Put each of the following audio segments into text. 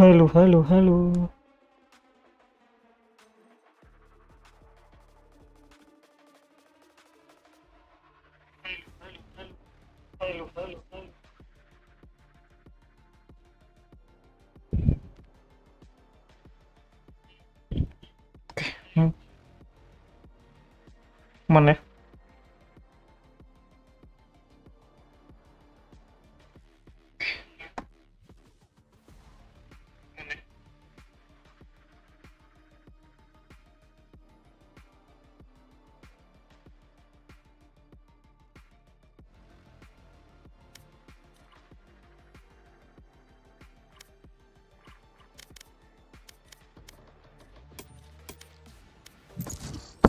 Halo, halo, halo. Halo, halo, halo. Hmm, mana ya?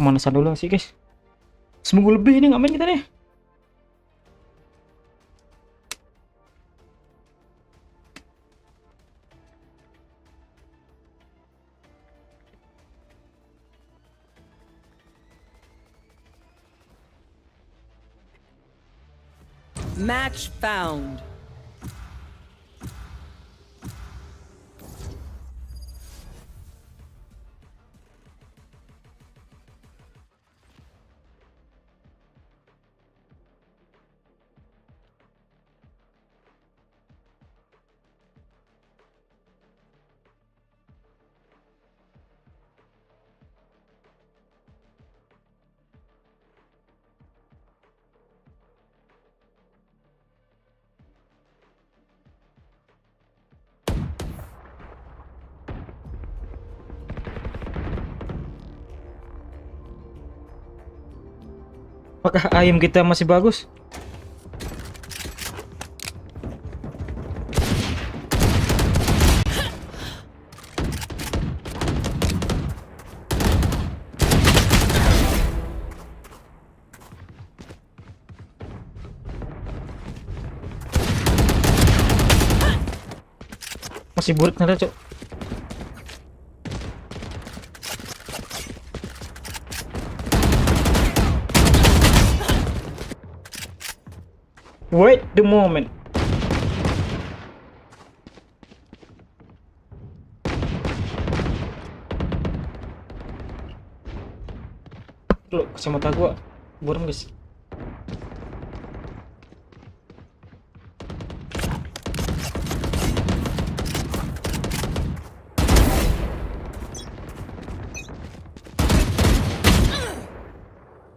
Pemanasan dulu sih guys. Seminggu lebih ini nggak main kita nih. Match found. Apakah ayam kita masih bagus? Masih buruk ternyata, Cok. Wait the moment. Loh, kacamata gua buram guys.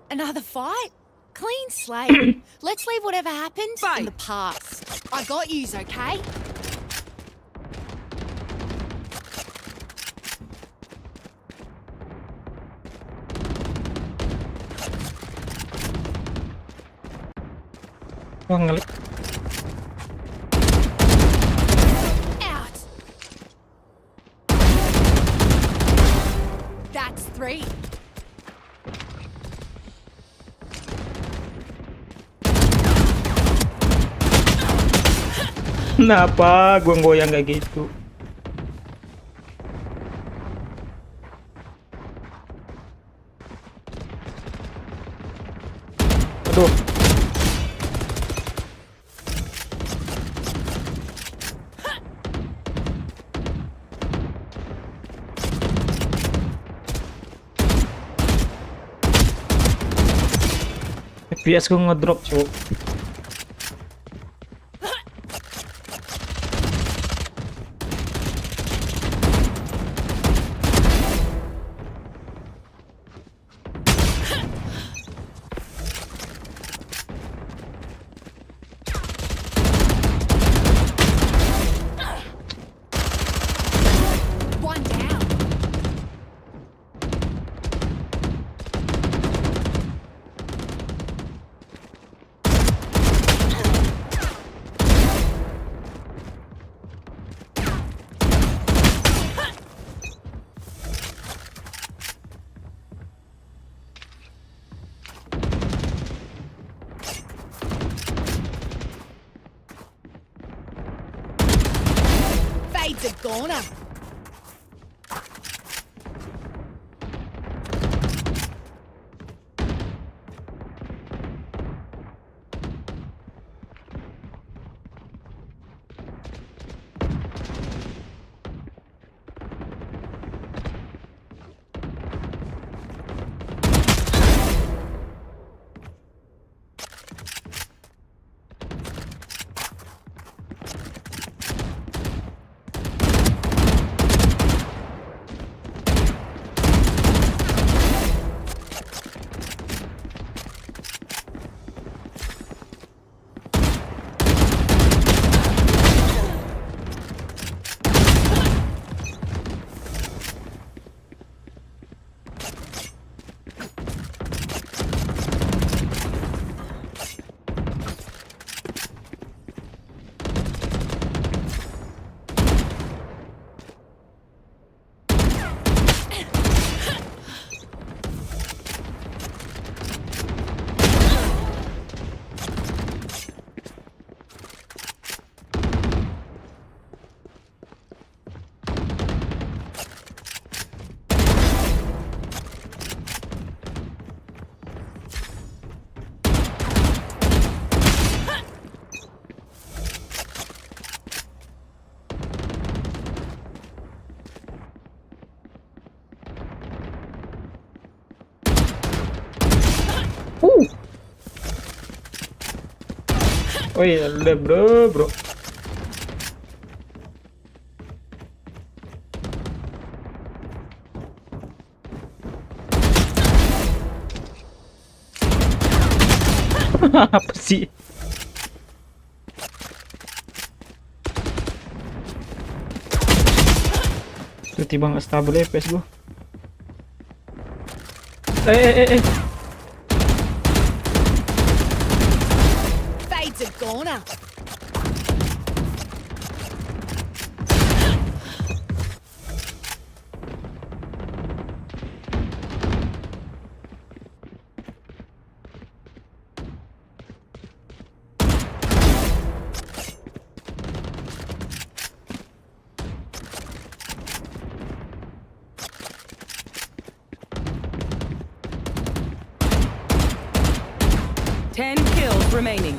Another fight? Clean slate. Let's leave whatever happened in the past. I got yous, okay? Wah, ngelik. Out. That's 3. Kenapa gua goyang kayak gitu? Aduh. FPS gua ngedrop, Cuk. One down. Fades a goner. Oh iya, udah bro. Apa sih? Tiba-tiba nggak stabil FPS gua. Eh. Fades a goner. Ten kills remaining.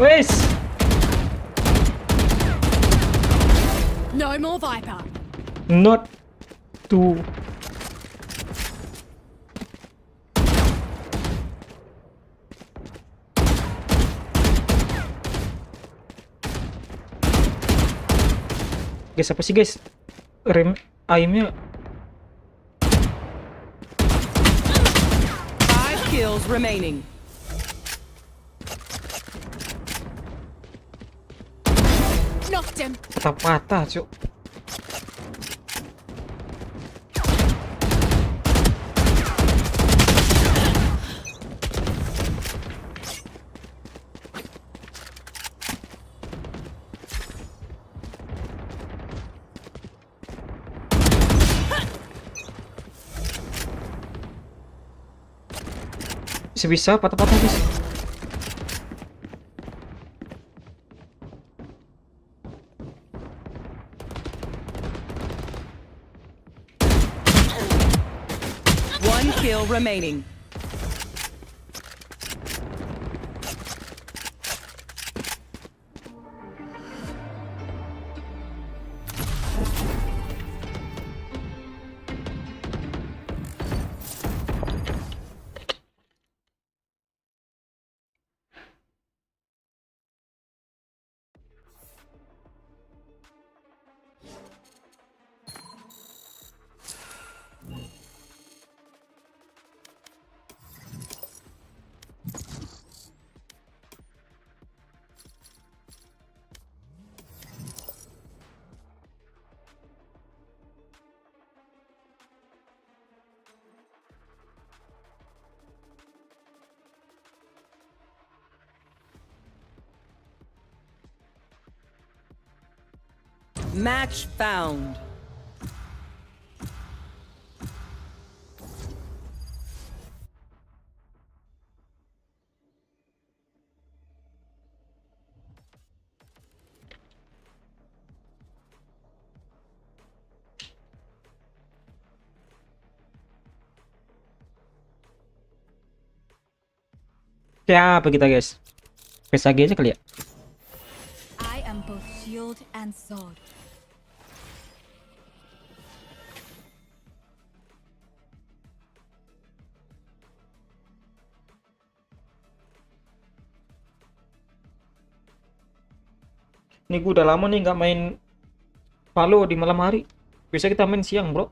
Wes. No more Viper. Not to. Guys, apa sih guys? Rem aimnya 5 kills remaining. Knocked him. patah-patah, cuk. Bisa patah-patah guys. One kill remaining. Match found. Siapa kita guys? PSG aja kali ya. I am both shield and sword. Nih gue udah lama nih nggak main Valo di malam hari. Biasa kita main siang bro.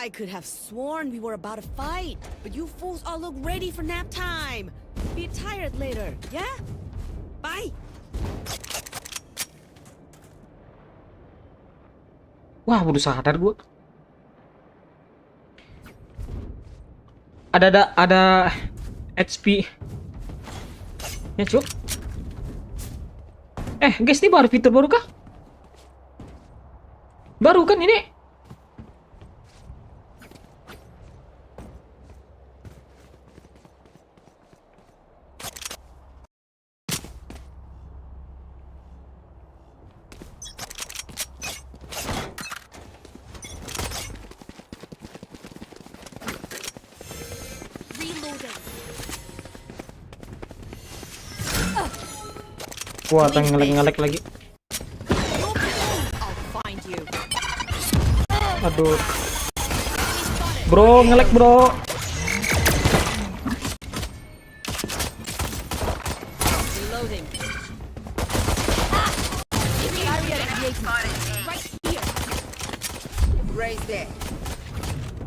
I could have sworn we were about to fight, but you fools all look ready for nap time. Be tired later, yeah? Bye. Wah, baru sadar gua. Ada HP. Ya, Cuk. Guys, ini baru fitur baru kah? Baru kan ini? Wah, ngelek lagi. I'll find you. Aduh. Bro, ngelek, bro. Reloading. Right here. Raise there.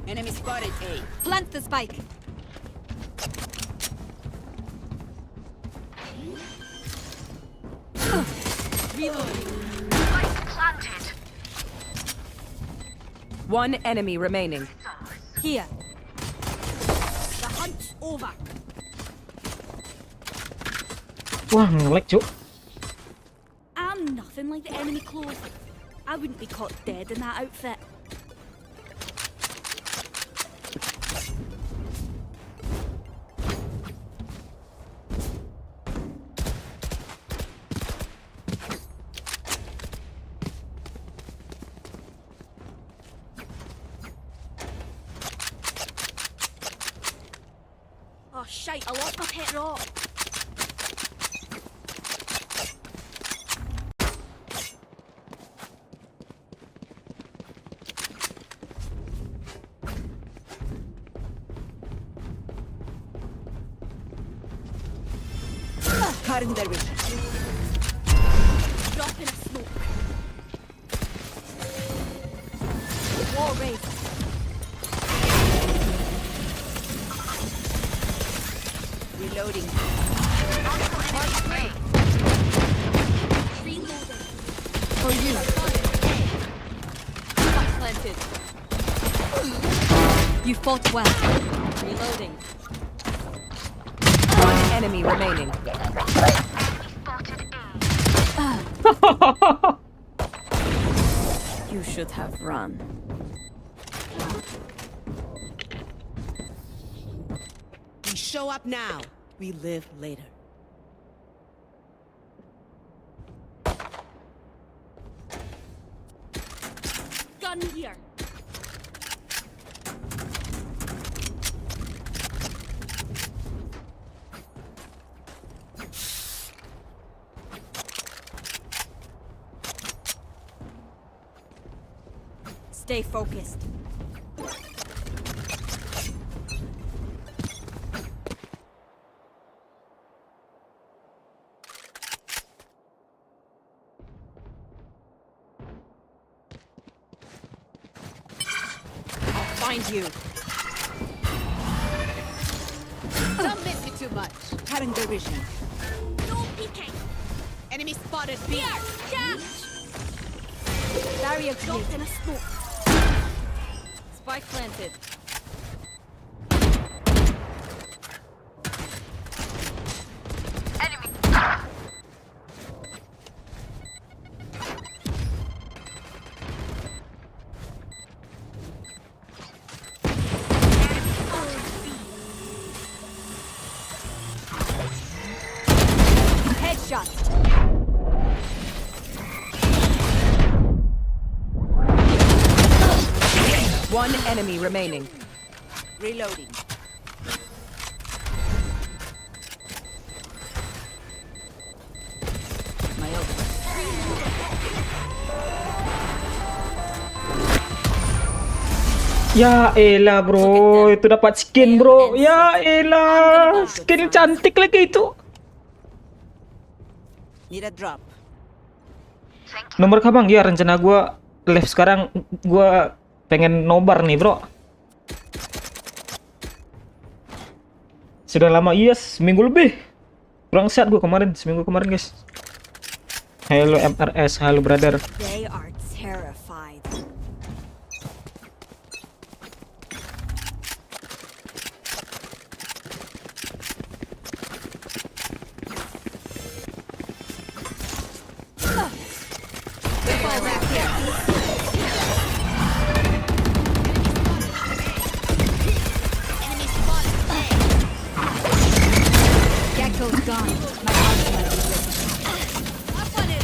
Enemy spotted A. Plant the spike. One enemy remaining. Here. The hunt's over. Wah, ngelek, Cuk. I'm nothing like the enemy clothes. I wouldn't be caught dead in that outfit. Oh shite, I lost my pet rock. Cutting their vision. Drop in a smoke. Wall raised. Reloading. Reloading. For you. Spike planted. You fought well. Reloading. One enemy remaining. You should have run. We show up now. We live later. Gun here. Stay focused. Find you. Don't miss me too much. Cutting their vision. No peeking. Enemy spotted B. Here, catch. Barrier dropped in a smoke. Spike planted. Headshot. One enemy remaining. Reloading. My ult. Ya elah, bro. Itu dapat skin, bro. Ya elah. Skin cantik lagi itu. Need a drop. Nomor kabang ya, rencana gua live sekarang gua pengen nobar nih, bro. Sudah lama, yes, seminggu lebih. Kurang sehat gue kemarin, seminggu kemarin guys. Halo MRS, halo brother. They are terrified. Enemy spotted. Gecko's gone. My ultimate is ready. Up on it,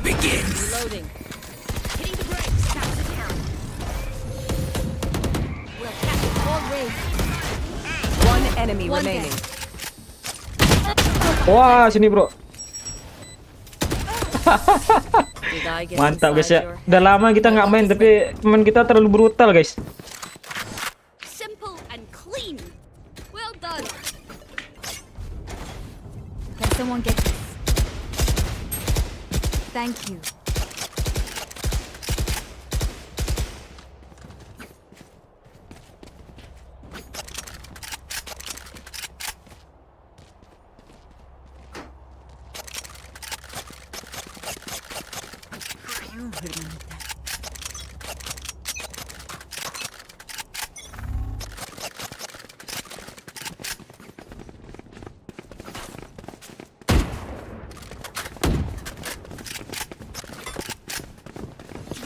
Reloading. hitting the brakes. Capture the hill. We'll catch it all race. One enemy One remaining. Wah, sini bro. Did I get Mantap guys inside ya. your Udah lama kita nggak main, tapi teman kita terlalu brutal guys. Simple and clean. Well done. Can someone get this? Thank you.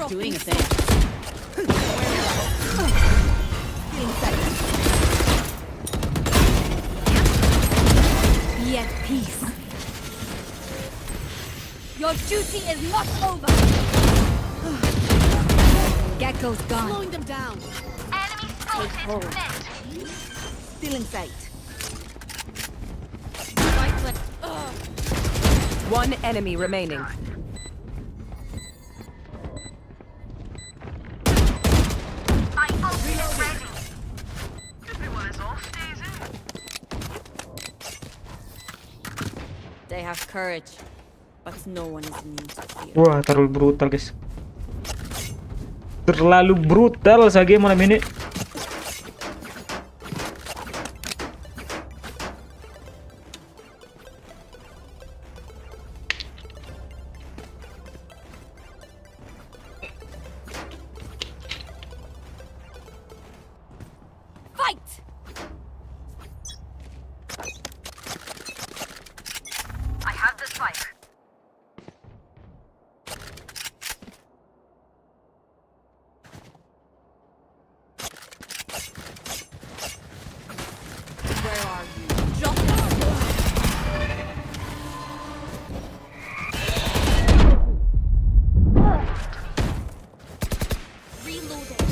doing a thing? Be at peace. Your duty is not over. Gecko's gone. Slowing them down. Take hold. Still in sight. Right click. Ugh. One enemy remaining. They have courage, but no one is immune to fear. Wah, terlalu brutal guys. Terlalu brutal sa game malam ini. Fight! I have the spike. Where are you? Drop it. Reloading.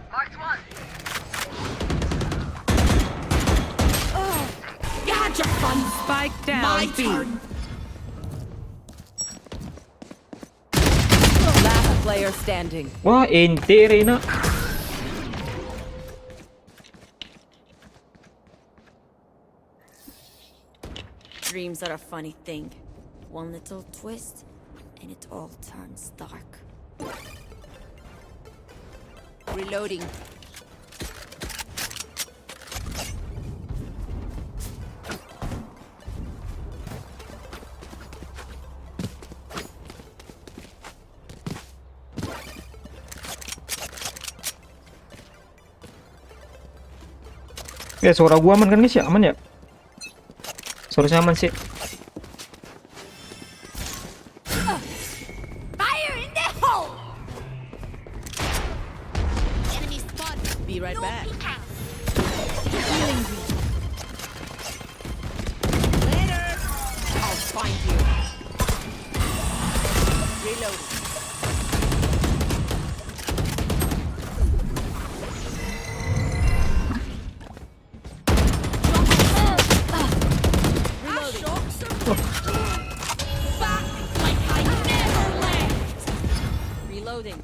Marked one. Gotcha, fun. Spike down. My B. turn. Last player standing. Wah, ente Reina. Dreams are a funny thing. One little twist, and it all turns dark. Reloading. Ya, suara gua aman kan guys ya? Aman ya? Suaranya aman sih. Fire in the hole. Enemy spotted. Be right back. Healing you. Later. I'll find you. Reload. Back like I never left. Reloading.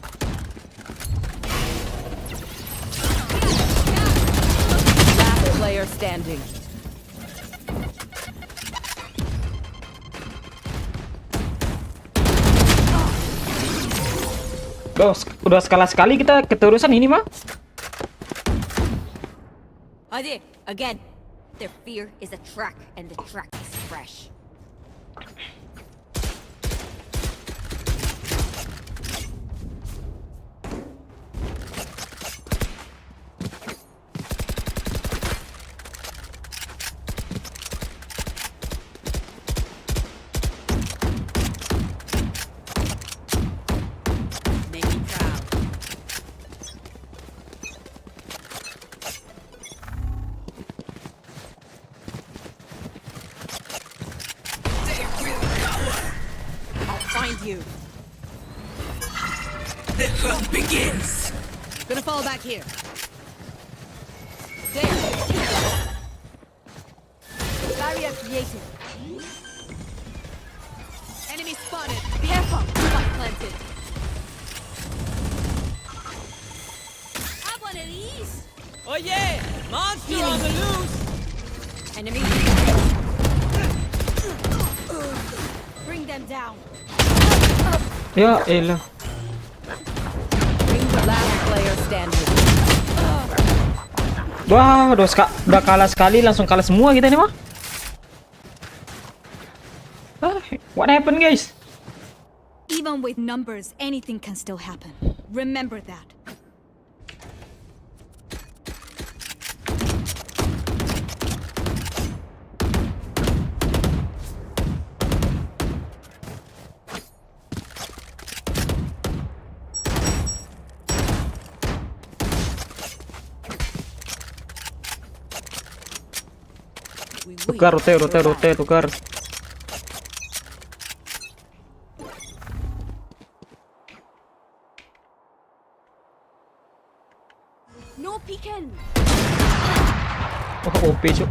Udah skala sekali kita keterusan ini mah. Ade, again. Their fear is a track, and the track is fresh. Make me proud. I'll find you. The hunt begins. Gonna fall back here. There. Barrier created. Enemy spotted. Careful. Spot planted. Have one of these. Oh yeah, monster on the loose. Enemy. Bring them down. Ya elah. Last player standing. Wah, udah kalah sekali, langsung kalah semua kita nih mah. What happened, guys? Even with numbers, anything can still happen. Remember that. Tukar, rote, tukar. No peeking. Oh, OP cuk.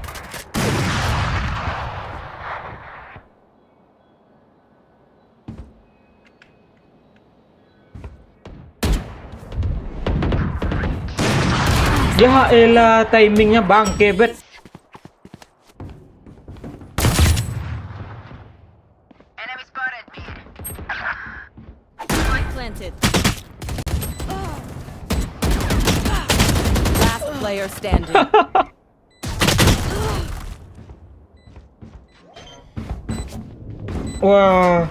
Ya elah, timingnya bangke bet. Enemy spotted me. Spike planted. Last player standing. Wah.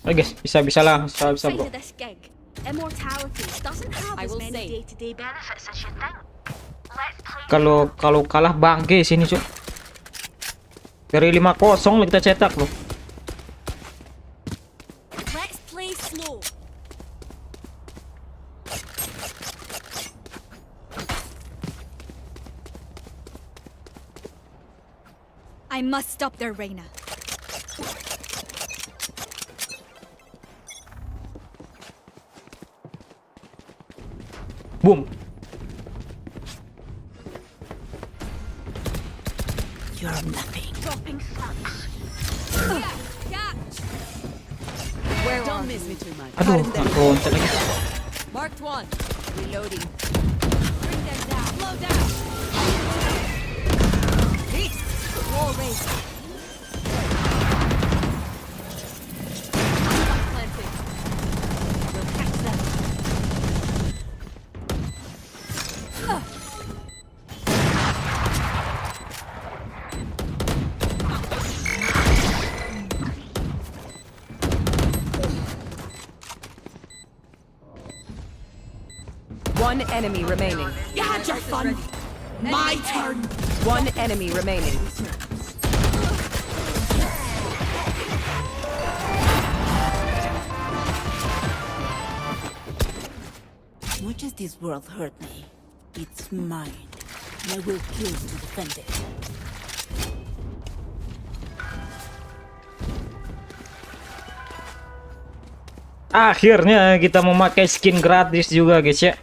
Oke guys, bisa lah, bisa bro. this gig. Immortality doesn't have I as will many say. day-to-day Benefits as you think. Let's play. Kalau kalah bangke sini cuk. Dari 5-0 kita cetak loh. Let's play slow. I must stop their Reina. Boom. You're nothing. Dropping smokes. Where don't miss me too much. Aduh, aku loncat lagi. Marked one. Reloading. Bring them down. Slow down. Beast. Wall raised. Planted. We'll catch them. One enemy remaining. You had your fun. My turn. One enemy remaining. Much as this world hurt me, it's mine. And I will kill to defend it. Akhirnya kita memakai skin gratis juga guys ya.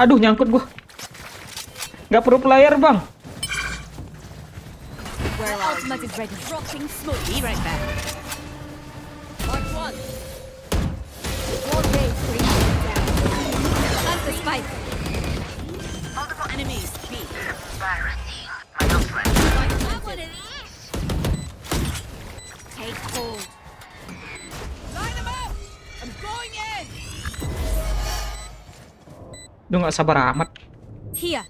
Aduh, nyangkut gua. Nggak perlu player, Bang. Where ultimate is ready. Dropping smoke. Be right back. Mark one. Your race brings you down. Plant the spike. Multiple Enemies, B. embarrassing. My old friend. Have one of these. Take hold. Line them up. I'm going in. Duh, nggak sabar amat. Here.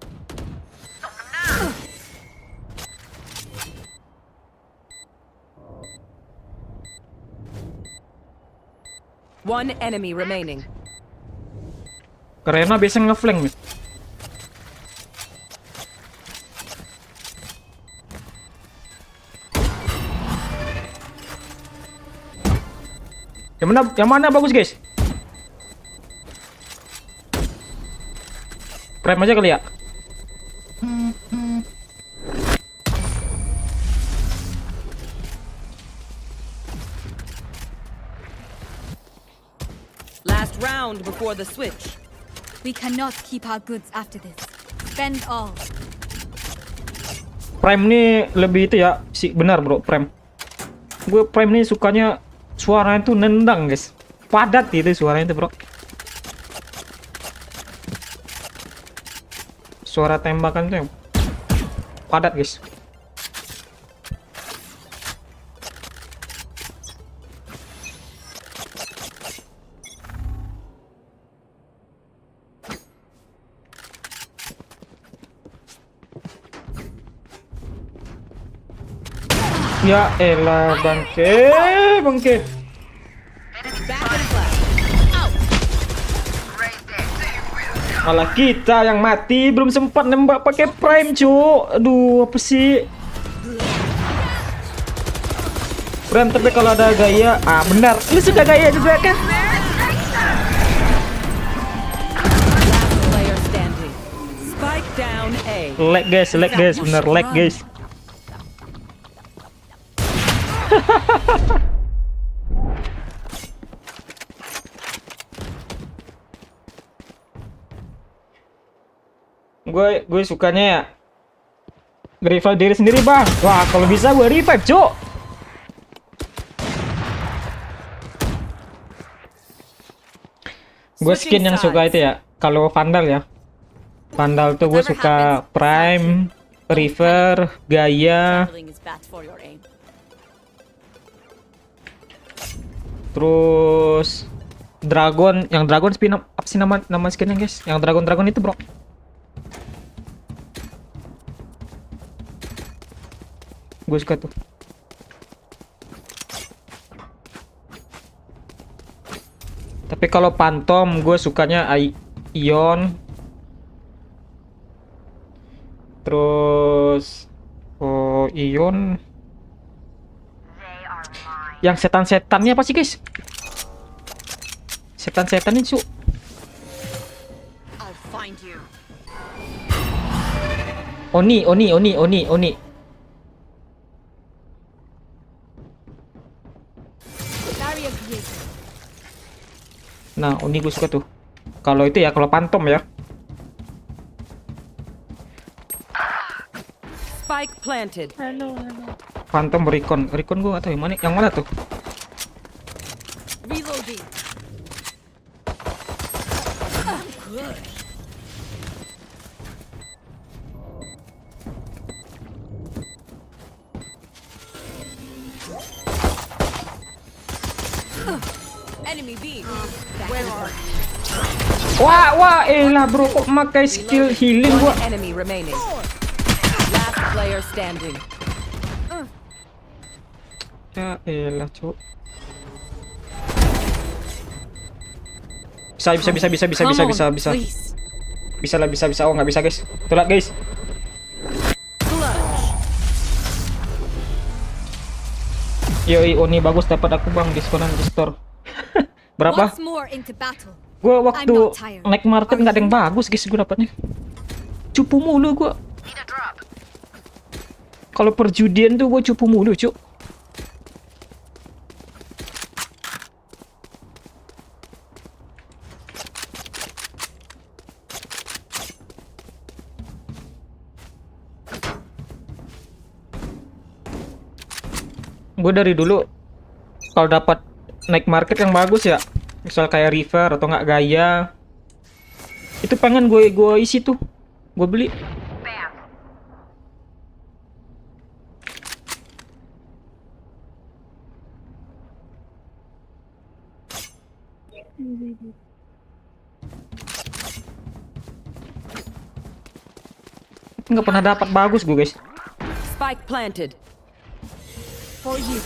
One enemy remaining. Karena biasa ngeflank nih. Yang mana bagus, guys? Prime aja kali ya. Last round before the switch. We cannot keep our goods after this. Spend all. Prime nih lebih itu ya, sih benar bro, Prime. Gue Prime nih sukanya suaranya tuh nendang, guys. Padat gitu suaranya tuh, bro. Suara tembakan tuh yang padat, guys. Ya elah, bangke. Malah kita yang mati, belum sempat nembak pakai Prime, cu. Aduh, apa sih? Prime, tapi kalau ada gaya, benar. Lu suka gaya juga kan? Last player standing. Spike down A. Lag guys, bener lag guys. gue sukanya ya revive diri sendiri, bang. Wah, kalau bisa gue revive, cuk. Gue skin yang suka itu ya, kalau Vandal ya. Vandal tuh gue suka Prime, River, Gaya, Traveling is bad for your aim. terus Dragon. Yang Dragon spin up, apa sih nama skinnya, guys? Yang Dragon itu, bro. Gue suka tuh. Tapi kalau Phantom gue sukanya Ion. Terus Ion. Yang setan-setannya apa sih, guys? Setan-setan itu. I'll find you. Oni. Barrier created. Nah, Oni gue suka tuh. Kalau itu ya, kalau Phantom ya. Spike planted. Phantom Recon gue gak tahu yang mana tuh. Reloading. Enemy B. Where are you? Wah, elah bro, kok makai skill healing gua. One enemy remaining. Last player standing. Ya elah, cuk. Bisa. Bisa. Oh, nggak bisa, guys. Telat, guys. Yoi, Oni bagus, dapat aku, bang, diskonan di store. Berapa? Once more into battle. Gue waktu I'm not tired. naik market nggak ada yang bagus, guys, gue dapatnya. Cupu mulu gue. Kalau perjudian tuh gue cupu mulu, cuk. gue dari dulu kalau dapat naik market yang bagus ya, misal kayak river atau nggak gaya, itu pengen gue isi tuh, gue beli. Bam. Nggak pernah dapat bagus gue guys. Spike planted. For you.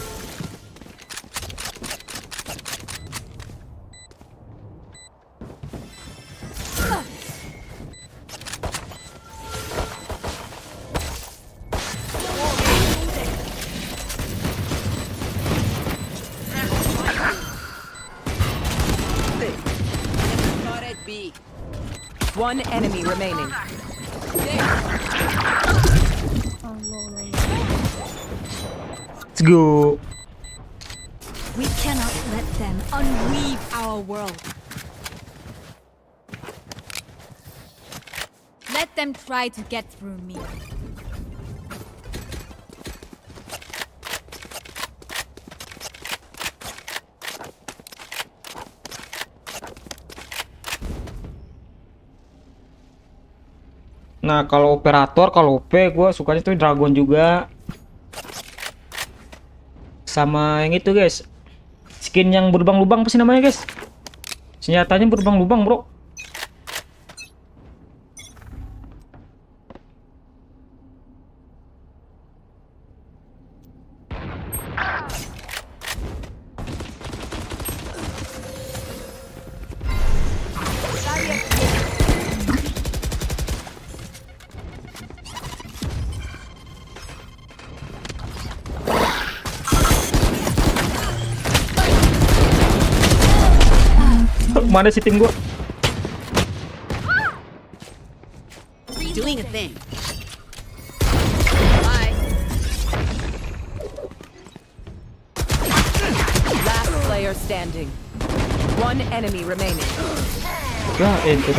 Spotted B. One enemy remaining. Let's go. We cannot let them unweave our world. Let them try to get through me. Nah kalau operator, kalau OP gue sukanya tuh dragon juga, sama yang itu guys, skin yang berlubang-lubang apa sih namanya guys, senjatanya berlubang-lubang bro. Mana sih tim gue? Doing a thing. Last player standing. One enemy remaining. Ya itu.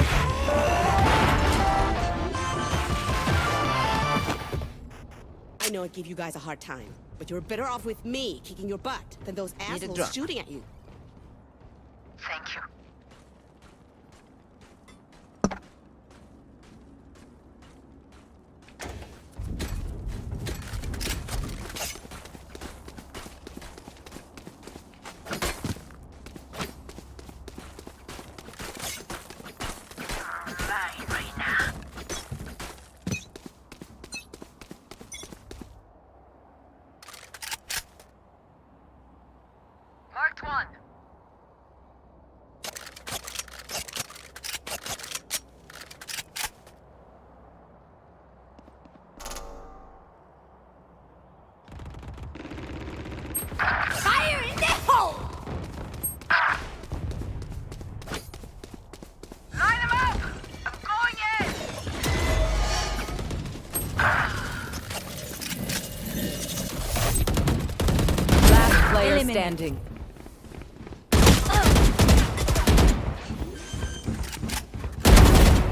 I know I give you guys a hard time, but you're better off with me kicking your butt than those assholes shooting at you. Thank you. Marked one. Fire in the hole! Line them up. I'm going in. Last player Eliminate. standing.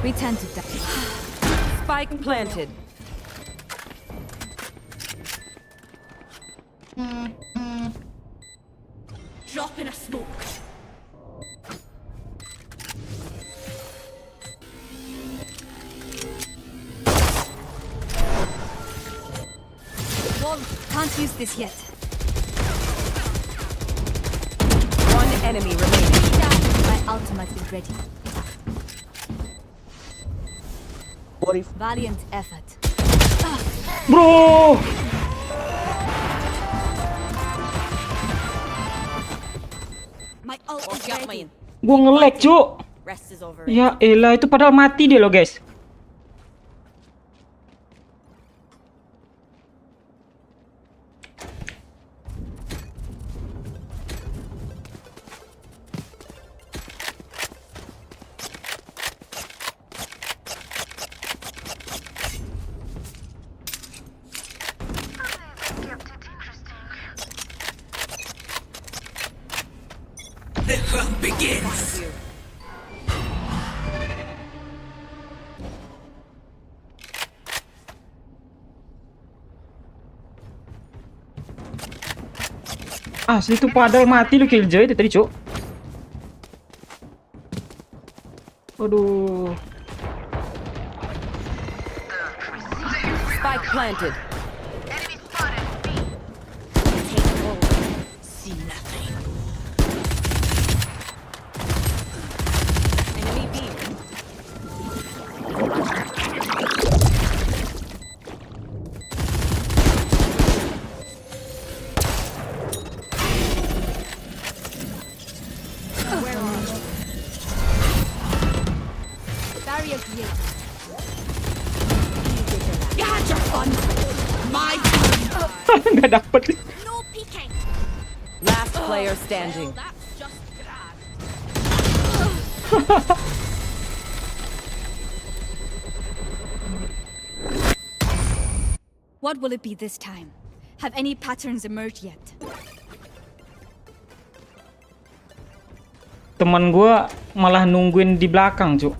Return to die. Spike planted. Drop in a smoke. Wall, can't use this yet. One enemy remaining. My ultimate is ready. Valiant effort. Bro, My ult is ready. gue nge-lag cuk. Rest is over. Ya elah, itu padahal mati dia loh guys. They kept it interesting. Asli tuh padahal mati lu killjoy itu tadi, Cuk. Aduh. Spike planted. Enemy spotted. B. Take hold. See nothing. Enemy B. Barrier created. You had your fun. My Nggak dapet. no peeking. Last player standing. That's just bad. What will it be this time? Have any patterns emerged yet? Teman gua malah nungguin di belakang, Cuk.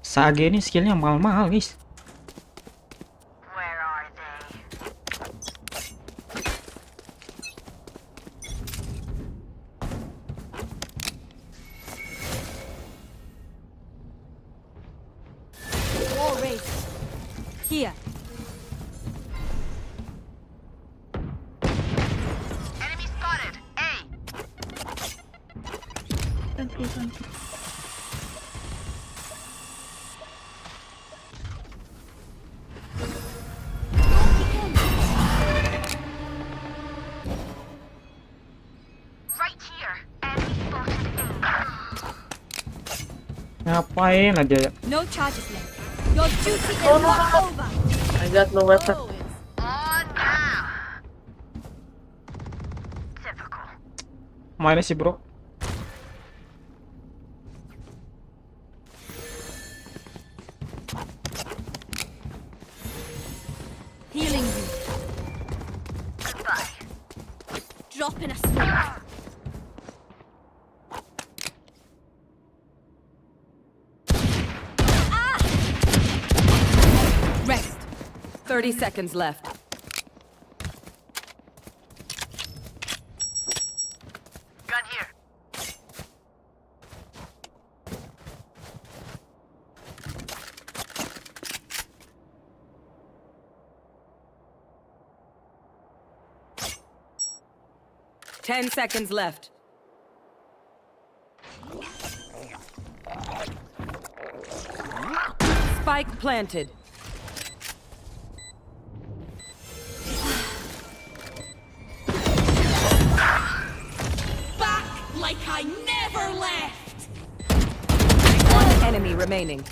Sage ini skillnya mahal-mahal, guys. Where are they? Wall raised. Here. Enemy spotted. A. Right here. Enemy spotted A. Ngapain aja ya? No charges left. Your duty is not over. I got no weapon. On now. Typical. Mana sih, bro? Healing you. Goodbye. Drop in a smoke. Rest. 30 seconds left. Gun here. Ten seconds left. Spike planted. Back like I never left. One enemy remaining.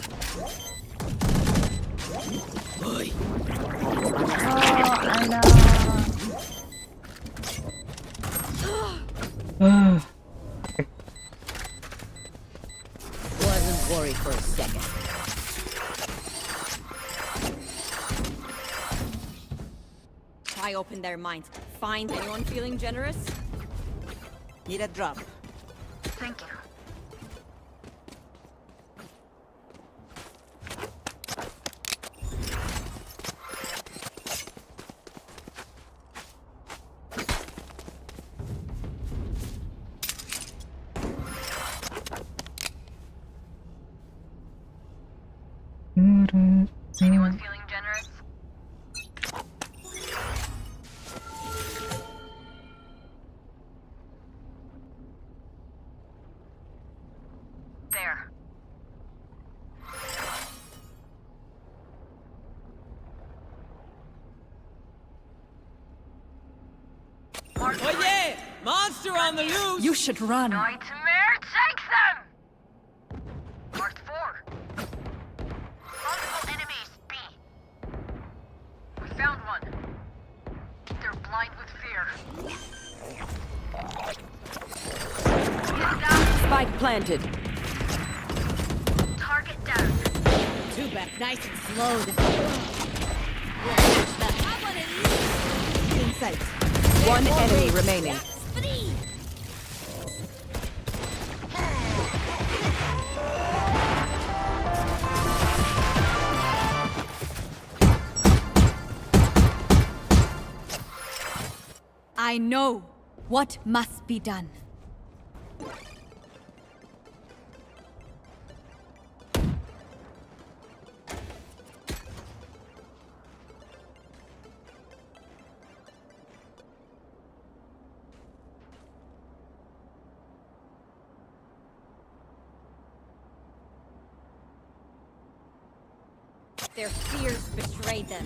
Ah, Wasn't worried for a second. Pry open their minds. Find anyone feeling generous? Need a drop. Thank you. Anyone feeling generous? There. Oh yeah! Monster on the loose! You should run. Nightmare takes them! Marked 4. Multiple enemies, B. We found one. They're blind with fear. Get down. Spike planted. Target down. Too bad. Nice and slowed. In sight. One enemy remaining. I know what must be done. Their fears betrayed them.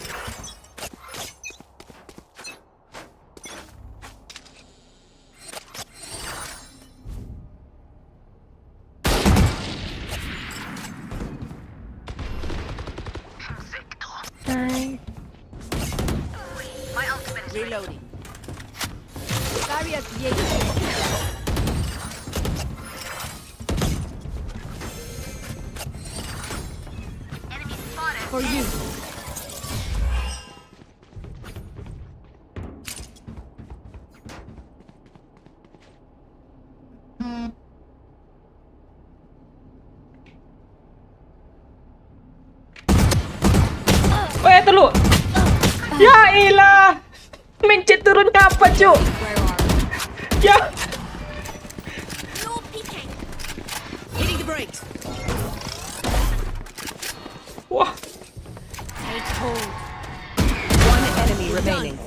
My ultimate is ready. Reloading. Barrier created. Enemy spotted. For you. Oh, eto lu. Ya ilah. Mencet turun kapan, Cuk? Where are you? Ya. No peeking. Hitting the brakes. Wah. Take hold. One enemy remaining.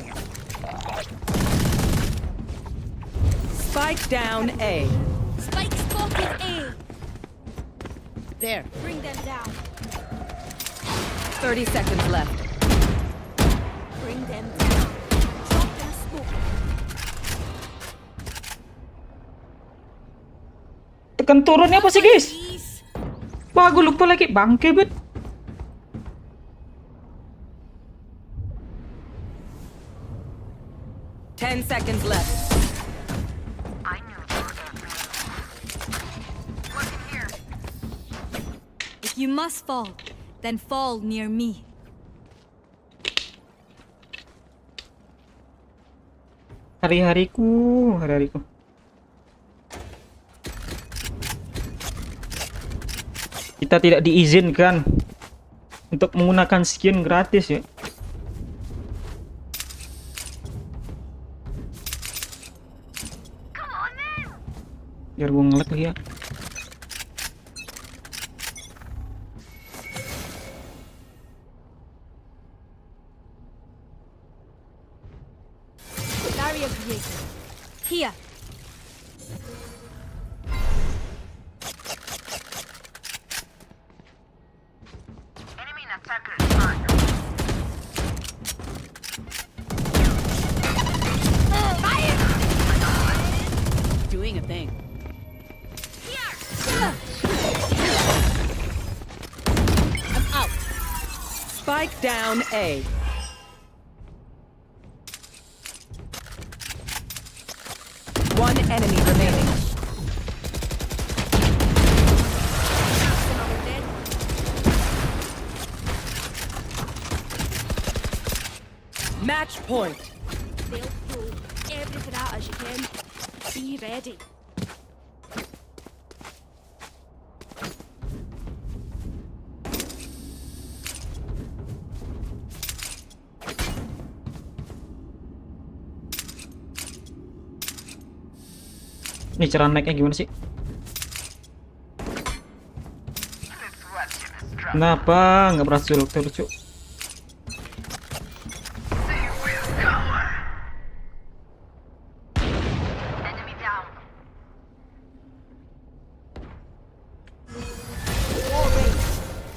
Spike down A. Spike spotted A. There. Bring them down. 30 seconds left. Bring them down. Drop their smoke. Tekan turunnya apa sih, guys? Please. Wah, gue lupa lagi. Bangke, bet. Ten seconds left. I knew you were there. What's in here? If you must fall, then fall near me. Hari-hariku. Kita tidak diizinkan untuk menggunakan skin gratis ya. Come on, man. Biar gue ngelag lagi ya. Barrier created. Here. Enemy attacker spawn. Doing a thing. I'm out. Spike down A. One enemy remaining. Match point. They'll throw everything at us you can. Be ready. Ini cara naiknya gimana sih? Kenapa nggak berhasil terus, Cuk? Enemy down.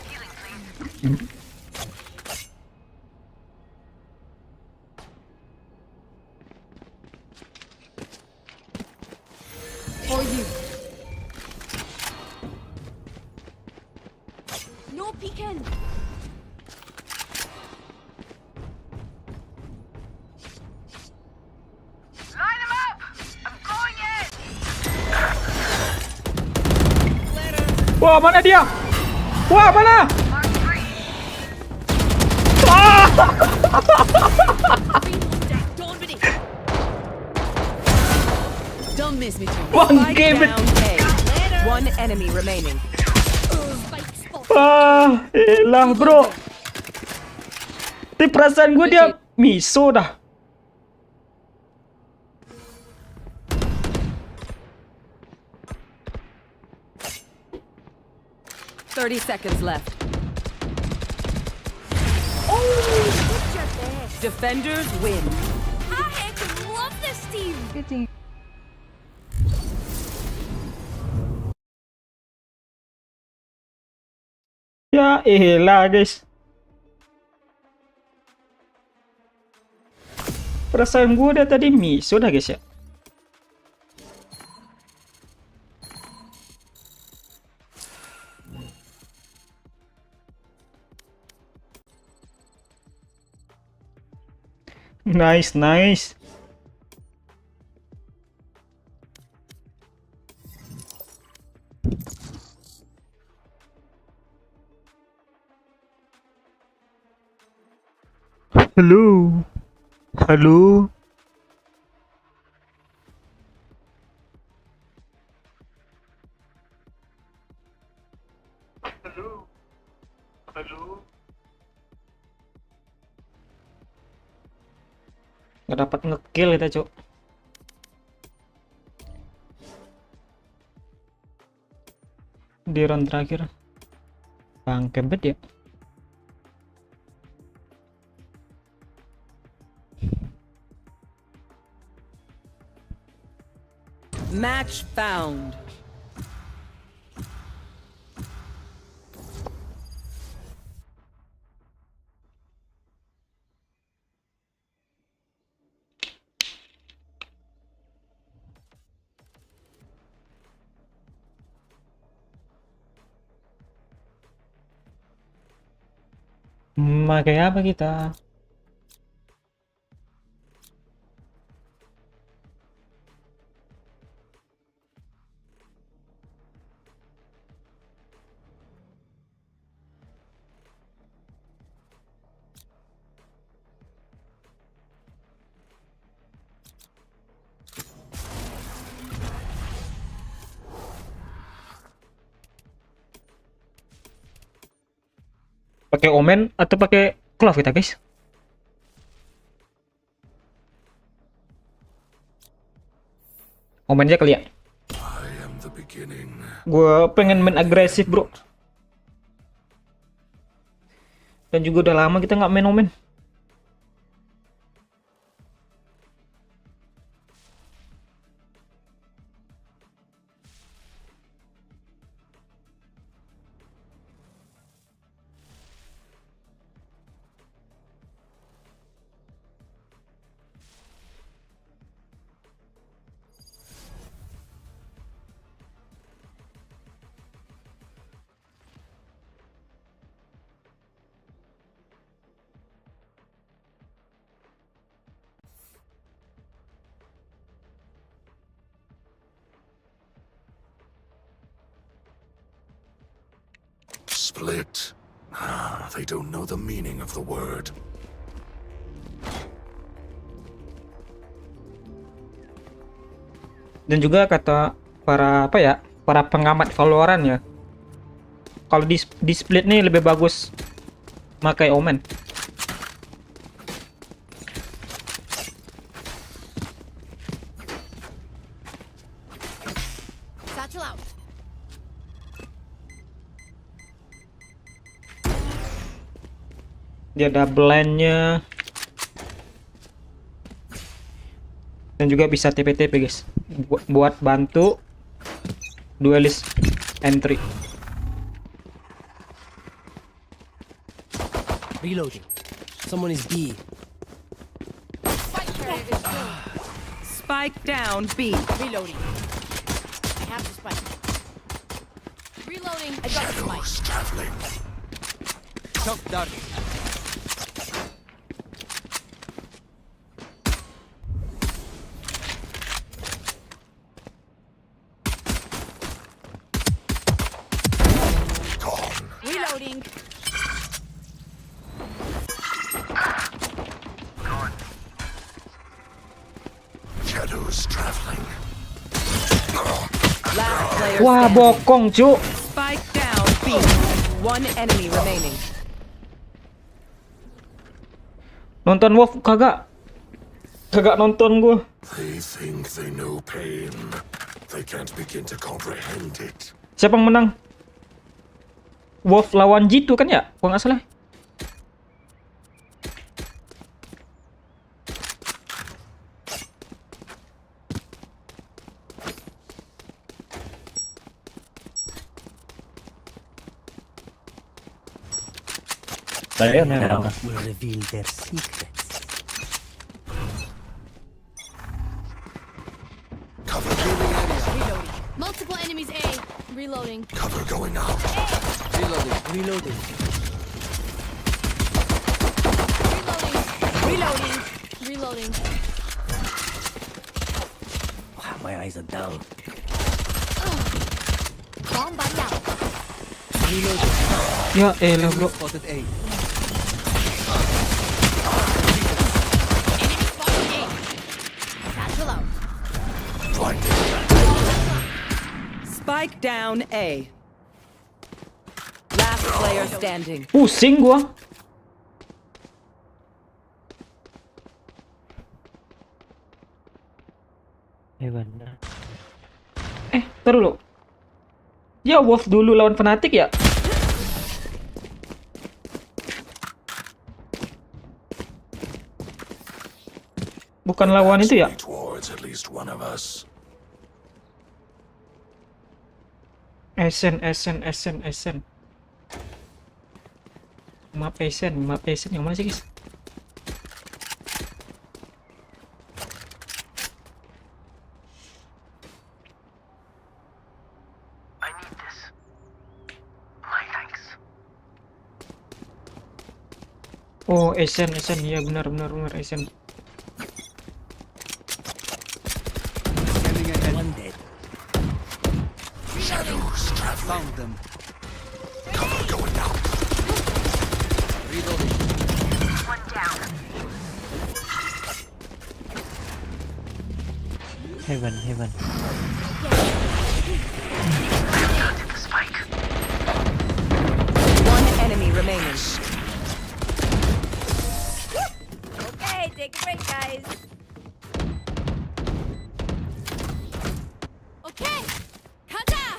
Healing, please. For you. No peeking. Line them up. I'm going in. Wah, mana dia? Wah, mana? Mark 3. Don't miss me too. Wah, Spike game it. down A. One enemy remaining. Elah bro. Tapi perasaan gue dia miso dah. Thirty seconds left. Defenders win. I heck love this team. Good team. Ya elah guys. Perasaan gue dia tadi miso dah guys ya. Nice, nice. Halo. Halo. Halo. Halo. Nggak dapat ngekill kita, Cok. Di round terakhir. Bangke bet ya. Match found. Pakai apa kita? Pakai omen atau pakai glove kita, guys? Omen aja kali ya. Gue pengen main agresif, bro. Dan juga udah lama kita nggak main omen. Split. They don't know the meaning of the word. Dan juga kata para para pengamat Valorant ya, kalau di split nih lebih bagus pakai omen. Satchel out. Dia ada blend-nya. Dan juga bisa TP-TP guys. Buat bantu duelist entry. Reloading. Someone is B. Spike down B. Reloading. I have the spike. Reloading. I got the spike. Shadows traveling. Shock dart. Gone. Reloading. Shadows traveling. Last player Wah, standing. bokong, cuk. Spike down B. One enemy remaining. Nonton WoW kagak? Kagak nonton gua. They think they know pain. They can't begin to comprehend it. Siapa yang menang? WoW lawan G2 kan ya? Gua nggak salah. Now will reveal their secrets. Cover, Reloading. Multiple enemies A. Reloading. cover going out. Reloading. Reloading. Reloading. Wow, my eyes are down. Bomb buddy out. Reloading. Ya elah bro. Spotted A. Satchel out. Blinded. Spike down A. Last player standing. Pusing gua. Ntar dulu. Ya Wolf dulu lawan Fnatic ya? Bukan lawan itu ya? Towards at least one of us. Esen. Map Esen yang mana sih guys? I need this. My thanks. Oh Esen ya benar Esen. One dead. Shadows traveling. Found them. Cover going out. Reloading. One down. Heaven. Planted the spike. One enemy remaining. Okay, take a break, guys. Okay. Kata.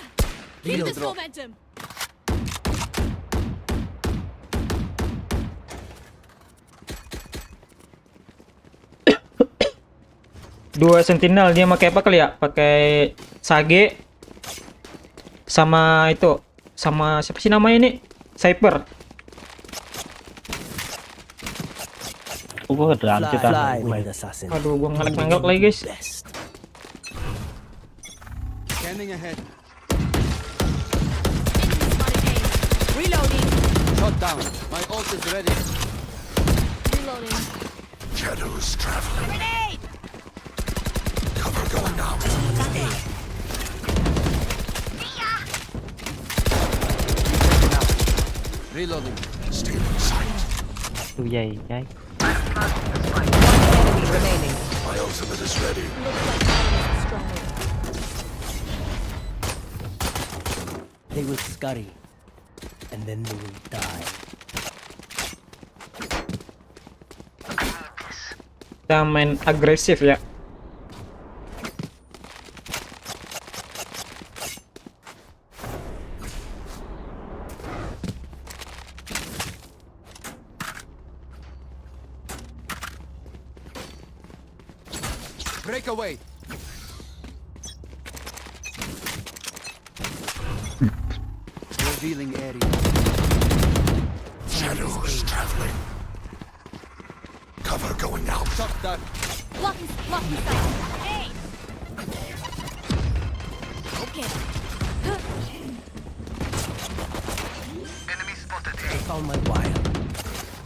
Keep Reload this drop. momentum. Dua sentinel dia pakai apa kali ya? Pakai Sage sama itu, sama siapa sih namanya ini? Cyper. Gua kedalam kita. Fly, wild assassin. Aduh, gua ngelek lagi guys. Best. Scanning ahead. Reloading. Shot down. My ult is ready. Reloading. Shadows traveling. Grenade. Cover going out. Reloading. Still in sight. Tụi dày cái. Enemy remaining. My ultimate is ready. They will scurry, and then they will die. Kita main agresif ya. Break away. Revealing area. Shadows traveling. Cover going out. Shot down. Blocking sight. Hey. Okay. Enemy spotted I A. found my wire.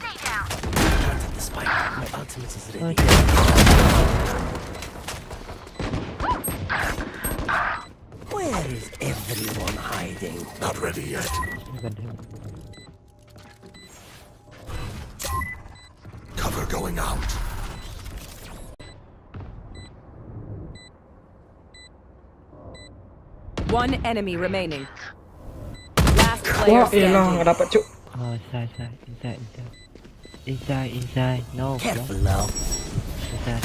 Stay down. Planted the spike. My ultimate is ready. Where is everyone hiding? Not ready yet. Cover going out. One enemy remaining. Last player Wah, elah, standing. nggak dapat cuk. Oh, inside. No, bro. Careful now. Inside.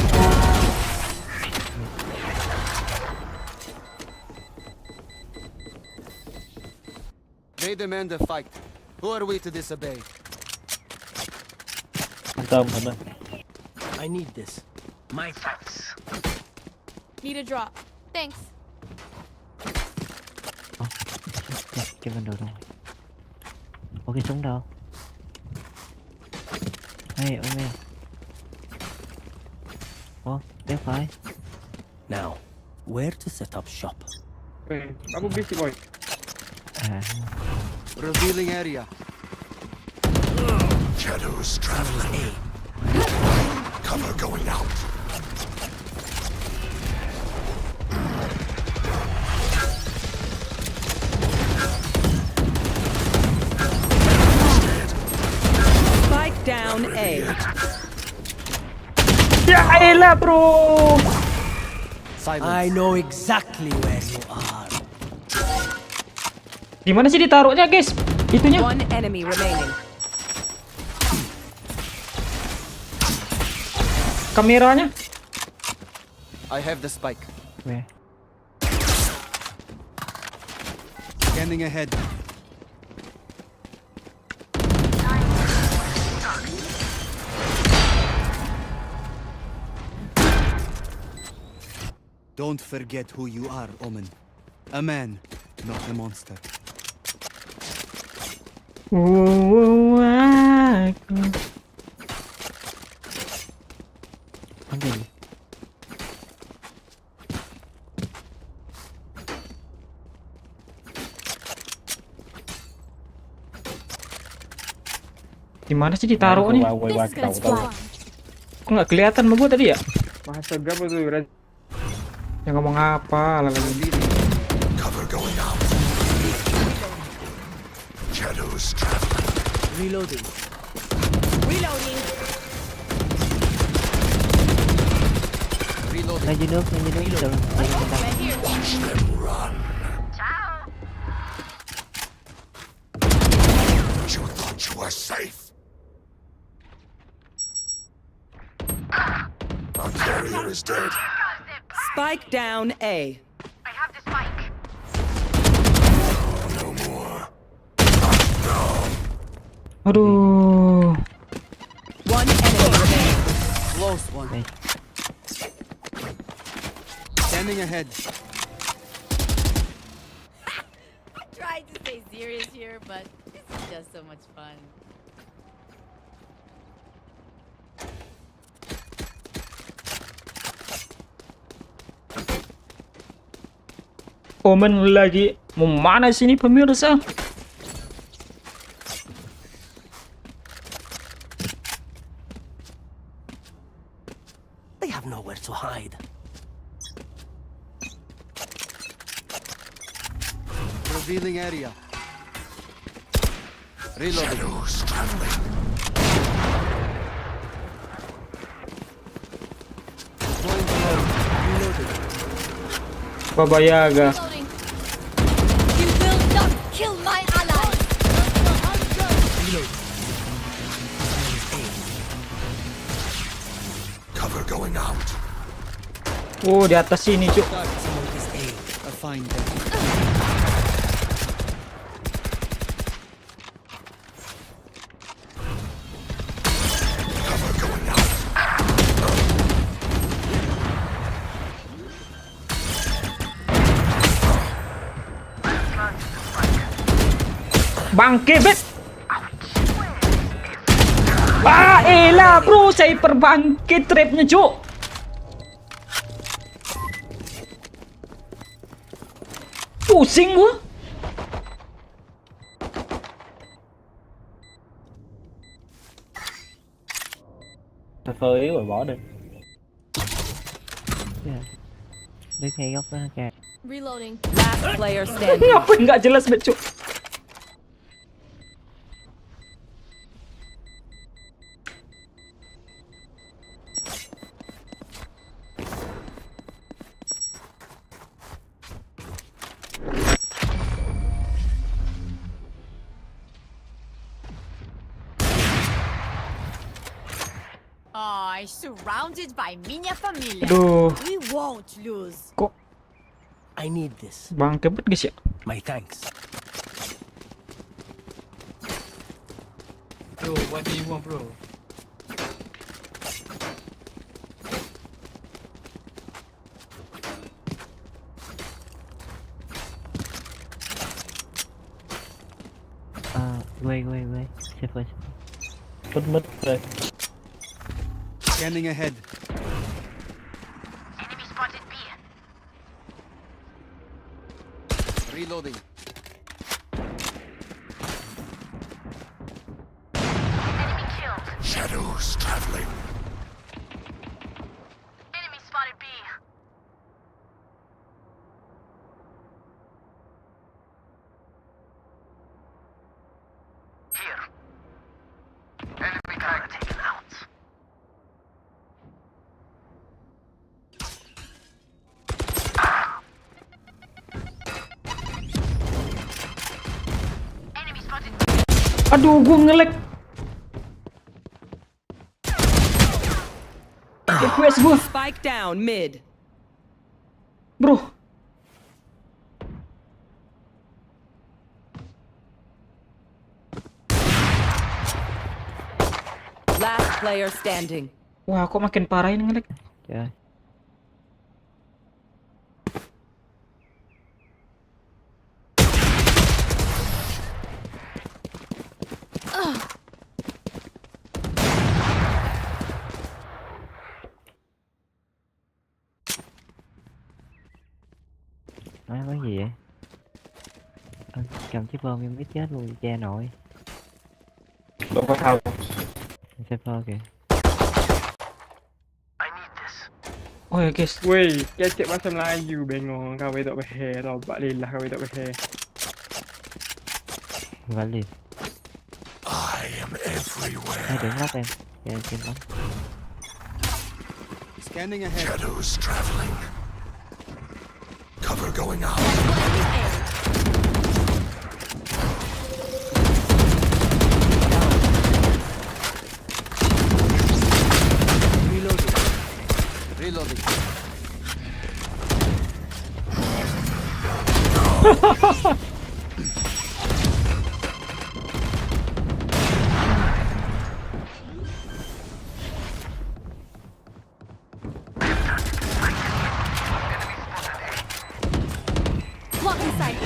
They demand a fight. Who are we to disobey? I need this. My thanks. Need a drop. Thanks. Cho mình đồ đâu. Ủa cái súng đâu? Hey, ôm em. Ủa, đéo phải. Now, where to set up shop? À, Revealing area. Shadows traveling. Cover going out. Spike down A. Ya elah bro. Silence. I know exactly where you are. Di mana sih ditaruhnya guys? Itunya. One enemy remaining. Kameranya. I have the spike. where? Scanning ahead. Don't forget who you are, Omen. A man, not a monster. Aku. Ambil. Di mana sih ditaruhnya? This is gonna fly. Kok nggak kelihatan sama gua tadi ya? Yang ngomong apa? Lalu. Cover going out. Shadows traveling. Reloading. Reloading. Reloading. Ngay dưới nước. Đừng. Watch them run. Ciao. You thought you were safe. Our carrier is dead. Spike down A. I have the spike. No more. Aduh. One enemy remaining. Close one. Đây. Scanning ahead. Trying to stay serious here, but this is just so much fun. Omen lagi memanas ini pemirsa. They have nowhere to hide. Revealing area. Reloading. Shadows traveling. Deploying smoke. Reloading. Baba Yaga. Reloading. You will not kill my ally. Cover going out. Oh, di atas sini, cuk. Smoke is A fine death. Cover going out. Bangke, bet. Ah, elah, bro. Saya perbangkit trapnya, cuk. Pusing gua. Phơi yếu rồi bỏ đi. Đứng ngay góc đó kìa. Reloading. Last player standing. Ngapain nggak jelas, bet, cuk. Oh, surrounded by minha família. Aduh, We won't lose. kok I need this. bangke banget guys ya. My thanks. Bro, what do you want, bro? Wait. Safer. Mất rồi. Scanning ahead. Enemy spotted B. Reloading. Enemy killed. Shadows traveling. Enemy spotted B. Here. Enemy tag taken out. Enemy spotted B. Aduh, gua nge-lag. FPS gua, Spike down mid. bro. Last player standing. Wah, kok makin parah ini nge-lag. Trời ơi. Nói cái gì vậy? Cầm chiếc bom em biết chết luôn, che nổi. Đâu có thao. Safer kìa. I need this. Oh ya guys, Weh, kecek masa Melayu bengong kau tak berhe tau. Balik lah kau tak berhe. Valid. I am everywhere. Đừng lắp em. Dạ, em lắm. Scanning ahead. Shadows traveling. Cover going out. Reloading. Reloading. Blocking sight.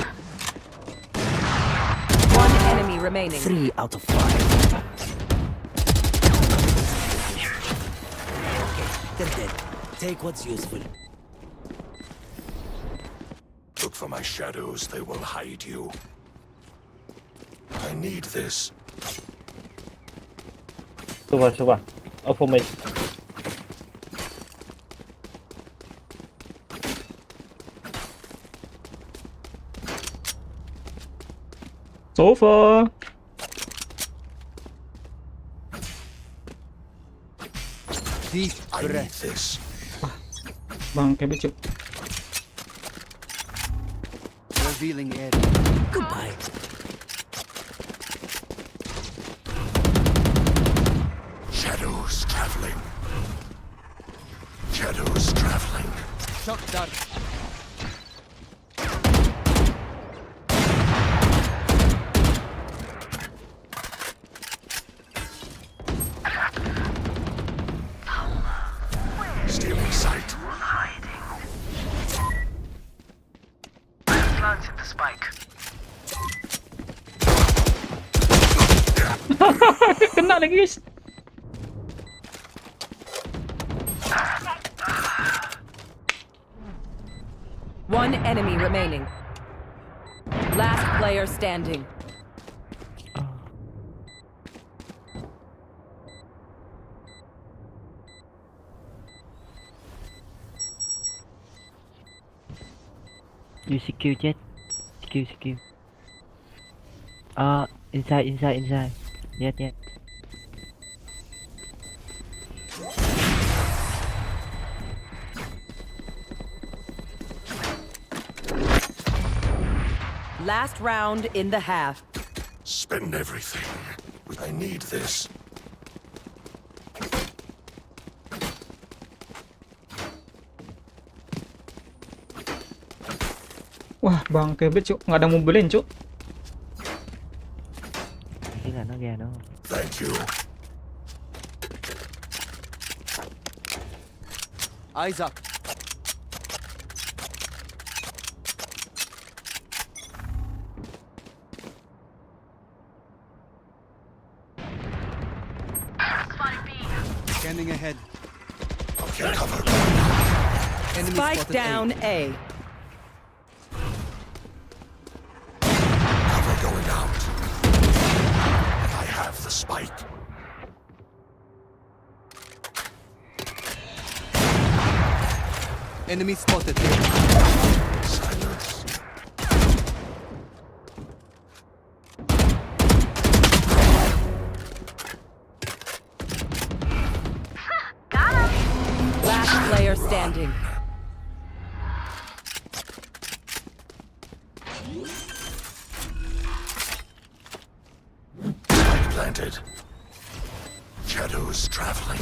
One enemy remaining. 3 out of 5. They're dead. Take what's useful. Look for my shadows, they will hide you. I need this. Coba. Over me. sofa. Deep I need breath. this. Bangke becuk. Revealing area. Goodbye. Shadows traveling. Shadows traveling. Shock dart. Stealing sight. Planted the spike. Kena lagi guys. One enemy remaining. Last player standing. You secure chết. Secure. Inside. Yes. Last round in the half. Spend everything. I need this. Wah, bangke bet, Cuk. Nggak ada mobilin, Cuk. Thế là nó ra đó. Thank you. Eyes up. Scanning ahead. Okay, cover. Enemy Spike spotted down A. Cover going out. I have the spike. Enemy spotted here. Silence. Last player standing. Spike planted. Shadows traveling.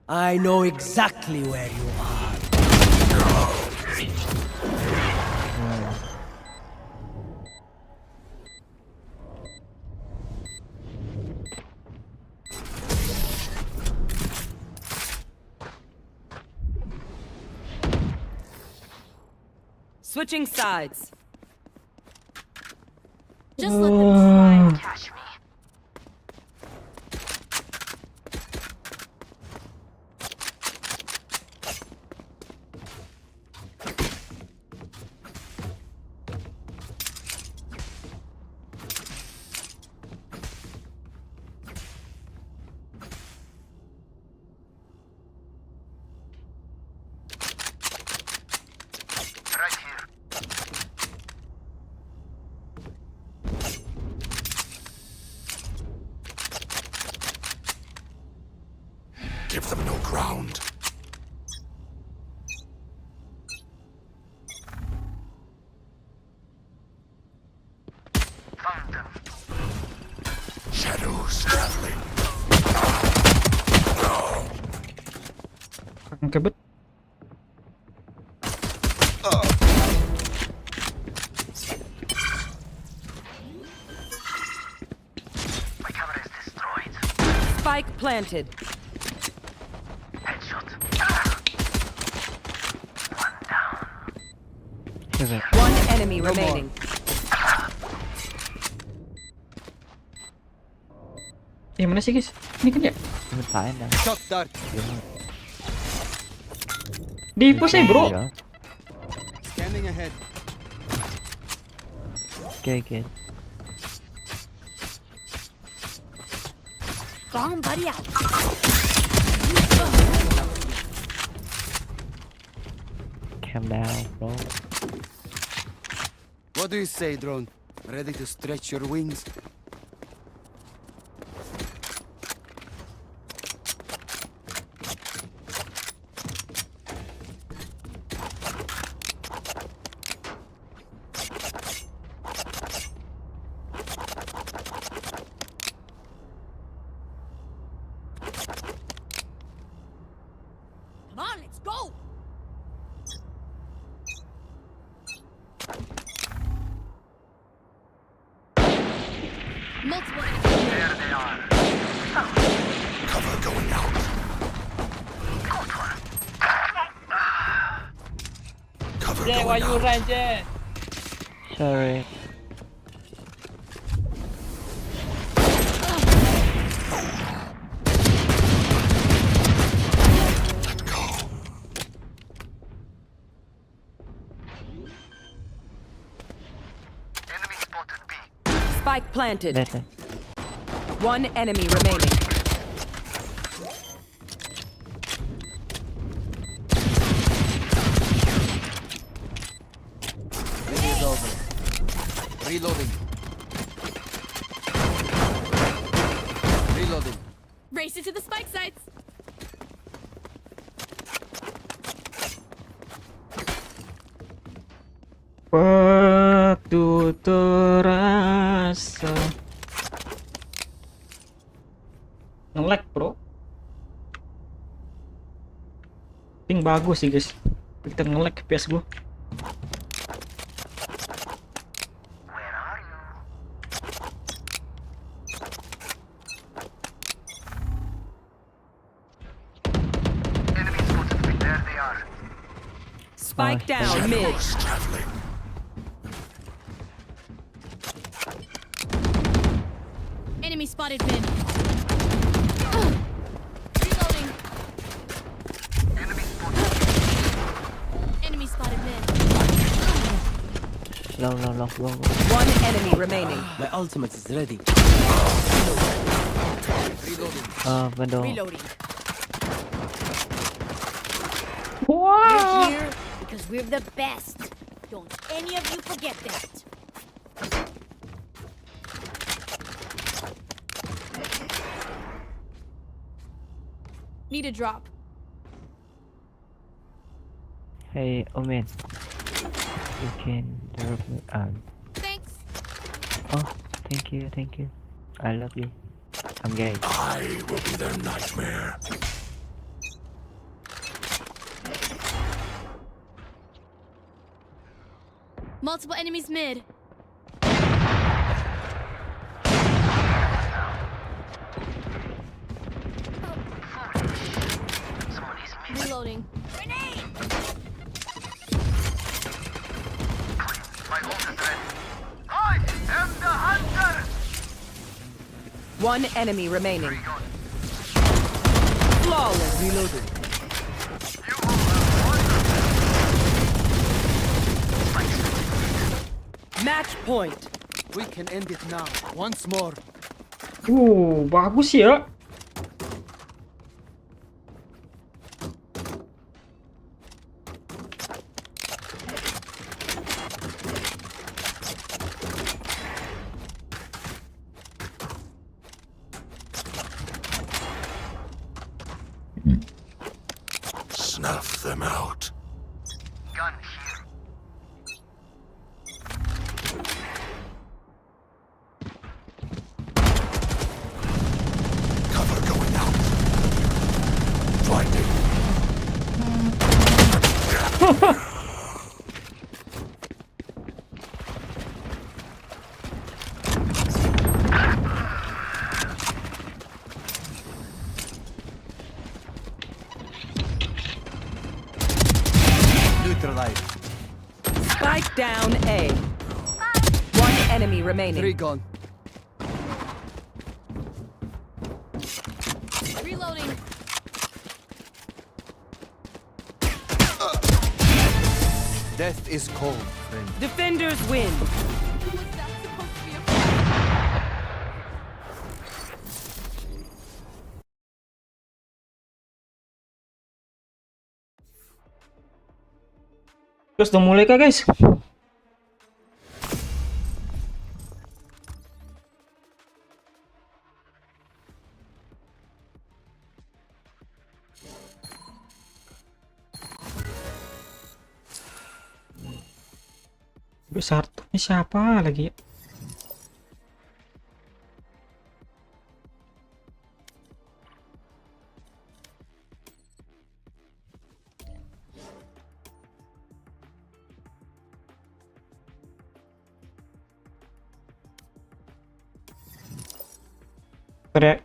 I know exactly where you are. Switching sides. Just let them try and catch me. Right here. Give them no ground. Found them. Shadows traveling. Bangke bet. My camera is destroyed. Spike planted. Headshot. One down. Heaven. One enemy remaining. Mana sih, guys? Ini kan ya? Bên phải anh đang. Shot dart. Di push bro. Dạ. Scanning ahead. Ok kìa. Bomb buddy out. Calm down, bro. What do you say, drone? Ready to stretch your wings? Come on, let's go! Multiple There they are. Cover going out. Cover going out. Sorry. Let go. Enemy spotted B. Spike planted. Dead. One enemy remaining. It is over. Reloading. Reloading. Race into the spike sites. Waktu terasa. Nge-lag bro. Ping bagus sih guys. Kita nge-lag FPS gua. Spike down mid. Traveling. Enemy spotted mid. Reloading. Enemy spotted mid. Low, go. One enemy remaining. My ultimate is ready. Window. Reloading. Wow. We're here because we're the best. Don't any of you forget that. Need a drop. Hey, Omen. You can drop me. Thanks. Oh, thank you. I love you. I'm gay. I will be their nightmare. Multiple enemies mid. Reloading. My ult is ready. I am the hunter! One enemy remaining. Flawless. Reloading. Match point. We can end it now. Once more. Bagus ya. Snuff them out. Gun here. Cover going out. Blinding. Neutralized. Spike down A. One enemy remaining. 3 gone. Reloading. Death is cold, friend. Defenders win. Terus udah mulai kah guys? Besar tuh ini siapa lagi ya?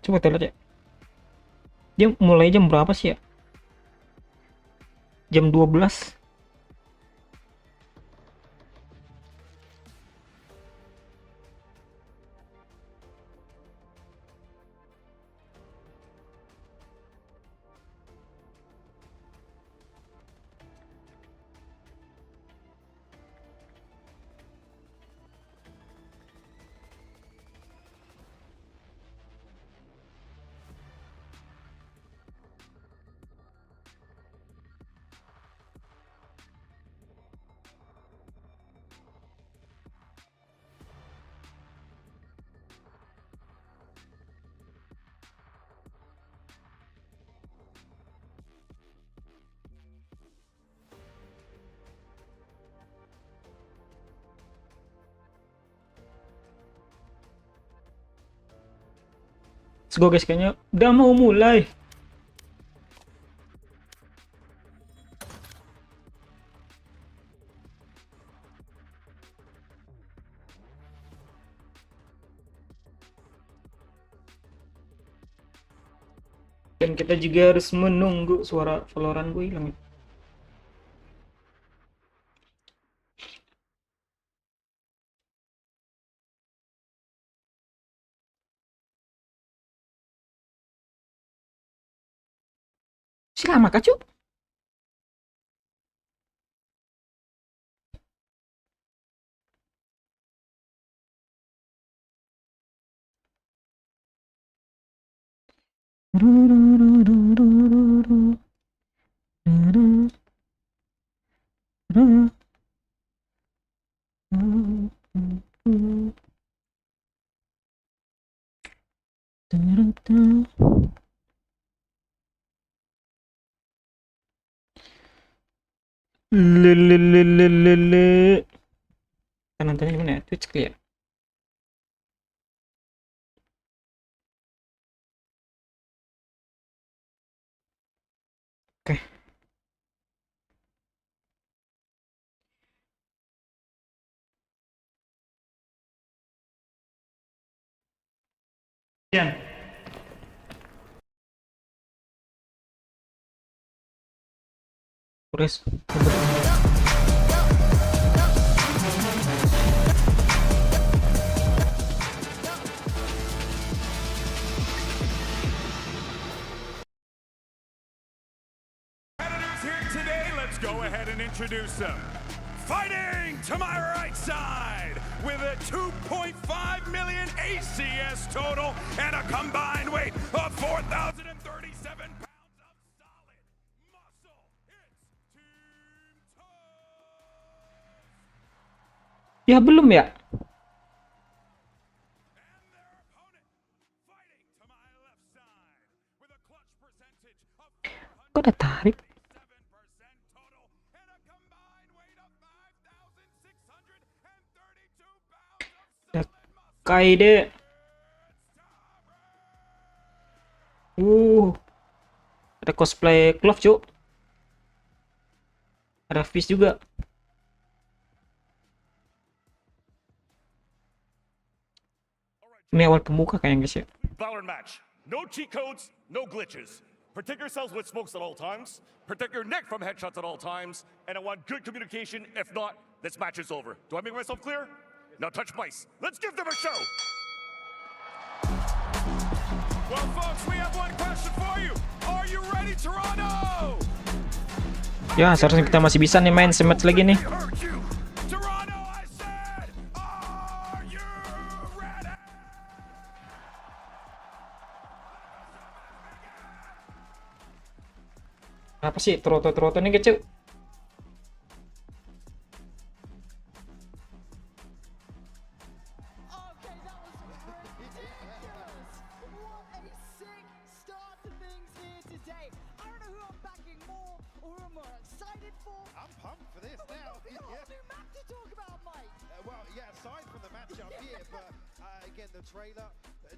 Coba kita lihat ya. Dia mulai jam berapa sih ya? Jam 12. Let's go guys, kayaknya udah mau mulai. Dan kita juga harus menunggu suara Valorant gue hilang. Lama kah, Cuk? Lelelelelele. Kita nontonnya di mana ya? Twitch kali ya? Oke. Jan. Terus. Go ahead and introduce them. Fighting to my right side with a 2.5 million ACS total and a combined weight of 4,037 pounds of solid muscle. It's Team Toast. Ya belum ya? And their opponent fighting to my left side with a clutch percentage of Kok udah tarik? Kaide. Ada cosplay glove, Cuk. Ada fish juga. Ini awal pembuka kayaknya, guys ya. Valorant match. No cheat codes, no glitches. Protect yourselves with smokes at all times. Protect your neck from headshots at all times. And I want good communication. If not, this match is over. Do I make myself clear? Now touch mice. Let's give them a show. Well, folks, we have one question for you. Are you ready, Toronto? Ya, seharusnya kita masih bisa nih main sematch lagi nih. Toronto, I said, are you ready? Apa sih troto-troto nih, kecil? The trailer,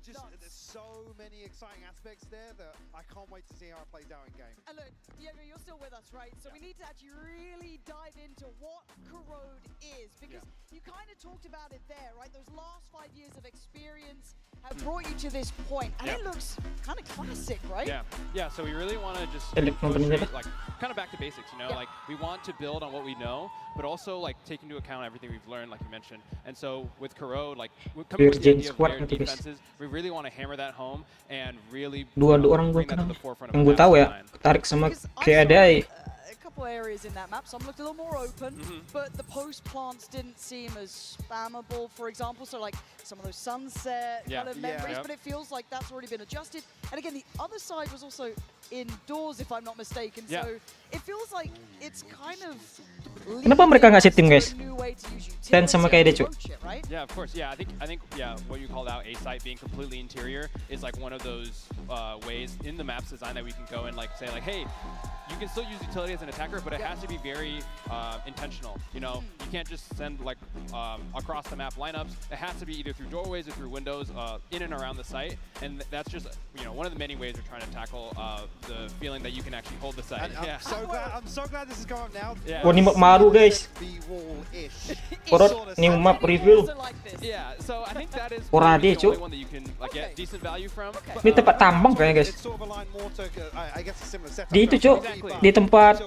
just there's so many exciting aspects there that I can't wait to see how it plays out in game. And look, Diego, you're still with us, right? So we need to actually really dive into what Corrode is, because you kind of talked about it there, right? Those last 5 years of experience have brought you to this point, and it looks kind of classic, right? Yeah. So we really want to just go straight, like kind of back to basics, you know, like we want to build on what we know, but also like take into account everything we've learned, like you mentioned. And so with Corrode, like we're coming with the idea of their defenses, we really want to hammer that home and really dua orang gue kenal, yang gue tahu ya, tarik sama keadaan. Couple areas in that map, some looked a little more open, but the post plants didn't seem as spammable, for example. So like some of those sunset kind of memories, but it feels like that's already been adjusted. And again, the other side was also indoors, if I'm not mistaken. So it feels like it's kind of. Kenapa mereka ngasih tim, guys? Dan sama kayak dia, Cuk. Yeah, of course. Yeah, I think what you called out, A site being completely interior, is like one of those ways in the map's design that we can go and like say like, hey, you can still use utility as an attacker, but it has to be very intentional. You know, you can't just send like across the map lineups. It has to be either through doorways or through windows, in and around the site, and that's just one of the many ways we're trying to tackle the feeling that you can actually hold the site. And I'm so glad this is going up now. Yeah. Wah, ini map baru guys. Horor new map review. Yeah, so I think that is Ora the dia, Cuk. only one that you can like get decent value from. Ini tempat tambang kayaknya guys. It's sort of aligned more to, I guess, a similar setup. Di itu Cuk, di tempat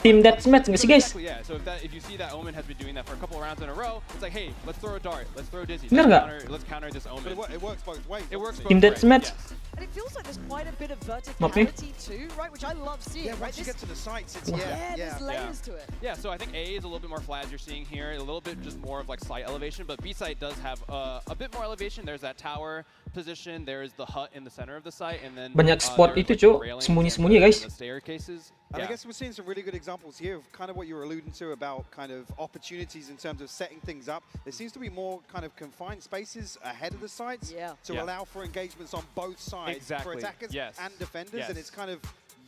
team deathmatch nggak sih guys? Exactly, yeah. So if you see that Omen has been doing that for a couple of rounds in a row, it's like, hey, let's throw a dart, let's throw Dizzy, Bener nggak? let's counter this Omen. But it works both ways. It works both Team ways. deathmatch. Yes. And it feels like there's quite a bit of Mapnya? verticality too, right? Which I love seeing. Yeah, once you get to the sites, it's there's layers to it. Yeah, so I think A is a little bit more flat as you're seeing here, a little bit just more of like slight elevation, but B site does have a bit more elevation. There's that tower position, there's the hut in the center of the site, and then Banyak spot itu Cuk, sembunyi-sembunyi guys. the staircases. And I guess we're seeing some really good examples here of kind of what you were alluding to about kind of opportunities in terms of setting things up. There seems to be more kind of confined spaces ahead of the sites to allow for engagements on both sides for attackers and defenders, and it's kind of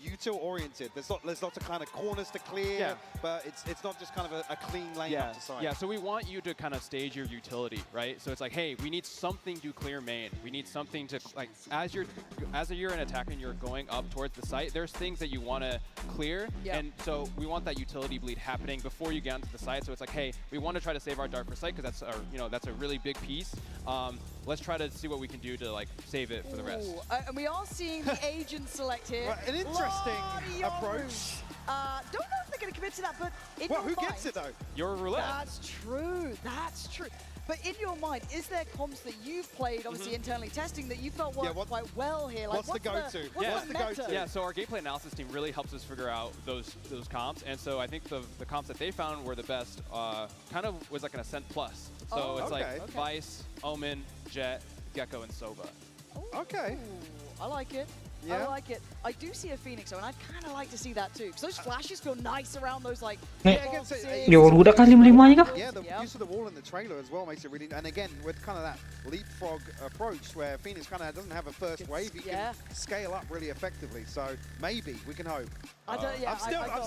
util oriented. There's lots of kind of corners to clear, but it's not just kind of a clean lane up to side. Yeah, so we want you to kind of stage your utility, right? So it's like, hey, we need something to clear main. We need something to like as you're an attacker and you're going up towards the site, there's things that you want to clear, and so we want that utility bleed happening before you get onto the site. So it's like, hey, we want to try to save our dart for site because that's that's a really big piece. Let's try to see what we can do to like save it for the rest. And we are seeing the agent select here. Right, an interesting approach. Don't know if they're going to commit to that, but in Well, your who mind, gets it though? Your roulette. That's true. That's true. But in your mind, is there comps that you've played, obviously internally testing, that you felt worked quite well here? Like, what's the go-to? What's the go-to? Yeah, so our gameplay analysis team really helps us figure out those comps, and so I think the comps that they found were the best. Kind of was like an Ascent Plus. So it's like Vice, Omen, Jet, Gecko, and Sova. Okay. I like it. I like it. I do see a Phoenix, though, and I'd kind of like to see that too, because those flashes feel nice around those like. Udah kan 5-5-nya kah? Yeah, the use of the wall in the trailer as well makes it really. And again, with kind of that leapfrog approach, where Phoenix kind of doesn't have a first wave, he can scale up really effectively. So maybe we can hope. I'm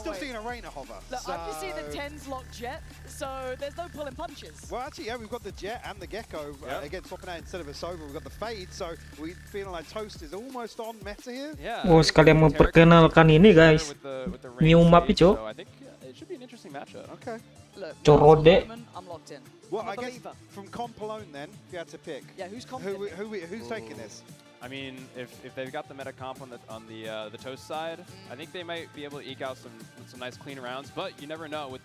still seeing a Reina hover. Look, I'm just seeing the 10s lock Jet, so there's no pulling punches. Well, actually, yeah, we've got the Jet and the Gecko again swapping out instead of a Sova. We've got the Fade, so we feeling like Toast is almost on meta here. Oh, sekalian memperkenalkan ini guys, new map itu. So I think it should be an interesting matchup. Okay. Look, Corode. I'm locked in. Well, I guess from comp alone, then if you had to pick, who's who's taking this? I mean, if they've got the meta comp on the Toast side, I think they might be able to eke out some nice clean rounds. But you never know.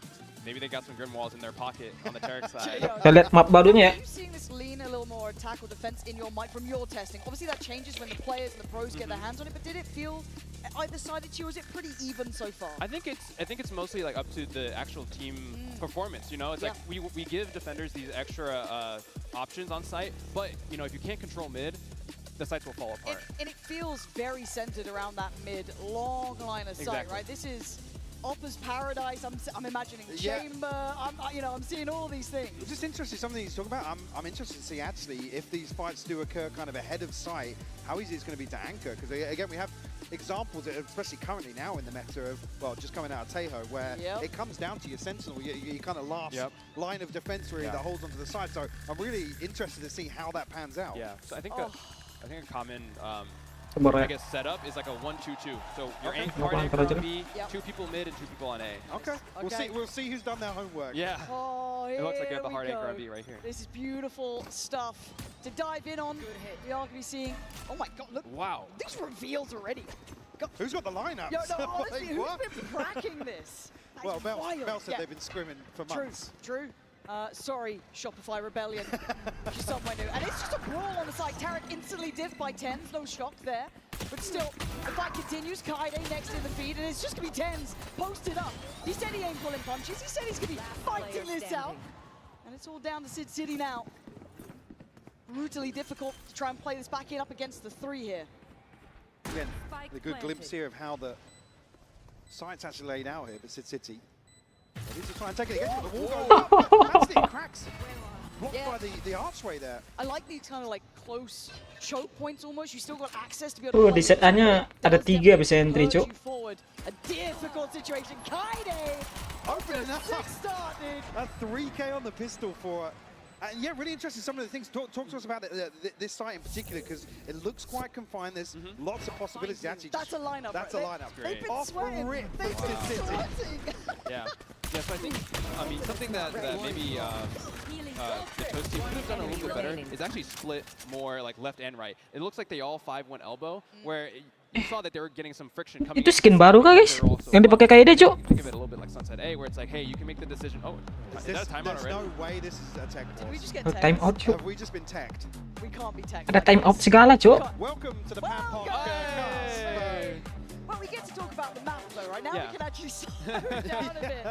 Maybe they got some Grim Walls in their pocket on the Tarek side. Kita lihat map barunya ya. Are you seeing this lean a little more attack or defense in your mind from your testing? Obviously that changes when the players and the pros get their hands on it, but did it feel either sided to you, or is it pretty even so far? I think it's mostly like up to the actual team performance. You know, it's like we give defenders these extra options on site, but if you can't control mid, the sites will fall apart. And it feels very centered around that mid long line of sight, right? This is Oppa's Paradise. I'm imagining Chamber. I'm seeing all these things. It's just interesting, something he's talking about. I'm interested to see actually if these fights do occur kind of ahead of sight, how easy it's going to be to anchor. Because again, we have examples, especially currently now in the meta of, well, just coming out of Tejo, where it comes down to your Sentinel, your kind of last line of defense really that holds onto the side. So I'm really interested to see how that pans out. Yeah, so I think a common I guess setup is like a 1-2-2. So your hard anchor on B, 2 people mid and 2 people on A. Okay. We'll see who's done their homework. Yeah. Oh, it looks like you have the hard go. anchor on B right here. This is beautiful stuff to dive in on. We are going to be seeing. Oh my God! Look. Wow. These reveals already. Who's got the lineup? Yo, no, honestly, who's been cracking this? Well, Mel said they've been scrimming for months. True. Sorry, Shopify Rebellion. She's somewhere new. And it's just a brawl on the side. Tarek instantly div by 10s. No shock there. But still, the fight continues. Kaide next in the feed. And it's just going to be 10s posted up. He said he ain't pulling punches. He said he's going to be fighting this out. And it's all down to Sid City now. Brutally difficult to try and play this back in up against the 3 here. Again, a good glimpse here of how the site's actually laid out here, but Sid City. Ready to try and take it again, but the wall goes up. That's it, cracks. blocked by the archway there. I like these kind of like close choke points almost. You still got access to be able to Di set A-nya ada 3 bisa entry, Cuk. A difficult situation. Kaide opening up. Start, dude. A 3K on the pistol for. And yeah, really interesting. Some of the things. Talk to us about this site in particular, because it looks quite confined. There's lots of possibilities. Actually, that's a lineup. That's a lineup. They've been Off sweating. rip. They've been sweating. Yeah. Yeah, so I think, I mean, something that maybe the Toast team could have done a little bit better is actually split more like left and right. It looks like they all 5 went elbow, where you saw that they were getting some friction coming. Itu skin baru kah, guys? Yang dipakai Kaide, Cuk? Think of it a little bit like Sunset A, where it's like, hey, you can make the decision. Oh, is that a timeout already? There's no way this is a tech Did we just get time out, Cuk. Have we just been teched? We can't be teched. Ada time out segala, Cuk. Welcome to the Pan Pop Cast. Well, we get to talk about the map though, right? Now we can actually slow down a bit.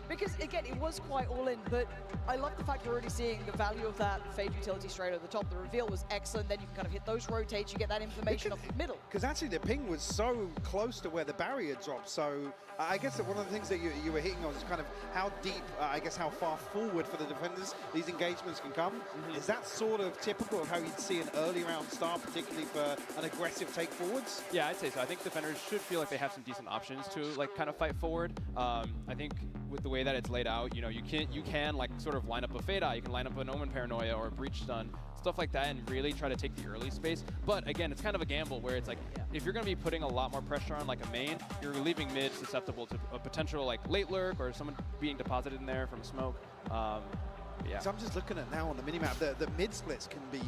Because again, it was quite all in, but I love the fact we're already seeing the value of that Fade utility straight over the top. The reveal was excellent, then you can kind of hit those rotates, you get that information off the middle. Because actually the ping was so close to where the barrier dropped, so I guess that one of the things that you were hitting on is kind of how deep, I guess how far forward for the defenders these engagements can come. Is that sort of typical of how you'd see an early round start, particularly for an aggressive take forwards? Yeah, I'd say so. I think defenders should feel like they have some decent options to like kind of fight forward. I think with the way that it's laid out, you know, you can like sort of line up a Fade Eye, you can line up an Omen Paranoia or a Breach Stun, stuff like that, and really try to take the early space. But again, it's kind of a gamble where it's like, if you're going to be putting a lot more pressure on like a main, you're leaving mid susceptible to a potential like late lurk or someone being deposited in there from smoke. Yeah. So I'm just looking at now on the minimap, the mid splits can be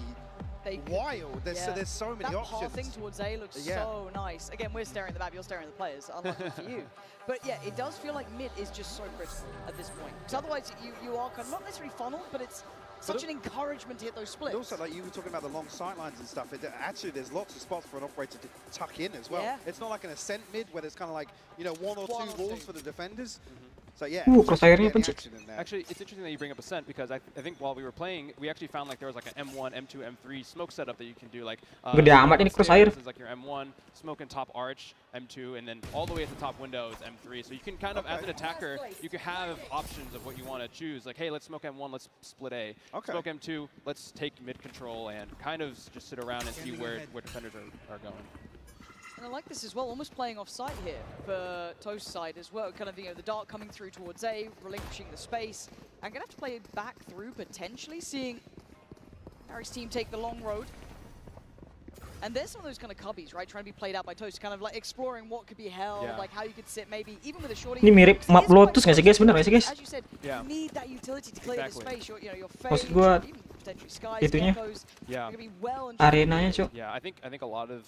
wild. There's so many options. That pathing towards A looks so nice. Again, we're staring at the map, you're staring at the players. Unlucky for you. But yeah, it does feel like mid is just so critical at this point. Because otherwise, you are kind of not necessarily funneled, but it's such an encouragement to hit those splits. But also, like you were talking about the long sight lines and stuff, actually there's lots of spots for an operator to tuck in as well. Yeah. It's not like an ascent mid where there's kind of like, you know, one or two walls for the defenders. So yeah. Crosshairnya pencet. Actually, it's interesting that you bring up Ascent, because I think while we were playing, we actually found like there was like an M1, M2, M3 smoke setup that you can do. Like gede amat ini crosshair. This is like your M1, smoke in top arch, M2, and then all the way at the top window is M3. So you can kind of, as an attacker, you can have options of what you want to choose. Like, hey, let's smoke M1, let's split A. Smoke M2, let's take mid control and kind of just sit around and see where defenders are going. And I like this as well, almost playing off site here for Toast's side as well. Kind of, you know, the dart coming through towards A, relinquishing the space. I'm going to have to play back through, potentially, seeing Harry's team take the long road. And there's some of those kind of cubbies, right, trying to be played out by Toast, kind of like exploring what could be held, like how you could sit maybe, even with a shorty. Ini mirip map Lotus nggak sih, guys? Bener nggak sih, guys? As you said, you need that utility to clear the space. You know, your Maksud gua itunya arenanya, Cok. Yeah, I think a lot of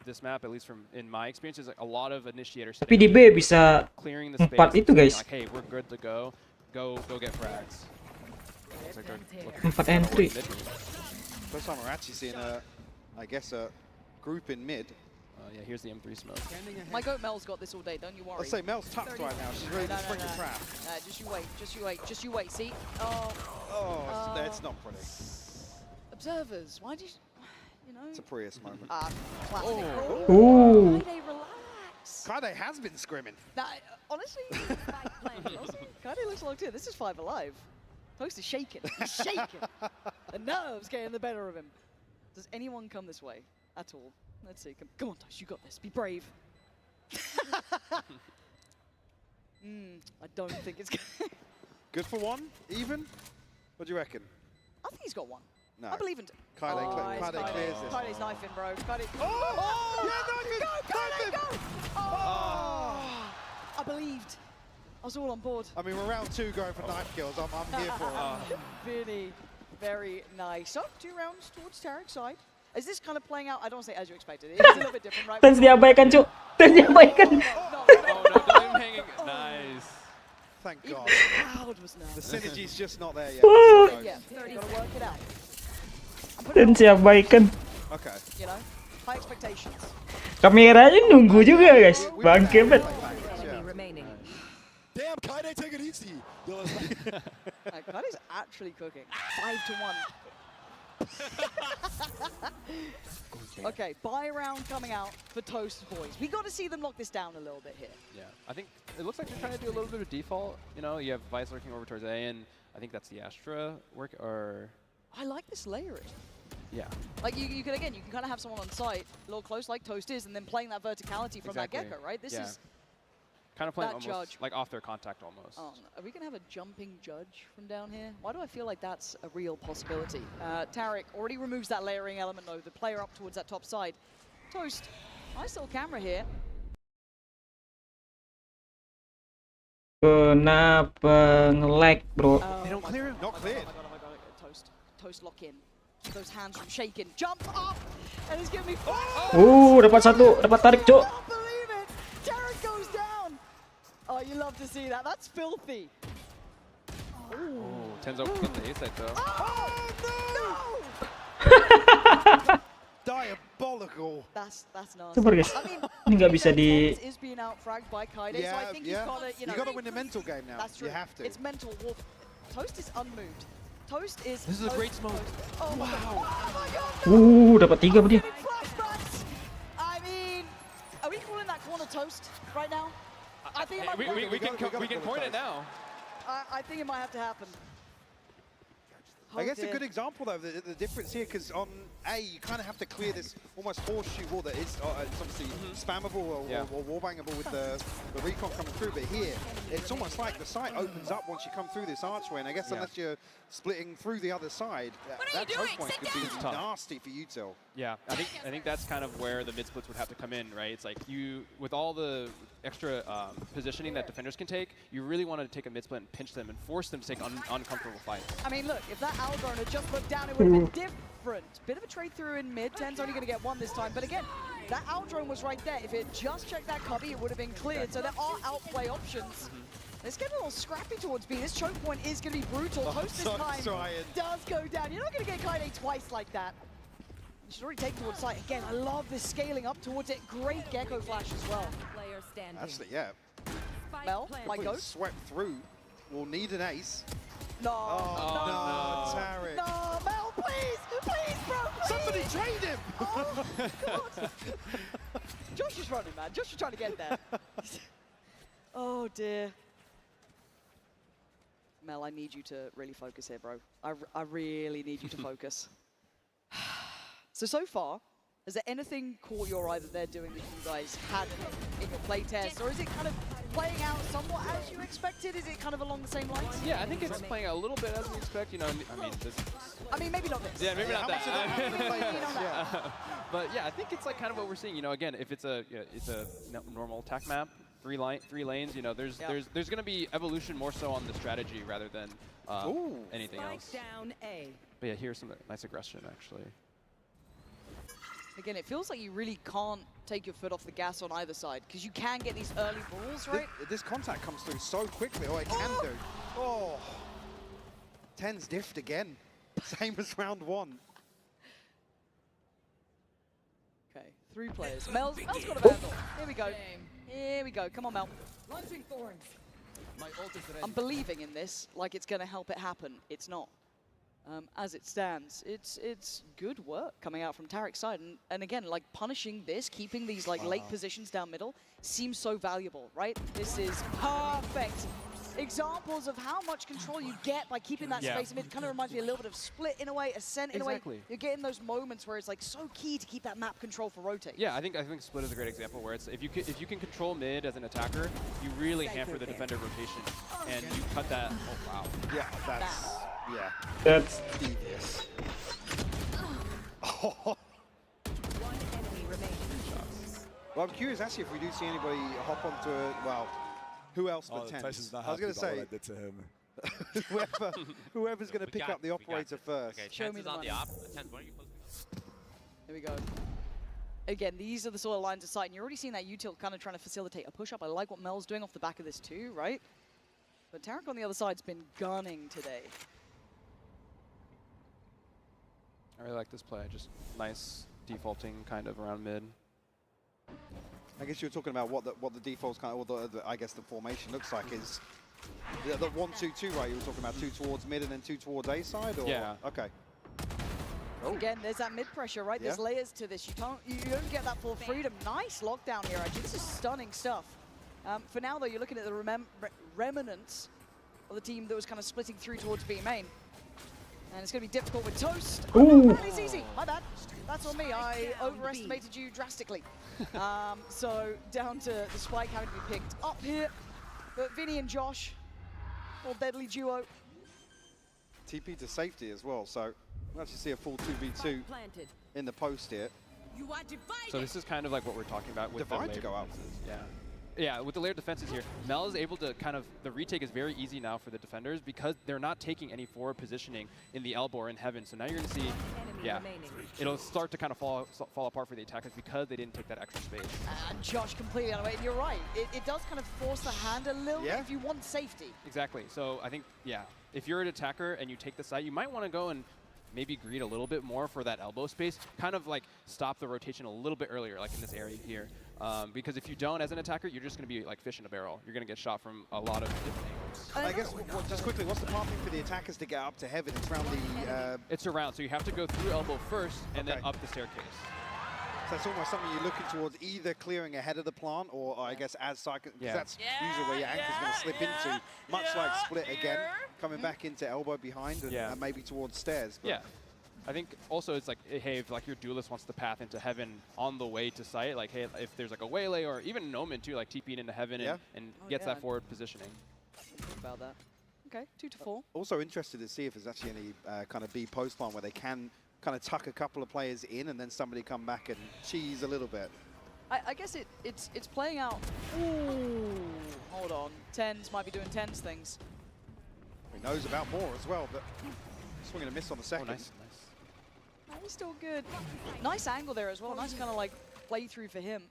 this map, at least from in my experience, is like a lot of initiators. Tapi di B bisa clearing the 4 space, itu, guys. like, hey, we're good to go get frags. Like 4 entry. First time we're actually seeing I guess a group in mid. Yeah, here's the M3 smoke. My goat Mel's got this all day, don't you worry. Let's say Mel's tucked right now. She's ready to spring the trap. Just you wait, just you wait. See? That's not pretty. Observers, why do you know? It's a Prius moment. Classic. Ooh. Kaide, relax. Kaide has been scrimming. Honestly, Kaide looks locked in. This is 5 Alive. Toast is shaking. He's shaking. The nerves getting the better of him. Does anyone come this way at all? Let's see. Come on, Toast, you got this. Be brave. I don't think it's good. Good for one? Even? What do you reckon? I think he's got one. No. I believe in Kaide clears this. Kaide's knifing, bro. Kaide. Go! I believed. I was all on board. I mean, we're round 2 going for knife kills. I'm here for it. Really, very nice. So, 2 rounds towards Tarek's side. Is this kind of playing out? I don't say as you expected. It's a little bit different, right? Tens diabaikan, Cuk. Tens diabaikan. Hanging. Nice. Thank God. The crowd was nervous. The synergy's just not there yet. Yeah, you gotta work it out. Tens diabaikan. Okay. You know, high expectations. Kameranya nunggu juga, guys. Bangke bet. Damn, Kaide, take it easy. Kaide's actually cooking. 5 to 1. Okay, buy round coming out for Toast boys. We got to see them lock this down a little bit here. Yeah, I think it looks like they're trying to do a little bit of default. You know, you have Vice lurking over towards A, and I think that's the Astra work, or I like this layering. Yeah. Like you can again, you can kind of have someone on site, a little close like Toast is, and then playing that verticality from that Gecko, right? This is kind of playing that almost judge. like off their contact almost. Oh, no. Are we gonna have a jumping judge from down here? Why do I feel like that's a real possibility? Tarek already removes that layering element though. The player up towards that top side. Toast, nice little camera here. Kenapa nge-lag, bro? They don't clear him. Not cleared. Oh my god, Toast lock in. Keep those hands from shaking. Jump up! And he's giving me fire! Dapat satu, dapat tarik, Cok. I can't believe it! Tarek goes down! Oh, you love to see that. That's filthy. Oh, Tenzo with the ace though. Oh, no! Diabolical. That's nasty. Super guys. I mean, Ini nggak bisa di. is being outfragged by Kaide, so I think he's got to, you got to win the mental game now. That's true. You have to. It's mental warfare. Toast is unmoved. Toast is. This is a great smoke. Oh my god. Oh my god. No. Dapat 3 apa dia? Flashbacks. I mean, are we calling that corner Toast right now? I think it might we can point it now. I think it might have to happen. I guess a good example though, the difference here, because on A, you kind of have to clear this almost horseshoe wall that is it's obviously spammable or wallbangable with the recon coming through, but here, it's almost like the site opens up once you come through this archway, and I guess unless you're splitting through the other side, that choke point could be nasty for util. Yeah, I think that's kind of where the mid splits would have to come in, right? It's like you, with all the extra positioning that defenders can take, you really want to take a mid split and pinch them and force them to take uncomfortable fights. I mean, look, if that Algorn had just looked down, it would have been different. Bit of a trade through in mid. Ten's only going to get one this time, but again, that Aldrone was right there. If it just checked that cubby, it would have been cleared. So there are outplay options. It's getting a little scrappy towards B. This choke point is going to be brutal. Toast this time does go down. You're not going to get Kaide twice like that. She's already taken towards site. Again, I love this scaling up towards it. Great Gecko flash as well. Player standing. Actually, yeah. Mel, my goat. Swept through. We'll need an ace. No. Oh, no, Tarek. No, Mel, please, please, bro, please. Somebody trade him. Oh, God. Josh is running, man. Josh is trying to get there. Oh, dear. Mel, I need you to really focus here, bro. I really need you to focus. So far, has there anything caught your eye that they're doing that you guys had in your playtest? Or is it kind of playing out somewhat as you expected? Is it kind of along the same lines? Yeah, I think it's playing out a little bit as we expect. You know, I mean, maybe not this. Yeah, maybe not that. Maybe not that. But yeah, I think it's like kind of what we're seeing. You know, again, if it's a normal attack map, three lanes. You know, there's going to be evolution more so on the strategy rather than anything else. Down A. But yeah, here's some nice aggression actually. Again, it feels like you really can't take your foot off the gas on either side, because you can get these early balls, right? This contact comes through so quickly, or it can do. Oh, 10's diffed again. Same as round 1. Okay, 3 players. Mel's got a vandal. Here we go. Here we go. Come on, Mel. Launching thorns. I'm believing in this, like it's going to help it happen. It's not. As it stands, it's good work coming out from Tarek's side, and again, like punishing this, keeping these like late positions down middle seems so valuable, right? This is perfect examples of how much control you get by keeping that space. It kind of reminds me a little bit of Split in a way, Ascent in a way. You're getting those moments where it's like so key to keep that map control for rotate. Yeah, I think Split is a great example where it's if you can control mid as an attacker, you really hamper the defender rotation, and you cut that. Oh wow. Yeah, that's devious. One enemy remaining. Well, I'm curious actually if we do see anybody hop onto it. Well, who else but Ten? I was going to say, what I did to him. whoever's going to pick up the operator first. Okay, show me the money. Here we go. Again, these are the sort of lines of sight, and you're already seeing that util kind of trying to facilitate a push-up. I like what Mel's doing off the back of this too, right? But Tarek on the other side's been gunning today. I really like this play. Just nice defaulting kind of around mid. I guess you were talking about what the defaults kind of, or I guess the formation looks like is the 1-2-2, right? You were talking about 2 towards mid and then 2 towards A side, or yeah. Okay. Again, there's that mid pressure, right? There's layers to this. You don't get that full freedom. Nice lockdown here, actually. This is stunning stuff. For now, though, you're looking at the remnants of the team that was kind of splitting through towards B main. And it's going to be difficult with Toast. Ooh. Oh, it's easy. My bad. That's on me. I overestimated you drastically. So down to the spike having to be picked up here. But Vinny and Josh, all deadly duo. TP to safety as well, so we'll actually see a full 2v2 in the post here. So this is kind of like what we're talking about with Divide the to go up. Yeah. Yeah, with the layered defenses here, Mel is able to kind of, the retake is very easy now for the defenders because they're not taking any forward positioning in the elbow or in heaven. So now you're going to see, yeah, it'll start to kind of fall apart for the attackers because they didn't take that extra space. And Josh completely on the way. And you're right. It does kind of force the hand a little bit if you want safety. Exactly. So I think, yeah, if you're an attacker and you take the site, you might want to go and maybe greed a little bit more for that elbow space, kind of like stop the rotation a little bit earlier, like in this area here. Because if you don't, as an attacker, you're just going to be like fish in a barrel. You're going to get shot from a lot of different angles. I guess, just quickly, what's the pathing for the attackers to get up to heaven? It's around the... It's around, so you have to go through elbow first and then up the staircase. So it's almost something you're looking towards, either clearing ahead of the plant or I guess as cycle, because that's usually where your anchor's going to slip into, much like Split again, coming back into elbow behind and maybe towards stairs. But I think also it's like, hey, if like your duelist wants to path into heaven on the way to site, like, hey, if there's like a waylay or even an omen too, like TPing into heaven and gets that forward positioning. Think about that. Okay, 2 to 4. Also interested to see if there's actually any kind of B post line where they can kind of tuck a couple of players in and then somebody come back and cheese a little bit. I guess it's playing out. Ooh, hold on. Tens might be doing Tens things. He knows about more as well, but swinging a miss on the second. Oh, nice. Oh, he's still good. Nice angle there as well. Nice kind of like play through for him.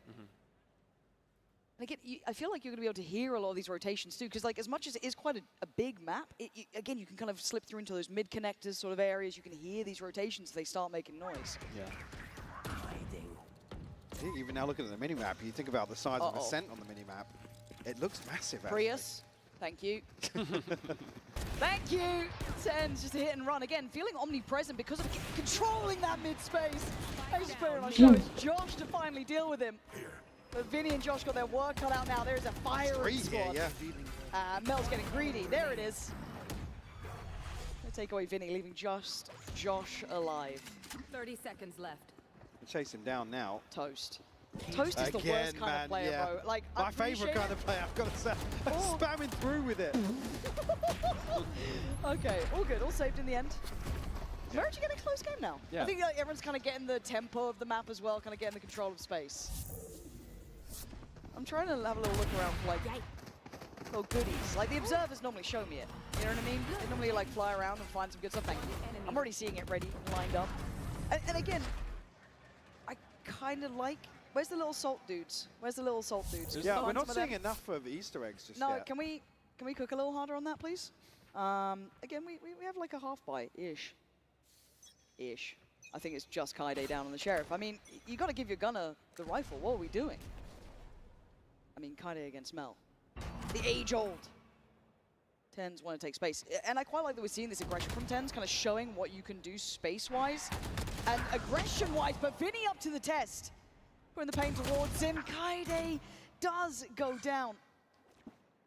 And again, I feel like you're going to be able to hear a lot of these rotations too, because like as much as it is quite a big map, again, you can kind of slip through into those mid connectors sort of areas. You can hear these rotations. They start making noise. Yeah. Even now looking at the mini-map, you think about the size of Ascent on the mini-map. It looks massive, actually. Prius, thank you. Thank you! Tens, just a hit and run. Again, feeling omnipresent because of controlling that mid-space. Ace player on show is Josh to finally deal with him. But Vinny and Josh got their work cut out now. There's a firing squad. Mel's getting greedy. There it is. They take away Vinny, leaving just Josh alive. 30 seconds left. Chase him down now. Toast. Toast is the worst kind of player, bro. Like, my favorite kind of player, I've got to say. Spamming through with it. Okay, all good. All saved in the end. We're actually getting a close game now. Yeah. I think like, everyone's kind of getting the tempo of the map as well, kind of getting the control of space. I'm trying to have a little look around for like little goodies. Like the observers normally show me it. You know what I mean? They normally like fly around and find some good stuff. Thank you. I'm already seeing it ready and lined up. And again, I kind of like. Where's the little salt dudes? Where's the little salt dudes? Yeah, we're not seeing enough of Easter eggs just yet. No, can we cook a little harder on that, please? Again, we have like a half buy-ish. I think it's just Kaide down on the Sheriff. I mean, you got to give your gunner the rifle. What are we doing? I mean, Kaide against Mel. The age-old. Tens want to take space. And I quite like that we're seeing this aggression from Tens, kind of showing what you can do space-wise and aggression-wise, but Vinny up to the test. Putting the pain towards him. Kaide does go down.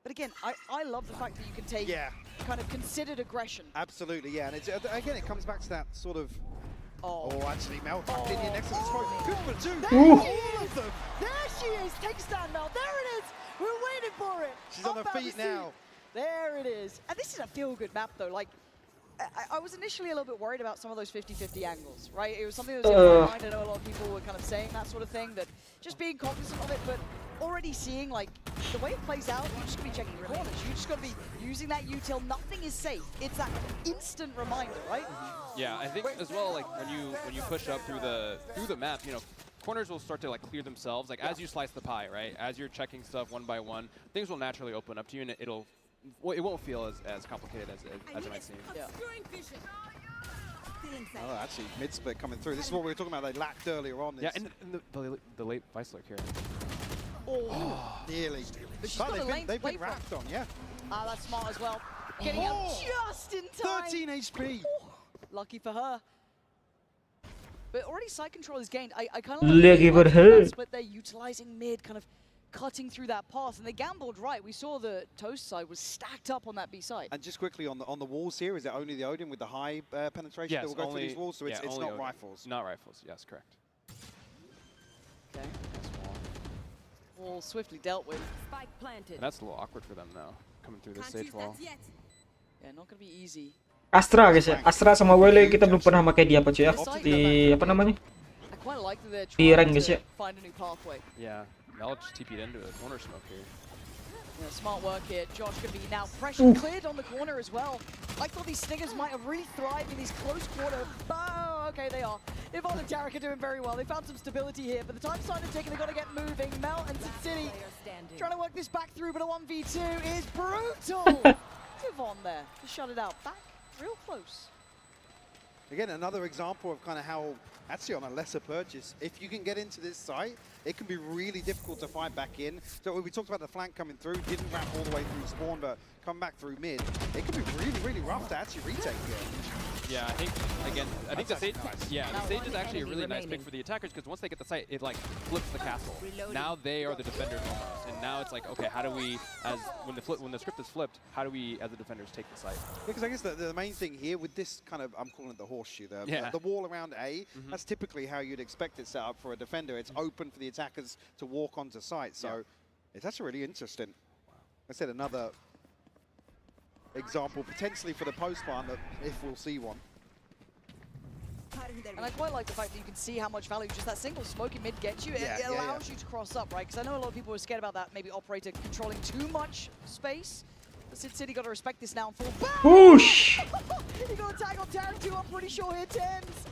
But again, I love the fact that you can take kind of considered aggression. Absolutely, yeah. And it's, again, it comes back to that sort of... Oh, actually, Mel tucked in here next to the spot. Good for two. There all of them. There she is. Take a stand, Mel. There it is. We're waiting for it. She's on her feet now. There it is. And this is a feel-good map, though. Like, I was initially a little bit worried about some of those 50-50 angles, right? It was something that was in my mind. I know a lot of people were kind of saying that sort of thing, that just being cognizant of it, but already seeing, like, the way it plays out, you just got to be checking your corners. You just got to be using that util. Nothing is safe. It's that instant reminder, right? Yeah, I think as well, like, when you push up through the map, you know, corners will start to like clear themselves. Like as you slice the pie, right? As you're checking stuff one by one, things will naturally open up to you, and it won't feel as complicated as it might seem. Yeah. Oh, actually, mid-split coming through. This is what we were talking about. They lacked earlier on. Yeah, and the late vice look here. Oh, nearly. But they've been wrapped on, yeah. Ah, that's smart as well. Getting out just in time. 13 HP. Lucky for her. But already side control is gained. I kind of like but they're utilizing mid, kind of cutting through that path, and they gambled right. We saw the Toast side was stacked up on that B site. And just quickly on the walls here, is it only the Odin with the high penetration that will go through these walls? So it's not rifles. Not rifles. Yes, correct. Okay. Wall swiftly dealt with. Spike planted. And that's a little awkward for them now, coming through this stage wall. Yeah, not gonna be easy. Astra guys ya, Astra sama Wele kita belum pernah pakai dia apa cuy ya, di apa namanya? I quite like that they're Di rank trying guys ya. to find a new pathway. Yeah, Mel just TP'd into a corner smoke here. Yeah, smart work here. Josh gonna be now pressure cleared on the corner as well. I thought these Stingers might have really thrived in these close quarter. Oh, okay, they are. Yvonne and Derek are doing very well. They found some stability here, but the time sign is taken. They've got to get moving. Mel and City trying to work this back through, but a 1v2 is brutal. Yvonne there to shut it out. Back real close. Again, another example of kind of how, actually on a lesser purchase, if you can get into this site, it can be really difficult to fight back in. So we talked about the flank coming through, didn't wrap all the way through spawn, but come back through mid. It can be really, really rough to actually retake here. Yeah, I think, again, the Sage, the Sage is actually a really nice pick for the attackers, because once they get the site, it like flips the castle. Now they are the defenders almost, and now it's like, okay, how do we, when the script is flipped, how do we, as the defenders, take the site? Because I guess the main thing here with this kind of, I'm calling it the horseshoe, the wall around A, that's typically how you'd expect it set up for a defender. It's open for the attackers to walk onto site, so it's actually really interesting. I said another example potentially for the post plan, if we'll see one. And I quite like the fact that you can see how much value just that single smoke in mid gets you. It allows you to cross up, right? Because I know a lot of people are scared about that, maybe operator controlling too much space. But Sid City got to respect this now and fall back. Whoosh! He got a tag on Tarek too, I'm pretty sure here, Tens.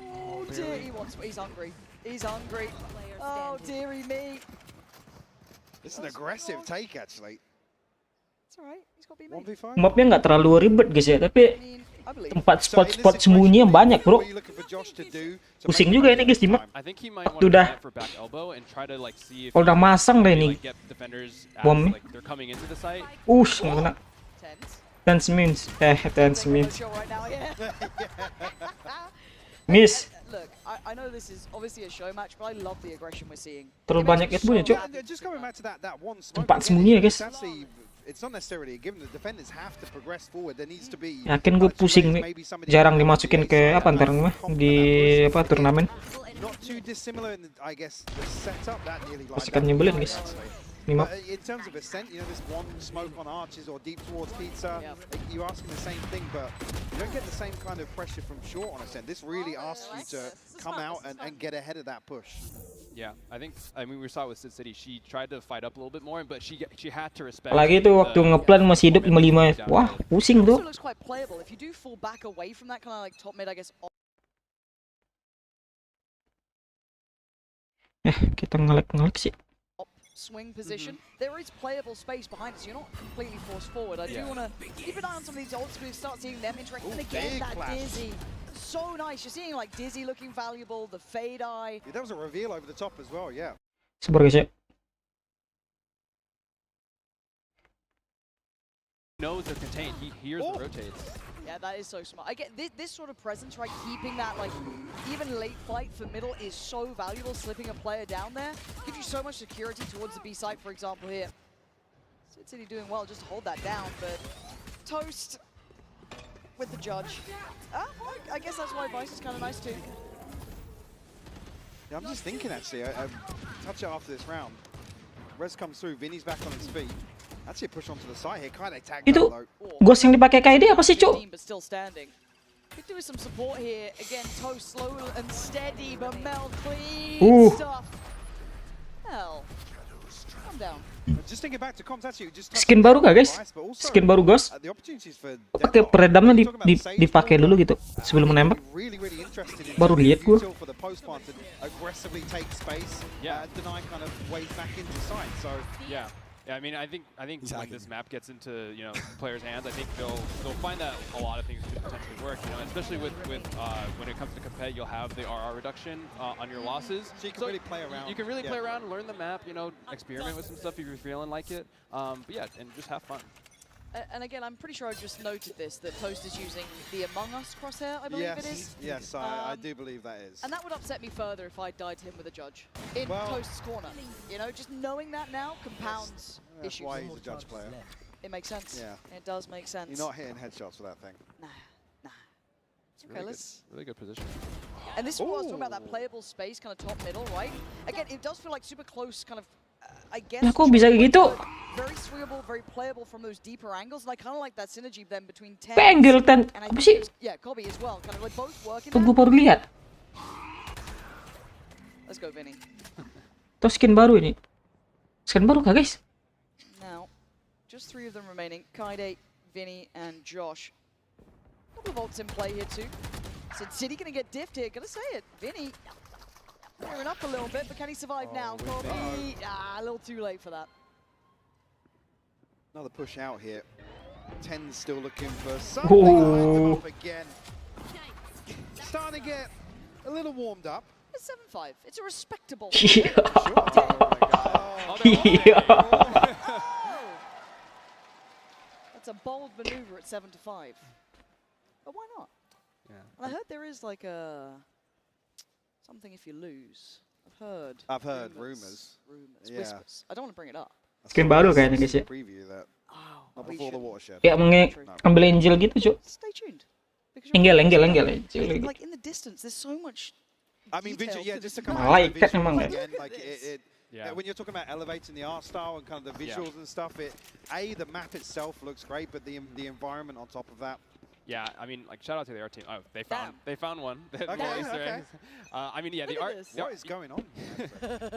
Oh dear, he's hungry. He's hungry. Oh dearie me. This is an aggressive take actually. It's alright, he's got to be 1v5. Mapnya nggak terlalu ribet guys ya, tapi tempat spot-spot sembunyi yang banyak bro. Pusing juga ini guys di map. Waktu udah masang deh ini bom. Nggak kena. Tense means, miss. Look, I know this is obviously a show match, but I love the aggression we're seeing. Terlalu banyak ya punya cuk. Just coming back to that one tempat sembunyi ya guys. It's not necessarily a given. The defenders have to progress forward. There needs to be. Yakin gue pusing nih, jarang dimasukin ke apa ntar mah di apa turnamen. Not too dissimilar in the, I guess the setup that nearly like. Pasukan nyebelin guys. In terms of ascent, you know, this one smoke on arches or deep towards pizza, you're asking the same thing, but you don't get the same kind of pressure from short on ascent. This really asks you to come out and get ahead of that push. Yeah, I mean, we saw it with Sid City. She tried to fight up a little bit more, but she had to respect. Lagi tuh waktu ngeplan masih hidup 55. Wah, pusing tuh. Looks quite playable. If you do fall back away from that kind of like top mid, I guess. Kita ngelek sih. Swing position. There is playable space behind us. You're not completely forced forward. I do want to keep an eye on some of these ults. We start seeing them interact. And again, that Dizzy. So nice. You're seeing like Dizzy looking valuable, the fade eye. Yeah, that was a reveal over the top as well, yeah. Sabar guys ya. Knows they're contained. He hears the rotates. Yeah, that is so smart. I get this sort of presence, right? Keeping that like even late fight for middle is so valuable. Slipping a player down there gives you so much security towards the B site, for example here. Sid City doing well just to hold that down, but Toast with the judge. I guess that's why Vice is kind of nice too. Yeah, I'm just thinking actually, I touch it after this round. Rez comes through, Vinny's back on his feet. Actually push onto the side here, kind of tag Itu ghost yang dipakai KD apa sih cuk? But still standing. Could do some support here. Again, Toast slow and steady, but Mel clean stuff. Mel, calm down. Just thinking back to comms actually, just skin baru gak guys? Skin baru ghost? Pakai peredamnya dipakai dulu gitu sebelum menembak. Baru lihat gue. Yeah, I mean, I think when this map gets into players' hands, I think they'll find that a lot of things could potentially work. Especially with when it comes to compet, you'll have the RR reduction on your losses. So you can really play around. You can really play around, learn the map. Experiment with some stuff if you're feeling like it. But yeah, and just have fun. And again, I'm pretty sure I just noted this, that Toast is using the Among Us crosshair, I believe it is. Yes, I do believe that is. And that would upset me further if I died to him with a judge in Toast's corner. You know, just knowing that now compounds That's issues. why he's a judge player. It makes sense. Yeah. It does make sense. You're not hitting headshots with that thing. Nah. Okay, really good position. And this is what I was talking about, that playable space, kind of top middle, right? Again, it does feel like super close, kind of, I guess. Nah, kok bisa gitu? Very swingable, very playable from those deeper angles. And I kind of like that synergy then between 10 Penggel and I apa think sih? yeah, Kobe as well. Kind of like both working. Tuh gue baru lihat. Let's go, Vinny. Tuh skin baru ini. Skin baru kah guys? Now, just 3 of them remaining. Kaide, Vinny, and Josh. A couple of ults in play here too. So City gonna get diffed here. Gonna say it. Vinny clearing up a little bit, but can he survive now? Kobe, a little too late for that. Another push out here. 10's still looking for something. Lines him up again. Starting to get a little warmed up. It's 7-5. It's a respectable. Yeah. That's a bold maneuver at 7-5. But why not? Yeah. And I heard there is like a something if you lose. I've heard rumors. Rumors, whispers. I don't want to bring it up. Skin baru kayaknya guys ya. Preview that. Not before the watershed. Kayak ambil Angel gitu, Cuk. Stay tuned. Angel. Like in the distance, there's so much. I mean, visual, yeah, just to come Malaikat memang ya. again, like when you're talking about elevating the art style and kind of the visuals and stuff, the map itself looks great, but the environment on top of that. Yeah, I mean, like shout out to the art team. Oh, they found one. Okay. I mean, yeah, the art. What is going on?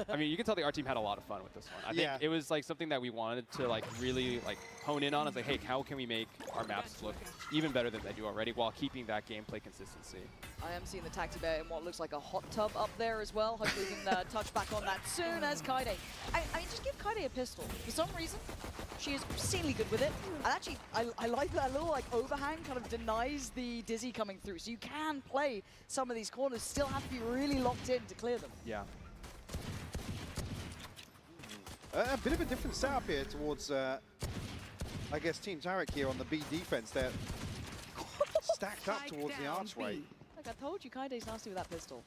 I mean, you can tell the art team had a lot of fun with this one. I think it was like something that we wanted to like really like hone in on. It's like, hey, how can we make our maps look even better than they do already while keeping that gameplay consistency? I am seeing the Taxi Bear in what looks like a hot tub up there as well. Hopefully we can touch back on that soon as Kaide. I mean, just give Kaide a pistol. For some reason, she is obscenely good with it. And actually, I like that little like overhang kind of denies the Dizzy coming through. So you can play some of these corners, still have to be really locked in to clear them. Yeah. A bit of a different setup here towards, I guess, Team Tarek here on the B defense. They're stacked up towards the archway. Like I told you, Kaide's nasty with that pistol.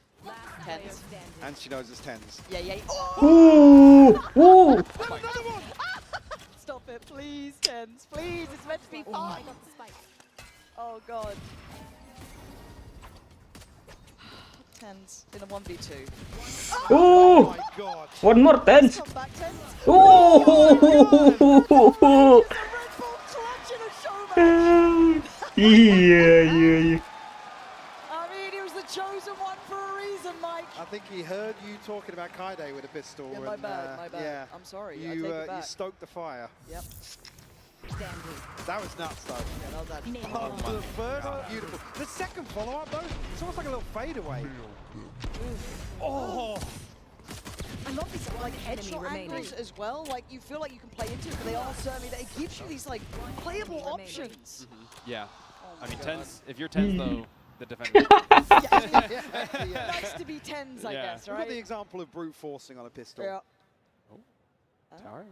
10s. And she knows it's 10s. Yeah. Ooh! Another one! Stop it, please, 10s. Please, it's meant to be fun. Oh, God. 10s in a 1v2. Oh my God. One more 10s. Come back, 10s. Oh! Yeah. I mean, he was the chosen one for a reason, Mike. I think he heard you talking about Kaide with a pistol. Yeah, my bad. Yeah. I'm sorry. You, I take it back. you stoked the fire. Yep. That was nuts, though. Yeah, that was actually The first, beautiful. The second follow-up, though, it's almost like a little fadeaway. Oh! I love these like headshot angles as well. Like you feel like you can play into it, but they are certainly. It gives you these like playable options. Yeah. Oh I mean, goodness. 10s. If you're 10s though, the defender. Nice to be 10s, I guess, right? We've got the example of brute forcing on a pistol. Yeah. Tower.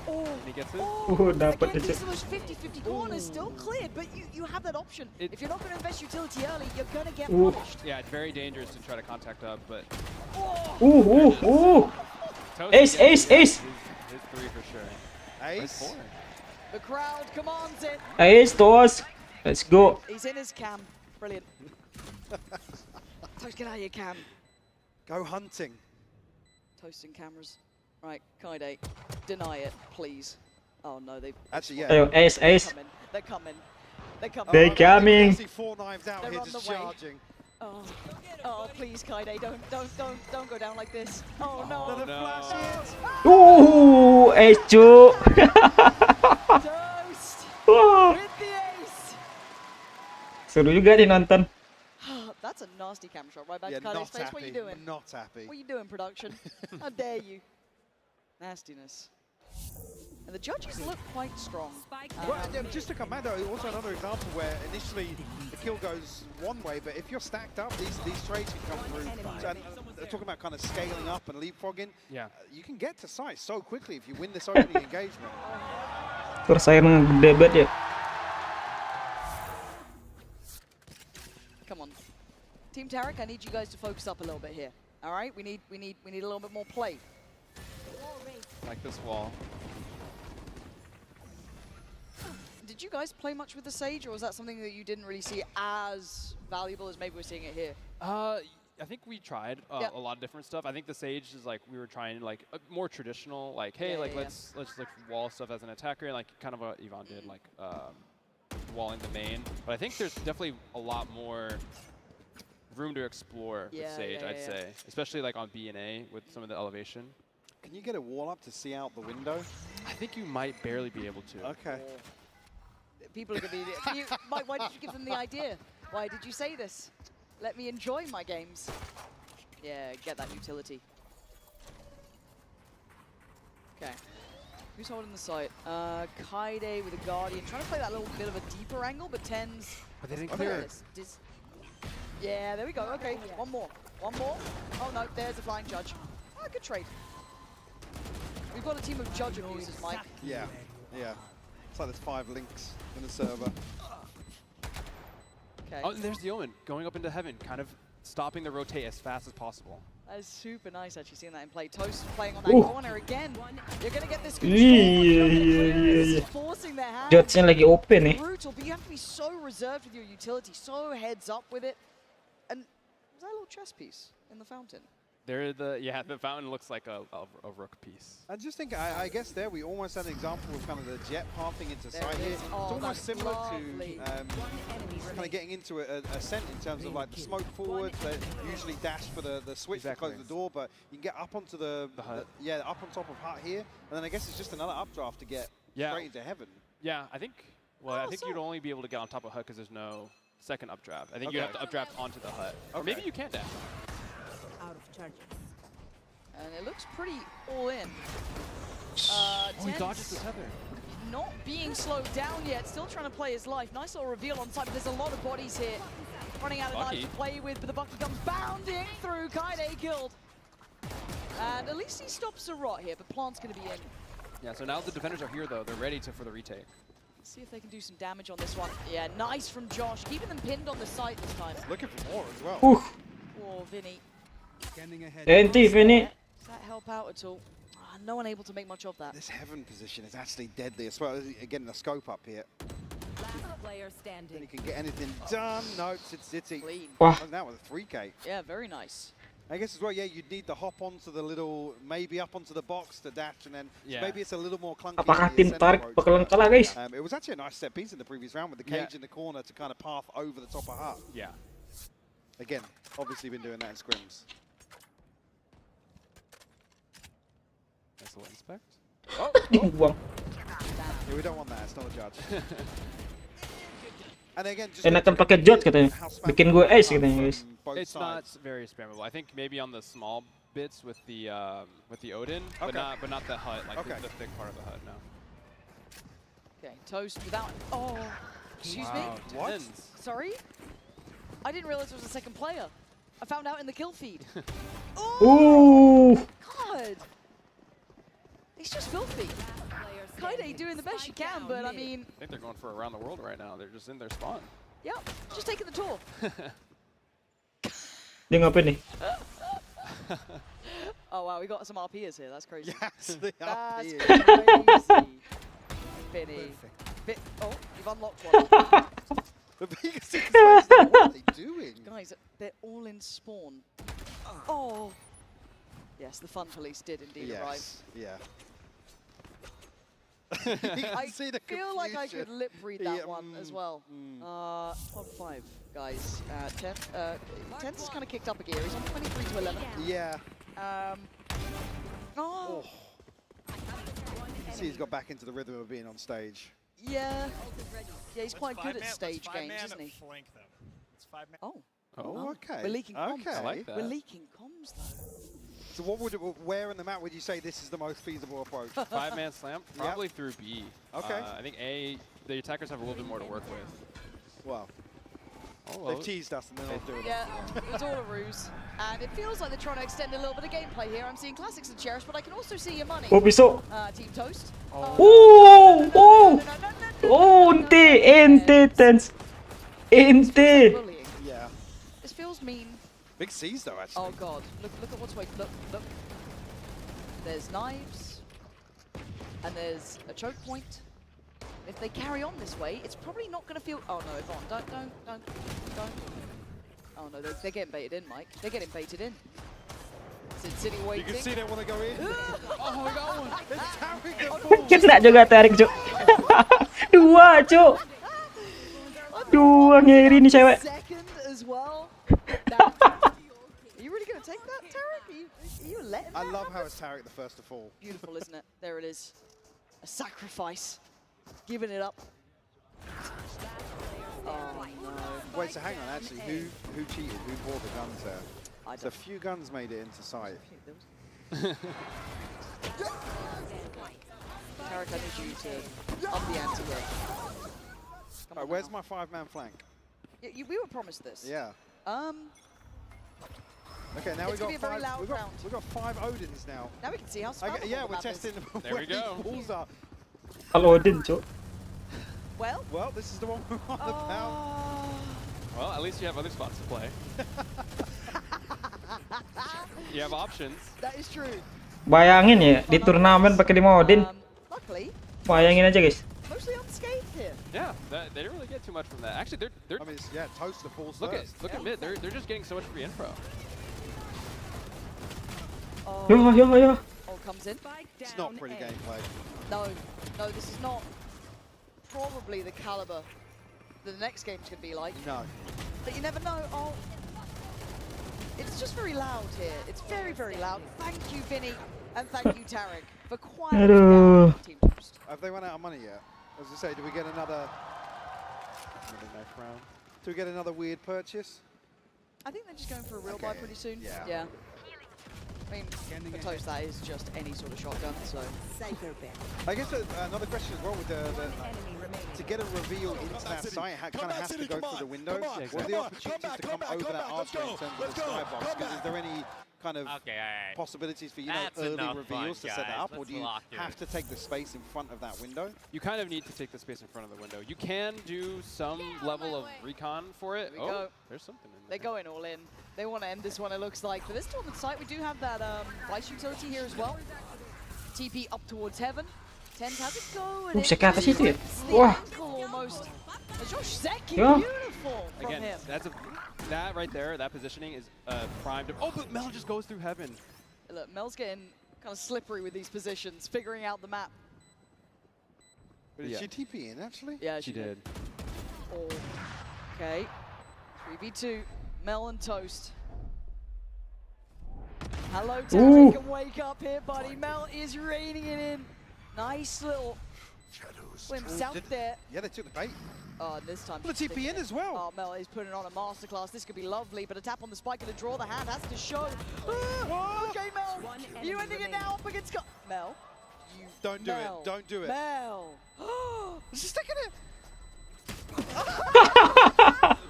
Oh, and he gets it. Dapat again, itu. these are those 50-50 corners still cleared, but you have that option. If you're not going to invest utility early, you're going to get punished. Yeah, it's very dangerous to try to contact up, but. Ooh! Ace! His 3 for sure. Ace. The crowd commands it. Ace, toss. Let's go. He's in his cam. Brilliant. Toast, get out of your cam. Go hunting. Toasting cameras. Right, Kaide, deny it, please. Oh no, they've actually, yeah. Ayo, Ace. They're coming. They're coming. I see 4 knives out here just charging. Oh, please, Kaide, don't go down like this. Oh no. Another flash hit. Ooh, Ace, Cuk. Toast with the ace. Seru juga nih nonton. That's a nasty camera shot right back Yeah, to Kaide's not face. happy. What are you doing? Not happy. What are you doing, production? How dare you? Nastiness. And the judges look quite strong. Well, just to come back though, also another example where initially the kill goes one way, but if you're stacked up, these trades can come through. And they're talking about kind of scaling up and leapfrogging. Yeah. You can get to sight so quickly if you win this opening engagement. Persaingan gede banget ya. Come on, Team Tarek, I need you guys to focus up a little bit here. All right, we need a little bit more play. Like this wall. Did you guys play much with the Sage, or was that something that you didn't really see as valuable as maybe we're seeing it here? I think we tried a lot of different stuff. I think the Sage is like we were trying like a more traditional, like hey, let's like wall stuff as an attacker, and like kind of what Yvonne did, like walling the main. But I think there's definitely a lot more room to explore with Sage. I'd say, especially like on B and A with some of the elevation. Can you get a wall up to see out the window? I think you might barely be able to. Okay. People are going to be... Mike, why did you give them the idea? Why did you say this? Let me enjoy my games. Yeah, get that utility. Okay. Who's holding the site? Kaide with a Guardian. Trying to play that little bit of a deeper angle, but Tens... But they didn't clear it. Yeah, there we go. Okay, one more. One more. Oh, no, there's the Flying Judge. Oh, good trade. We've got a team of Judge abusers, Mike. Yeah, yeah. It's like there's 5 links in the server. Okay. Oh, and there's the Omen going up into heaven, kind of stopping the rotate as fast as possible. That is super nice, actually, seeing that in play. Toast playing on that corner again. You're going to get this control. Forcing their hand. Judge-nya lagi open nih. Brutal, but you have to be so reserved with your utility, so heads up with it. And was that a little chess piece in the fountain? The fountain looks like a rook piece. I just think, I guess there we almost had an example of kind of the jet pathing into sight here. It's almost similar to kind of getting into a ascent in terms of like the smoke forward. They usually dash for the switch to close the door, but you can get up onto the hut. Up on top of hut here, and then I guess it's just another updraft to get straight into heaven. Yeah, I think you'd only be able to get on top of hut because there's no second updraft. I think you have to updraft onto the hut. Or maybe you can dash. Out of charges. And it looks pretty all in. He dodges the tether. Not being slowed down yet, still trying to play his life. Nice little reveal on side, but there's a lot of bodies here. Running out of knives to play with, but the Bucky comes bounding through. Kaide killed. And at least he stops the rot here, but Plant's going to be in. Yeah, so now the defenders are here, though. They're ready for the retake. Let's see if they can do some damage on this one. Yeah, nice from Josh. Keeping them pinned on the site this time. Looking for more as well. Oh, Vinny. Enti, Vinny. Does that help out at all? No one able to make much of that. This heaven position is actually deadly as well. Again, the scope up here. Last player standing. Then you can get anything done. No, it's City. Clean. That was a 3K. Yeah, very nice. I guess as well, yeah, you'd need to hop onto the little, maybe up onto the box to dash, and then maybe it's a little more clunky. Apakah tim Tarek bakalan kalah, guys? It was actually a nice set piece in the previous round with the cage in the corner to kind of path over the top of hut. Yeah. Again, obviously been doing that in scrims. Nice little inspect. Buang. Yeah, we don't want that. It's not a judge. And again, just enakan pakai judge katanya. Bikin gue ace katanya, guys. It's not very spammable. I think maybe on the small bits with the Odin, but not the hut, like the thick part of the hut. No. Okay, Toast without. Oh, excuse me. What? Sorry. I didn't realize there was a second player. I found out in the kill feed. Ooh. God. He's just filthy. Kaide doing the best you can, but I mean... I think they're going for around the world right now. They're just in their spawn. Yep, just taking the tour. Dia ngapain nih? Oh wow, we got some RPers here. That's crazy. Yes, the That's RPers. crazy. Vinny. Oh, you've unlocked one. The biggest what are they doing? Guys, they're all in spawn. Oh. Yes, the fun police did indeed arrive. Yeah. I feel like I could lip read that one as well. Top 5, guys. 10's is kind of kicked up a gear. He's on 23 to 11. Yeah. Oh. See, he's got back into the rhythm of being on stage. Yeah. Yeah, he's quite good at stage games, isn't he? Flank, though. It's 5 man. Oh, okay. We're leaking comms. Okay. I like that. We're leaking comms, though. So where in the map would you say this is the most feasible approach? 5-man slam? Probably through B. Okay. I think A, the attackers have a little bit more to work with. Well, Oh, well. they've teased us and they're not doing it. Yeah, it's all a ruse. And it feels like they're trying to extend a little bit of gameplay here. I'm seeing classics and cherish, but I can also see your money. Oh, pisau. Team Toast. Ente tense. Ente. Yeah. This feels mean. Big C's though, actually. Oh god, look at what's waiting. Look. There's knives, and there's a choke point. If they carry on this way, it's probably not going to feel. Oh no, Yvonne, don't. Oh no, they're getting baited in, Mike. They're getting baited in. City waiting. You can see they want to go in. Oh my god, it's Tarek. Kena juga tarik, Cuk. Dua, Cuk. Dua ngeri nih cewek. Second as well. Are you really going to take that, Tarek? Are you letting that I love happen? how it's Tarek the first to fall. Beautiful, isn't it? There it is. A sacrifice. Giving it up. Oh no. Wait, so hang on, actually, who cheated? Who bought the guns there? So a few guns made it into sight. Tarek, I need you to up the ante here. Right, where's my 5-man flank? We were promised this. Yeah. Okay, now It's we gonna be a very loud round. We've got 5 Odins now. Now we can see how spammable Yeah, the we're map is. testing There we go. these balls are. Kalau Odin, Cuk. Well, this is the one we're on about. Well, at least you have other spots to play. You have options. That is true. Bayangin ya, di turnamen pakai 5 Odin. Luckily, Bayangin aja, guys. mostly unscathed here. Yeah, they didn't really get too much from that. Actually, they're I mean, yeah, Toast the falls look first. at mid. They're just getting so much free info. Yo. Oh, comes in. It's not pretty gameplay. No, this is not probably the caliber that the next game's going to be like. No. But you never know. Oh, it's just very loud here. It's very, very loud. Thank you, Vinny, and thank you, Tarek, for quieting down Team Toast. Have they run out of money yet? As I say, do we get another next round? Do we get another weird purchase? I think they're just going for a real buy pretty soon. Yeah. I mean, for Toast, that is just any sort of shotgun, so. I guess another question as well with to get a reveal into that site, it kind of has to go through the window. What are the opportunities to come over that archway in terms of the skybox? Because is there any kind of possibilities for early reveals to set that up, or do you have to take the space in front of that window? You kind of need to take the space in front of the window. You can do some level of recon for it. Oh, there's something in there. They're going all in. They want to end this one, it looks like. For this tournament site, we do have that Vice utility here as well. TP up towards heaven. Tens has it go. And Bisa ke atas itu ya? the Wah. ankle almost. Josh Zeki, Yeah. beautiful from Again, him. that right there, that positioning is primed. Oh, but Mel just goes through heaven. Look, Mel's getting kind of slippery with these positions, figuring out the map. But did she TP in, actually? Yeah, she did. Oh, okay. 3v2, Mel and Toast. Hello, Tarek, can wake up here, buddy. Mel is reining it in. Nice little glimpse out there. Yeah, they took the bait. Oh, this time. Well, the TP in as well. Oh, Mel is putting on a masterclass. This could be lovely, but a tap on the spike going to draw the hand. Has to show. Okay, Mel. You ending it now up against Mel. You Don't do it. Don't do it. Mel. She's sticking it.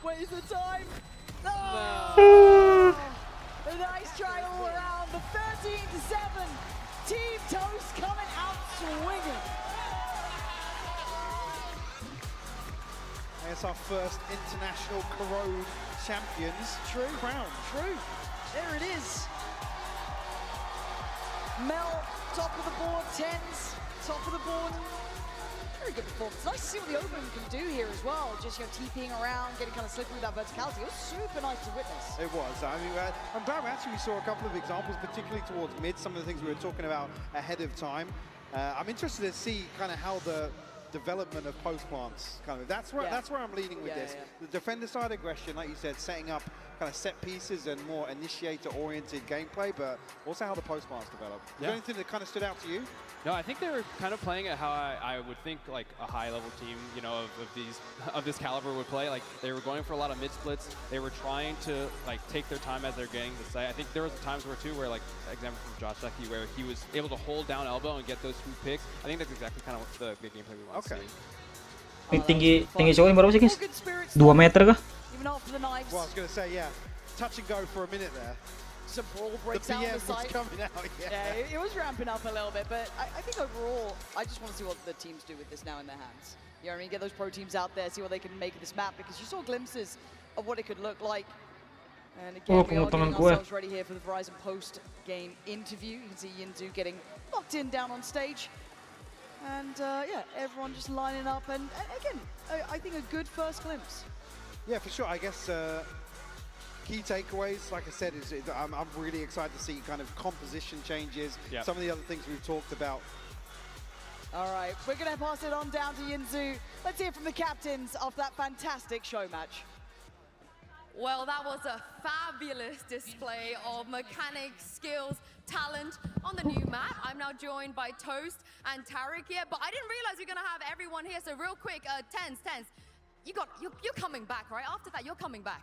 Where's the time? No. A nice try all around. The 13-7. Team Toast coming out swinging. And it's our first international Corrode champions crown. True. There it is. Mel, top of the board. Tens, top of the board. Very good performance. Nice to see what the Open can do here as well. Just, TPing around, getting kind of slippery with that verticality. It was super nice to witness. It was. I mean, I'm glad we saw a couple of examples, particularly towards mid, some of the things we were talking about ahead of time. I'm interested to see kind of how the development of post plants that's where I'm leaning with this. The defender side aggression, like you said, setting up kind of set pieces and more initiator oriented gameplay, but also how the post plants develop. Is there anything that kind of stood out to you? No, I think they were kind of playing it how I would think like a high level team, of this caliber would play. Like they were going for a lot of mid splits. They were trying to like take their time as they're getting the site. I think there was times where like example from Josh Zeki where he was able to hold down elbow and get those 2 picks. I think that's exactly kind of what the gameplay we want to see. Tinggi cowok yang berapa sih, guys? 2 meter kah? Even after the knives. Well, I was going to say, yeah. touch and go for a minute there. Some brawl breaks The out on PM the was site. coming out, It was ramping up a little bit, but I think overall, I just want to see what the teams do with this now in their hands. You know what I mean? Get those pro teams out there, see what they can make of this map, because you saw glimpses of what it could look like. And again, we are getting ourselves ready here for the Verizon post-game interview. You can see Yinzu getting locked in down on stage. And yeah, everyone just lining up. And again, I think a good first glimpse. Yeah, for sure. I guess key takeaways, like I said, is I'm really excited to see kind of composition changes, some of the other things we've talked about. All right, we're going to pass it on down to Yinzu. Let's hear from the captains of that fantastic show match. Well, that was a fabulous display of mechanics, skills, talent on the new map. I'm now joined by Toast and Tarek here, but I didn't realize we're going to have everyone here. So real quick, Tens, you're coming back, right? After that, you're coming back.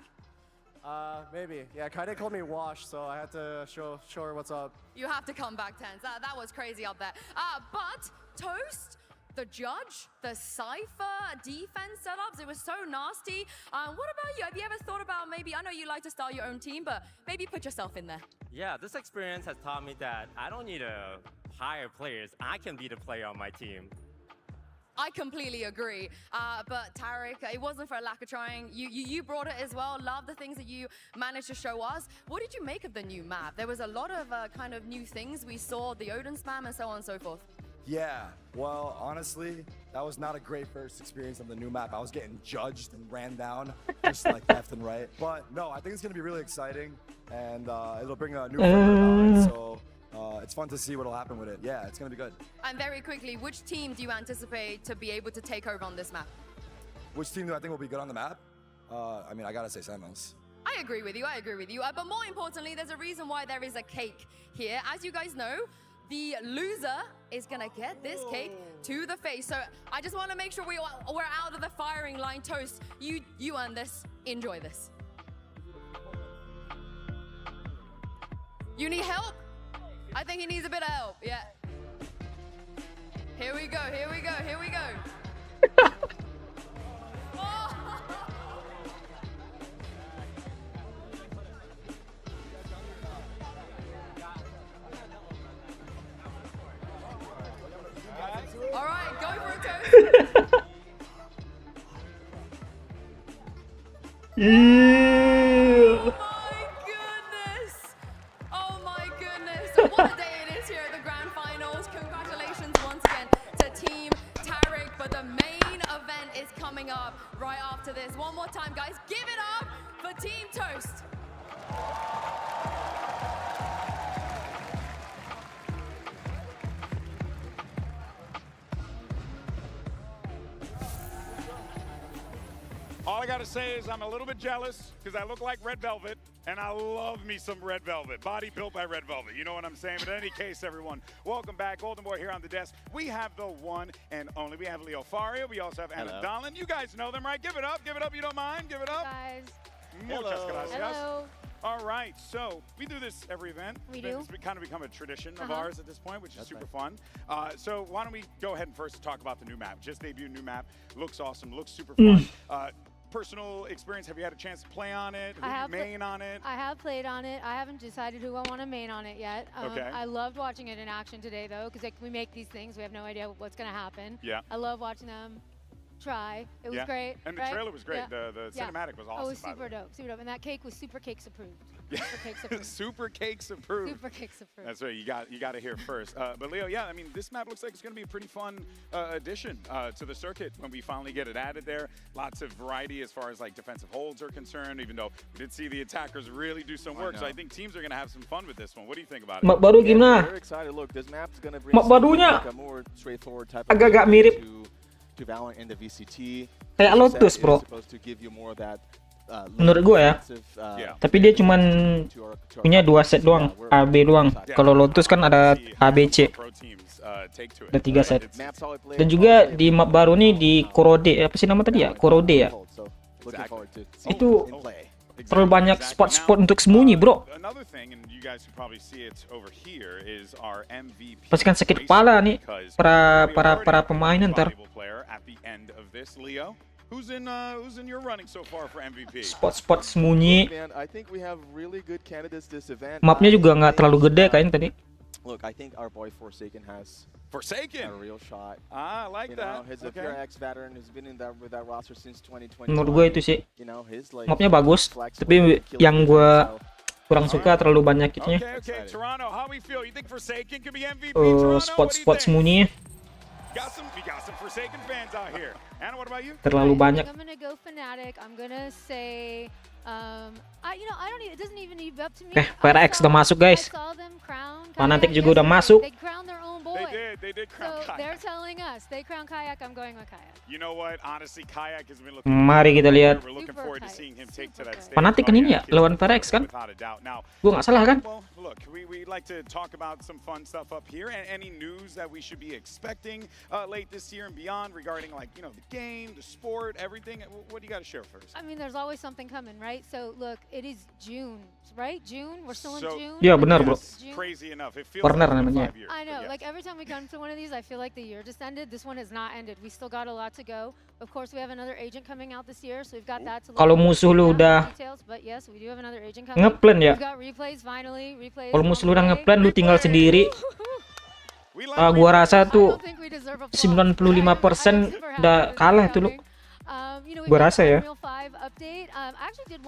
Maybe. Yeah, Kaide called me Wash, so I had to show her what's up. You have to come back, Tens. That was crazy up there. But Toast, the judge, the Cypher defense setups, it was so nasty. What about you? Have you ever thought about maybe, I know you like to start your own team, but maybe put yourself in there? Yeah, this experience has taught me that I don't need to hire players. I can be the player on my team. I completely agree. But Tarek, it wasn't for a lack of trying. You brought it as well. Love the things that you managed to show us. What did you make of the new map? There was a lot of kind of new things. We saw the Odin spam and so on and so forth. Yeah, well, honestly, that was not a great first experience on the new map. I was getting judged and ran down, just like left and right. But no, I think it's going to be really exciting, and it'll bring a new flavor about it, so it's fun to see what'll happen with it. Yeah, it's going to be good. And very quickly, which team do you anticipate to be able to take over on this map? Which team do I think will be good on the map? I mean, I got to say Sentinels. I agree with you, But more importantly, there's a reason why there is a cake here. As you guys know, the loser is gonna get this cake to the face. So I just want to make sure we're out of the firing line. Toast, you earn this. Enjoy this. You need help? I think he needs a bit of help. Yeah. Here we go. All right, go for it, Toast. Oh my goodness. What a day it is here at the grand finals. Congratulations once again to Team Tarek. But the main event is coming up right after this. One more time, guys. Give it up for Team Toast. All I gotta say is I'm a little bit jealous because I look like Red Velvet, and I love me some Red Velvet. Body built by Red Velvet, you know what I'm saying? But in any case, everyone, welcome back. Golden Boy here on the desk. We have the one and only. We have Leo Faria. We also have Anna Dolan. You guys know them, right? Give it up, you don't mind? Give it up. Guys. Muchas gracias. Hello. All right, so we do this every event. We do. It's kind of become a tradition of ours at this point, which is super fun. So why don't we go ahead and first talk about the new map. Just debuted new map. Looks awesome. Looks super fun. Personal experience, have you had a chance to play on it? Who you main on it? I have played on it. I haven't decided who I want to main on it yet. I loved watching it in action today, though, because we make these things. We have no idea what's going to happen. Yeah. I love watching them try. It was great. And the trailer was great. Yeah. The cinematic was awesome. Oh, it was super dope. Super dope. And that cake was super cakes approved. Super cakes approved. Super cakes approved. That's right. You got to hear first. But Leo, yeah, I mean, this map looks like it's going to be a pretty fun addition to the circuit when we finally get it added there. Lots of variety as far as like defensive holds are concerned. Even though we did see the attackers really do some work, so I think teams are going to have some fun with this one. What do you think about it? Map baru gimana? Very excited. Look, this map's going to bring map barunya like a more straightforward type of agak-agak mirip to Valorant and the VCT. kayak Lotus, bro. Supposed to give you more of that menurut gue ya. Tapi dia cuman punya 2 set doang, A, B doang. Kalau Lotus kan ada A, B, C. Ada 3 set. Dan juga di map baru nih di Korode, apa sih nama tadi ya? Korode ya. Itu terlalu banyak spot-spot untuk sembunyi, bro. Pastikan sakit kepala nih para pemain ntar. Who's in your running so far for MVP? Spot-spot sembunyi. Man, I think we have really good candidates this event. Mapnya juga nggak terlalu gede kayaknya tadi. Look, I think our boy Forsaken has a real shot. I like that. He's a VRX veteran who's been with that roster since 2020. Menurut gue itu sih. Like, mapnya bagus, tapi yang gue kurang suka terlalu banyak itunya. Okay, Toronto, how we feel? You think Forsaken could be MVP? Spot-spot sembunyi. We got some Forsaken fans out here. Anna, what about you? Terlalu banyak. I'm gonna go Fnatic. I'm gonna say, I don't need, it doesn't even need up to me. VRX udah masuk guys. Fnatic juga udah masuk. They crowned their own boy. They did crown so Kayak. They're telling us they crown Kayak. I'm going with Kayak. You know what? Honestly, Kayak has been looking. Mari kita lihat. We're looking forward to seeing him take to that stage. Fnatic kan ini ya lawan VRX kan? Gue nggak salah kan? Well, look, we like to talk about some fun stuff up here, and any news that we should be expecting late this year and beyond regarding like the game, the sport, everything. What do you got to share first? I mean, there's always something coming, right? So look, it is June, right? June. We're still in June. Iya benar bro. Crazy enough. It feels Warner like namanya. I know. Like every time we come to one of these, I feel like the year just ended. This one has not ended. We still got a lot to go. Of course, we have another agent coming out this year, so we've got that to look. Kalau musuh lu udah but yes, we do have another agent coming. ngeplan ya. We've got replays finally. Replays. Kalau musuh lu udah ngeplan, lu tinggal sendiri. Gua rasa tuh 95% udah kalah tuh lu. Gue rasa ya.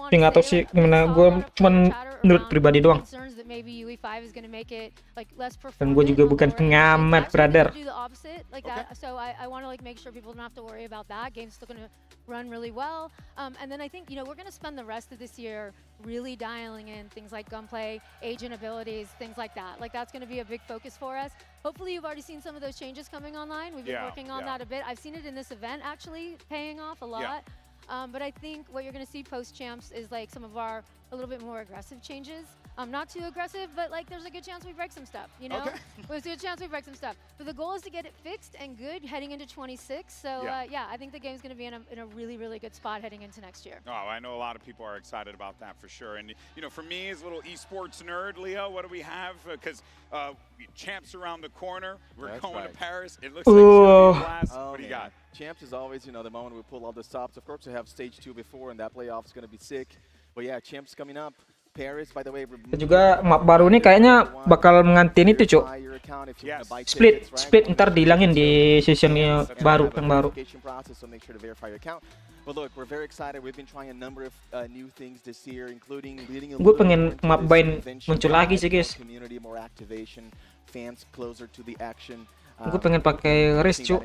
Nggak tahu sih gimana, gue cuman menurut pribadi doang. Dan gue juga bukan pengamat, brother. Run really well, and then I think we're going to spend the rest of this year really dialing in things like gunplay, agent abilities, things like that. Like that's going to be a big focus for us. Hopefully you've already seen some of those changes coming online. We've been working on that a bit. I've seen it in this event actually paying off a lot. But I think what you're going to see post champs is like some of our a little bit more aggressive changes. Not too aggressive, but like there's a good chance we break some stuff, There's a good chance we break some stuff. But the goal is to get it fixed and good heading into 26. So yeah, I think the game's going to be in a really, really good spot heading into next year. Oh, I know a lot of people are excited about that for sure. And for me as a little esports nerd, Leo, what do we have? Because champs around the corner. We're going to Paris. It looks like it's going to be a blast. What do you got? Champs is always, the moment we pull all the stops. Of course, we have stage 2 before, and that playoff is going to be sick. But yeah, champs coming up. Paris, by the way. Dan juga map baru ini kayaknya bakal mengantin itu, Cuk. Split ntar dihilangin di season yang baru. Gue pengen map bind muncul lagi sih, guys. Gue pengen pakai race, Cuk.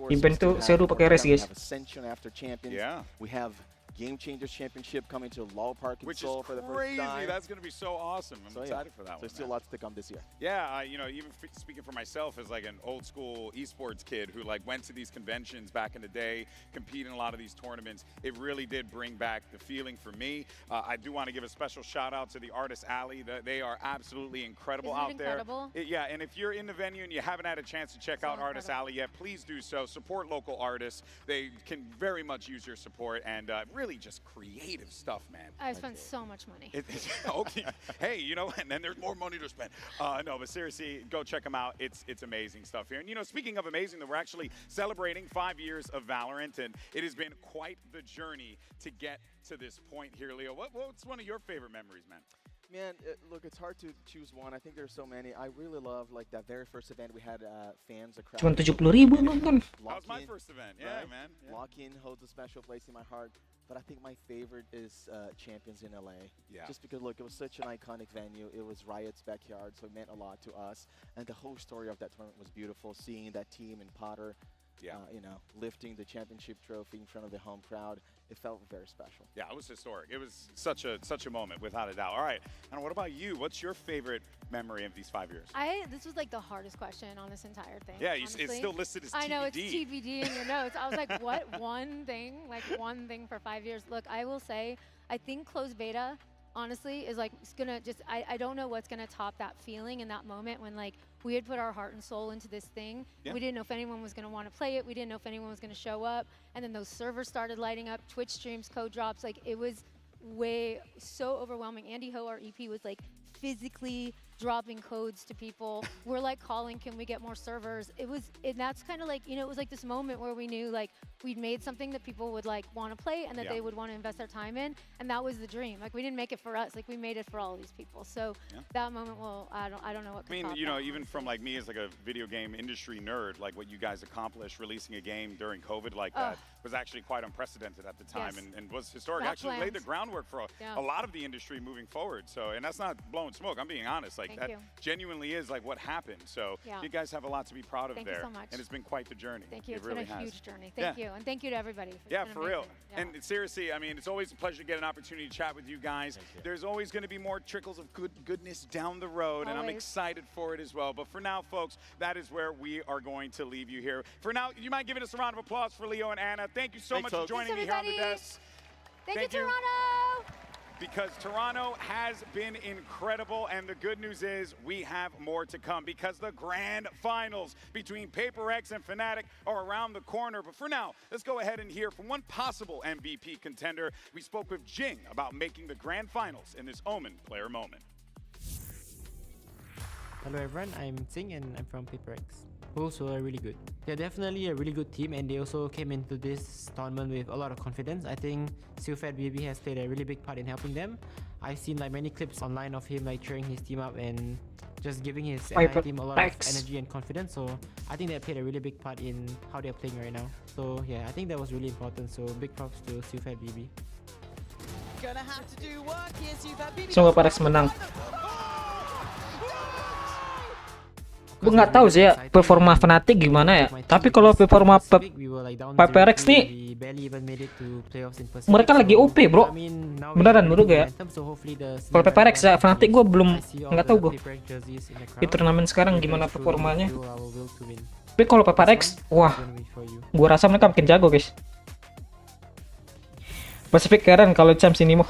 Event tuh seru pakai race, guys. Game Changers Championship coming to Law Park in Seoul for the first time. That's going to be so awesome. I'm excited for that one. There's still lots to come this year. Yeah, even speaking for myself as like an old school esports kid who like went to these conventions back in the day, compete in a lot of these tournaments, it really did bring back the feeling for me. I do want to give a special shout out to the Artist Alley. They are absolutely incredible out there. Yeah, and if you're in the venue and you haven't had a chance to check out Artist Alley yet, please do so. Support local artists. They can very much use your support, and really just creative stuff, man. I spent so much money. Okay. Hey, and then there's more money to spend. No, but seriously, go check them out. It's amazing stuff here. And speaking of amazing, we're actually celebrating 5 years of Valorant, and it has been quite the journey to get to this point here, Leo. What's one of your favorite memories, man? Man, look, it's hard to choose one. I think there's so many. I really love like that very first event we had fans across. Cuma 70.000 nonton. That was my first event. Yeah, man. Yeah. Lock-in holds a special place in my heart. But I think my favorite is Champions in LA. Yeah. Just because, look, it was such an iconic venue. It was Riot's backyard, so it meant a lot to us. And the whole story of that tournament was beautiful. Seeing that team in Potter, lifting the championship trophy in front of the home crowd, it felt very special. Yeah, it was historic. It was such a moment, without a doubt. All right, and what about you? What's your favorite memory of these 5 years? This was like the hardest question on this entire thing. Yeah, it's still listed as TBD. I know, it's TBD in your notes. I was like, what one thing for 5 years? Look, I will say, I think closed beta, honestly, is like, it's gonna just, I don't know what's gonna top that feeling in that moment when like we had put our heart and soul into this thing. Yeah. We didn't know if anyone was gonna want to play it. We didn't know if anyone was gonna show up. And then those servers started lighting up, Twitch streams, code drops. Like it was so overwhelming. Andy Ho, our EP, was like physically dropping codes to people. We're like calling, can we get more servers? And that's kind of like, you know, it was like this moment where we knew like we'd made something that people would like want to play and that they would want to invest their time in, and that was the dream. Like we didn't make it for us, like we made it for all these people. So that moment, well, I don't know what. I mean, you know, even from like me as like a video game industry nerd, like what you guys accomplished releasing a game during COVID like that was actually quite unprecedented at the time, and was historic. Actually laid the groundwork for a lot of the industry moving forward. So, and that's not blowing smoke. I'm being honest. Like that genuinely is like what happened. So you guys have a lot to be proud of there. Thank you so much. And it's been quite the journey. Thank you. It It's really been a has. huge journey. Thank you. And thank you to everybody. For real. And seriously, I mean, it's always a pleasure to get an opportunity to chat with you guys. There's always going to be more trickles of goodness down the road, and I'm excited for it as well. But for now, folks, that is where we are going to leave you here. For now, you mind giving us a round of applause for Leo and Anna. Thank you so much for joining me here on the desk. Thank you, Toronto! Because Toronto has been incredible, and the good news is we have more to come because the grand finals between PaperX and Fnatic are around the corner. But for now, let's go ahead and hear from one possible MVP contender. We spoke with Jing about making the grand finals in this Omen player moment. Hello everyone, I'm Sing and I'm from PaperX. Wolves were really good. They're definitely a really good team, and they also came into this tournament with a lot of confidence. I think Silfat BB has played a really big part in helping them. I've seen like many clips online of him like cheering his team up and just giving his team a lot of energy and confidence. So I think that played a really big part in how they're playing right now. So yeah, I think that was really important. So big props to Silfat BB. Gonna have to do work here, Silfat BB. Semoga PaperX menang. Gue nggak tahu sih ya performa Fnatic gimana ya. Tapi kalau performa PaperX nih, mereka lagi OP bro. Beneran menurut gue ya. Kalau PaperX ya, Fnatic gue belum nggak tahu gue di turnamen sekarang gimana performanya. Tapi kalau PaperX, wah, gue rasa mereka makin jago guys. Pacific keren kalau champs ini mau.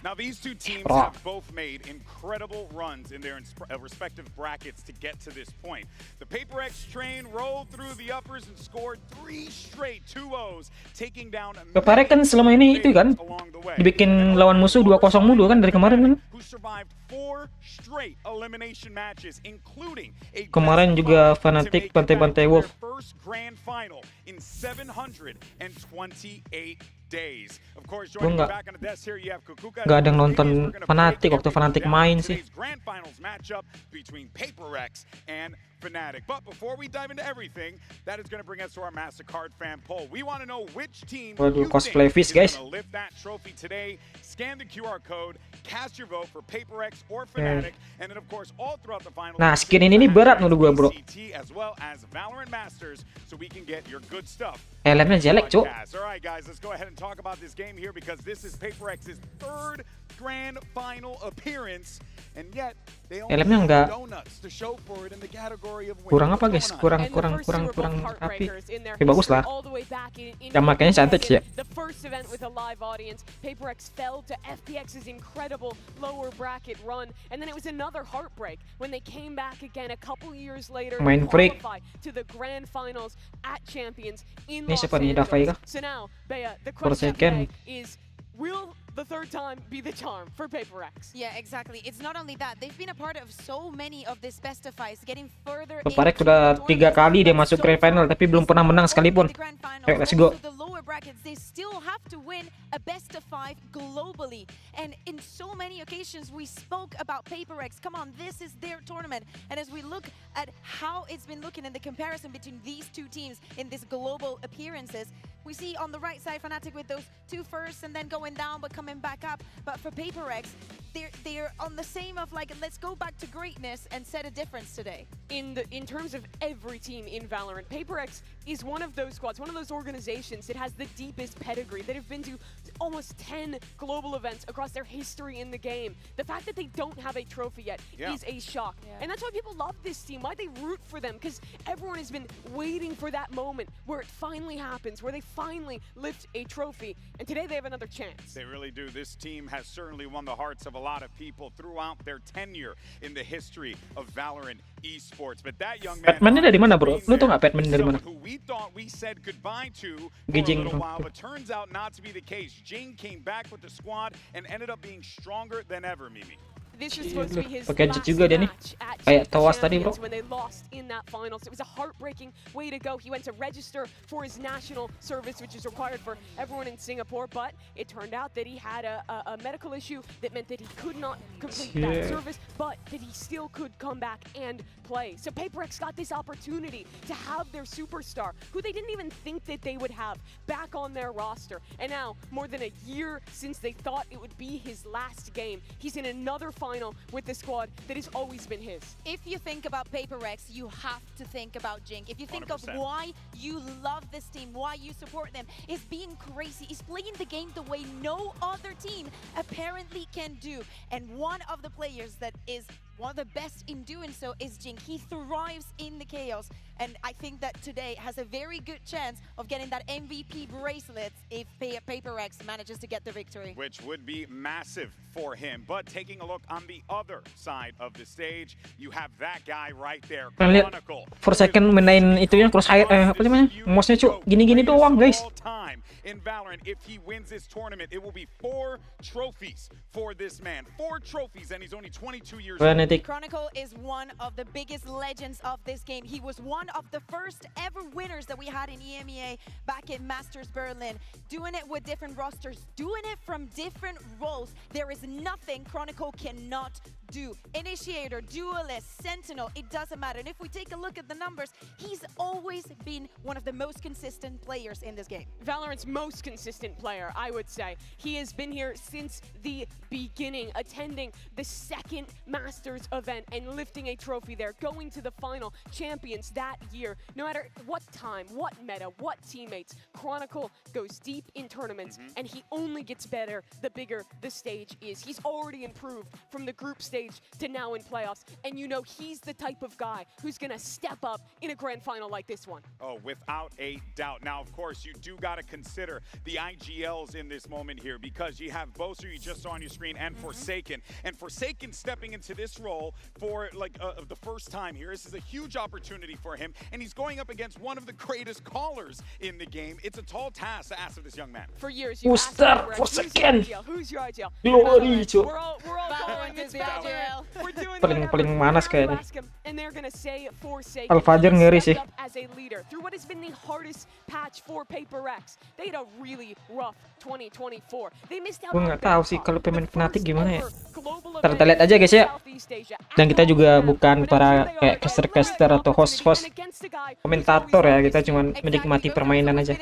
Now these two teams have both made incredible runs in their respective brackets to get to this point. The PaperX train rolled through the uppers and scored 3 straight 2-0s, taking down PaperX kan selama ini itu kan dibikin lawan musuh 2-0 mulu kan dari kemarin kan. Kemarin juga Fnatic bantai-bantai Wolf. Gue nggak ada nonton Fnatic waktu Fnatic main sih. Fnatic. But before we dive into everything, that is going to bring us to our MasterCard fan poll. We want to know which team you cosplay think fish, is guys. going to lift that trophy today. Scan the QR code, cast your vote for PaperX or Fnatic, and then of course all throughout the finals. Nah, skin ini berat menurut gua, bro. As well as Valorant Masters, so we can get your good stuff. Elemnya jelek, cuk. All right, guys, let's go ahead and talk about this game here because this is PaperX's 3rd grand final appearance, and yet they only have donuts to show for it in the category of wins. Kurang apa guys? Kurang api. Tapi bagus lah. Yang makanya cantik sih ya. The first event with a live audience, PaperX fell to FPX's incredible lower bracket run, and then it was another heartbreak when they came back again a couple years later to qualify to the grand finals at Champions in Los Angeles. So now, Bea, the question is, will the 3rd time be the charm for PaperX? Yeah, exactly. It's not only that, they've been a part of so many of this best of fives, getting further. PaperX sudah 3 kali dia masuk grand final tapi belum pernah menang sekalipun. Let's go. The lower brackets, they still have to win a best of 5 globally. And in so many occasions, we spoke about PaperX. Come on, this is their tournament. And as we look at how it's been looking in the comparison between these two teams in this global appearances, we see on the right side Fnatic with those 2 firsts and then going down but coming back up. But for PaperX, they're on the same of like, let's go back to greatness and set a difference today. In terms of every team in Valorant, PaperX is one of those squads, one of those organizations that has the deepest pedigree, that have been to almost 10 global events across their history in the game. The fact that they don't have a trophy yet is a shock. And that's why people love this team, why they root for them, because everyone has been waiting for that moment where it finally happens, where they finally lift a trophy. And today they have another chance. They really do. This team has certainly won the hearts of a lot of people throughout their tenure in the history of Valorant esports. But that young man, Batman-nya dari mana, bro? Lu tau nggak Batman dari mana? Who we thought we said goodbye to for a Jing. little while, but turns out not to be the case. Jing came back with the squad and ended up being stronger than ever, Mimi. This was supposed to be his Pakai jet last juga dia nih. match at Kayak tawas tadi, bro. Champions when they lost in that finals. It was a heartbreaking way to go. He went to register for his national service, which is required for everyone in Singapore, but it turned out that he had a medical issue that meant that he could not complete that service, but that he still could come back and play. So PaperX got this opportunity to have their superstar, who they didn't even think that they would have, back on their roster. And now, more than a year since they thought it would be his last game, he's in another final with the squad that has always been his. If you think about PaperX, you have to think about Jink. If you think 100%. of why you love this team, why you support them, it's being crazy. It's playing the game the way no other team apparently can do. And one of the players that is one of the best in doing so is Jink. He thrives in the chaos. And I think that today has a very good chance of getting that MVP bracelet if PaperX manages to get the victory. Which would be massive for him. But taking a look on the other side of the stage, you have that guy right there, Chronicle. For second main itu yang crosshair apa namanya? Mouse-nya cuk gini-gini doang, guys. In Valorant, if he wins this tournament, it will be 4 trophies for this man. 4 trophies, and he's only 22 years old. Chronicle is one of the biggest legends of this game. He was one of the first ever winners that we had in EMEA back in Masters Berlin. Doing it with different rosters, doing it from different roles. There is nothing Chronicle cannot do. Initiator, Duelist, Sentinel, it doesn't matter. And if we take a look at the numbers, he's always been one of the most consistent players in this game. Valorant's most consistent player, I would say. He has been here since the beginning, attending the second Masters event and lifting a trophy there, going to the final, champions that year. No matter what time, what meta, what teammates, Chronicle goes deep in tournaments, and he only gets better the bigger the stage is. He's already improved from the group stage to now in playoffs, and you know he's the type of guy who's gonna step up in a grand final like this one. Oh, without a doubt. Now, of course, you do got to consider the IGLs in this moment here, because you have Boaster, you just saw on your screen, and Forsaken. And Forsaken stepping into this role for like the first time here. This is a huge opportunity for him, and he's going up against one of the greatest callers in the game. It's a tall task to ask of this young man. For years, you asked Forsaken. who's your IGL? Glory, cuk. We're all calling this Valorant. We're doing Paling manas kayaknya. And they're gonna say Forsaken. Al-Fajr ngeri sih. As a leader through what has been the hardest patch for PaperX. They had a really rough 2024. They missed out. Gue nggak tahu sih kalau pemain Fnatic gimana ya. Ntar kita lihat aja guys ya. Dan kita juga bukan para kayak caster atau host komentator ya. Kita cuma menikmati permainan aja.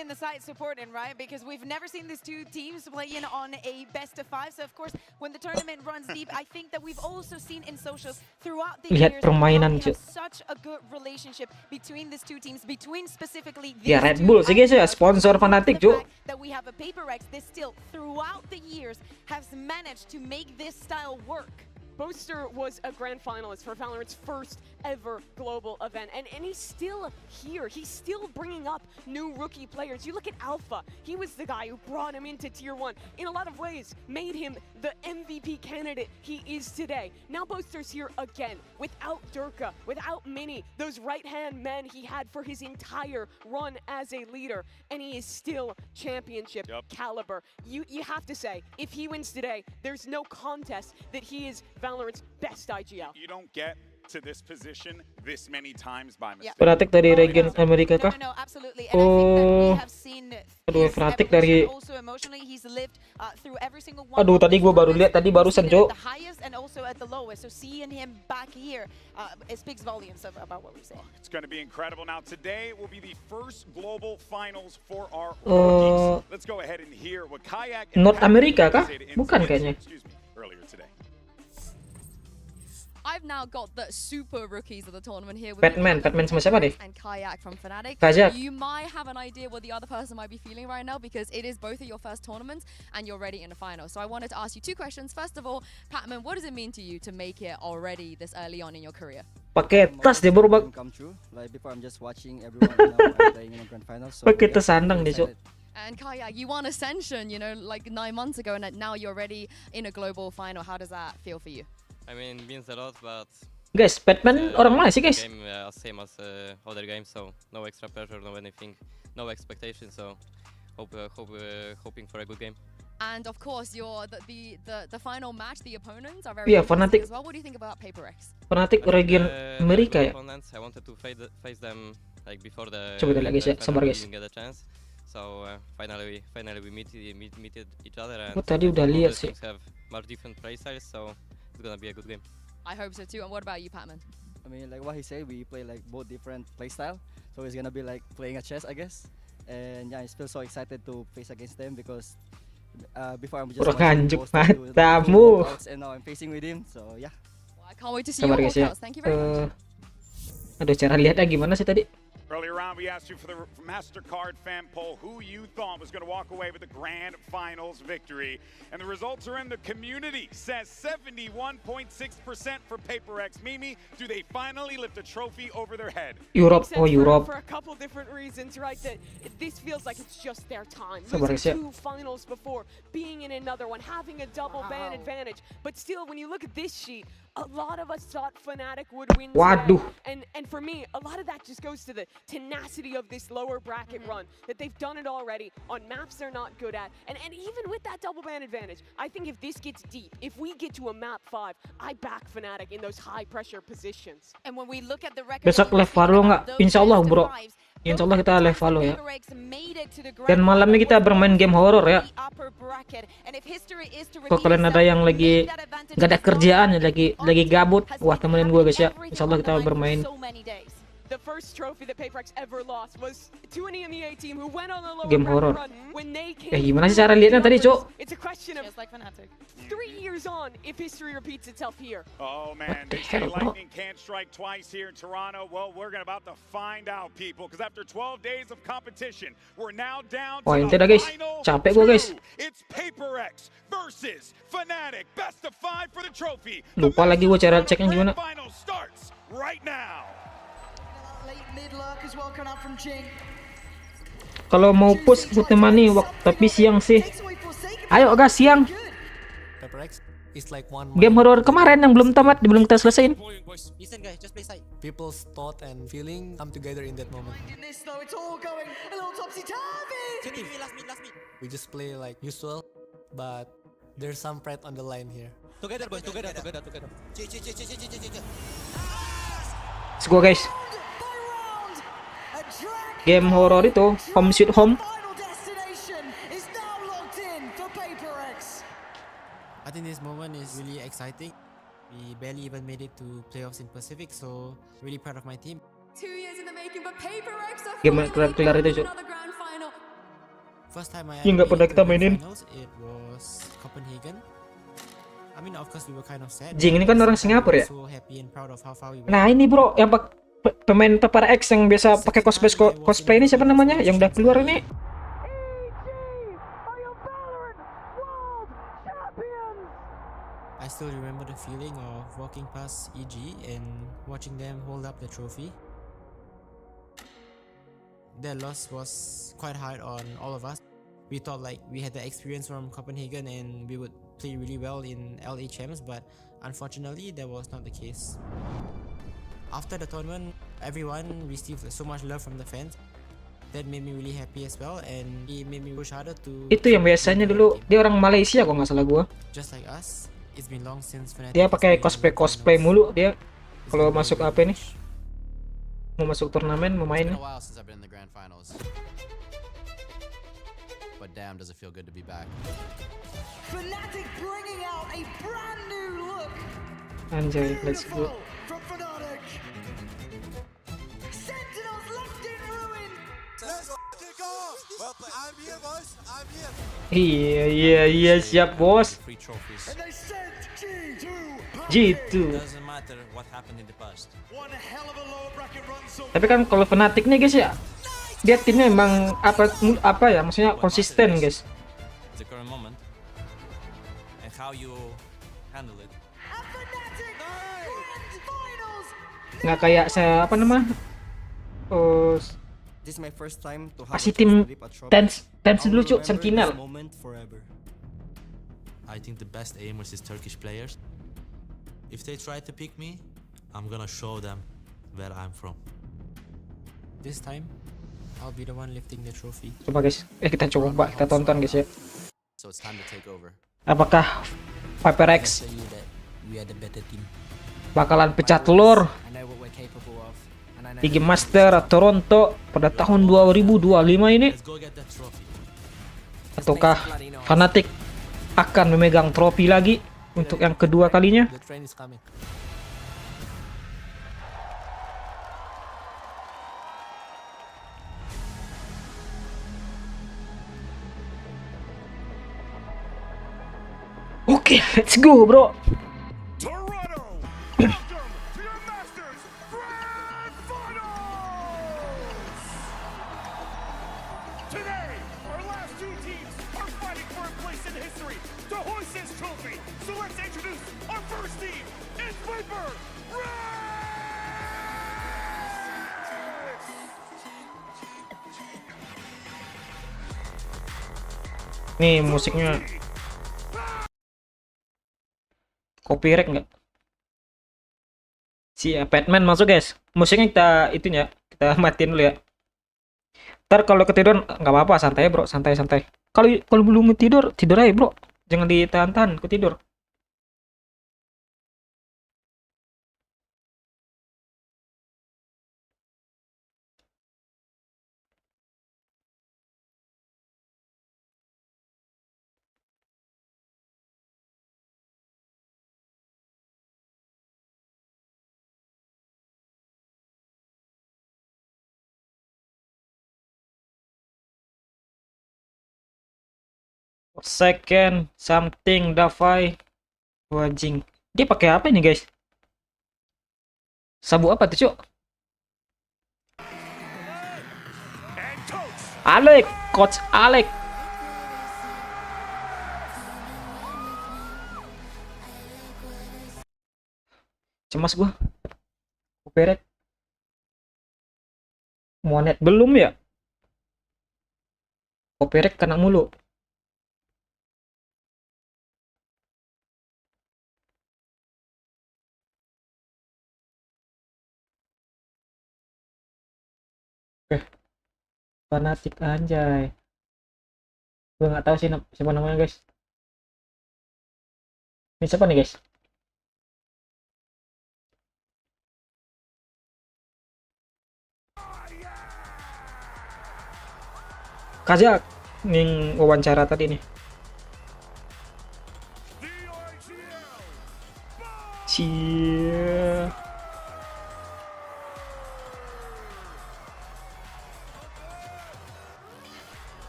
Because we've never seen these two teams playing on a best of 5. So of course, when the tournament runs deep, I think that we've also seen in socials throughout the Lihat years permainan have such a good relationship between these two teams, between specifically ya Red Bull sih guys ya, sponsor Fnatic Cuk. That we have a PaperX that still throughout the years has managed to make this style work. Boaster was a grand finalist for Valorant's first ever global event, and he's still here. He's still bringing up new rookie players. You look at Alpha, he was the guy who brought him into Tier 1. In a lot of ways, made him the MVP candidate he is today. Now Boaster's here again, without Durka, without Mini, those right-hand men he had for his entire run as a leader, and he is still championship caliber. You have to say, if he wins today, there's no contest that he is Valorant's best IGL. You don't get to this position this many times by mistake. Fnatic dari region Amerika kah? Oh, aduh Fnatic dari. Aduh tadi gue baru lihat tadi barusan Cuk. It's going to be incredible. Now today will be the first global finals for our rookies. Let's go ahead and hear what Kayak North America kah? Bukan kayaknya. Earlier today. I've now got the super rookies of the tournament here with Batman sama siapa deh? And Kayak from Fnatic. Kajak. You might have an idea what the other person might be feeling right now, because it is both of your first tournaments and you're already in the final. So I wanted to ask you 2 questions. First of all, Patman, what does it mean to you to make it already this early on in your career? Pakai tas dia baru come true. Like before, I'm just watching everyone now playing in a grand final. So pakai tas sandang dia Cuk. And Kayak, you won Ascension, you know, like 9 months ago, and now you're already in a global final. How does that feel for you? I mean, it means a lot, but guys, Batman orang mana sih guys? Game same as other games, so no extra pressure, no anything, no expectation. So hoping for a good game. And of course, the final match, the opponents are very Iya, interesting Fnatic. as well. What do you think about PaperX? Fnatic region Amerika ya. I wanted to face them like before the Coba deh guys ya, sabar guys. Get a chance. So finally we meet each other, and Oh, tadi udah lihat sih. have much different playstyles, so it's gonna be a good game. I hope so too. And what about you, Patman? I mean, like what he said, we play like both different playstyle, so it's gonna be like playing a chess, I guess. And yeah, I feel so excited to face against them because before I'm just Nganjuk matamu. and now I'm facing with him, so yeah. Well, I can't wait to see your workouts. Thank you very much. Aduh, cara lihatnya gimana sih tadi? Earlier on, we asked you for the MasterCard fan poll who you thought was going to walk away with the grand finals victory. And the results are in. The community says 71.6% for PaperX. Mimi, do they finally lift a trophy over their head? Europe, oh Europe. For a couple different reasons, right? That this feels like it's just their time. Sabar, Losing 2 finals before, being in another one, having a double ban advantage. But still, when you look at this sheet, a lot of us thought Fnatic would win. Waduh. And for me, a lot of that just goes to the tenacity of this lower bracket run, that they've done it already on maps they're not good at. And even with that double ban advantage, I think if this gets deep, if we get to a map 5, I back Fnatic in those high pressure positions. And when we look at the record, Besok live Valo nggak? Insya Allah bro. Insya Allah kita live Valo ya. Dan malamnya kita bermain game horor ya. Kalau kalian ada yang lagi nggak ada kerjaan ya, lagi gabut, wah temenin gue guys ya. Insya Allah kita bermain. The first trophy that PaperX ever lost was to an EMEA team who went on a lower Game horror. run when they came. Gimana sih cara lihatnya tadi, Cok? It's a question of like Fnatic. 3 years on, if history repeats itself here. Oh man, they say lightning can't strike twice here in Toronto. Well, we're about to find out, people, because after 12 days of competition, we're now down to Poin tidak the guys, final capek gue guys. It's PaperX versus Fnatic, best of 5 for the trophy. Lupa lagi gue cara ceknya gimana. Final starts right now. Kalau mau push aku temani tapi siang sih. Ayo guys siang. Game horror kemarin yang belum tamat, belum kita selesaiin. Listen guys, just play side. People's thought and feeling come together in that moment. We just play like usual, but there's some pride on the line here. Together boys, together. Let's go guys. Game horror itu home sweet home. I think this moment is really exciting. We barely even made it to playoffs in Pacific, so really proud of my team. 2 years in the making, but PaperX are Game kelar itu, Cuk. another grand final. First time I Yang nggak pernah kita mainin. finals, it was Copenhagen. I mean, of course we were kind of sad. Jing ini kan orang Singapura ya. So happy and proud of how far we went. Nah ini bro, yang pemain PaperX yang biasa pakai cosplay ini siapa namanya? Yang udah keluar ini? I still remember the feeling of walking past EG and watching them hold up the trophy. Their loss was quite hard on all of us. We thought like we had the experience from Copenhagen and we would play really well in LA Champs, but unfortunately that was not the case. After the tournament, everyone received so much love from the fans. That made me really happy as well, and it made me push harder to. Itu yang biasanya dulu dia orang Malaysia kok nggak salah gua. Just like us, it's been long since Fnatic. Dia pakai cosplay mulu dia kalau masuk apa nih? Mau masuk turnamen, mau main. But damn, does it feel good to be back. Fnatic bringing out a brand new look. Anjay, let's go. From Fnatic. Sentinels left in ruin. Let's kick off. Well, I'm here, boys. I'm here. Iya, siap bos. And they sent G2. Doesn't matter what happened in the past. One hell of a lower bracket run so Tapi kan kalau Fnatic nih guys ya, dia timnya emang apa ya, maksudnya konsisten guys. The current moment and how you handle it. Nggak kayak saya apa nama? This is my first time to have Kasih tim Tens dulu cuk, Sentinel. I think the best aimers is Turkish players. If they try to pick me, I'm gonna show them where I'm from. This time, I'll be the one lifting the trophy. Coba guys, kita coba, kita tonton guys ya. So Apakah PaperX bakalan pecah telur di Game Master Toronto pada tahun 2025 ini? Ataukah Fnatic akan memegang trofi lagi untuk yang kedua kalinya? Oke, let's go, bro. Nih musiknya copyright nggak? Si Batman masuk guys. Musiknya kita matiin dulu ya. Ntar kalau ketiduran nggak apa-apa, santai bro, santai. Kalau belum tidur aja bro, jangan ditahan-tahan ketidur. Second something Davai wajing. Dia pakai apa ini guys? Sabu apa tuh cuk? Alek, coach Alek. Cemas gua. Operet. Monet belum ya? Operet kena mulu. Fnatic anjay. Gue nggak tahu sih siapa namanya guys. Ini siapa nih guys? Kajak ning wawancara tadi nih. Cie.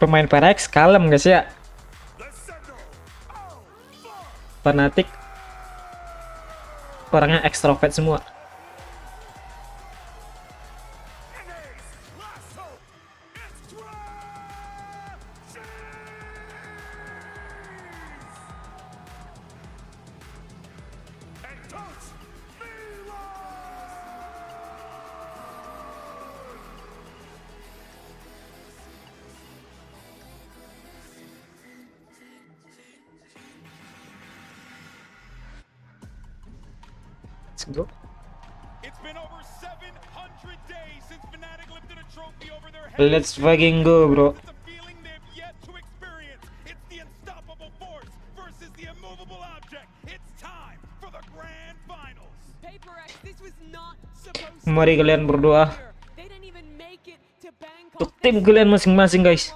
Pemain PRX kalem guys ya. Fnatic orangnya ekstrovert semua. Go. Let's fucking go, bro. Mari kalian berdoa untuk tim kalian masing-masing guys.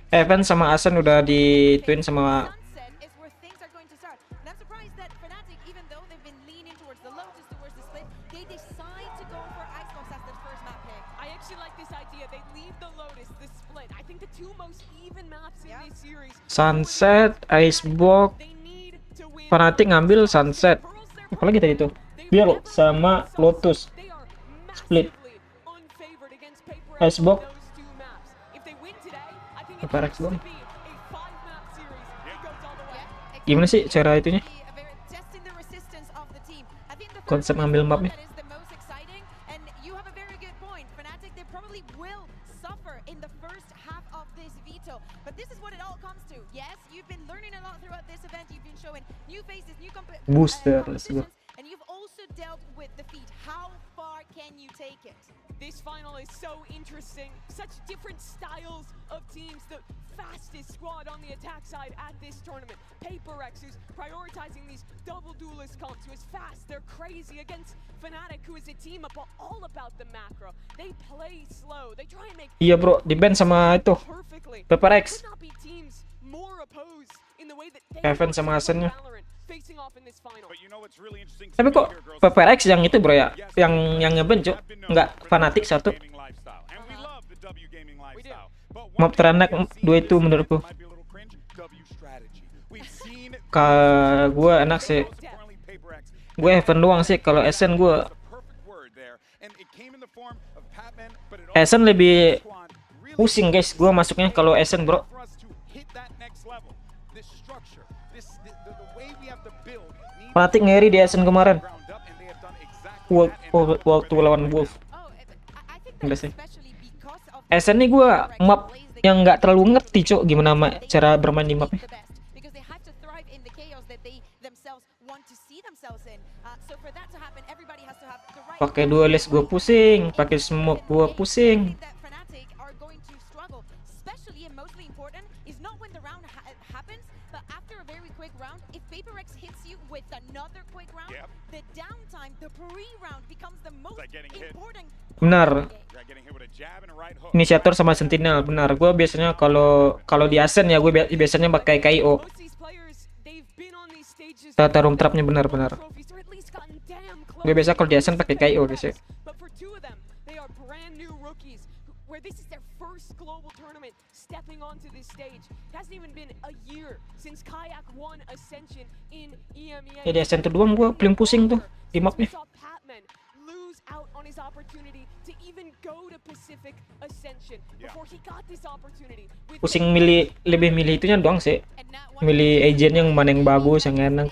Evan sama Asen udah dituin sama Sunset, Icebox. Fnatic ngambil Sunset. Apalagi tadi itu? Bill sama Lotus. Split. Icebox. PaperX dong. Gimana sih cara itunya? Konsep ngambil mapnya. learning a lot throughout this event. You've been showing new faces, new Booster, let's go. and you've also dealt with defeat. How far can you take it? This final is so interesting. Such different styles of teams. The fastest squad on the attack side at this tournament. PaperX, who's prioritizing these double duelist comps, who is fast, they're crazy, against Fnatic, who is a team up all about the macro. They play slow. They try and make Iya bro, di ban sama itu PaperX. more opposed in the way that they Kevin sama Hasannya. facing off in this final. Tapi kok PaperX yang itu bro ya, yang ngeban cuk, nggak fanatik satu. Map terenak dua itu menurutku. Gue enak sih. Gue Heaven doang sih. Kalau Ascent gue lebih pusing guys. Gue masuknya kalau Ascent bro. Fanatik ngeri di Ascent kemarin. Waktu lawan Wolf. Enggak sih. Ascent nih gue map yang nggak terlalu ngerti cok gimana cara bermain di mapnya. Pakai duelist gue pusing, pakai smoke gue pusing. Benar. Inisiator sama sentinel, benar. Gue biasanya kalau di Ascent ya gue biasanya pakai KIO. Tata room trapnya benar-benar. Gue biasa kalau di Ascent pakai KIO guys ya. Ya di Ascent tuh doang gue paling pusing tuh di mapnya. Pusing lebih milih itunya doang sih. Milih agent yang mana yang bagus, yang enak.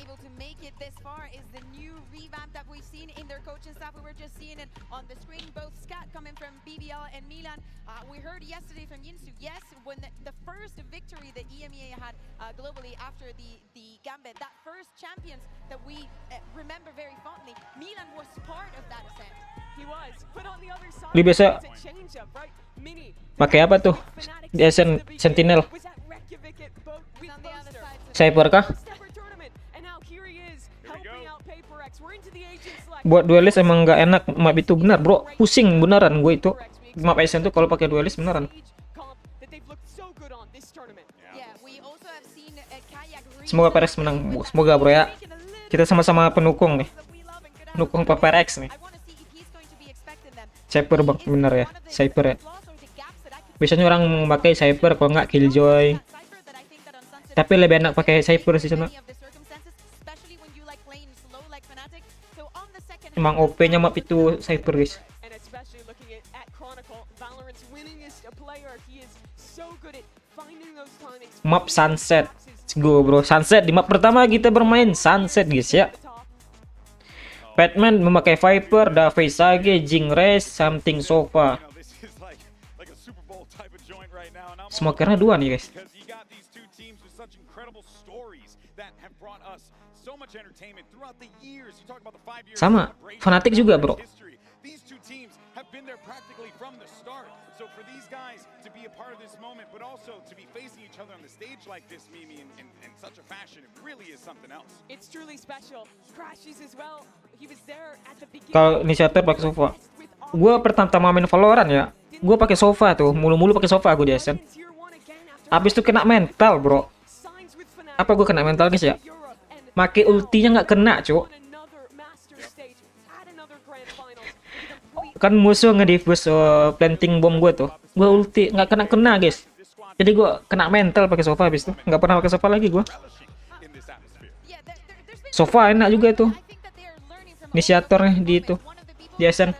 Globally after the Gambit, that first champions that we remember very fondly, Milan was part of that ascent. He was, but on the other side, Lu biasa pakai apa tuh? Di Ascent Sentinel. Cyber kah? Buat duelist emang nggak enak map itu, benar bro. Pusing beneran gue itu. Map Ascent tuh kalau pakai duelist beneran. Semoga PaperX menang, semoga bro ya. Kita sama-sama pendukung nih, pendukung PaperX nih. Cyber bang, bener ya, Cyber ya. Biasanya orang pakai Cyber kalau nggak Killjoy. Tapi lebih enak pakai Cyber sih sana. Emang OP-nya map itu Cyber guys. Map Sunset. Go bro, Sunset di map pertama kita bermain Sunset guys ya. Batman memakai Viper, Dave Sage, Jing Race, something Sofa. Smokernya dua nih guys. Sama, Fnatic juga bro. So for these guys to be a part of this moment, but also to be facing each other on the stage like this, Mimi, in such a fashion, it really is something else. It's truly special. Crashes as well. He was there at the beginning. Kalau inisiator pakai Sofa. Gua pertama main Valorant ya. Gua pakai Sofa tuh, mulu-mulu pakai Sofa gue di Ascent. Abis itu kena mental, bro. Apa gue kena mental guys ya? Make ultinya nggak kena, cuk. Kan musuh nge-defuse planting bom gue tuh, gue ulti nggak kena guys, jadi gue kena mental pakai Sofa. Habis itu nggak pernah pakai Sofa lagi gue. Sofa enak juga tuh, inisiatornya di itu di Ascent.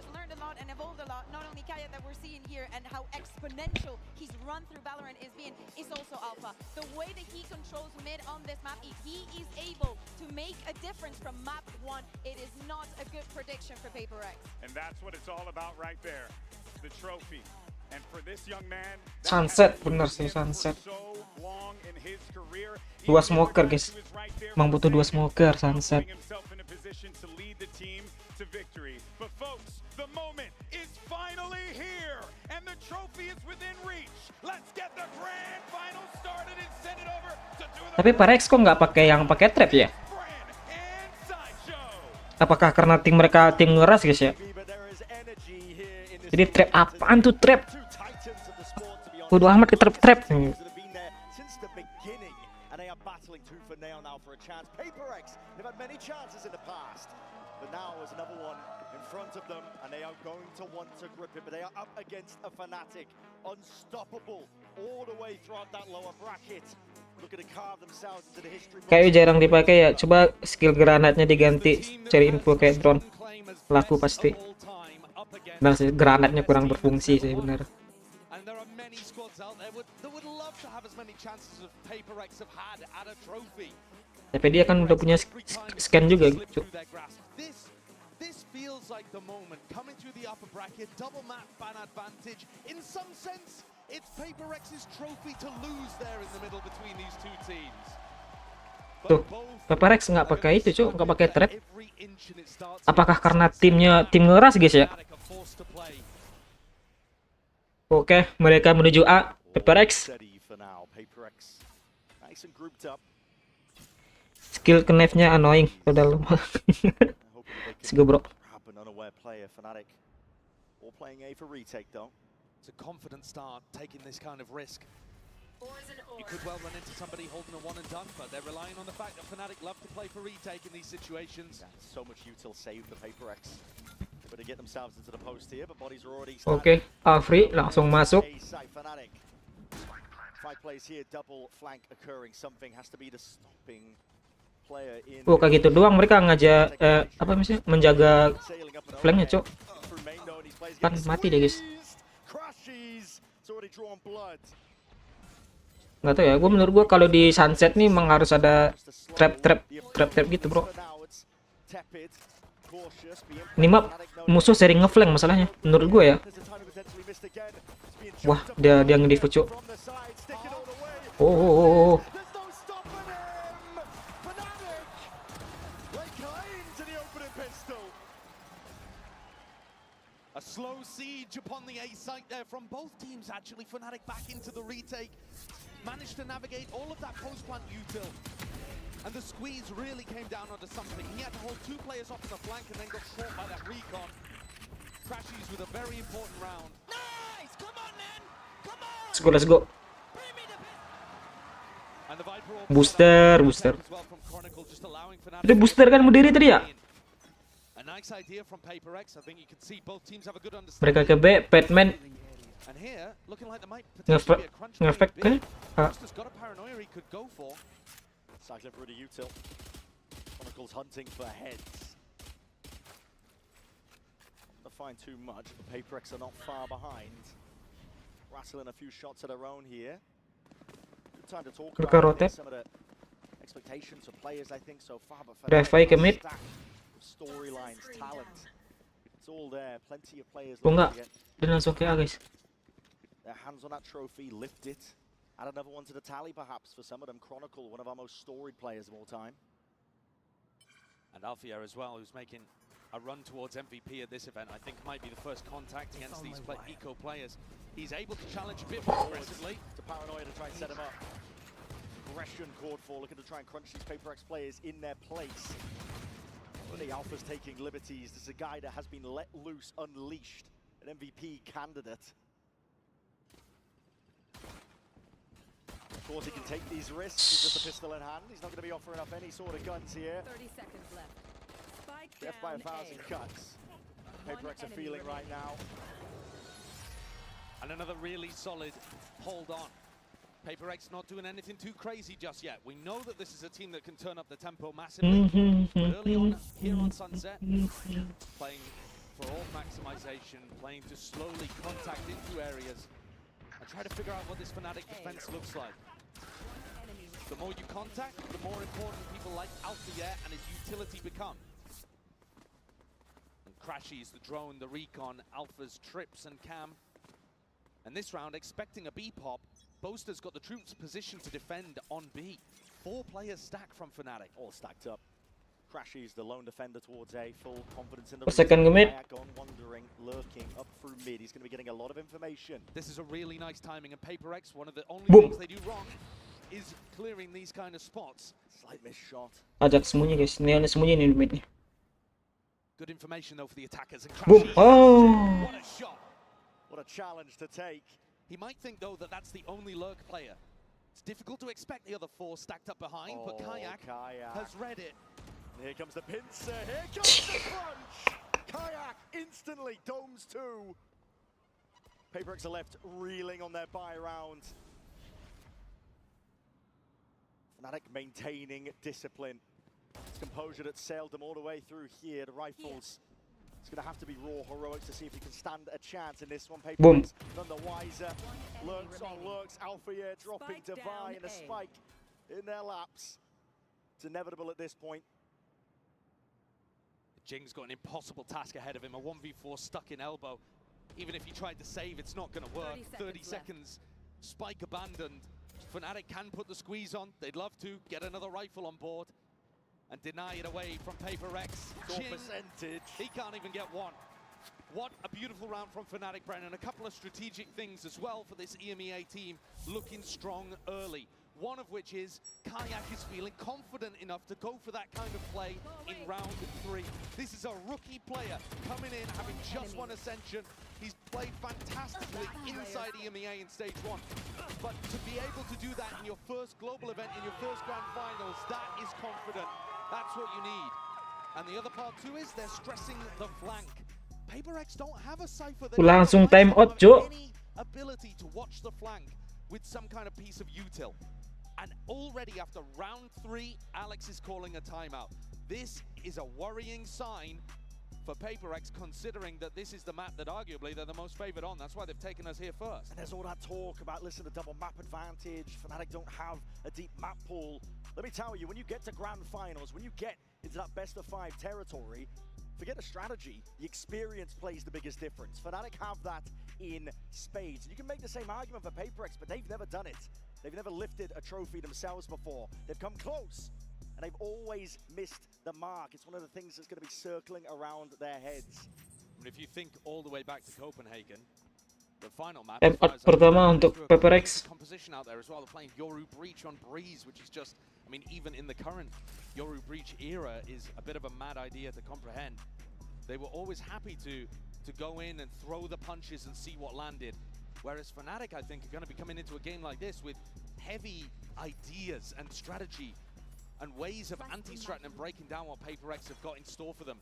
And that's what it's all about right there. The trophy. Sunset, bener sih Sunset. 2 smoker guys, emang butuh 2 smoker Sunset. Tapi Parex kok nggak pakai yang pakai trap ya? Apakah karena tim mereka tim ngeras guys ya? Jadi trap apaan tuh trap? Bodo amat ke trap. Kayak jarang dipakai ya. Coba skill granatnya diganti, cari info kayak drone. Laku pasti. Benar sih, granatnya kurang berfungsi sih benar. Tapi dia kan udah punya scan juga gitu. Tuh, Paperex nggak pakai itu cuy, nggak pakai trap. Apakah karena timnya tim ngeras guys ya? Oke, mereka menuju A. Paperex. Skill knife-nya annoying, udah lumayan. Sego bro. It's a confident start taking this kind of risk. You could well run into somebody holding a one and done, but they're relying on the fact that Fnatic love to play for retake in these situations. So much util saved for Paperex. Able to get themselves into the post here, but bodies are already. Oke, Afri langsung masuk. 5 plays here, double flank occurring. Something has to be the stopping player in. Oh, kayak gitu doang mereka ngajak apa misalnya menjaga flanknya, cok. Kan mati deh, guys. Nggak tahu ya, menurut gue kalau di Sunset nih memang harus ada trap gitu bro. Ini map musuh sering ngeflank masalahnya menurut gue ya. Wah, dia ngedifu cuk. Oh. A slow siege upon the A site there from both teams actually. Fnatic back into the retake. Managed to navigate all of that post-plant util. And the squeeze really came down onto something. He had to hold 2 players off on the flank and then got caught by that recon. Crashies with a very important round. Nice! Come on, man! Come on! Let's go. Booster. Itu booster kan berdiri tadi ya? Mereka ke B, Batman ngefek kan? Find too much, but Paperex are not far behind. Rattling a few shots of their own here. Good time to talk about some of the expectations of players, I think, so far. But ke mid. Storylines, talent, it's all there. Plenty of players. Dia langsung ke A, guys. Their hands on that trophy, lift it. Add another one to the tally, perhaps, for some of them. Chronicle, one of our most storied players of all time. And Alfia as well, who's making a run towards MVP at this event. I think might be the first contact against these eco players. He's able to challenge a bit more aggressively. It's a paranoia to try and set him up. Aggression called for, looking to try and crunch these Paperex players in their place. The Alpha's taking liberties. This is a guy that has been let loose, unleashed, an MVP candidate. Of course, he can take these risks with just a pistol in hand. He's not going to be offering up any sort of guns here. 30 seconds left. Death by 1,000 cuts. Paperex are feeling right now. And another really solid hold on. Paperex not doing anything too crazy just yet. We know that this is a team that can turn up the tempo massively. But early on here on Sunset, playing for all maximization, playing to slowly contact into areas and try to figure out what this Fnatic defense looks like. The more you contact, the more important people like Alfia and his utility become. And Crashies, the drone, the recon, Alpha's trips and cam. And this round, expecting a B pop, Boaster's got the troops positioned to defend on B. 4 players stacked from Fnatic. All stacked up. Crashes the lone defender towards A, full confidence in the Second mid. wandering, lurking up through mid. He's going to be getting a lot of information. This is a really nice timing, and PaperX, one of the only Boom. things they do wrong is clearing these kind of spots. Slight miss shot. Ajak sembunyi guys. Ini ada sembunyi nih di mid nih. Good information though for the attackers. And Boom. Crashes, Oh. what a shot. What a challenge to take. He might think though that that's the only lurk player. It's difficult to expect the other 4 stacked up behind, but Kayak has read it. Here comes the pincer, here comes the crunch! Kayak instantly domes 2. PaperX are left reeling on their buy round. Fnatic maintaining discipline. It's composure that sailed them all the way through here. The rifles, it's going to have to be raw heroics to see if you can stand a chance in this one. PaperX none the wiser. Lurks on lurks, Alpha here dropping Divine and a spike in their laps. It's inevitable at this point. Jing's got an impossible task ahead of him, a 1v4 stuck in elbow. Even if he tried to save, it's not going to work. 30 seconds, spike abandoned. Fnatic can put the squeeze on. They'd love to get another rifle on board and deny it away from PaperX. Jing, percentage. He can't even get one. What a beautiful round from Fnatic, Brennan. A couple of strategic things as well for this EMEA team, looking strong early. One of which is Kayak is feeling confident enough to go for that kind of play in round 3. This is a rookie player coming in, having just won Ascension. He's played fantastically inside EMEA in stage 1. But to be able to do that in your first global event, in your first grand finals, that is confident. That's what you need. And the other part too is they're stressing the flank. PaperX don't have a cipher that Langsung time out, Cuk. any ability to watch the flank with some kind of piece of util. And already after round 3, Alex is calling a timeout. This is a worrying sign for PaperX, considering that this is the map that arguably they're the most favored on. That's why they've taken us here first. And there's all that talk about, listen, the double map advantage. Fnatic don't have a deep map pool. Let me tell you, when you get to grand finals, when you get into that best of 5 territory, forget the strategy, the experience plays the biggest difference. Fnatic have that in spades. And you can make the same argument for PaperX, but they've never done it. They've never lifted a trophy themselves before. They've come close, and they've always missed the mark. It's one of the things that's going to be circling around their heads. But if you think all the way back to Copenhagen, the final map pertama untuk PaperX. composition out there as well. They're playing Yoru Breach on Breeze, which is just, I mean, even in the current Yoru Breach era, is a bit of a mad idea to comprehend. They were always happy to go in and throw the punches and see what landed. Whereas Fnatic, I think, are going to be coming into a game like this with heavy ideas and strategy and ways of anti-stratting and breaking down what PaperX have got in store for them.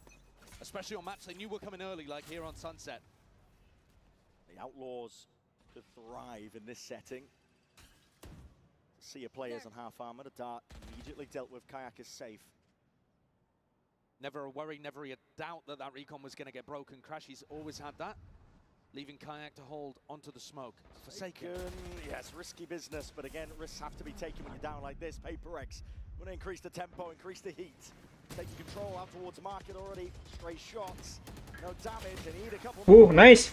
Especially on maps they knew were coming early, like here on Sunset. The Outlaws could thrive in this setting. See your players on half armor. The dart immediately dealt with. Kayak is safe. Never a worry, never a doubt that recon was going to get broken. Crashy's always had that, leaving Kayak to hold onto the smoke. Forsaken. Yes, risky business, but again, risks have to be taken when you're down like this. PaperX want to increase the tempo, increase the heat. Taking control out towards market already. Stray shots, no damage, and need a couple Nice.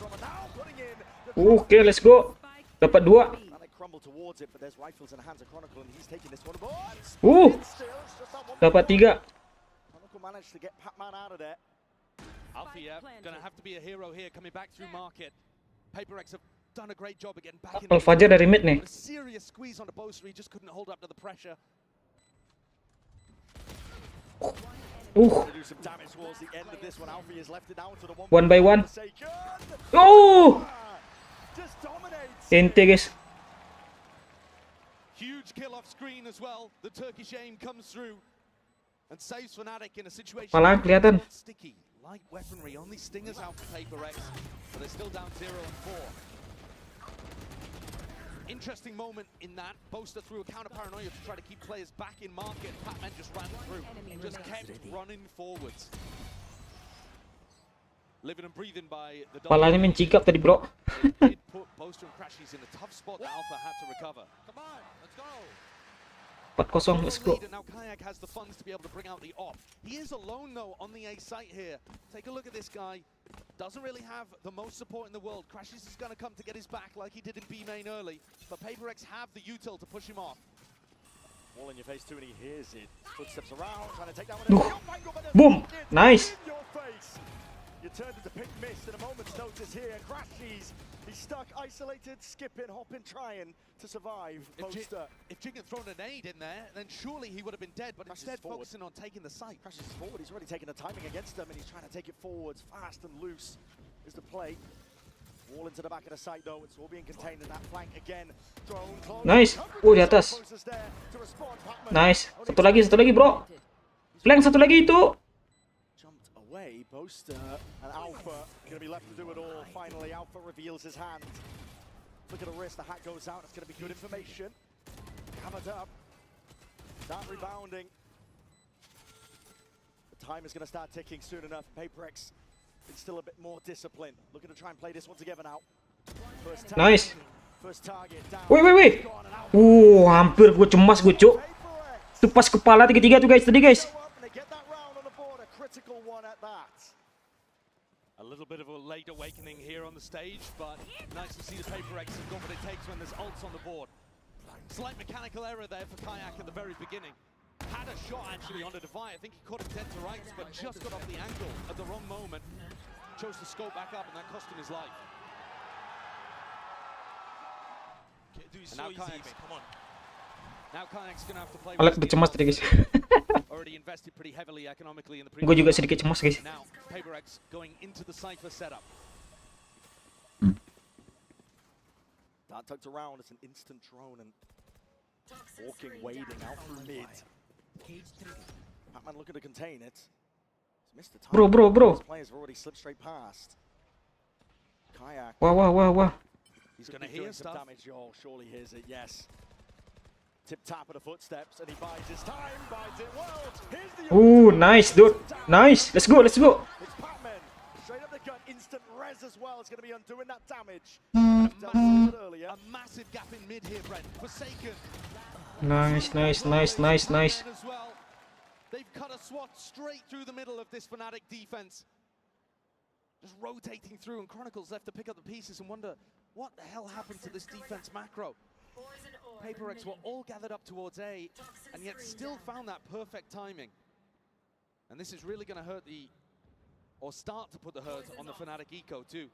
Okay, let's go. Dapat 2. Crumble towards it, but there's rifles in the hands of Chronicle, and he's taking this one. Dapat 3. Chronicle managed to get Pac-Man out of there. Alfia going to have to be a hero here, coming back through market. PaperX have done a great job of getting back in. Al-Fajar dari mid nih. A serious squeeze on the Boaster, he just couldn't hold up to the pressure. Do some damage towards the end of this one. Alfia's left it down to the 1 by 1. Oh! Just dominates. Ente guys. Huge kill off screen as well. The Turkish aim comes through and saves Fnatic in a situation Malah kelihatan. sticky. Light weaponry, only stingers out for PaperX, but they're still down 0 and 4. Interesting moment in that. Boaster threw a counter paranoia to try to keep players back in market. Pac-Man just ran through, just kept running forwards. Living and breathing by the Palanya mencikap tadi, bro. did put Boaster and Crashies in a tough spot that Alpha had to recover. Come on, let's go. 4-0, let's go. Now Kayak has the funds to be able to bring out the op. He is alone though on the A site here. Take a look at this guy. Doesn't really have the most support in the world. Crashes is going to come to get his back like he did in B main early, but PaperX have the util to push him off. Wall in your face too, and he hears it. Footsteps around, trying to take that one. Boom! Nice. In your face. You turned into pink mist in a moment's notice here. Crashes. He's stuck, isolated, skipping, hopping, trying to survive. If Jing had thrown a nade in there, then surely he would have been dead, but instead focusing on taking the site. Crashes forward, he's already taking the timing against him, and he's trying to take it forwards. Fast and loose is the play. Wall into the back of the site though, it's all being contained in that flank again. Drone close. Nice. Di atas. Nice. Satu lagi bro. Flank satu lagi itu. Away, Boaster and Alpha going to be left to do it all. Finally, Alpha reveals his hand. Look at the wrist, the hat goes out. It's going to be good information. Hammered up. Start rebounding. The time is going to start ticking soon enough. PaperX is still a bit more disciplined. Looking to try and play this one together now. Nice. First target down. Wait. Hampir gue cemas gue, Cuk. Itu pas kepala tiga-tiga tuh guys, tadi guys. Critical one at that. A little bit of a late awakening here on the stage, but nice to see the PaperX have got what it takes when there's ults on the board. Slight mechanical error there for Kayak at the very beginning. Had a shot actually on the Devi. I think he caught him dead to rights, but just got off the angle at the wrong moment. Chose to scope back up, and that cost him his life. Dude, so easy, mate. Come on. Now Kayak's gonna have to play. Alek udah cemas tadi guys. Already invested pretty heavily economically in the Gue juga sedikit cemas guys. Now PaperX going into the cipher setup. That tucked around, it's an instant drone and walking, wading out through mid. Batman looking to contain it. He's missed the time. Bro. His players have already slipped straight past. Kayak. Wah. He's gonna hear some damage. Oh, surely hears it. Yes. Tip tap of the footsteps, and he buys his time, buys it well. Here's the Nice, dude. Nice. Let's go. It's Batman. Straight up the gun, instant res as well. It's going to be undoing that damage. A massive gap in mid here, Brent. Forsaken. Nice. As well. They've cut a swat straight through the middle of this Fnatic defense. Just rotating through, and Chronicles left to pick up the pieces and wonder what the hell happened to this defense macro. PaperX were all gathered up towards A, and yet still found that perfect timing. And this is really going to hurt start to put the hurt on the Fnatic eco too.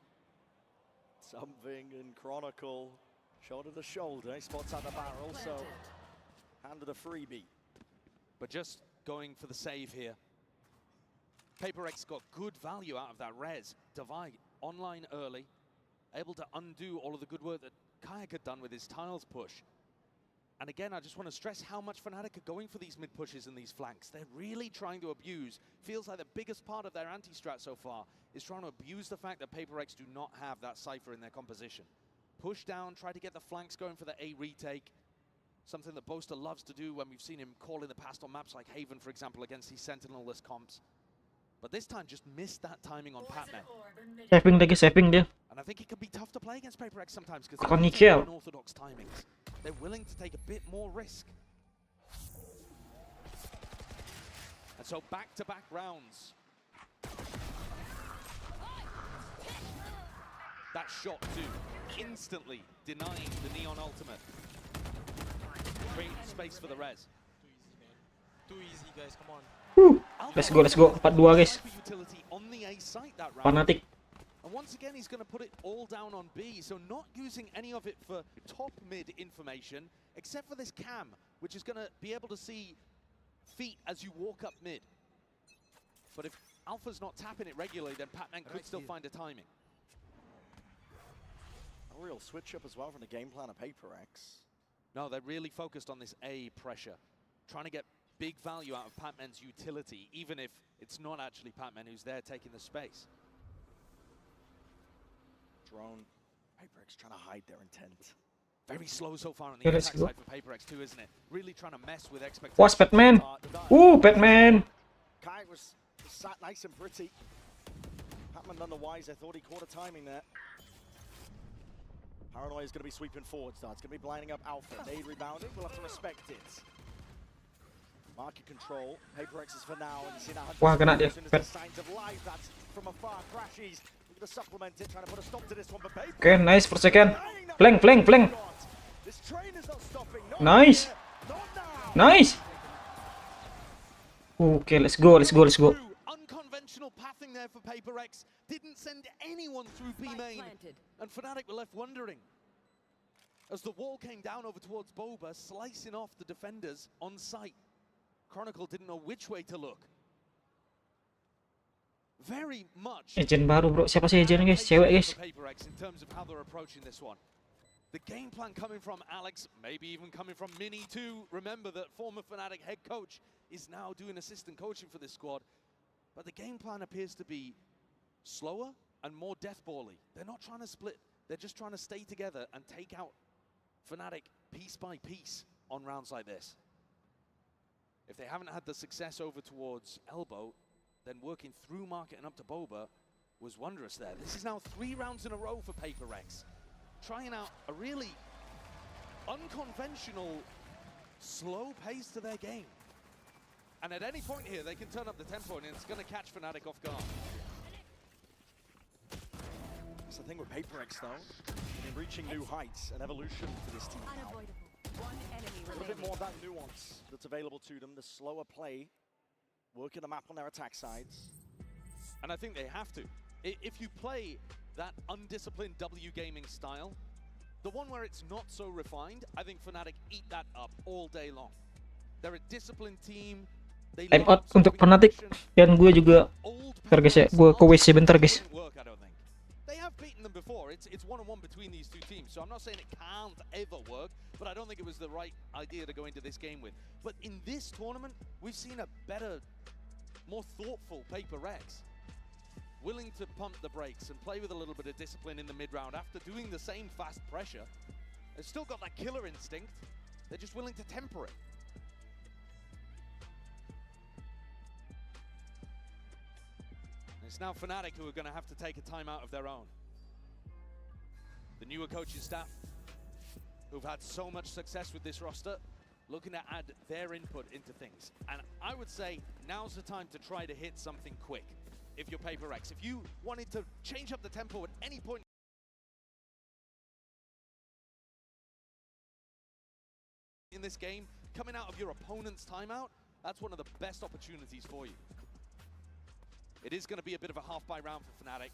Something in Chronicle, shoulder to shoulder, he spots out the barrel, so handed a freebie. But just going for the save here. PaperX got good value out of that res. Devi online early, able to undo all of the good work that Kayak had done with his tiles push. And again, I just want to stress how much Fnatic are going for these mid pushes and these flanks. They're really trying to abuse. Feels like the biggest part of their anti-strat so far is trying to abuse the fact that PaperX do not have that cipher in their composition. Push down, try to get the flanks going for the A retake. Something that Boaster loves to do when we've seen him call in the past on maps like Haven, for example, against these Sentinel-less comps. But this time just missed that timing on Patman. Saving dia. And I think it can be tough to play against PaperX sometimes because they're unorthodox timings. They're willing to take a bit more risk. And so back-to-back rounds. That shot too, instantly denying the Neon ultimate. Creating space for the res. Too easy, guys, come on. Let's go. 4-2 guys. Fnatic. And once again, he's going to put it all down on B, so not using any of it for top mid information, except for this cam, which is going to be able to see feet as you walk up mid. But if Alpha's not tapping it regularly, then Patman could still find a timing. A real switch up as well from the game plan of PaperX. No, they're really focused on this A pressure, trying to get big value out of Patman's utility, even if it's not actually Patman who's there taking the space. Drone. PaperX trying to hide their intent. Very slow so far on the attack side for PaperX too, isn't it? Really trying to mess with expectations. What's Batman? Batman! Kai was sat nice and pretty. Patman none the wiser. Thought he caught a timing there. Paranoia is going to be sweeping forward. It's going to be blinding up Alpha. Nade rebounding. We'll have to respect it. Market control. PaperX is for now. And you see now. Kena dia. Signs of life. That's from afar. Crashes. Oke, nice per second. Flank. Nice. Okay, let's go. Unconventional pathing there for PaperX. Didn't send anyone through B main. And Fnatic were left wondering. As the wall came down over towards Boba, slicing off the defenders on site. Chronicle didn't know which way to look. Very much. Agent baru, bro. Siapa sih agent, guys? Cewek, guys. In terms of how they're approaching this one. The game plan coming from Alex, maybe even coming from Mini too. Remember that former Fnatic head coach is now doing assistant coaching for this squad. But the game plan appears to be slower and more deathball-y. They're not trying to split. They're just trying to stay together and take out Fnatic piece by piece on rounds like this. If they haven't had the success over towards Elbow, then working through Market and up to Boba was wondrous there. This is now 3 rounds in a row for PaperX. Trying out a really unconventional, slow pace to their game. And at any point here, they can turn up the tempo and it's going to catch Fnatic off guard. That's the thing with PaperX though. They're reaching new heights and evolution for this team now. A little bit more of that nuance that's available to them, the slower play, working the map on their attack sides. And I think they have to. If you play that undisciplined W gaming style, the one where it's not so refined, I think Fnatic eat that up all day long. They're a disciplined team. Time out untuk Fnatic. Dan gue juga bentar guys ya, gue ke WC bentar guys. They have beaten them before. It's one-on-one between these two teams, so I'm not saying it can't ever work, but I don't think it was the right idea to go into this game with. But in this tournament, we've seen a better, more thoughtful PaperX, willing to pump the brakes and play with a little bit of discipline in the mid-round after doing the same fast pressure. They've still got that killer instinct. They're just willing to temper it. It's now Fnatic who are going to have to take a timeout of their own. The newer coaching staff, who've had so much success with this roster, looking to add their input into things. And I would say now's the time to try to hit something quick. If you're PaperX, if you wanted to change up the tempo at any point in this game, coming out of your opponent's timeout, that's one of the best opportunities for you. It is going to be a bit of a half-by round for Fnatic.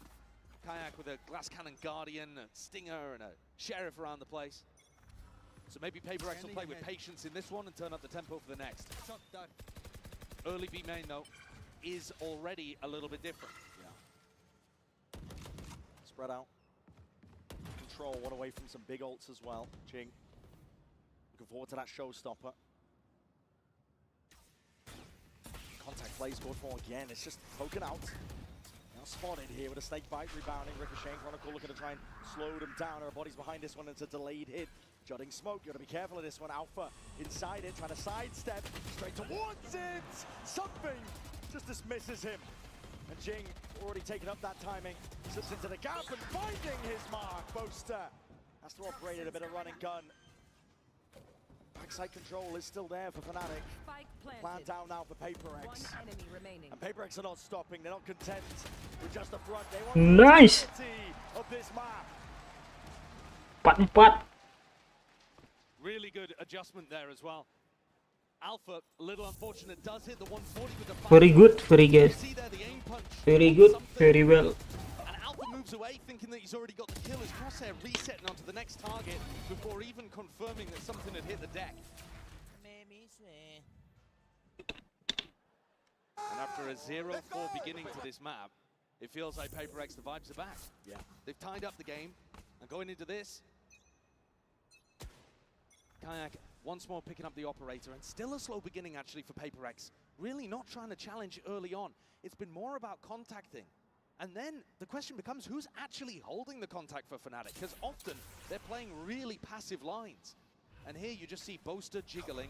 Kayak with a glass cannon guardian, a stinger, and a sheriff around the place. So maybe PaperX will play with patience in this one and turn up the tempo for the next. Early B main, though, is already a little bit different. Yeah. Spread out. Control one away from some big ults as well. Jing. Looking forward to that showstopper. Contact plays good for again. It's just poking out. Now spotted here with a snake bite rebounding. Ricochet and Chronicle looking to try and slow them down. Our bodies behind this one. It's a delayed hit. Jutting smoke. You got to be careful of this one. Alpha inside it, trying to sidestep straight towards it. Something just dismisses him. And Jing already taken up that timing. Slips into the gap and finding his mark. Boaster has to operate it a bit of run and gun. Backside control is still there for Fnatic. Plan down now for PaperX. And PaperX are not stopping. They're not content with just the front. They want nice of this map. 4-4. Really good adjustment there as well. Alpha, a little unfortunate, does hit the 140 with the Very good, very good. Very good, very well. And Alpha moves away thinking that he's already got the kill. His crosshair resetting onto the next target before even confirming that something had hit the deck. And after a 0-4 beginning to this map, it feels like PaperX, the vibes are back. Yeah. They've tied up the game, and going into this, Kayak once more picking up the operator, and still a slow beginning actually for PaperX. Really not trying to challenge early on. It's been more about contacting. And then the question becomes, who's actually holding the contact for Fnatic? Because often they're playing really passive lines. And here you just see Boaster jiggling,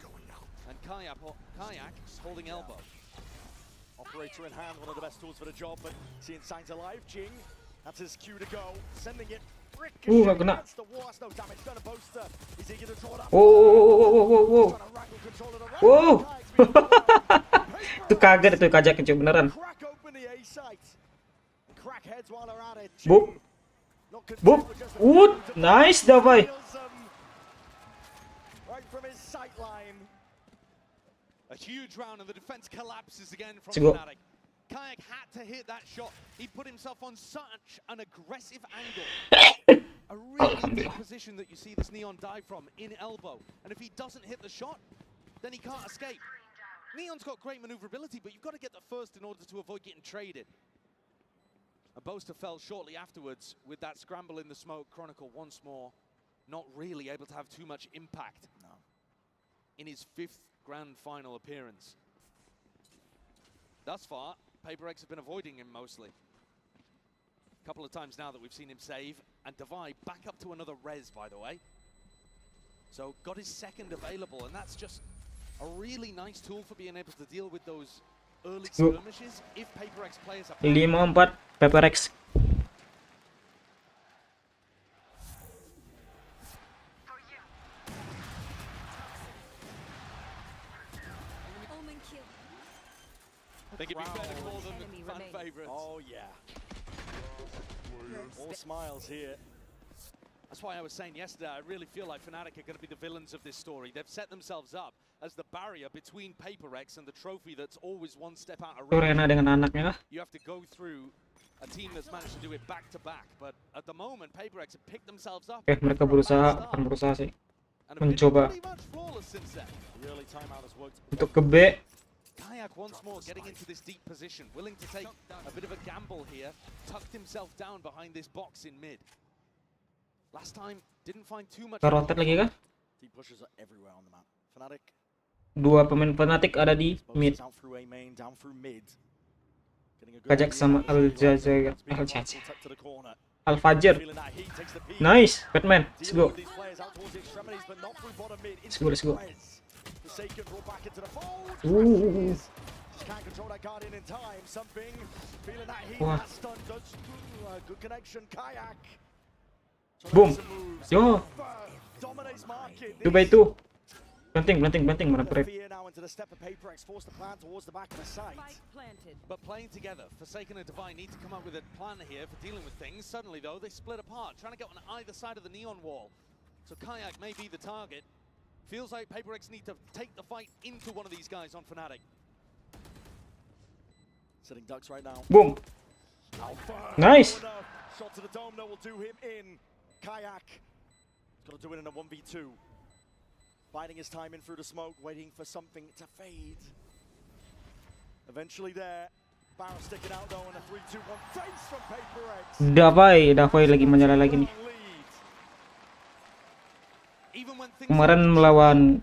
and Kayak holding elbow. Operator in hand, one of the best tools for the job, but seeing signs alive. Jing, that's his cue to go, sending it. Gak kena. Wow. Itu kaget itu, kajak cuy beneran. Boop. Boop. Nice, давай. Right from his sight line. A huge round and the defense collapses again from Let's go. Fnatic. Kayak had to hit that shot. He put himself on such an aggressive angle. A really good position that you see this Neon dive from in elbow. And if he doesn't hit the shot, then he can't escape. Neon's got great maneuverability, but you've got to get the first in order to avoid getting traded. And Boaster fell shortly afterwards with that scramble in the smoke. Chronicle once more not really able to have too much impact in his 5th grand final appearance. Thus far, PaperX have been avoiding him mostly. A couple of times now that we've seen him save, and Divide back up to another res, by the way. So got his 2nd available, and that's just a really nice tool for being able to deal with those early skirmishes if PaperX players are 5-4 PaperX. I think it'd be fair to call them fan favorites. Oh yeah. All smiles here. That's why I was saying yesterday, I really feel like Fnatic are going to be the villains of this story. They've set themselves up as the barrier between PaperX and the trophy that's always one step out of Rena dengan anaknya kah? You have to go through a team that's managed to do it back to back, but at the moment PaperX have picked themselves up. Mereka berusaha sih mencoba untuk ke B. Kayak once more getting into this deep position, willing to take a bit of a gamble here, tucked himself down behind this box in mid. Last time didn't find too much. Rotate lagi kah? Deep pushes are everywhere on the map. Fnatic. 2 pemain Fnatic ada di mid. Kajak sama Al-Fajr. Nice, Batman. Let's go. Let's go. Wah. Boom. Yo. 2x2. Planting mana prep. But playing together, Forsaken and Divine need to come up with a plan here for dealing with things. Suddenly though, they split apart, trying to get on either side of the neon wall. So Kayak may be the target. Feels like PaperX need to take the fight into one of these guys on Fnatic. Sitting ducks right now. Boom. Nice. Shot to the dome that will do him in. Kayak. Got to do it in a 1v2. Biding his time in through the smoke, waiting for something to fade. Eventually there. Barrow sticking out though in a 3-2-1 face from PaperX. Davai lagi menyala lagi nih. Kemarin melawan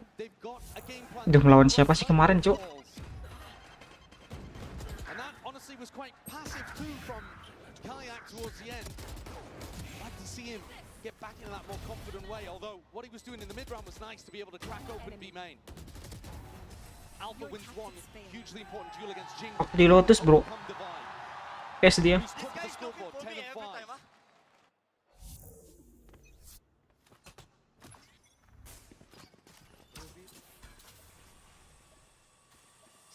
siapa sih kemarin, Cuk? And that honestly was quite passive too from Kayak towards the end. I'd like to see him get back in that more confident way, although what he was doing in the mid-round was nice to be able to crack open B main. Alpha wins one hugely important duel against Jing. Di Lotus, bro. Yes, dia.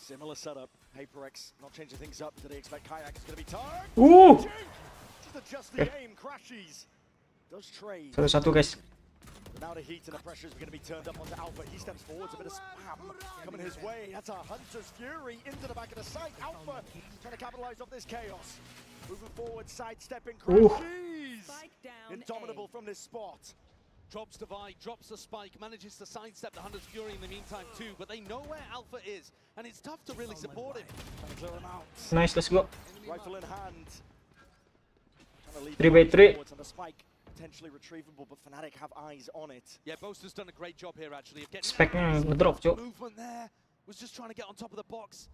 Similar setup. PaperX not changing things up. Do they expect Kayak is going to be targeted? Just adjust the aim. Crashes. Does trade. Satu guys. Now the heat and the pressure is going to be turned up onto Alpha. He steps forward, a bit of spam coming his way. That's a Hunter's Fury into the back of the site. Alpha trying to capitalize off this chaos. Moving forward, sidestepping, crashes. Indomitable from this spot. Drops Divide, drops the spike, manages to sidestep the Hunter's Fury in the meantime too, but they know where Alpha is, and it's tough to really support him. Trying to clear him out. Nice, let's go. Rifle in hand. 3x3. And the spike potentially retrievable, but Fnatic have eyes on it. Yeah, Boaster's done a great job here actually of getting Spec-nya ngedrop, Cuk. movement there. Was just trying to get on top of the box.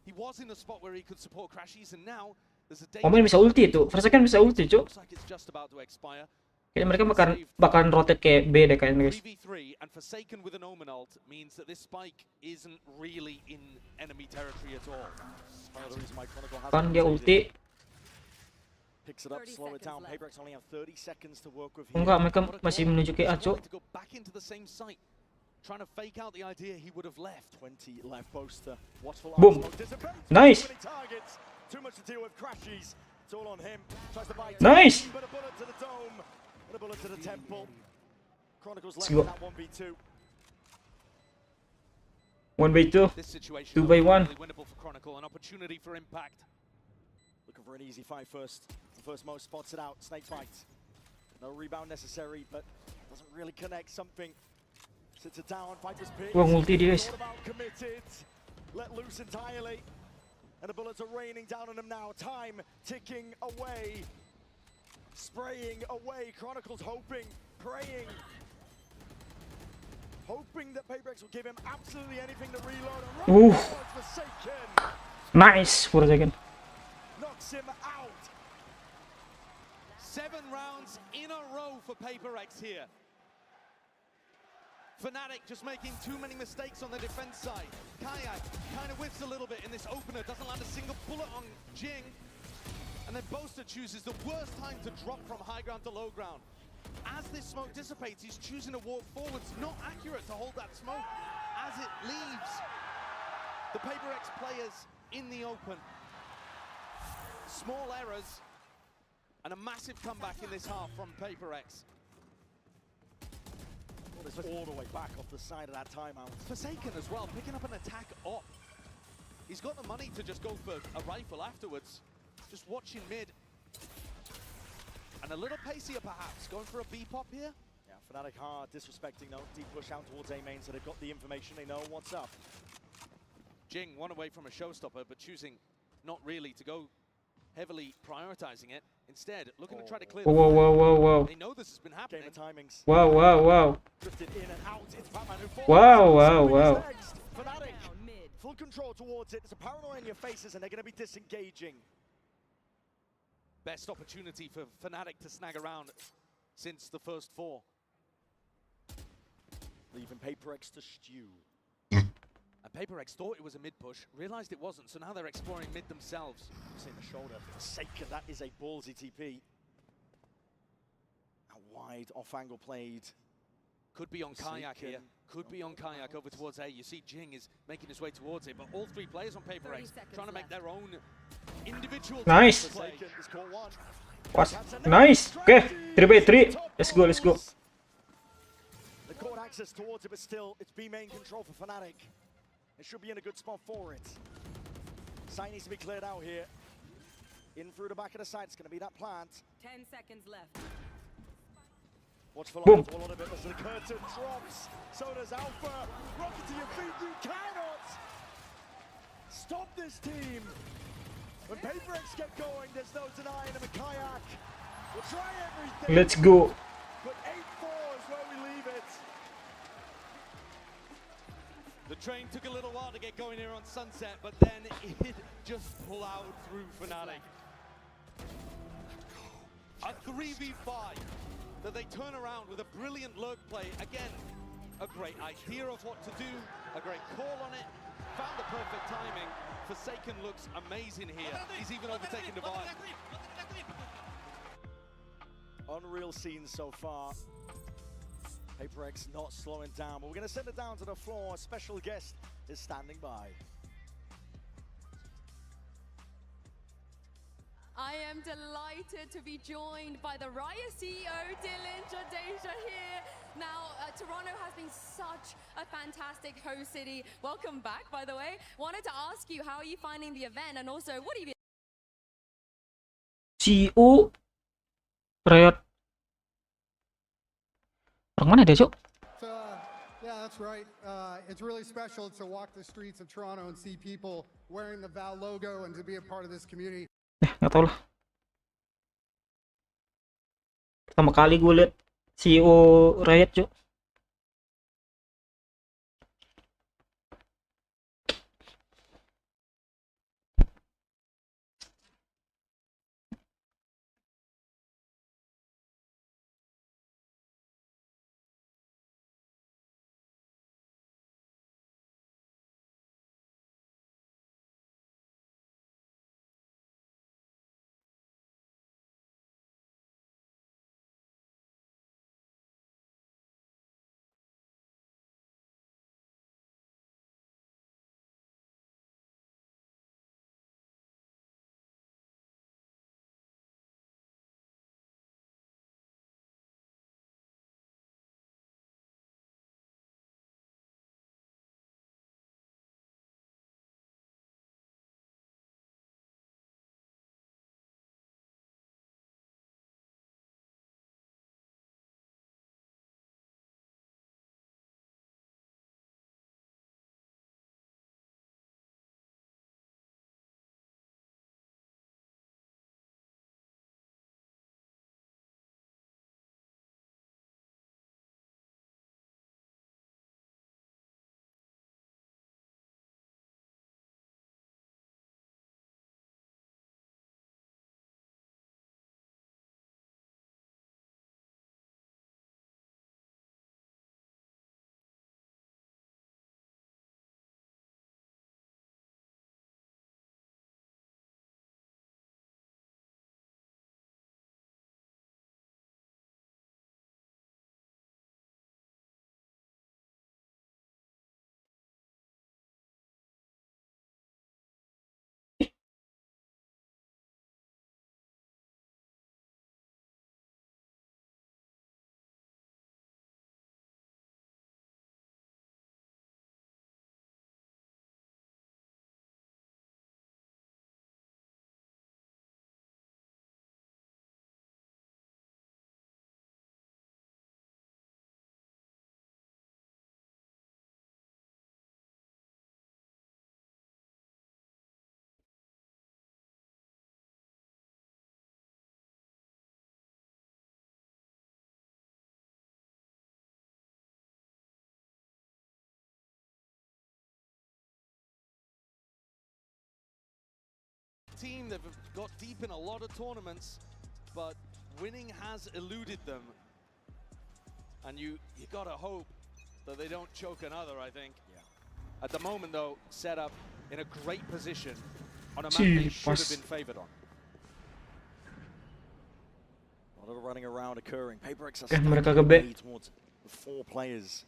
He was in the spot where he could support Crashies, and now there's a danger. Omen bisa ulti tuh. Forsaken bisa ulti, Cuk. Looks like it's just about to expire. Kayaknya mereka bakalan rotate kayak B deh kayaknya, guys. 3v3 and Forsaken with an Omen ult means that this spike isn't really in enemy territory at all. Kan dia ulti. Picks it up, slow it down. PaperX only have 30 seconds to work with. Enggak, mereka masih menuju ke A, Cuk. Back into the same site. Trying to fake out the idea he would have left. 20 left. Boaster. Watchful. Boom. Nice. Too much to deal with. Crashies. It's all on him. Tries to buy Nice. but a bullet to the dome and a bullet to the temple. Chronicles Let's left go. in that 1v2. 1v2. This situation 2v1. really winnable for Chronicle, an opportunity for impact. Looking for an easy fight first. The first Mo spots it out. Snake fight. No rebound necessary, but doesn't really connect. Something sits it down. Viper's picked. Wah, multi dia, guys. All about committed. Let loose entirely. And the bullets are raining down on him now. Time ticking away. Spraying away. Chronicles hoping, praying. Hoping that Paperex will give him absolutely anything to reload. And Oof. Forsaken Nice for a second. knocks him out. 7 rounds in a row for Paperex here. Fnatic just making too many mistakes on the defense side. Kayak kind of whiffs a little bit in this opener, doesn't land a single bullet on Jing. And then Boaster chooses the worst time to drop from high ground to low ground. As this smoke dissipates, he's choosing to walk forwards. Not accurate to hold that smoke as it leaves the Paperex players in the open. Small errors and a massive comeback in this half from Paperex. It's all the way back off the side of that timeout. Forsaken as well, picking up an attack op. He's got the money to just go for a rifle afterwards. Just watching mid. And a little pacier perhaps, going for a B-pop here. Yeah, Fnatic hard, disrespecting though. Deep push out towards A main, so they've got the information, they know what's up. Jing, one away from a showstopper, but choosing not really to go heavily prioritizing it. Instead, looking to try to clear the Whoa, whoa, whoa, whoa. They know this has been happening. Game of timings. Wow, wow, wow. Drifted in and out. It's Batman who falls. Wow, wow, wow. Fnatic, full control towards it. There's a paranoia in your faces, and they're going to be disengaging. Best opportunity for Fnatic to snag around since the first 4. Leaving Paperex to stew. And Paperex thought it was a mid push, realized it wasn't, so now they're exploring mid themselves. Seeing the shoulder. Forsaken, that is a ballsy TP. A wide off angle played. Could be on Kayak here. Could be on Kayak over towards A. You see Jing is making his way towards it, but all 3 players on Paperex trying to make their own individual Nice. play. Was nice. Okay, 3v3. Let's go, let's go. The court access towards it, but still, it's B main control for Fnatic. It should be in a good spot for it. Site needs to be cleared out here. In through the back of the site, it's going to be that plant. 10 seconds left. Watch for Boom. a lot of it as the curtain drops. So does Alpha. Rocket to your feet, you cannot stop this team. When Paperex get going, there's no denying them. A Kayak will try everything. Let's go. But 8-4 is where we leave it. The train took a little while to get going here on Sunset, but then it just plowed through Fnatic. A 3v5 that they turn around with a brilliant lurk play. Again, a great idea of what to do, a great call on it, found the perfect timing. Forsaken looks amazing here. He's even overtaken Divine. Unreal scenes so far. Paperex not slowing down, but we're going to send it down to the floor. A special guest is standing by. I am delighted to be joined by the Riot CEO, Dylan Jadeja here. Now, Toronto has been such a fantastic host city. Welcome back, by the way. Wanted to ask you, how are you finding the event? And also, what have you been... CEO Riot. Orang mana dia, Cuk? Yeah, that's right. It's really special to walk the streets of Toronto and see people wearing the Val logo and to be a part of this community. Nggak tau lah. Pertama kali gue liat CEO Riot, Cuk. team that have got deep in a lot of tournaments, but winning has eluded them. And you gotta hope that they don't choke another, I think. At the moment, though, set up in a great position on a map they should have been favored on. A lot of running around occurring. PaperX are mereka ke B. towards the 4 players.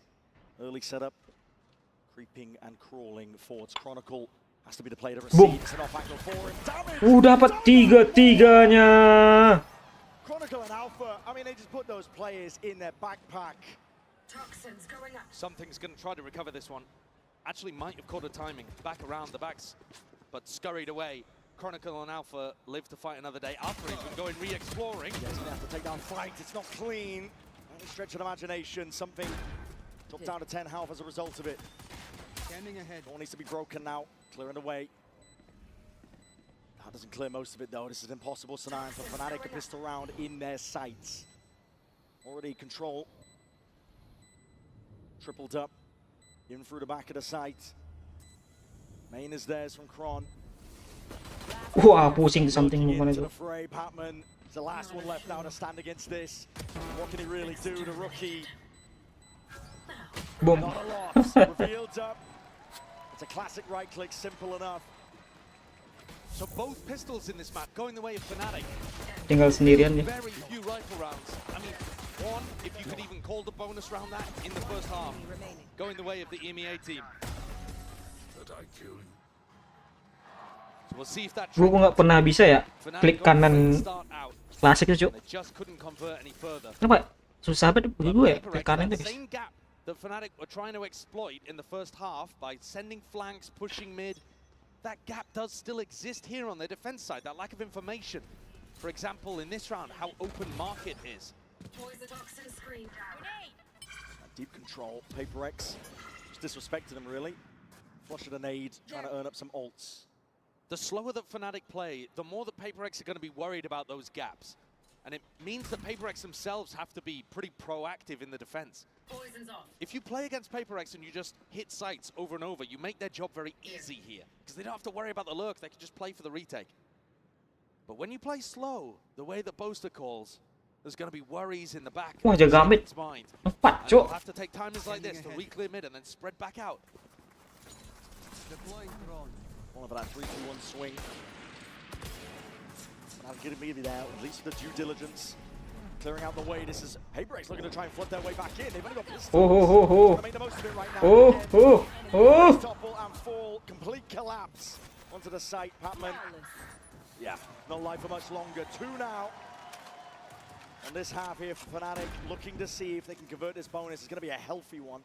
Early setup, creeping and crawling forwards. Chronicle has to be the player to receive. It's an off-angle for him. Damage! Dapat tiga-tiganya. Chronicle and Alpha, I mean, they just put those players in their backpack. Toxins going up. Something's going to try to recover this one. Actually might have caught a timing. Back around the backs, but scurried away. Chronicle and Alpha live to fight another day. Alpha is going re-exploring. Yeah, he's going to have to take down Fight. It's not clean. Only stretch of imagination. Something dropped down to 10 health as a result of it. Standing ahead. All needs to be broken now. Clearing the way. That doesn't clear most of it, though. This is an impossible scenario for Fnatic. A pistol round in their sights. Already control. Tripled up. In through the back of the site. Main is theirs from Kron. Wah, pusing something mana itu. Patman is the last one left now to stand against this. What can he really do? The rookie. Boom. Not a loss. Revealed up. It's a classic right click, simple enough. So both pistols in this map going the way of Fnatic. Tinggal sendirian dia. Very few rifle rounds. I mean, one, if you could even call the bonus round that in the first half, going the way of the EMEA team. So we'll see if that. Gue nggak pernah bisa ya klik kanan klasik itu, Cuk. Kenapa? Susah banget bagi gue ya klik kanan itu, guys. That Fnatic were trying to exploit in the first half by sending flanks, pushing mid. That gap does still exist here on their defense side, that lack of information. For example, in this round, how open market is. Deep control, PaperX just disrespected him really. Flushing a nade, trying to earn up some ults. The slower that Fnatic play, the more that PaperX are going to be worried about those gaps. And it means that PaperX themselves have to be pretty proactive in the defense. If you play against PaperX and you just hit sites over and over, you make their job very easy here. Because they don't have to worry about the lurk, they can just play for the retake. But when you play slow, the way that Boaster calls, there's going to be worries in the back. Wah, jaga mid. Empat, Cuk. Have to take timings like this to re-clear mid and then spread back out. One of that 3-2-1 swing. But I'm getting immediately there, at least for the due diligence. Clearing out the way, this is PaperX looking to try and flood their way back in. They've only got pistols. Oh. Make the most of it right now. Oh. Topple and fall, complete collapse onto the site. Patman, yeah, not live for much longer. 2 now. And this half here for Fnatic, looking to see if they can convert this bonus. It's going to be a healthy one.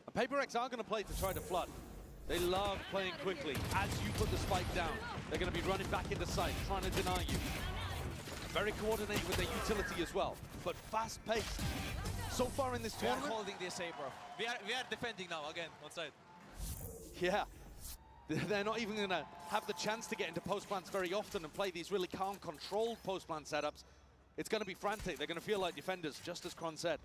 And PaperX are going to play to try to flood. They love playing quickly. As you put the spike down, they're going to be running back into sight, trying to deny you. Very coordinated with their utility as well, but fast-paced. So far in this tournament, we are holding the SA, bro. We are defending now again on side. Yeah, they're not even going to have the chance to get into post plants very often and play these really calm, controlled post plant setups. It's going to be frantic. They're going to feel like defenders, just as Kron said.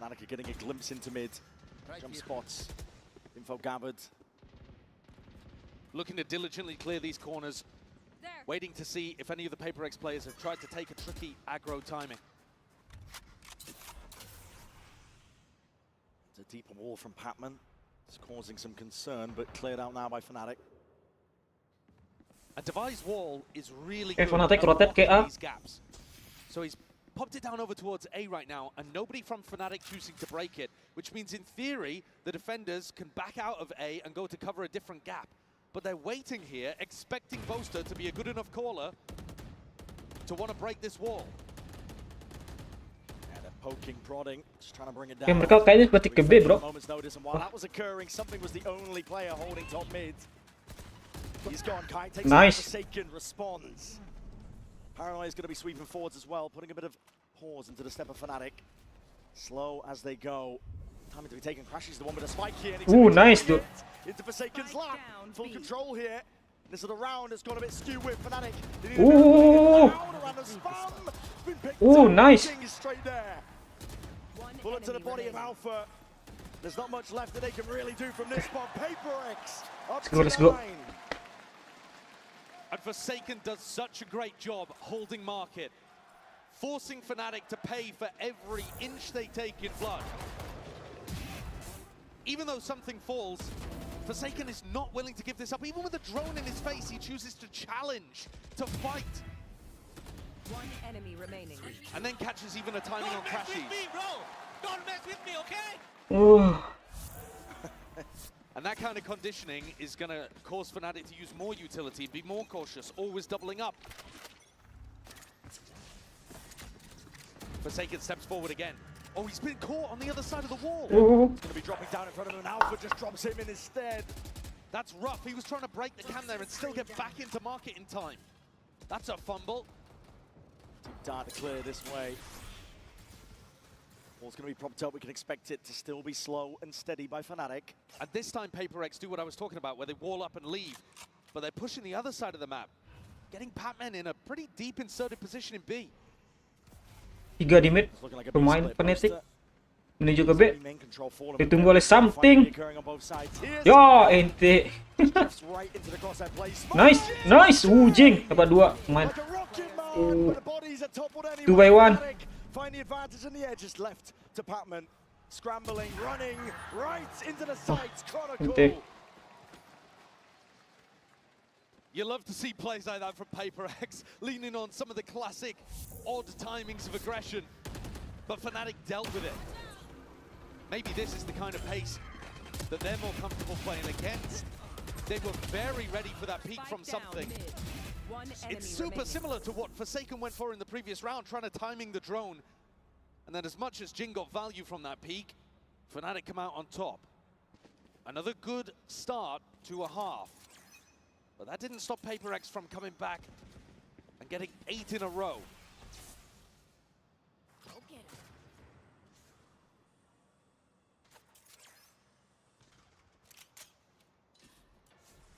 Fnatic are getting a glimpse into mid. Jump spots. Info gathered. Looking to diligently clear these corners. Waiting to see if any of the PaperX players have tried to take a tricky aggro timing. It's a deeper wall from Patman. It's causing some concern, but cleared out now by Fnatic. A devised wall is really good at rotate ke A. these gaps. So he's popped it down over towards A right now, and nobody from Fnatic choosing to break it, which means in theory, the defenders can back out of A and go to cover a different gap. But they're waiting here, expecting Boaster to be a good enough caller to want to break this wall. Yeah, they're poking, prodding, just trying to bring it down. Okay, mereka kayaknya seperti ke B, bro. Moment's notice, and while that was occurring, something was the only player holding top mid. He's gone. Kai takes Nice. Forsaken, responds. Paranoia is going to be sweeping forwards as well, putting a bit of pause into the step of Fnatic. Slow as they go. Time to be taken. Crashes the one with a spike here. Nice, dude. Into Forsaken's lap. Full control here. This is the round that's gone a bit skewed with Fnatic. Nice. Straight there. Bullet to the body of Alpha. There's not much left that they can really do from this spot. PaperX up Let's go. And Forsaken does such a great job holding market, forcing Fnatic to pay for every inch they take in blood. Even though something falls, Forsaken is not willing to give this up. Even with a drone in his face, he chooses to challenge, to fight. One enemy remaining. And then catches even a timing on crashes. Don't mess with me, bro! Don't mess with me, okay? And that kind of conditioning is going to cause Fnatic to use more utility, be more cautious, always doubling up. Forsaken steps forward again. Oh, he's been caught on the other side of the wall. He's going to be dropping down in front of him, and Alpha just drops him in instead. That's rough. He was trying to break the cam there and still get back into market in time. That's a fumble. Data clear this way. Ball's going to be propped up. We can expect it to still be slow and steady by Fnatic. And this time, PaperX do what I was talking about, where they wall up and leave. But they're pushing the other side of the map, getting Patman in a pretty deep inserted position in B. 3 di mid, pemain Fnatic menuju ke B. Ditunggu oleh something. Ya, ente. Nice, nice. Jing dapat 2 pemain. 2 by 1. Find the advantage on the edges left to Patman. Scrambling, running right into the sights. Chronicle. You love to see plays like that from PaperX, leaning on some of the classic odd timings of aggression. But Fnatic dealt with it. Maybe this is the kind of pace that they're more comfortable playing against. They were very ready for that peak from something. It's super similar to what Forsaken went for in the previous round, trying to timing the drone. And then as much as Jing got value from that peak, Fnatic come out on top. Another good start to a half. But that didn't stop PaperX from coming back and getting 8 in a row.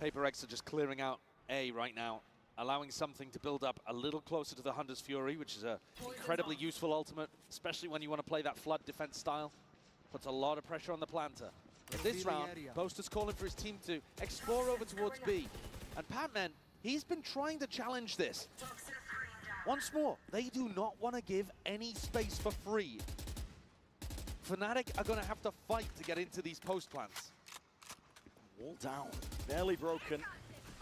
PaperX are just clearing out A right now, allowing something to build up a little closer to the Hunter's Fury, which is a incredibly useful ultimate, especially when you want to play that flood defense style. Puts a lot of pressure on the planter. In this round, Boaster's calling for his team to explore over towards B. And Patman, he's been trying to challenge this. Once more, they do not want to give any space for free. Fnatic are going to have to fight to get into these post plants. Wall down, barely broken.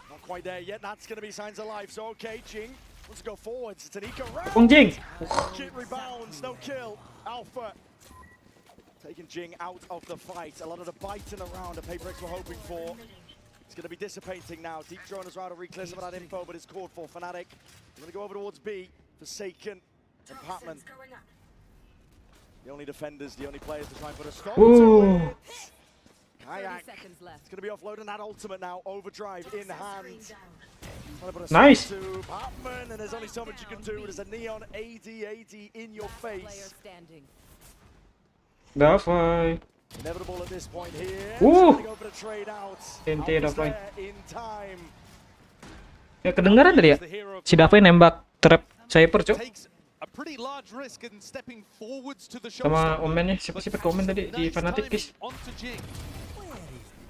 Not quite there yet. That's going to be signs of life. So, okay, Jing wants to go forwards. It's an eco round. Jing. Kit rebounds, no kill. Alpha taking Jing out of the fight. A lot of the biting around that PaperX were hoping for. It's going to be dissipating now. Deep drone has rather reclear some of that info, but it's called for Fnatic. They're going to go over towards B. Forsaken and Patman. The only defenders, the only players to try and put a stop to it. Kayak. It's going to be offloading that ultimate now. Overdrive in hand. Nice. To Patman, and there's only so much you can do. There's a neon AD in your face. Davai. Inevitable at this point here. Go for the trade out. Ente Davai. In time. Ya kedengaran tadi ya? Si Davai nembak trap Cypher, cok. A pretty large risk in stepping forwards to the sama omennya, siapa komen tadi di Fnatic, guys?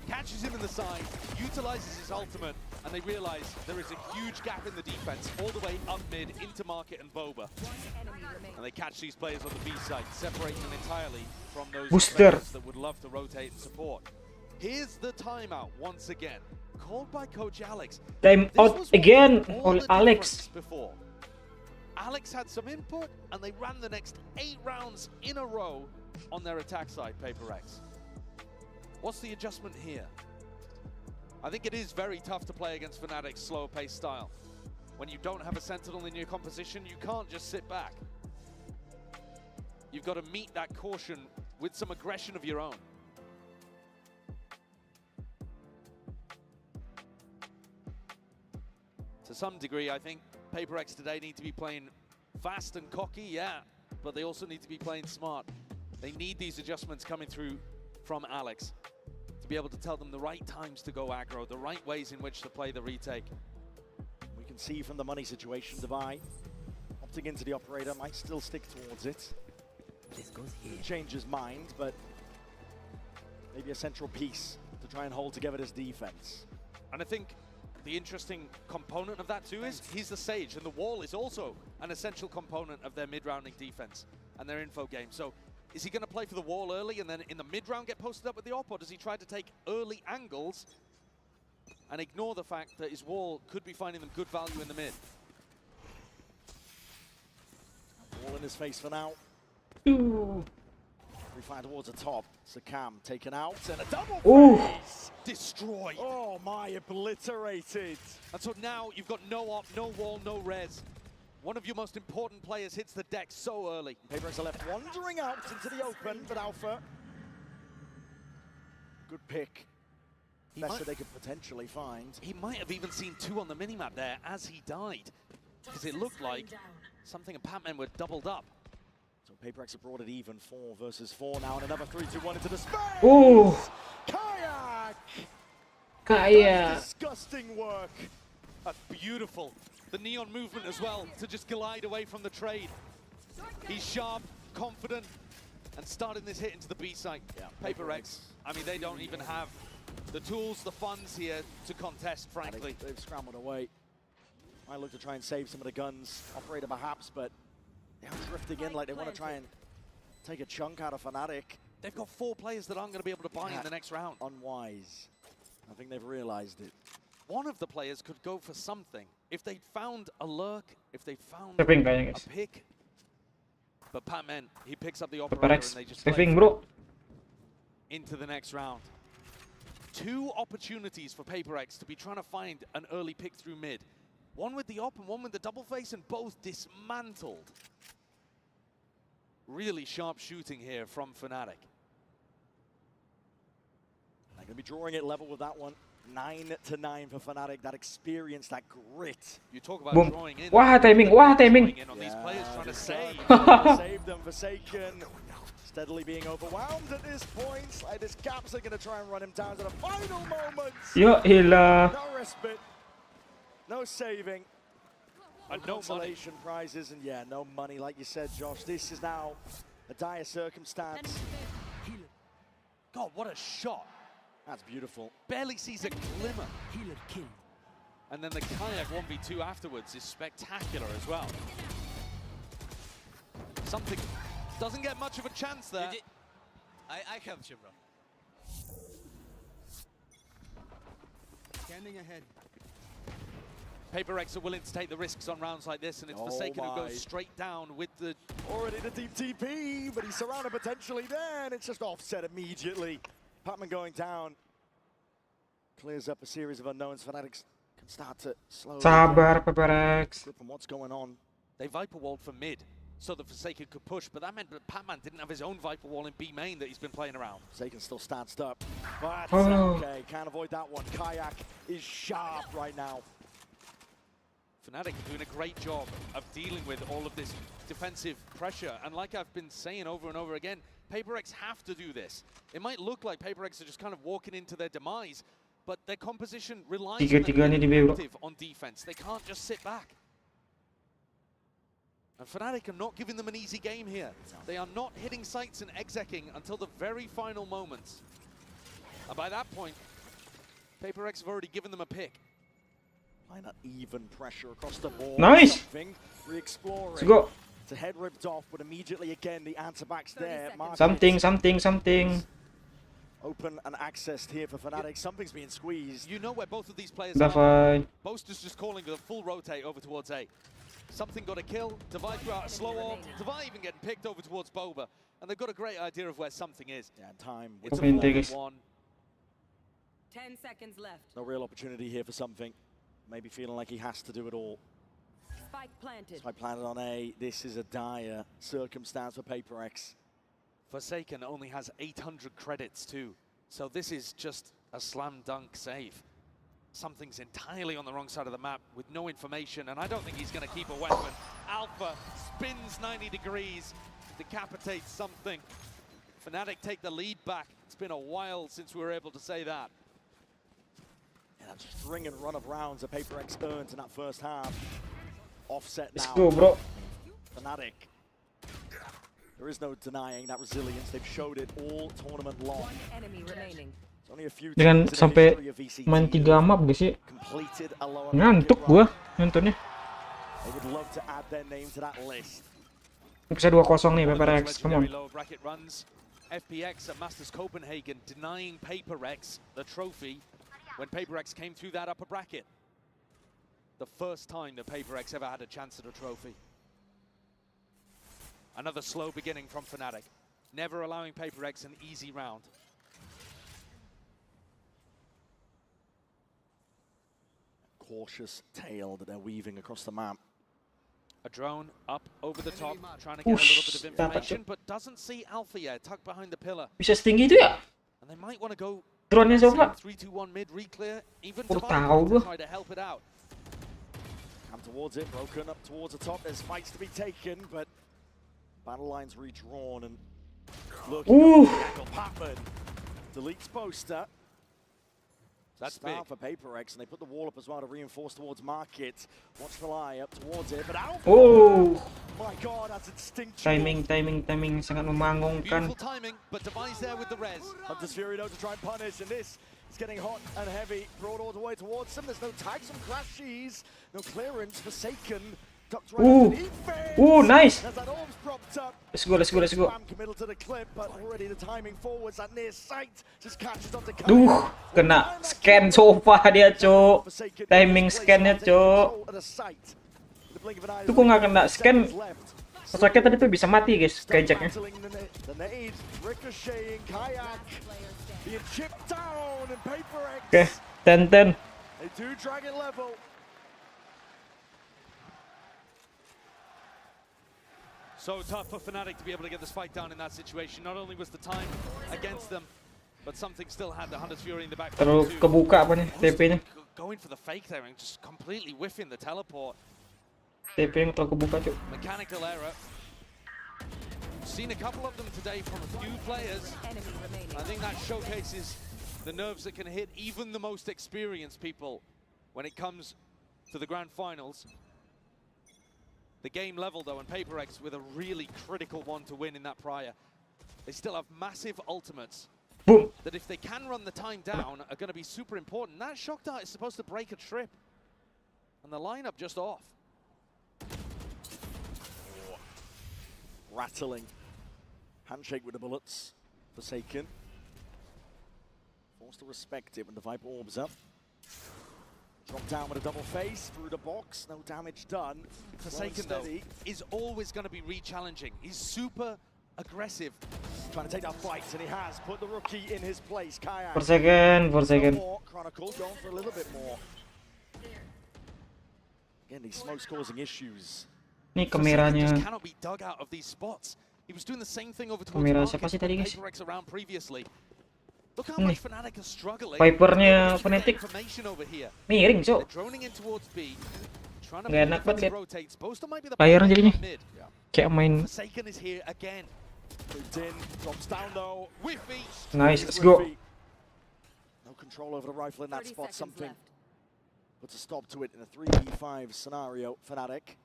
Catches him in the side, utilizes his ultimate, and they realize there is a huge gap in the defense all the way up mid into Market and Boba. And they catch these players on the B side, separating them entirely from those players that would love to rotate and support. Here's the timeout once again, called by Coach Alex. Time out again on Alex. Before. Alex had some input, and they ran the next 8 rounds in a row on their attack side, PaperX. What's the adjustment here? I think it is very tough to play against Fnatic's slower pace style. When you don't have a Sentinel in your composition, you can't just sit back. You've got to meet that caution with some aggression of your own. To some degree, I think PaperX today need to be playing fast and cocky, yeah, but they also need to be playing smart. They need these adjustments coming through from Alex to be able to tell them the right times to go aggro, the right ways in which to play the retake. We can see from the money situation, Divine opting into the operator, might still stick towards it. This goes here. Change his mind, but maybe a central piece to try and hold together this defense. And I think the interesting component of that too is he's the Sage, and the wall is also an essential component of their mid-rounding defense and their info game. So is he going to play for the wall early and then in the mid-round get posted up with the op, or does he try to take early angles and ignore the fact that his wall could be finding them good value in the mid? Wall in his face for now. Ooh. We find towards the top. Sakam taken out and a double freeze! Destroyed. Oh my, obliterated. And so now you've got no op, no wall, no res. One of your most important players hits the deck so early. Paperex are left wandering out into the open, but Alpha. Good pick. Best that they could potentially find. He might have even seen 2 on the minimap there as he died, because it looked like something and Pac-Man were doubled up. So Paperex have brought it even, 4 versus 4 now, and another 3-2-1 into the space. Ooh. Kayak! Kayak. Disgusting work. That's beautiful. The neon movement as well, to just glide away from the trade. He's sharp, confident, and starting this hit into the B site. Yeah, Paperex, I mean, they don't even have the tools, the funds here to contest, frankly. They've scrambled away. Might look to try and save some of the guns. Operator perhaps, but they're drifting in like they want to try and take a chunk out of Fnatic. They've got 4 players that aren't going to be able to buy in the next round. Unwise. I think they've realized it. One of the players could go for something. If they'd found a lurk, if they'd found a pick. But Pac-Man, he picks up the operator and they just play into the next round. 2 opportunities for Paperex to be trying to find an early pick through mid. One with the op and one with the double face, and both dismantled. Really sharp shooting here from Fnatic. They're going to be drawing it level with that one. 9-9 for Fnatic. That experience, that grit. You talk about drawing in. Wah, timing. In on these players trying to save. Save them. Forsaken. Steadily being overwhelmed at this point. Like this Gaps are going to try and run him down to the final moments. Yo, No respite. No saving. And no consolation prizes. And yeah, no money. Like you said, Josh, this is now a dire circumstance. God, what a shot. That's beautiful. Barely sees a glimmer. And then the Kayak 1v2 afterwards is spectacular as well. Something doesn't get much of a chance there. I helped you, bro. Scanning ahead. Paperex are willing to take the risks on rounds like this, and it's Forsaken who goes straight down with the... Already the deep TP, but he's surrounded potentially there, and it's just offset immediately. Patman going down. Clears up a series of unknowns. Fanatics can start to slow Sabar, Paperex. grip on what's going on. They Viper walled for mid, so the Forsaken could push, but that meant that Patman didn't have his own Viper wall in B main that he's been playing around. Forsaken still stanced up, but okay, can't avoid that one. Kayak is sharp right now. Fnatic are doing a great job of dealing with all of this defensive pressure, and like I've been saying over and over again, Paperex have to do this. It might look like Paperex are just kind of walking into their demise, but their composition relies on defense. They can't just sit back. And Fnatic are not giving them an easy game here. They are not hitting sights and execing until the very final moments. And by that point, Paperex have already given them a pick. Find that even pressure across the board. Nice! Re-exploring. Let's go. It's a head ripped off, but immediately again the answer back's there. Something. Open and accessed here for Fnatic. Something's being squeezed. You know where both of these players are. Boaster's just calling with a full rotate over towards A. Something got a kill. Divide threw out a slow orb. Divide even getting picked over towards Boba. And they've got a great idea of where something is. Yeah, time. It's a 4-1. 10 seconds left. No real opportunity here for something. Maybe feeling like he has to do it all. Spike planted. Spike planted on A. This is a dire circumstance for Paperex. Forsaken only has 800 credits too. So this is just a slam dunk save. Something's entirely on the wrong side of the map with no information, and I don't think he's going to keep a weapon. Alpha spins 90 degrees, decapitates something. Fnatic take the lead back. It's been a while since we were able to say that. Yeah, that string and run of rounds that Paperex earned in that first half. Offset now. Let's go, bro. Fnatic There is no denying that resilience. They've showed it all tournament long. One enemy remaining. Dengan sampai main 3 map guys sih. Ngantuk gua nontonnya. They would love to add their name to that list. Bisa 2-0 nih PaperX, come on. FPX at Masters Copenhagen denying PaperX the trophy when PaperX came through that upper bracket. The first time that PaperX ever had a chance at a trophy. Another slow beginning from Fnatic, never allowing PaperX an easy round. Cautious tale that they're weaving across the map. A drone up over the top, trying to get a little bit of information, but doesn't see Alpha yet, tucked behind the pillar. Bisa setinggi itu ya? And they might want to go drone-nya Zova. 3-2-1 mid reclear, even to try to help it out. Come towards it, broken up towards the top. There's fights to be taken, but battle lines redrawn and looking at Patman deletes poster. That's start big for PaperX, and they put the wall up as well to reinforce towards Market. Watch the lie up towards it, but Alpha! My God, that's instinctual. Timing sangat memangungkan. Beautiful timing, but Device there with the res. Hunter's Fury though to try and punish, and this is getting hot and heavy. Brought all the way towards them. There's no tags from Crashies, no clearance. Forsaken. Nice. Let's go. Kena scan Sova dia, Cok. Timing scan-nya, Cok. Itu kok nggak kena scan. Masaknya tadi tuh bisa mati, guys, kajaknya. Oke, 10-10. So tough for Fnatic to be able to get this fight down in that situation. Not only was the time against them, but something still had the Hunter's Fury in the back. Terus kebuka apa nih TP-nya? Going for the fake there and just completely whiffing the teleport. TP yang terlalu kebuka, Cuk. Mechanical error. Seen a couple of them today from a few players. I think that showcases the nerves that can hit even the most experienced people when it comes to the grand finals. The game level though, and PaperX with a really critical one to win in that prior. They still have massive ultimates that if they can run the time down are going to be super important. That shock dart is supposed to break a trip. And the lineup just off. Rattling. Handshake with the bullets. Forsaken. Forced to respect it when the Viper orbs up. Drop down with a double face through the box, no damage done. Forsaken though is always going to be re-challenging. He's super aggressive. Trying to take that fight, and he has put the rookie in his place. Kayak. For second. Chronicle going for a little bit more. Again, these smokes causing issues. Ini kameranya. Cannot be dug out of these spots. He was doing the same thing over towards PaperX around previously. Look how much Fnatic are struggling. Vipernya Fnatic miring, Cok. Nggak enak banget lihat layarnya jadinya. Kayak main. Nice, let's go. No control over the rifle in that spot. Something puts a stop to it in a 3v5 scenario. Fnatic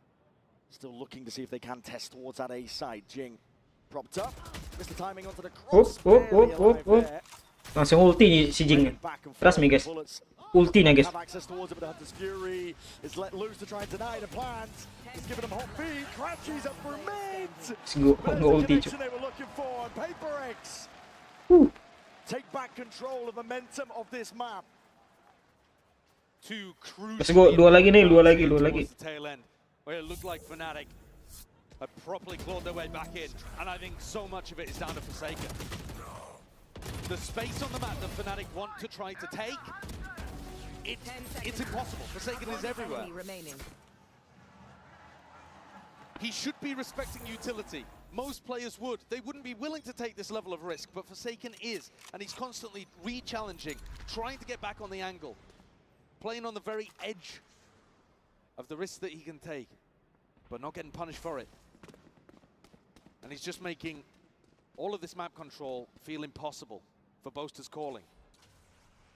still looking to see if they can test towards that A side. Jing propped up. Missed the timing onto the cross. Langsung ulti si Jing. Trust me, guys. Ultinya, guys. Nggak ulti, Cuk. Let's go, dua lagi nih, dua lagi. Where it looked like Fnatic had properly clawed their way back in, and I think so much of it is down to Forsaken. The space on the map that Fnatic want to try to take, it's impossible. Forsaken is everywhere. He should be respecting utility. Most players would. They wouldn't be willing to take this level of risk, but Forsaken is, and he's constantly re-challenging, trying to get back on the angle, playing on the very edge of the risk that he can take, but not getting punished for it. And he's just making all of this map control feel impossible for Boaster's calling.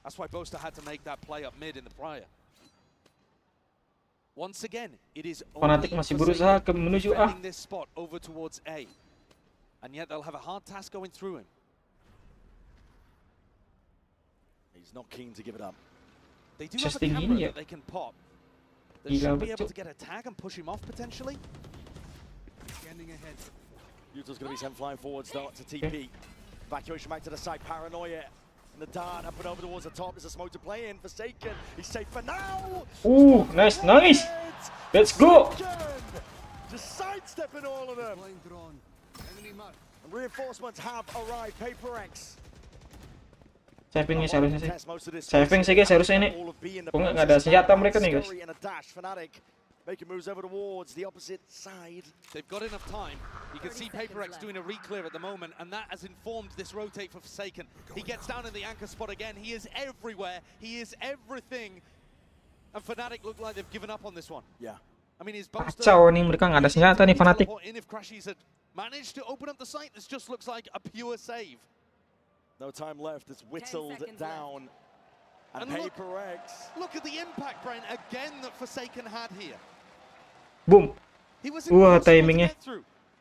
That's why Boaster had to make that play up mid in the prior. Once again, it is Fnatic masih berusaha menuju A. this spot over towards A. And yet they'll have a hard task going through him. He's not keen to give it up. They do have a camera that they can pop. They should be able to get a tag and push him off potentially. Scanning ahead. Utah's going to be sent flying forward, start to TP. Evacuation back to the side, paranoia. And the dart up and over towards the top. There's a smoke to play in. Forsaken. He's safe for now. Ooh, nice. Let's go. Just sidestepping all of them. And reinforcements have arrived. PaperX. Savingnya seharusnya sih. Saving sih guys harusnya ini. Kok nggak ada senjata mereka nih guys. Making moves over towards the opposite side. They've got enough time. You can see PaperX doing a re-clear at the moment, and that has informed this rotate for Forsaken. He gets down in the anchor spot again. He is everywhere. He is everything. And Fnatic look like they've given up on this one. Yeah. I mean, his boaster. Kacau nih, mereka nggak ada senjata nih Fnatic. If Crashies had managed to open up the site, this just looks like a pure save. No time left. It's whittled down. And PaperX. Look at the impact, Brian, again that Forsaken had here. Boom. Wah, timingnya.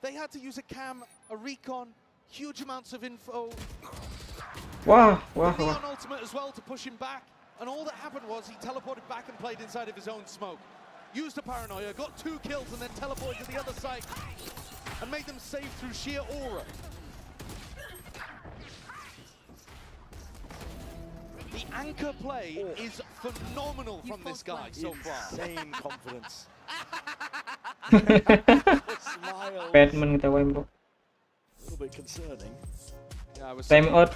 They had to use a cam, a recon, huge amounts of info. Wah. Leon ultimate as well to push him back. And all that happened was he teleported back and played inside of his own smoke. Used a paranoia, got 2 kills, and then teleported to the other side and made them save through sheer aura. The anchor play is phenomenal from this guy so far. Insane confidence. Batman ketawain bro. A little bit concerning. Time out.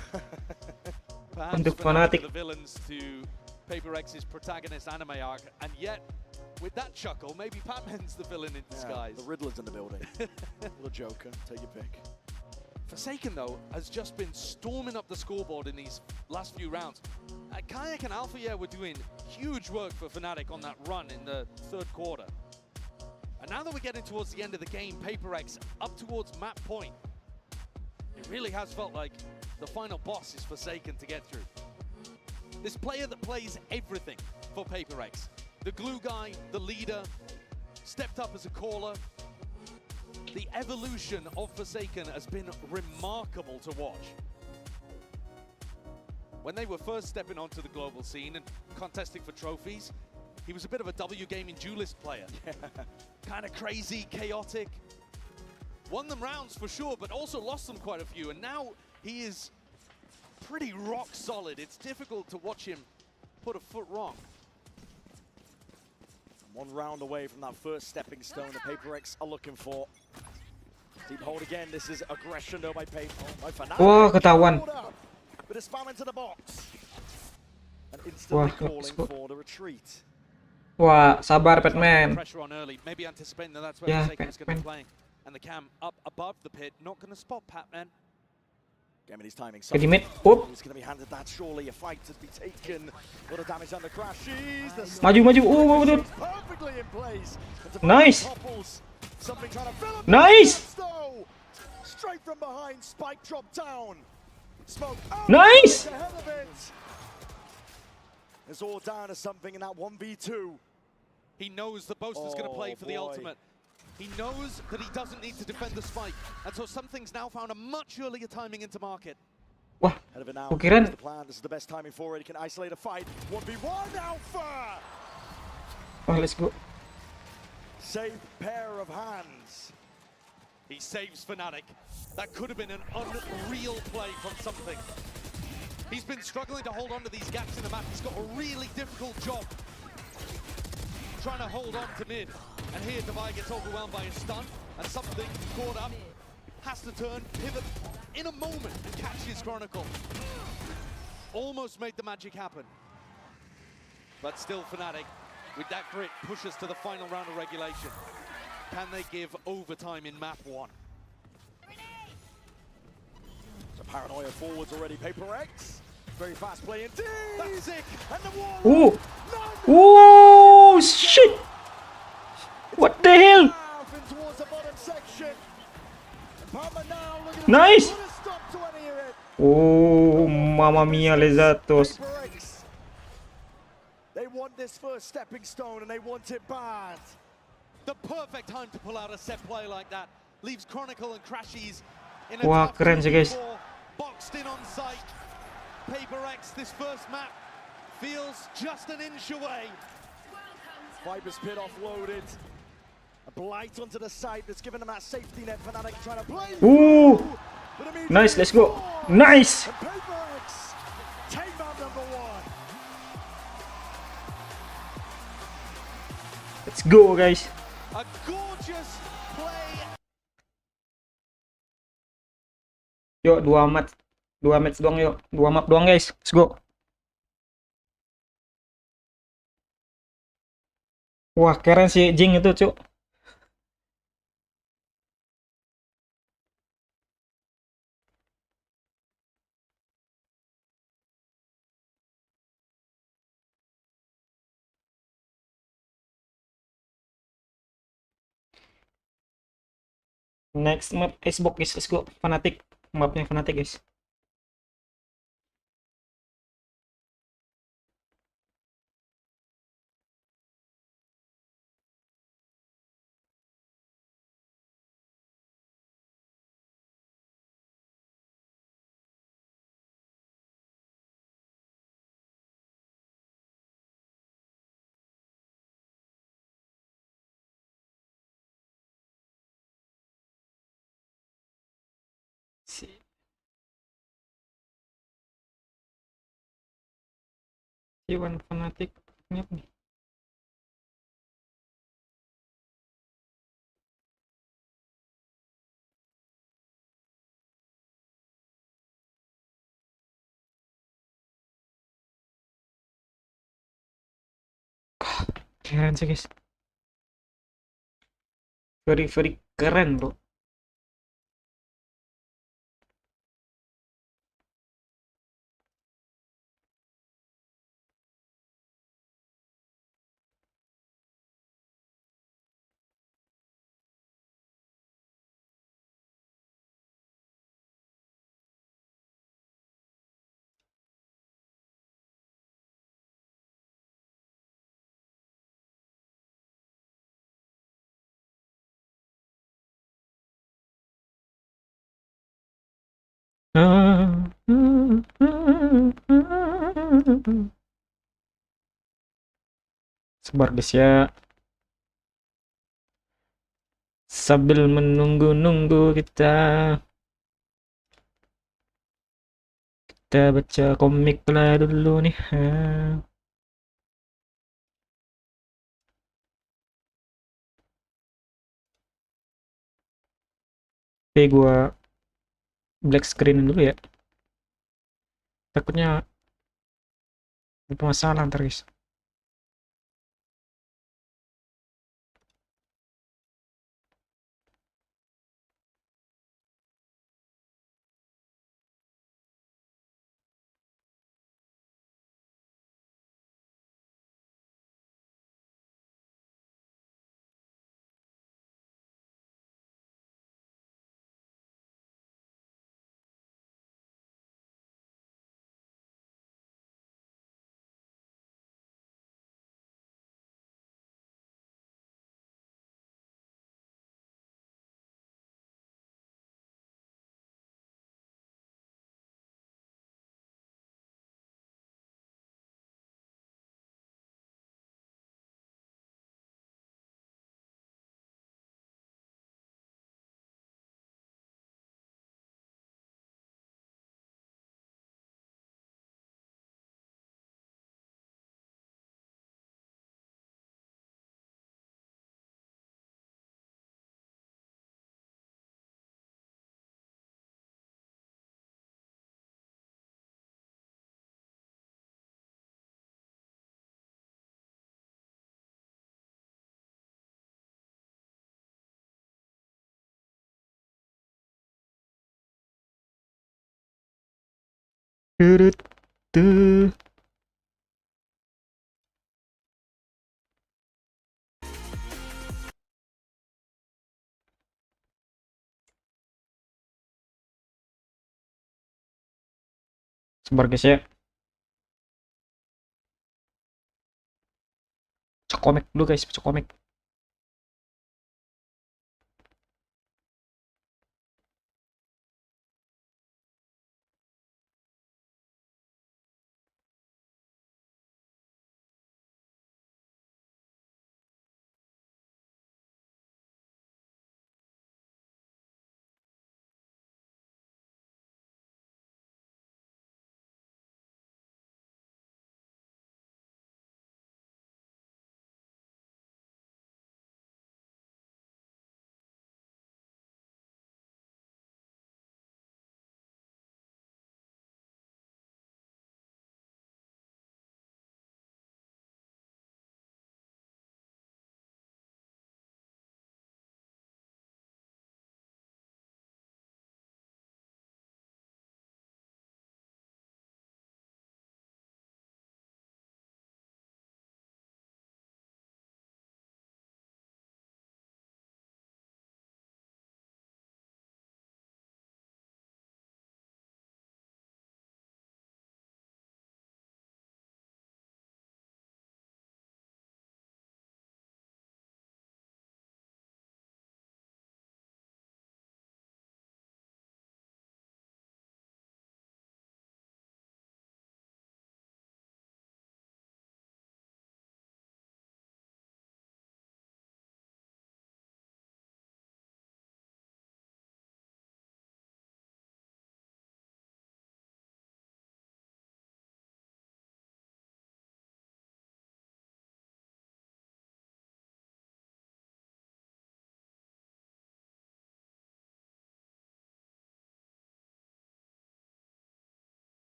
Untuk Fnatic. The villains to PaperX's protagonist anime arc, and yet with that chuckle, maybe Batman's the villain in disguise. The Riddler's in the building. Or the Joker, take your pick. Forsaken, though, has just been storming up the scoreboard in these last few rounds. Kayak and Alpha were doing huge work for Fnatic on that run in the 3rd quarter. And now that we're getting towards the end of the game, PaperX up towards map point. It really has felt like the final boss is Forsaken to get through. This player that plays everything for PaperX. The glue guy, the leader, stepped up as a caller. The evolution of Forsaken has been remarkable to watch. When they were first stepping onto the global scene and contesting for trophies, he was a bit of a W gaming duelist player. Kind of crazy, chaotic. Won them rounds for sure, but also lost them quite a few. And now he is pretty rock solid. It's difficult to watch him put a foot wrong. 1 round away from that first stepping stone the PaperX are looking for. Deep hold again. This is aggression though by Fnatic. Wah, ketahuan. But it's spam into the box. And instantly calling for the retreat. Wah, sabar Batman. Pressure on early, maybe anticipating that that's where Forsaken is going to be playing. And the cam up above the pit, not going to spot Batman. Gaming his timing. Ke di mid. Whoop. He's going to be handed that surely. A fight to be taken. A lot of damage on the crash. Maju. Perfectly in place. Nice. Something trying to fill up. Nice. Straight from behind. Spike drop down. Smoke. Nice. Ahead of it. It's all down to something in that 1v2. He knows the Boaster's going to play for the ultimate. He knows that he doesn't need to defend the spike. And so something's now found a much earlier timing into market. Wah, This is the best timing for it. He can isolate a fight. 1v1 Alpha. Oh, let's go. Safe pair of hands. He saves Fnatic. That could have been an unreal play from something. He's been struggling to hold on to these gaps in the map. He's got a really difficult job trying to hold on to mid. And here Divide gets overwhelmed by his stun, and something caught up, has to turn, pivot in a moment and catch his Chronicle. Almost made the magic happen. But still Fnatic, with that grit, pushes to the final round of regulation. Can they give overtime in map 1? So paranoia forwards already. PaperX. Very fast play indeed. That's it. And the wall. Ooh, shit. What the hell? Nice. Oh, mamma mia, Lezatos. They want this first stepping stone and they want it bad. The perfect time to pull out a set play like that. Leaves Chronicle and Crashies Wah, keren sih guys. Boxed in on sight. Paper X, this first map feels just an inch away. Viper's pit offloaded. A blight onto the side that's given them that safety net. Fnatic trying to play. Nice, let's go. Nice. Paper X take out number 1. Let's go guys. A gorgeous play. Yuk, 2 match doang yuk. 2 map doang guys. Let's go. Wah, keren sih Jing itu, cuk. Next map Xbox guys, let's go. Fnatic, mapnya Fnatic guys. Iwan Fnatic nyap nih. Keren sih guys. Very keren bro. Sabar guys ya. Sambil menunggu-nunggu kita baca komik lah dulu nih. Oke, gua black screen dulu ya. Takutnya ada masalah ntar guys. Sabar guys ya. Baca komik dulu guys, baca komik.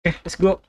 Let's go.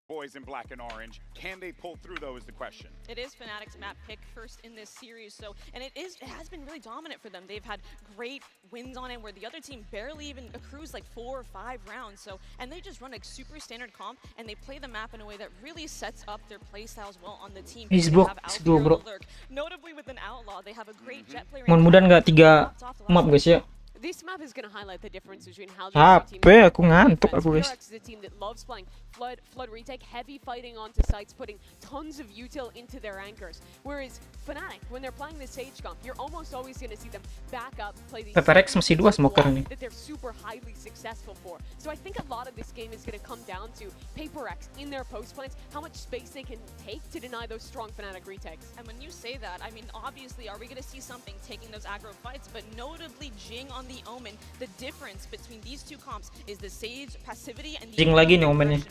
Boys in black and orange, can they pull through though is the question. It is Fnatic's map pick first in this series, so and it has been really dominant for them. They've had great wins on it where the other team barely even accrues like 4 or 5 rounds. So and they just run a super standard comp and they play the map in a way that really sets up their play styles well on the team. Let's go, bro. Notably with an outlaw, they have a great jet player. Mudah-mudahan nggak 3 map guys ya. This map is going to highlight the difference between how Capek, aku ngantuk aku guys. is a team that loves playing flood retake, heavy fighting onto sites, putting tons of util into their anchors. Whereas Fnatic, when they're playing the Sage comp, you're almost always going to see them back up, play these PPRX masih 2 smoker nih. that they're super highly successful for. So I think a lot of this game is going to come down to PaperX in their post plants, how much space they can take to deny those strong Fnatic retakes. And when you say that, I mean, obviously, are we going to see something taking those aggro fights? But notably, Jing on the Omen, the difference between these two comps is the Sage passivity and the Jing lagi nih Omen nih.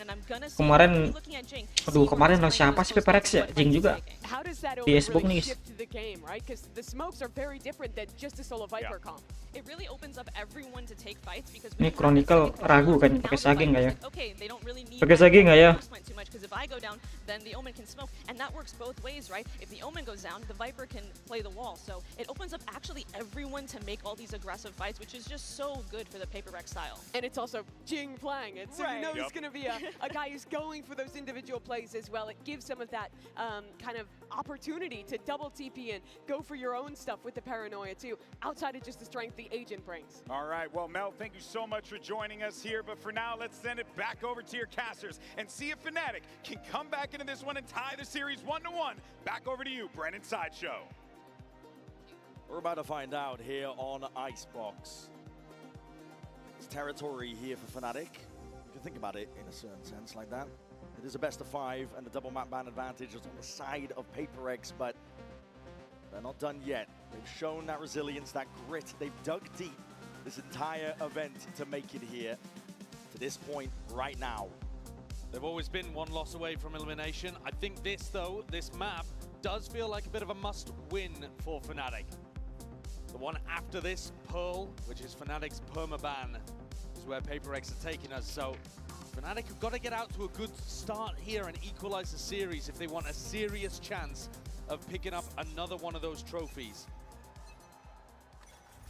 Kemarin lawan siapa sih PPRX ya? Jing juga. Di S-Box nih guys. Ini Chronicle ragu kan pakai Sage nggak ya? Pakai Sage nggak ya? Then the Omen can smoke, and that works both ways, right? If the Omen goes down, the Viper can play the wall, so it opens up actually everyone to make all these aggressive fights, which is just so good for the PaperX style. And it's also Jing playing it, so you know he's going to be a guy who's going for those individual plays as well. It gives some of that kind of opportunity to double TP and go for your own stuff with the paranoia too, outside of just the strength the agent brings. All right, well, Mel, thank you so much for joining us here, but for now, let's send it back over to your casters and see if Fnatic can come back into this one and tie the series 1-1. Back over to you, Brennan Sideshow. We're about to find out here on Icebox. It's territory here for Fnatic. You can think about it in a certain sense like that. It is a best of 5 and the double map ban advantage is on the side of PaperX, but they're not done yet. They've shown that resilience, that grit. They've dug deep. this entire event to make it here to this point right now. They've always been one loss away from elimination. I think this, though, this map does feel like a bit of a must-win for Fnatic. The one after this, Pearl, which is Fnatic's permaban, is where PaperX are taking us. So Fnatic have got to get out to a good start here and equalize the series if they want a serious chance of picking up another one of those trophies.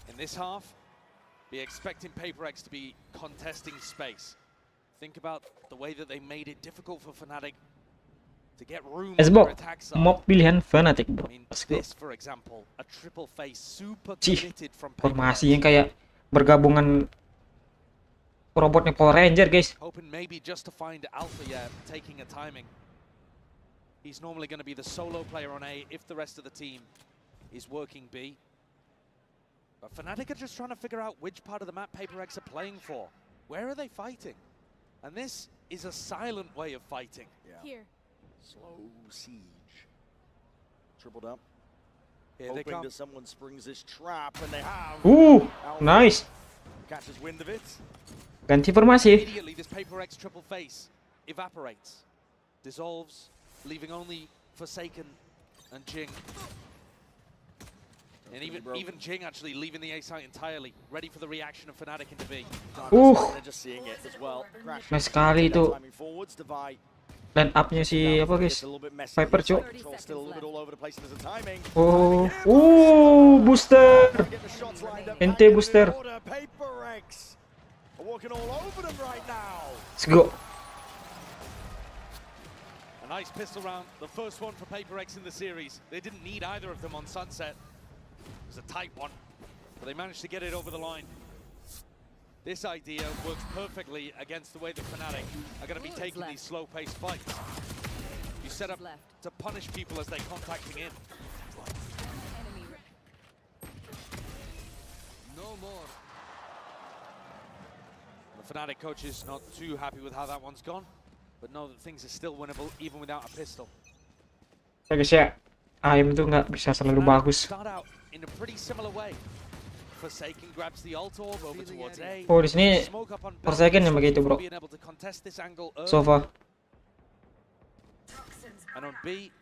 In this half, be expecting PaperX to be contesting space. Think about the way that they made it difficult for Fnatic to get room on their attack side. Mob pilihan Fnatic, bro. This, for example, a triple face, super Cih, committed from formasi yang kayak bergabungan robotnya Power Ranger, guys. Hoping maybe just to find Alpha, yeah, taking a timing. He's normally going to be the solo player on A if the rest of the team is working B. But Fnatic are just trying to figure out which part of the map PaperX are playing for. Where are they fighting? And this is a silent way of fighting. Yeah. Here. Slow siege. Tripled up. Here hoping they come. that someone springs this trap, and they have. Ooh, nice. Catches wind of it. Ganti formasi. Immediately, this PaperX triple face evaporates, dissolves, leaving only Forsaken and Jing. And even Jing actually leaving the A site entirely, ready for the reaction of Fnatic into B. They're just seeing it as well. Nice sekali itu. Dan up-nya si apa, guys? Viper, cuk. Oh, booster. Ente booster. Let's go. A nice pistol round, the first one for PaperX in the series. They didn't need either of them on Sunset. It was a tight one, but they managed to get it over the line. This idea works perfectly against the way the Fnatic are going to be taking these slow-paced fights. You set up to punish people as they're contacting in. No more. The Fnatic coach is not too happy with how that one's gone, but know that things are still winnable even without a pistol. Ya guys ya, aim itu nggak bisa selalu bagus. Start out in a pretty similar way. Forsaken grabs the ult orb over towards A. Oh, di sini Forsaken yang begitu, bro. So far. And on B,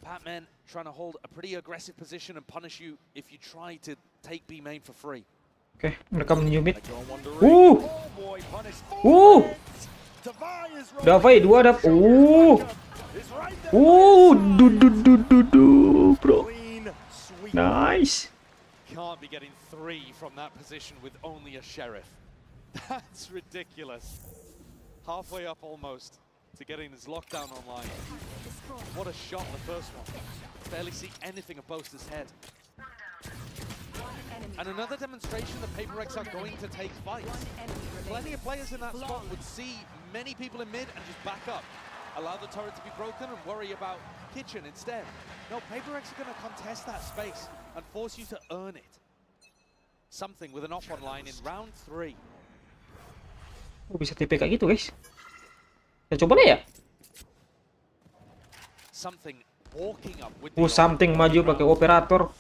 Batman trying to hold a pretty aggressive position and punish you if you try to take B main for free. Oke, mereka menuju mid. Davai 2 dap. Bro. Nice. Can't be getting 3 from that position with only a sheriff. That's ridiculous. Halfway up almost to getting his lockdown online. What a shot, the first one. Barely see anything of Boaster's head. And another demonstration that PaperX are going to take fights. Plenty of players in that spot would see many people in mid and just back up. Allow the turret to be broken and worry about Kitchen instead. No, PaperX are going to contest that space and force you to earn it. Something with an off online in round 3. Oh, bisa TP kayak gitu, guys. Ya coba deh ya. Something walking up with Something maju pakai operator.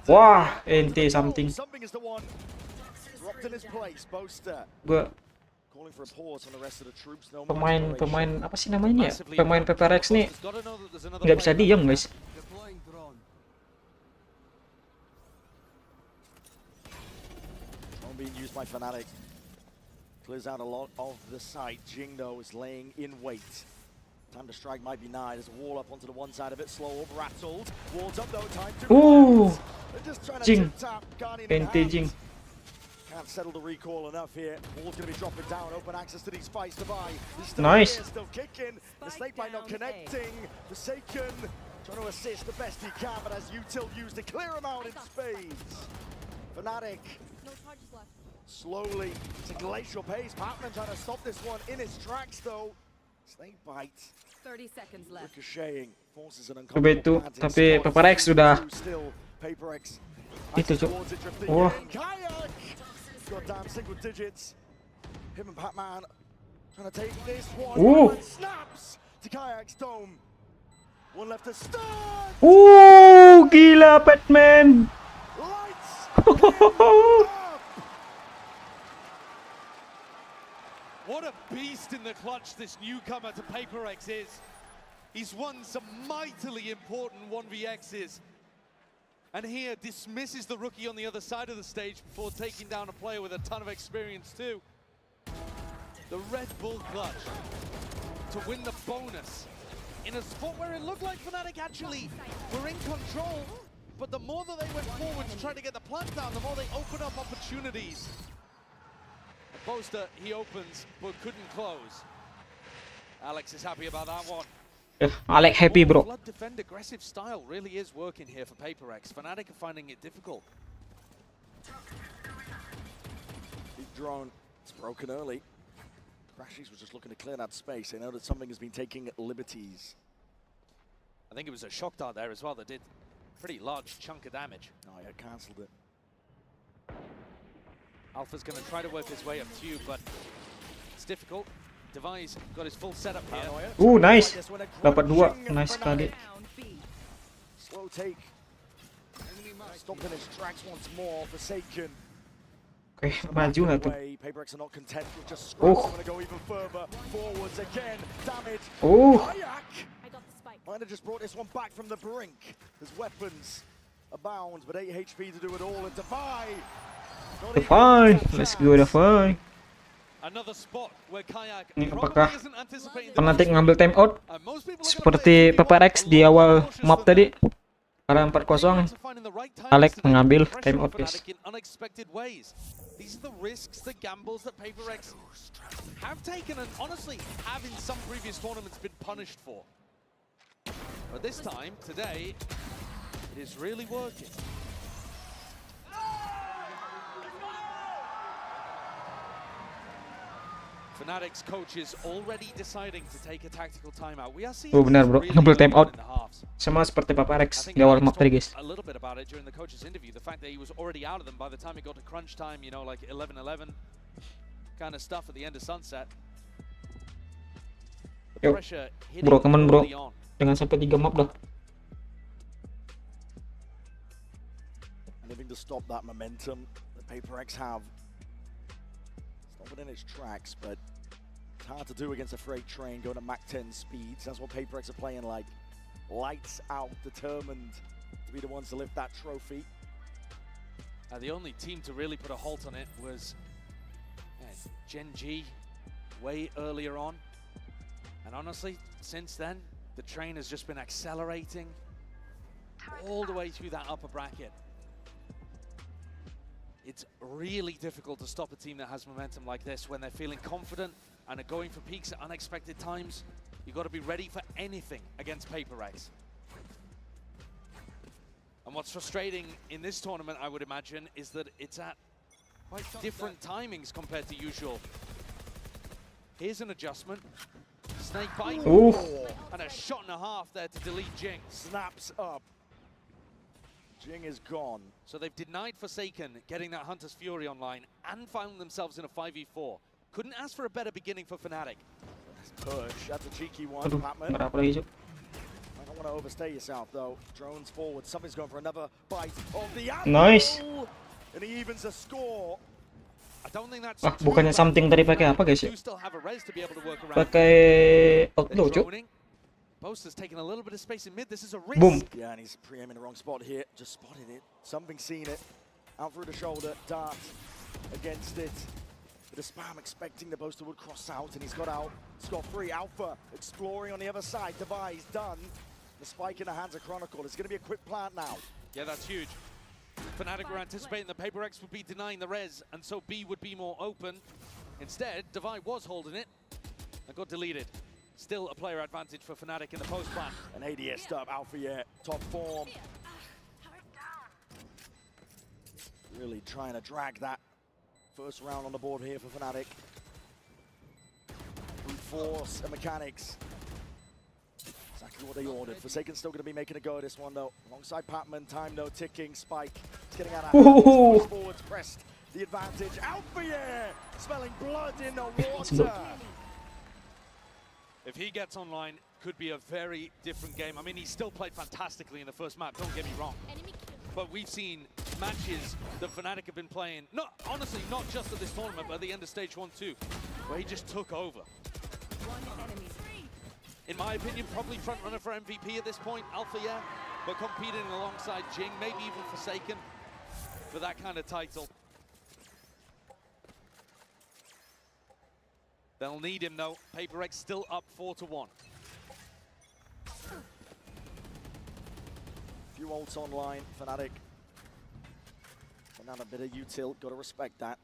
Wah, ente something. Gua pemain apa sih namanya ya? Pemain PaperX nih nggak bisa diem, guys. Being used by Fnatic. Clears out a lot of the site. Jing, though, is laying in wait. Time to strike might be nigh. There's a wall up onto the one side of it. Slow up, rattled. Walls up, though. Time to They're just trying to Jing. tap. Guardian in Ente hand. Jing. Can't settle the recoil enough here. Wall's going to be dropping down. Open access to these fights to buy. Nice. Here, still kicking. The snake bite not connecting. Forsaken trying to assist the best he can, but as util used to clear him out in spades. Fnatic. Slowly, it's a glacial pace. Patman trying to stop this one in his tracks, though. Snake bite. 30 seconds left. Ricocheting. Forces an Begitu, tapi PaperX sudah PaperX. itu, Cuk. Wah. Goddamn single digits. Him and Patman trying to take this one. Snaps to Kayak's dome. One left to start. Gila Batman. What a beast in the clutch this newcomer to PaperX is. He's won some mightily important 1vx's. And here dismisses the rookie on the other side of the stage before taking down a player with a ton of experience too. The Red Bull clutch to win the bonus in a spot where it looked like Fnatic actually were in control. But the more that they went forward to try to get the plant down, the more they opened up opportunities. Boaster, he opens, but couldn't close. Alex is happy about that one. Alex happy, bro. Blood defend aggressive style really is working here for PaperX. Fnatic are finding it difficult. Big drone, it's broken early. Crashies was just looking to clear that space. They know that something has been taking liberties. I think it was a shock dart there as well that did a pretty large chunk of damage. Oh yeah, cancelled it. Alpha's going to try to work his way up to you, but it's difficult. Device got his full setup here. Nice. Dapat 2. Nice sekali. Slow take. Stomping his tracks once more. Forsaken. Oke, maju nggak tuh? PaperX are not content with just scraps. Going to go even further forwards again. Damage. Might have just brought this one back from the brink. His weapons abound, but 8 HP to do it all. And Defy, let's go Defy. Ini apakah Fnatic ngambil time out seperti PaperX di awal map tadi? Karena 4-0, Alex mengambil time out, guys. These are the risks, the gambles that PaperX have taken and honestly have in some previous tournaments been punished for. But this time, today, it is really working. Fnatic's coach is already deciding to take a tactical timeout. We are seeing benar bro, ngambil time out. Sama seperti PaperX di awal map tadi, guys. A little bit about it during the coach's interview. The fact that he was already out of them by the time it got to crunch time, you know, like 11-11 kind of stuff at the end of Sunset. Yo, bro, kemen bro. Jangan sampai 3 map dah. Living to stop that momentum that PaperX have. Within its tracks, but it's hard to do against a freight train going at Mach 10 speeds. That's what PaperX are playing like. Lights out, determined to be the ones to lift that trophy. The only team to really put a halt on it was Gen G way earlier on. And honestly, since then, the train has just been accelerating all the way through that upper bracket. It's really difficult to stop a team that has momentum like this when they're feeling confident and are going for peaks at unexpected times. You've got to be ready for anything against PaperX. And what's frustrating in this tournament, I would imagine, is that it's at quite different timings compared to usual. Here's an adjustment. Snake bite. And a shot and a half there to delete Jing. Snaps up. Jing is gone. So they've denied Forsaken getting that Hunter's Fury online and found themselves in a 5v4. Couldn't ask for a better beginning for Fnatic. Push, that's a cheeky one, Patman. I don't want to overstay yourself though. Drones forward, something's going for another bite of the apple. Nice. And he evens the score. I don't think that's bukannya something tadi pakai apa, guys ya? Pakai outlaw, cuk. Boaster's taking a little bit of space in mid. This is a risk. Boom. Yeah, and he's pre-aiming the wrong spot here. Just spotted it. Something seen it. Out through the shoulder. Dart against it. With a spam expecting the Boaster would cross out, and he's got out. Scot-free. Alpha exploring on the other side. Device done. The spike in the hands of Chronicle. It's going to be a quick plant now. Yeah, that's huge. Fnatic were anticipating that PaperX would be denying the res, and so B would be more open. Instead, Devi was holding it and got deleted. Still a player advantage for Fnatic in the post plan. An ADS stop, Alpha yet, top form. Really trying to drag that first round on the board here for Fnatic. Brute force and mechanics. Exactly what they ordered. Forsaken's still going to be making a go at this one though. Alongside Patman, time no ticking, Spike. It's getting out of hand. Forwards pressed the advantage. Alpha yeah! Smelling blood in the water. If he gets online, could be a very different game. I mean, he still played fantastically in the first map, don't get me wrong. But we've seen matches that Fnatic have been playing, honestly, not just at this tournament, but at the end of stage 1, 2, where he just took over. In my opinion, probably front runner for MVP at this point, Alpha, yeah, but competing alongside Jing, maybe even Forsaken for that kind of title. They'll need him though. PaperX still up 4-1. Few ults online, Fnatic. Another bit of util, gotta respect that.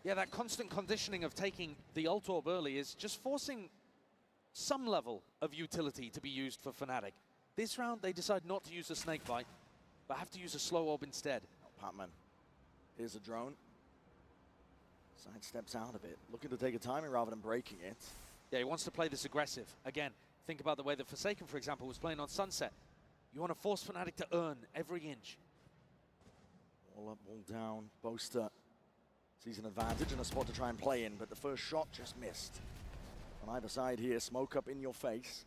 Yeah, that constant conditioning of taking the ult orb early is just forcing some level of utility to be used for Fnatic. This round, they decide not to use the snake bite, but have to use a slow orb instead. Patman, here's a drone. Side steps out of it, looking to take a timing rather than breaking it. Yeah, he wants to play this aggressive. Again, think about the way that Forsaken, for example, was playing on Sunset. You want to force Fnatic to earn every inch. All up, all down. Boaster sees an advantage and a spot to try and play in, but the first shot just missed. On either side here, smoke up in your face.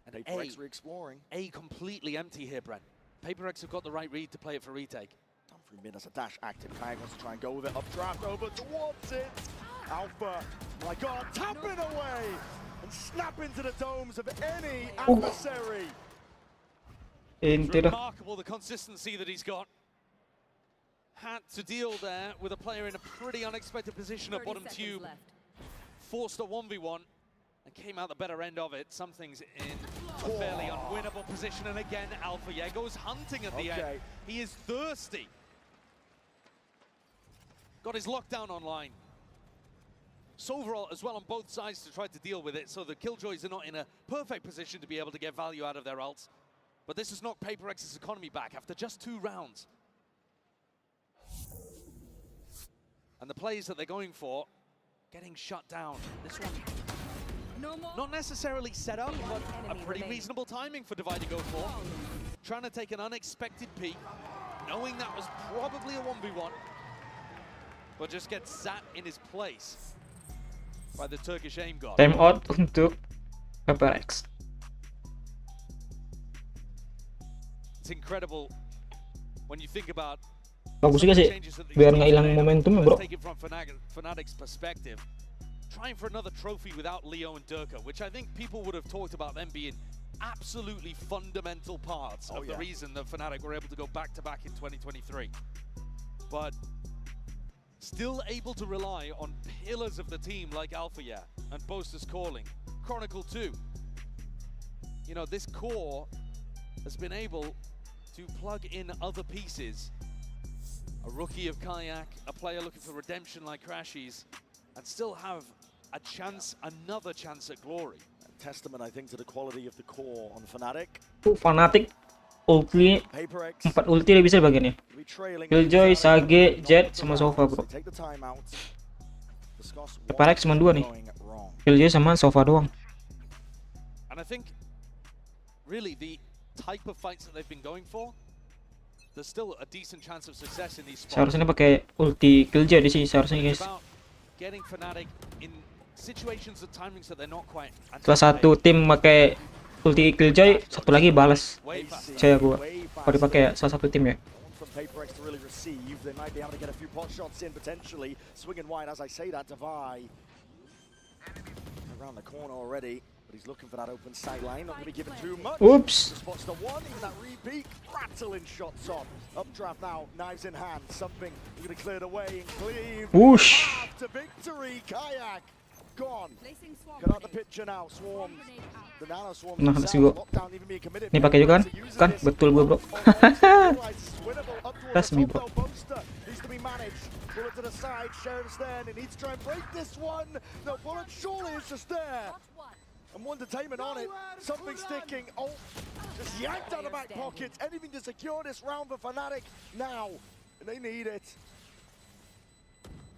And PaperX re-exploring. A completely empty here, Brent. PaperX have got the right read to play it for retake. Down through mid as a dash active. Kayak wants to try and go with it. Updraft over towards it. Alpha, my God, tapping away and snap into the domes of any adversary. It's remarkable the consistency that he's got. Had to deal there with a player in a pretty unexpected position at bottom tube. Forced a 1v1 and came out the better end of it. Something's in a fairly unwinnable position, and again, Alpha goes hunting at the end. He is thirsty. Got his lockdown online. Soverall as well on both sides to try to deal with it, so the Killjoys are not in a perfect position to be able to get value out of their ults. But this has knocked PaperX's economy back after just 2 rounds. And the plays that they're going for, getting shut down. This one, not necessarily set up, but a pretty reasonable timing for Divide to go for. Trying to take an unexpected peek, knowing that was probably a 1v1, but just gets sat in his place by the Turkish aim god. Time out untuk PaperX. It's incredible when you think about bagus juga sih, biar nggak hilang momentumnya, bro. Take it from Fnatic's perspective, trying for another trophy without Leo and Durka, which I think people would have talked about them being absolutely fundamental parts of the reason that Fnatic were able to go back-to-back in 2023. But still able to rely on pillars of the team like Alpha and Boaster's Calling, Chronicle 2. You know, this core has been able to plug in other pieces. A rookie of Kayak, a player looking for redemption like Crashies, and still have a chance, another chance at glory. A testament, I think, to the quality of the core on Fnatic. Fnatic ulti, 4 ulti dia bisa di bagiannya. Killjoy, Sage, Jet, sama Sova, bro. PaperX cuma 2 nih. Killjoy sama Sova doang. And I think, really, the type of fights that they've been going for, there's still a decent chance of success in these spots. Seharusnya pakai ulti Killjoy di sini seharusnya, guys. Getting Fnatic in situations of timings that they're not quite. Salah satu tim pakai ulti Killjoy, satu lagi balas. Percaya gua. Kalau dipakai ya, salah satu tim ya. PaperX to really receive, they might be able to get a few pot shots in potentially. Swinging wide as I say that, Divide around the corner already. He's looking for that open sight line, not going to be given too much. Oops. The spots the one, even that repeat, rattling shots on. Updraft now, knives in hand, something going to clear the way and cleave. Whoosh. To victory, Kayak gone. Got out the picture now, Swarm. The nano Swarm. Nah, masih gua. Ini pakai juga kan? Kan betul gua, bro. That's me, bro. Needs to be managed. Bullet to the side, Sheriff's there, and he needs to try and break this one. No, Bullet surely is just there. And one detainment on it, something sticking, just yanked out of the back pockets, anything to secure this round for Fnatic now, and they need it.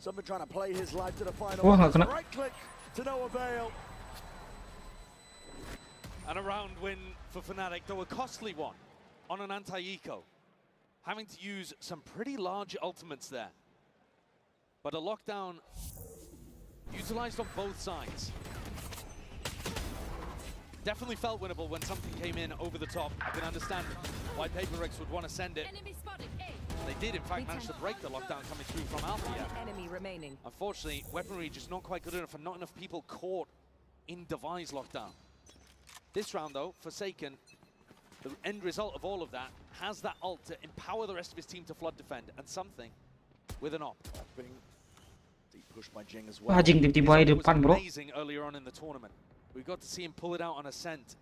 Something trying to play his life to the final, right click to no avail. And a round win for Fnatic, though a costly one, on an anti-eco, having to use some pretty large ultimates there. But a lockdown utilized on both sides. Definitely felt winnable when something came in over the top. I can understand why PaperX would want to send it. They did, in fact, manage to break the lockdown coming through from Alpha. Enemy remaining. Unfortunately, weaponry just not quite good enough, and not enough people caught in Devi's lockdown. This round, though, Forsaken, the end result of all of that, has that ult to empower the rest of his team to flood defend, and something with an op. Deep push by Jing as well. Jing tiba-tiba di depan, bro. Amazing earlier on in the tournament. We got to see him pull it out on Ascent,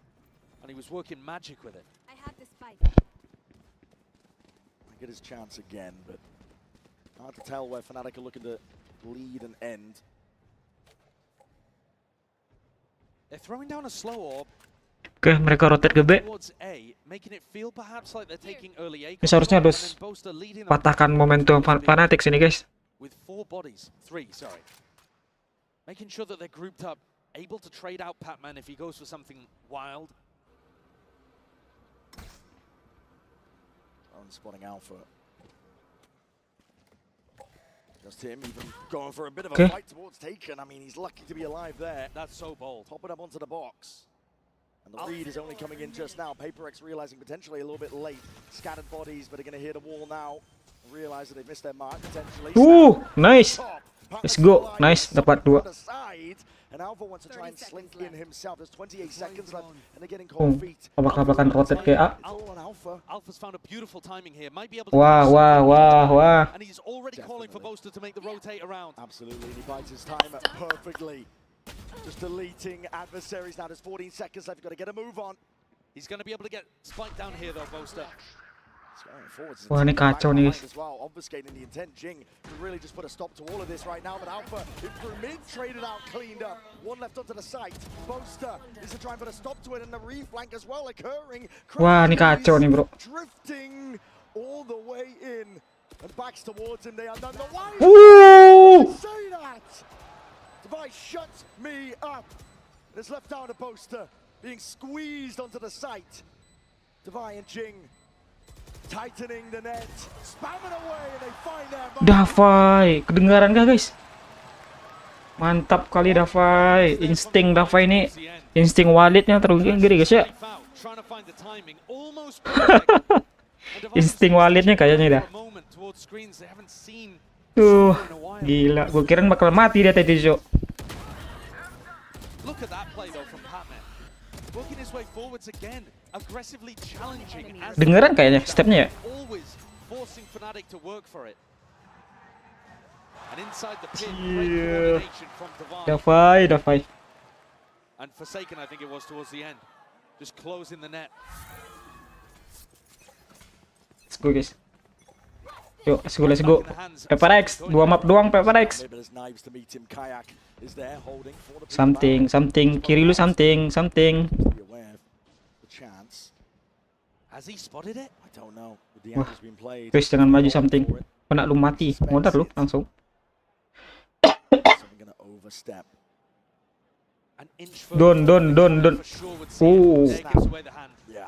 and he was working magic with it. I have the spike. Get his chance again, but hard to tell where Fnatic are looking to lead and end. They're throwing down a slow orb. Oke, mereka rotate ke B. Towards A, making it feel perhaps like they're taking early A. Ini seharusnya harus patahkan momentum Fnatic sini, guys. With 4 bodies, 3, sorry. Making sure that they're grouped up, able to trade out Patman if he goes for something wild. Spotting Alpha. Just him even going for a bit of a fight towards Taken. I mean, he's lucky to be alive there. That's so bold. Top it up onto the box. And the read is only coming in just now. PaperX realizing potentially a little bit late. Scattered bodies, but are going to hit a wall now. Realize that they've missed their mark potentially. Nice. Let's go. Nice, dapat 2. And Alpha wants to try and slink in himself. There's 28 seconds left, and they're getting cold feet. Apakah akan rotate ke A? Alpha's found a beautiful timing here. Might be able to Wah. And he's already calling for Boaster to make the rotate around. Absolutely, and he bites his time perfectly. Just deleting adversaries now. There's 14 seconds left. You've got to get a move on. He's going to be able to get spiked down here, though, Boaster. Wah, ini kacau nih. Obfuscating the intent. Jing could really just put a stop to all of this right now, but Alpha through mid, traded out, cleaned up. One left onto the site. Boaster is to try and put a stop to it, and the reflank as well occurring. Wah, ini kacau nih, bro. Drifting all the way in and backs towards him. They are none the way. Say that. Device shuts me up. It's left down to Boaster being squeezed onto the site. Devi and Jing tightening the net, spamming away, and they find their mark. Davai, kedengaran gak, guys? Mantap kali Davai. Insting Davai ini, insting walletnya terlalu gede, guys ya. Insting walletnya kayaknya dah. Gila, gue kira bakal mati dia tadi, Jo. Look at that play though from Patman. Working his way forwards again, aggressively challenging. Dengeran kayaknya stepnya ya. Always forcing Fnatic to work for it. And inside the pit, great coordination from Davai. And Forsaken, I think it was towards the end, just closing the net. Let's go, guys. Yuk, let's go. PaperX, 2 map doang PaperX. Something. Kiri lu something. Wah, guys, jangan maju something. Kena lu mati, modar lu langsung. Don.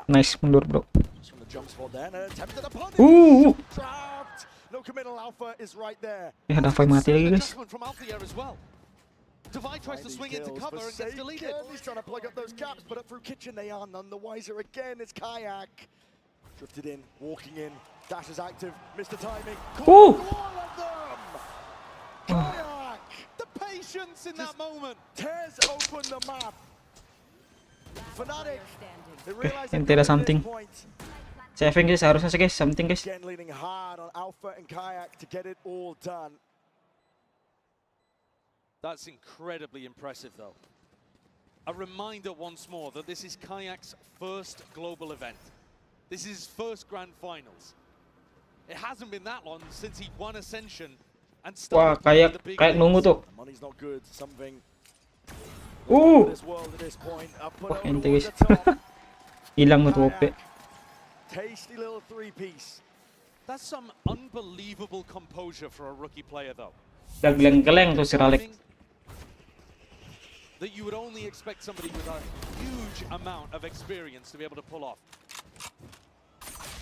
Nice, mundur, bro. Ya, Davai mati lagi, guys. Devi tries to swing into cover and gets deleted. He's trying to plug up those gaps, but up through kitchen they are none the wiser again. It's Kayak. Drifted in, walking in. Dash is active. Missed the timing. All of them! Kayak! The patience in that moment. Tears open the map. Fnatic. They realize Yang tidak something. Saving guys, harusnya sih guys, something guys. Again leaning hard on Alpha and Kayak to get it all done. That's incredibly impressive, though. A reminder once more that this is Kayak's first global event. This is his first grand finals. It hasn't been that long since he won Ascension and Wah, started kayak nunggu tuh. Money's not good. Something. Wah, ente guys. Hilang tuh OP. Tasty little 3-piece. That's some unbelievable composure for a rookie player, though. Geleng-geleng tuh si Ralek. That you would only expect somebody with a huge amount of experience to be able to pull off.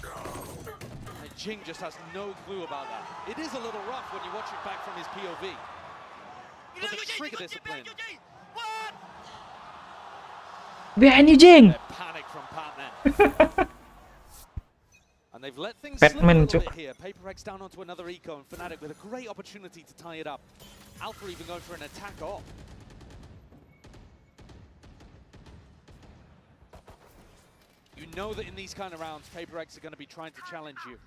And Jing just has no clue about that. It is a little rough when you watch it back from his POV. But the trigger discipline. Behind you, Jing! Panic from Patman. And Batman, cuk. PaperX down onto another eco and Fnatic with a great opportunity to tie it up. Alpha even going for an attack off. You know that in these kind of rounds, PaperX are going to be trying to challenge you.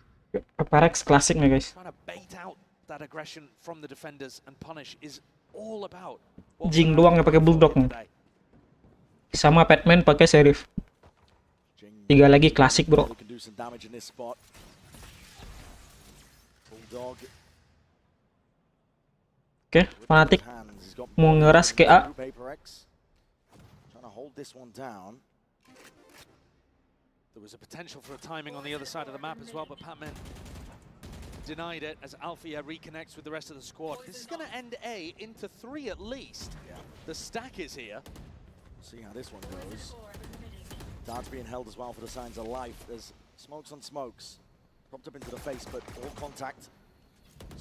PaperX klasik nih guys. Trying to bait out that aggression from the defenders and punish is all about. Jing doang yang pakai bulldog nih. Sama Batman pakai Sheriff. 3 lagi klasik, bro. Oke, Fnatic mau ngeras ke A. There was a potential for a timing on the other side of the map as well, but Patman denied it as Alfia reconnects with the rest of the squad. This is going to end A into 3 at least. The stack is here. See how this one goes. Darts being held as well for the signs of life. There's smokes on smokes. Propped up into the face, but all contact.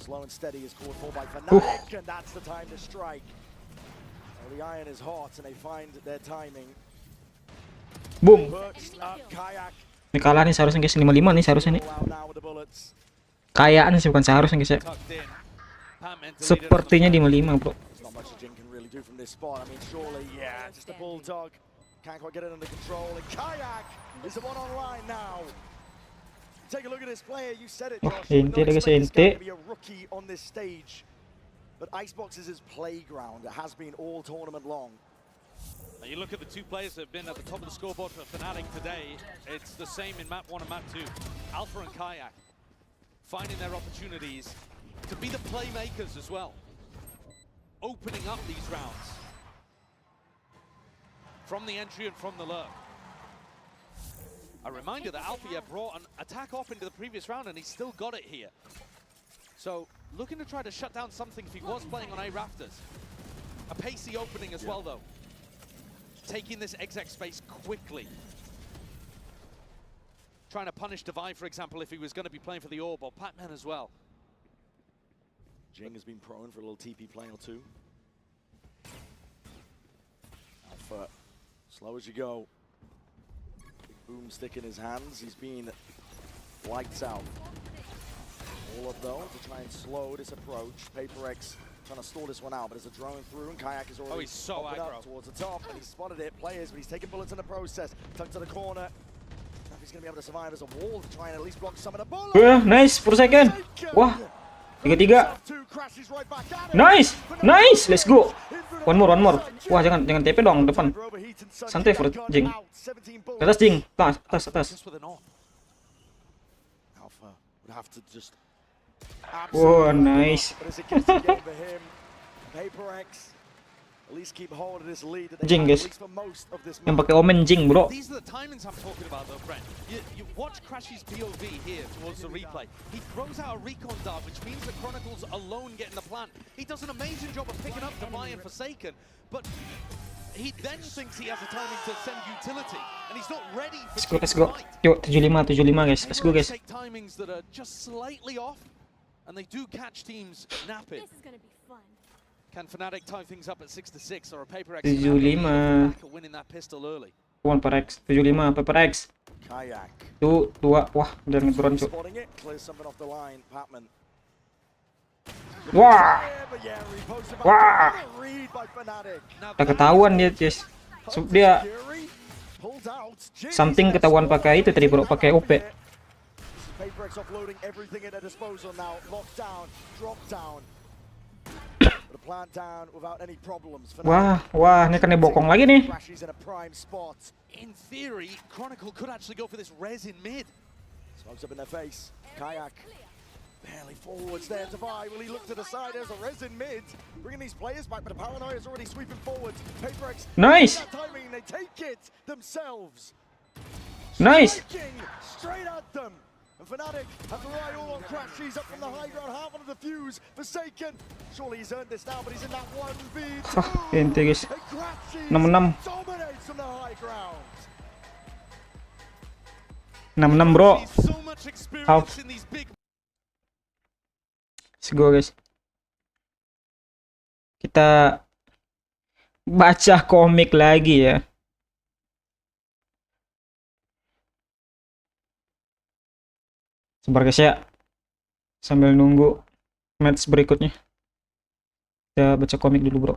Slow and steady is called for by Fnatic, and that's the time to strike. Well, the iron is hot, and they find their timing. Boom. Ini kalah nih seharusnya guys, 5-5 nih seharusnya nih. Kayaan sih, bukan seharusnya guys ya. Sepertinya 5-5, bro. Wah, ente deh guys, ente. But Icebox is his playground. It has been all tournament long. Now you look at the 2 players that have been at the top of the scoreboard for Fnatic today. It's the same in map 1 and map 2. Alpha and Kayak finding their opportunities to be the playmakers as well, opening up these rounds from the entry and from the lurk. A reminder that Alfia brought an attack off into the previous round and he still got it here. So looking to try to shut down something if he was playing on A rafters. A pacey opening as well though. Taking this exec space quickly. Trying to punish Divide, for example, if he was going to be playing for the Orb, or Patman as well. Jing has been prone for a little TP play or 2. Alpha, slow as you go. Big boomstick in his hands. He's been lights out. All of though to try and slow this approach. PaperX trying to stall this one out, but there's a drone through, and Kayak is already he's so aggro towards the top, and he's spotted it. Players, but he's taking bullets in the process. Tucked to the corner. If he's going to be able to survive as a wall to try and at least block some of the bullets. Nice, per second. Wah, 3-3. Nice, nice, let's go. One more. Wah, jangan TP dong depan. Santai for Jing. Atas Jing, atas. Alpha would have to just. Oh, nice. Jing guys, yang pakai omen Jing, bro. These are the timings I'm talking about though, Brent. You watch Crash's POV here towards the replay. He throws out a recon dart, which means the Chronicles alone get in the plant. He does an amazing job of picking up Divine and Forsaken, but he then thinks he has a timing to send utility, and he's not ready for Let's go. Yuk, 75 guys. Let's go guys. Take timings that are just slightly off, and they do catch teams napping. This is gonna be fun. Can Fnatic tie things up at 6-6 or a PaperX 75. winning that pistol early? One PaperX, 75 PaperX. 2-2. Wah, udah ngebron cuk. Wah. Udah ketahuan dia, guys. Dia something ketahuan pakai itu tadi, bro, pakai OP. PaperX offloading everything at their disposal now. Lockdown, drop down. The plant down without any problems. Wah, ini kena bokong lagi nih. In theory, Chronicle could actually go for this res in mid. Smokes up in their face. Kayak barely forwards there. Divide. Will he look to the side? There's a res in mid. Bringing these players back, but the Paranoia is already sweeping forwards. PaperX. Nice. Timing, they take it themselves. Nice. Straight at them. And Fnatic have to rely all on Crash. He's up from the high ground, half on the defuse. Forsaken. Surely he's earned this now, but he's in that 1v2. Ente guys. 6-6. Dominates from the high ground. 6-6, bro. Out. Let's go guys. Kita baca komik lagi ya. Sabar guys ya. Sambil nunggu match berikutnya. Kita baca komik dulu, bro.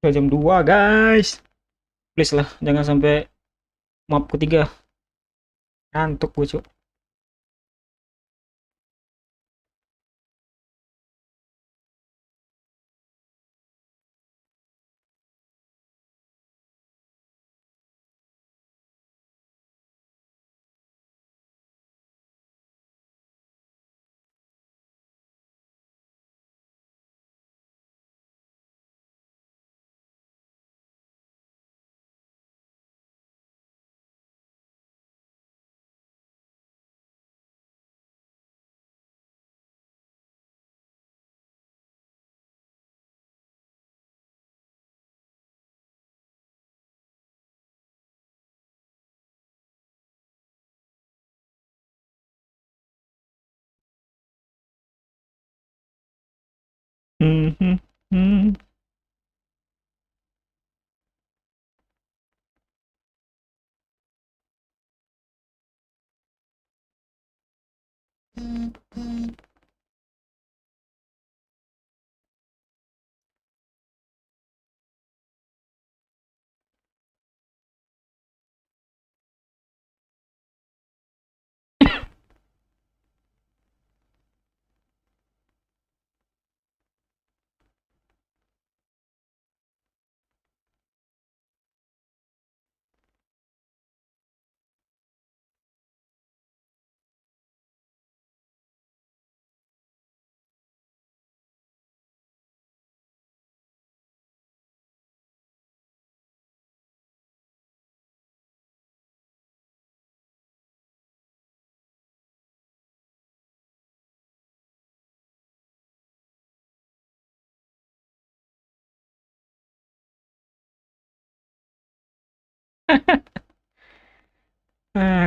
Udah jam 2 guys. Please lah, jangan sampai map ketiga. Ngantuk gue, Cuk.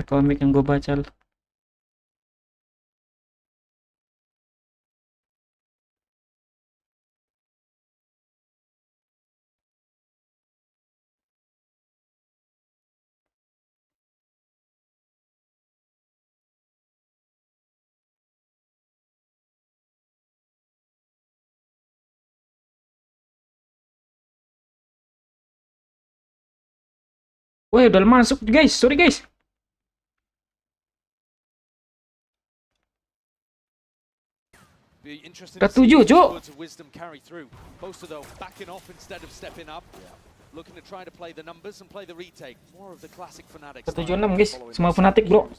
Komik yang gue baca. Wah, udah masuk guys. Sorry guys. Ketujuh, Cuk. Ketujuh 6 guys. Semua fanatik, bro.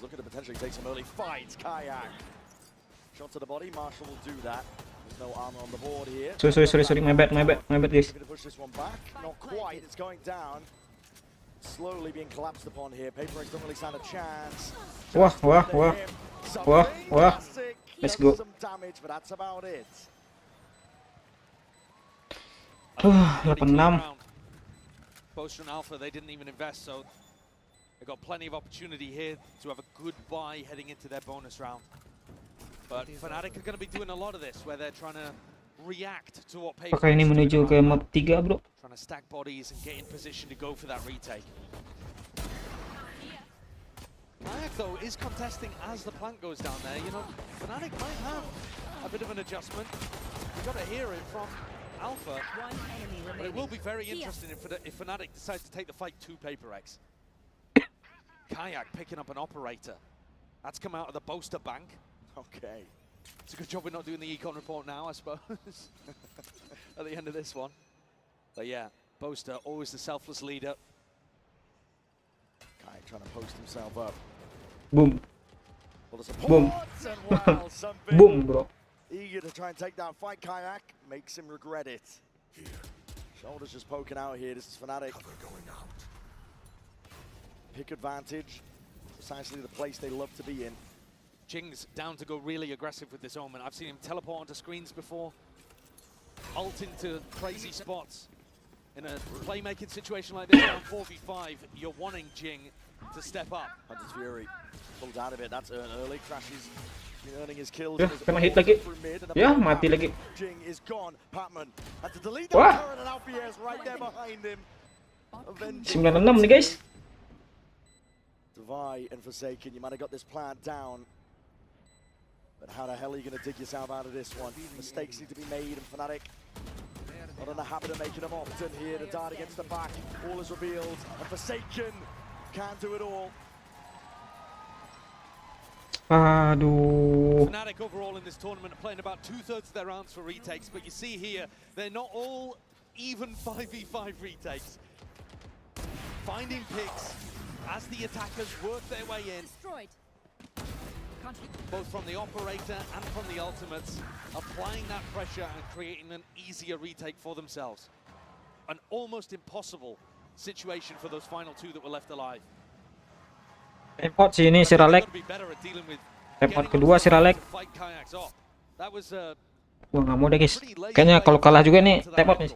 Sorry. My bad guys. Slowly being collapsed upon here. Paper X don't really stand a chance. Wah. Let's go. Some damage, but that's about it. 86. Poster and Alpha, they didn't even invest, so they got plenty of opportunity here to have a good buy heading into their bonus round. But Fnatic are going to be doing a lot of this, where they're trying to react to what Apakah ini menuju ke map 3, bro? Trying to stack bodies and get in position to go for that retake. Kayak though is contesting as the plant goes down there. You know, Fnatic might have a bit of an adjustment. You got to hear it from Alpha. But it will be very interesting if Fnatic decides to take the fight to PaperX. Kayak picking up an operator. That's come out of the Boaster bank. Okay. It's a good job we're not doing the econ report now, I suppose, at the end of this one. But yeah, Boaster, always the selfless leader. Kayak trying to post himself up. Boom. Well, Boom. Wow, Boom, bro. Eager to try and take down fight. Kayak makes him regret it. Shoulders just poking out here. This is Fnatic. Pick advantage. Precisely the place they love to be in. Jing's down to go really aggressive with this Omen. I've seen him teleport onto screens before. Ult into crazy spots. In a playmaking situation like this, around 4v5, you're wanting Jing to step up. Hunter's Fury pulled out of it. That's early. Crashes earning his kills. Ya, kena hit lagi. Ya, mati lagi. Jing is gone. Patman had to delete Wah. that turret and Alfier's right there behind him. 96 nih, guys. Divide and Forsaken, you might have got this plant down. But how the hell are you going to dig yourself out of this one? Mistakes need to be made, and Fnatic not in the habit of making them often here. The dart against the back, all is revealed, and Forsaken can't do it all. Aduh. Fnatic overall in this tournament are playing about 2/3 of their rounds for retakes, but you see here, they're not all even 5v5 retakes. Finding picks as the attackers work their way in. Both from the operator and from the ultimates, applying that pressure and creating an easier retake for themselves. An almost impossible situation for those final two that were left alive. Tempat sini si Ralek. Tempat kedua si Ralek. Gua nggak mau deh, guys. Kayaknya kalau kalah juga nih tempat nih.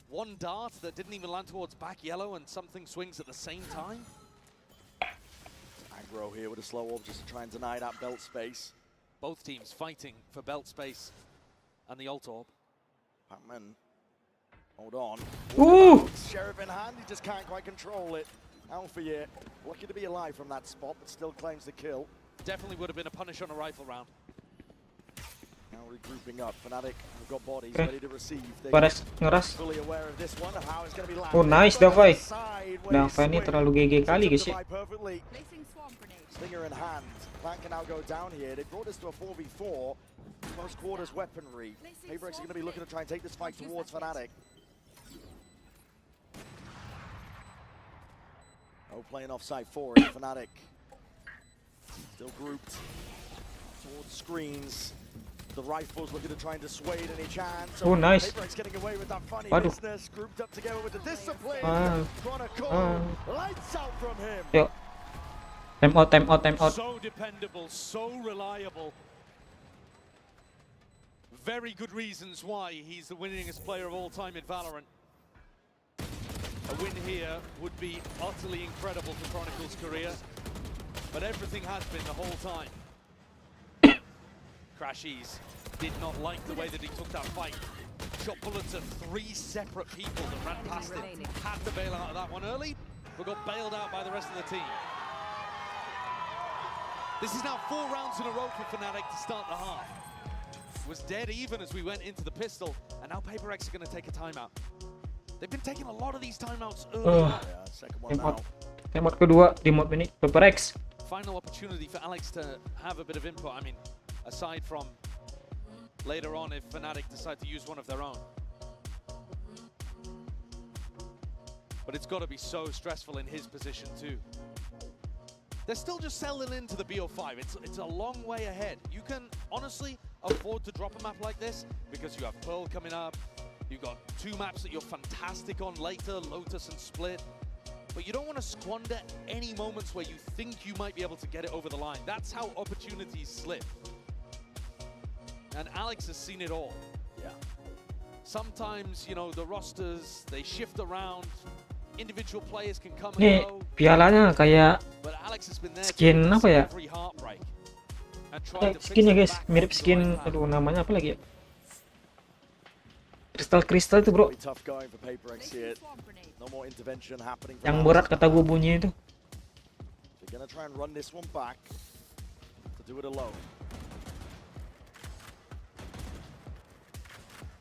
One dart that didn't even land towards back yellow and something swings at the same time. Aggro here with a slow orb just to try and deny that belt space. Both teams fighting for belt space and the ult orb. Patman, hold on. Sheriff in hand, he just can't quite control it. Alfia, lucky to be alive from that spot, but still claims the kill. Definitely would have been a punish on a rifle round. Now regrouping up, Fnatic have got bodies ready to receive. Ngeras. Fully aware of this one, how it's going to be Oh, nice Davai. Davai ini terlalu GG kali, guys ya. Stinger in hand. Plan can now go down here. They brought us to a 4v4. Close quarters weaponry. PaperX are going to be looking to try and take this fight towards Fnatic. Oh, playing offside for it. Fnatic still grouped towards screens. The rifles looking to try and dissuade any chance. Oh, nice. PaperX getting away with that funny business. Grouped up together with the discipline. Chronicle. Lights out from him. Yuk. Time out, time out, time out. So dependable, so reliable. Very good reasons why he's the winningest player of all time in Valorant. A win here would be utterly incredible for Chronicle's career, but everything has been the whole time. Crashies did not like the way that he took that fight. Shot bullets at 3 separate people that ran past him. Had to bail out of that one early, but got bailed out by the rest of the team. This is now 4 rounds in a row for Fnatic to start the half. It was dead even as we went into the pistol, and now PaperX are going to take a timeout. They've been taking a lot of these timeouts early on. Second one now. Tempat kedua di mode MENIT PaperX. Final opportunity for Alex to have a bit of input. I mean, aside from later on if Fnatic decide to use one of their own. But it's got to be so stressful in his position too. They're still just settling into the BO5. It's a long way ahead. You can honestly afford to drop a map like this because you have Pearl coming up. You've got 2 maps that you're fantastic on later, Lotus and Split. But you don't want to squander any moments where you think you might be able to get it over the line. That's how opportunities slip. And Alex has seen it all. Yeah. Sometimes, you know, the rosters, they shift around. Individual players can come and Nih, go. pialanya kayak skin apa ya? Kayak skin ya, guys. Mirip skin, aduh namanya apa lagi ya? Kristal itu bro. Tough going for PaperX here. No more intervention happening. Yang berat kata gue bunyi itu. They're gonna try and run this one back to do it alone.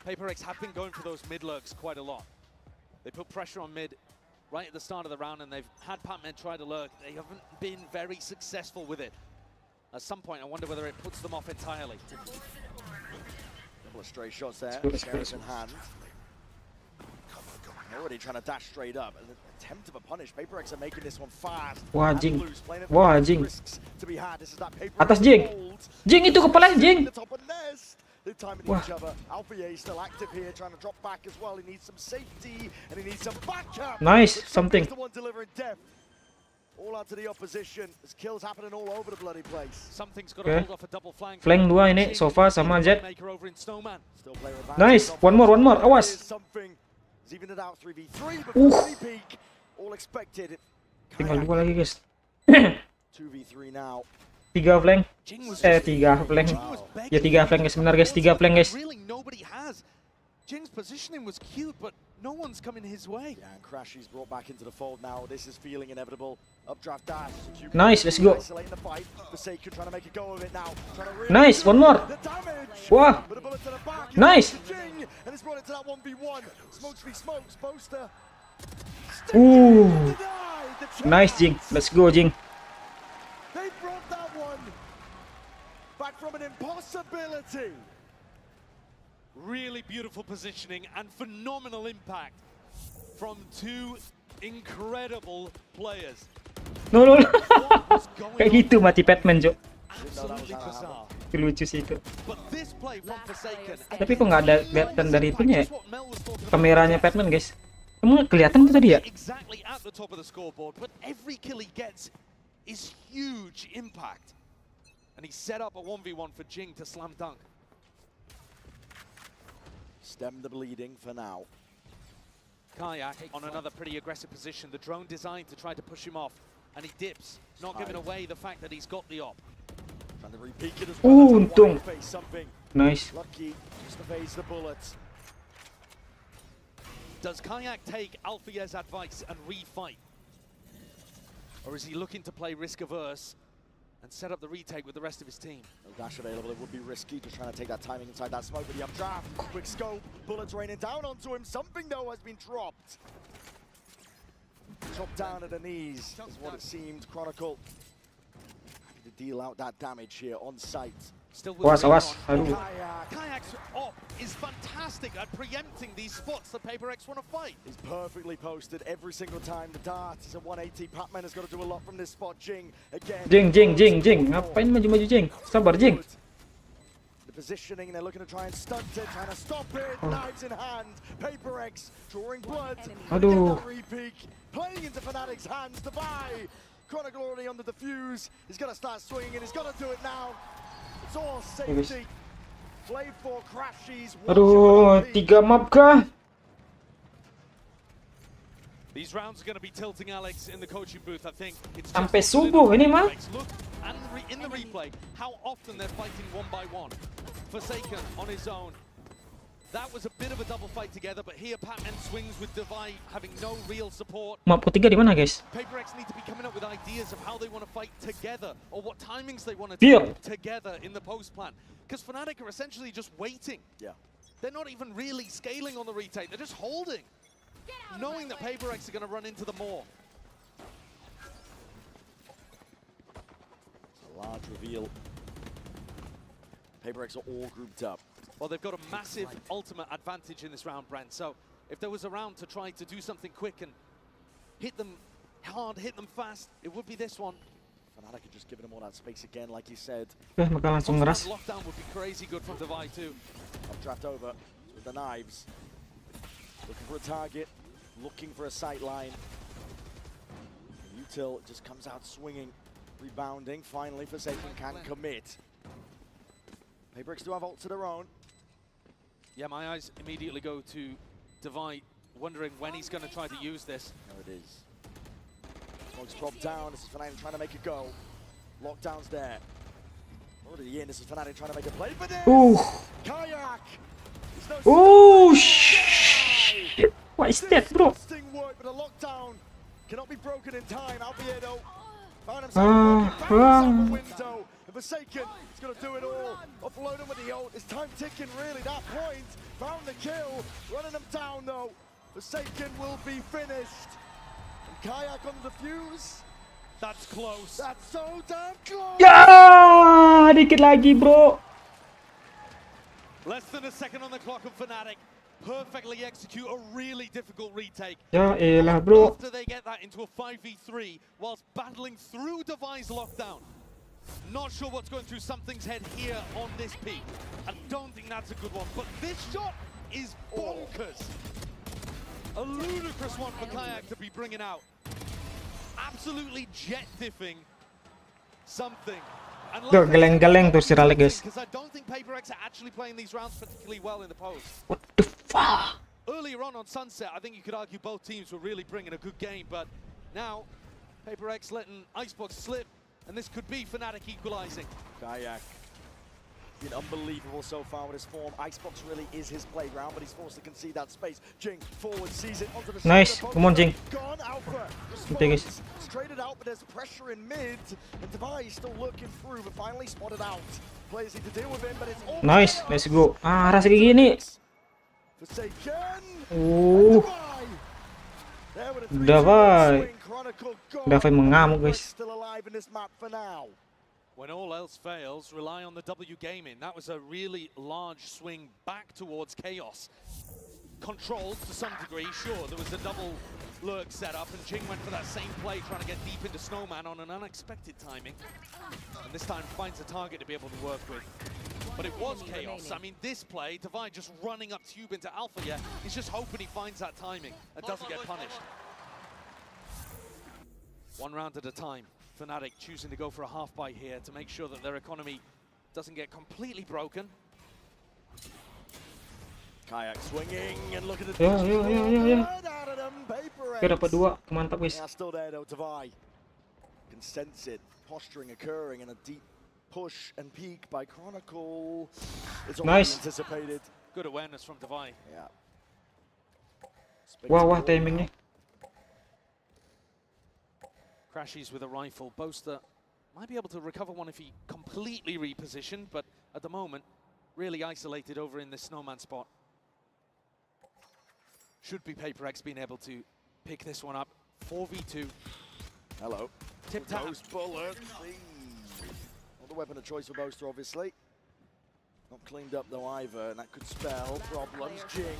PaperX have been going for those mid lurks quite a lot. They put pressure on mid right at the start of the round, and they've had Pac-Man try to lurk. They haven't been very successful with it. At some point, I wonder whether it puts them off entirely. Couple of stray shots there. Sheriff in hand. Already trying to dash straight up. An attempt of a punish. PaperX are making this one fast. Wah Jing. Wah Jing. Atas Jing. Jing itu kepala Jing. Wah. Nice, something. All out to the opposition. There's kills happening all over the bloody place. Something's got to hold off a double flank. Flank 2 ini, Sova sama Jet. Nice, one more, awas. All expected. Tinggal 2 lagi guys. 2v3 now. 3 flank. 3 flank. Ya 3 flank guys, benar guys, 3 flank guys. Really nobody has. Jing's positioning was cute, but no one's coming his way. Yeah, and Crashy's brought back into the fold now. This is feeling inevitable. Updraft dash. Nice, let's go. Trying to make a go of it now. Nice, one more. Wah. Nice. And it's brought it to that 1v1. Smokes v smokes. Boaster. Nice Jing. Let's go Jing. They brought that one back from an impossibility. Really beautiful positioning and phenomenal impact from 2 incredible players. No. Kayak gitu mati Batman, Jo. Itu lucu sih itu. Tapi kok nggak ada kelihatan dari itunya ya? Kameranya Batman, guys. Emang kelihatan tuh tadi ya? Exactly at the top of the scoreboard, but every kill he gets is huge impact. And he set up a 1v1 for Jing to slam dunk. Stem the bleeding for now. Kayak on another pretty aggressive position. The drone designed to try to push him off, and he dips, not giving away the fact that he's got the op. Trying to repeat it as well. Untung. Nice. Lucky, just evades the bullets. Does Kayak take Alfia's advice and refight? Or is he looking to play risk-averse and set up the retake with the rest of his team? No dash available, it would be risky, just trying to take that timing inside that smoke with the updraft. Quick scope, bullets raining down onto him. Something though has been dropped. Chopped down at the knees is what it seemed. Chronicle happy to deal out that damage here on site. Awas. Aduh. Kayak's op is fantastic at preempting these spots that PaperX want to fight. He's perfectly posted every single time. The dart is a 180. Pac-Man has got to do a lot from this spot. Jing again. Jing. Ngapain maju Jing? Sabar Jing. The positioning, they're looking to try and stunt it, trying to stop it. Knives in hand. PaperX drawing blood. Aduh. Repeat. Playing into Fnatic's hands. The buy. Chronicle already on the defuse. He's got to start swinging and he's got to do it now. It's all safety. Play for Crashies. Aduh, 3 map kah? These rounds are going to be tilting Alex in the coaching booth, I think. It's sampai subuh ini mah. Look, and in the replay, how often they're fighting 1 by 1. Forsaken on his own. That was a bit of a double fight together, but here Pac-Man swings with Divide, having no real support. Map ketiga di mana, guys? PaperX need to be coming up with ideas of how they want to fight together, or what timings they want to do together in the post plan. Because Fnatic are essentially just waiting. Yeah. They're not even really scaling on the retake, they're just holding, knowing that PaperX are going to run into them more. It's a large reveal. PaperX are all grouped up. Well, they've got a massive ultimate advantage in this round, Brent. So if there was a round to try to do something quick and hit them hard, hit them fast, it would be this one. Fnatic are just giving them all that space again, like you said. Bakal langsung ngeras. Lockdown would be crazy good from Divide too. Updraft over with the knives. Looking for a target, looking for a sight line. Util just comes out swinging, rebounding. Finally, Forsaken can commit. PaperX do have ults of their own. Yeah, my eyes immediately go to Divide, wondering when he's going to try to use this. There it is. Smoke's dropped down. This is Fnatic trying to make a go. Lockdown's there. Already in. This is Fnatic trying to make a play for this. Kayak is Oh shit! What is that, bro? Work, but a lockdown cannot be broken in time. Albiedo found himself a window. And Forsaken is going to do it all. Offload him with the ult. It's time ticking, really. That point. Found the kill. Running him down, though. Forsaken will be finished. And Kayak on the fuse. That's close. That's so damn close. Ya, dikit lagi, bro. Less than a second on the clock of Fnatic. Perfectly execute a really difficult retake. Ya elah, bro. After they get that into a 5v3 whilst battling through Devi's lockdown. Not sure what's going through something's head here on this peak. I don't think that's a good one, but this shot is bonkers. A ludicrous one for Kayak to be bringing out. Absolutely jet diffing something. Tuh, geleng-geleng tuh si Raleigh, guys. Because I don't think PaperX are actually playing these rounds particularly well in the post. What the fuck? Earlier on Sunset, I think you could argue both teams were really bringing a good game, but now PaperX letting Icebox slip, and this could be Fnatic equalizing. Kayak been unbelievable so far with his form. Icebox really is his playground, but he's forced to concede that space. Jing forward sees it onto the nice, come on, Jing. Gone Alpha. Guys. Straight it out, but there's pressure in mid, and Devi still looking through, but finally spotted out. Players need to deal with him, but it's all nice, let's go. Ah, rasa kayak gini. Devi mengamuk, guys. Still alive in this map for now. When all else fails, rely on the W gaming. That was a really large swing back towards Chaos. Controlled to some degree, sure, there was a double lurk set up, and Jing went for that same play, trying to get deep into Snowman on an unexpected timing. And this time finds a target to be able to work with. But it was Chaos. I mean, this play, Devi just running up tube into Alpha, yeah, he's just hoping he finds that timing and doesn't get punished. One round at a time. Fnatic choosing to go for a half buy here to make sure that their economy doesn't get completely broken. Kayak swinging and look at the Oke, dapat dua, mantap, guys. Still there though, Devi can sense it, posturing occurring, and a deep push and peek by Chronicle. It's nice. Anticipated. Good awareness from Devi. Yeah. Wah, timingnya. Crashes with a rifle. Boaster might be able to recover one if he completely repositioned, but at the moment, really isolated over in this Snowman spot. Should be PaperX being able to pick this one up. 4v2. Hello. Tip tap. Bullet. Not the weapon of choice for Boaster, obviously. Not cleaned up though either, and that could spell problems. Jing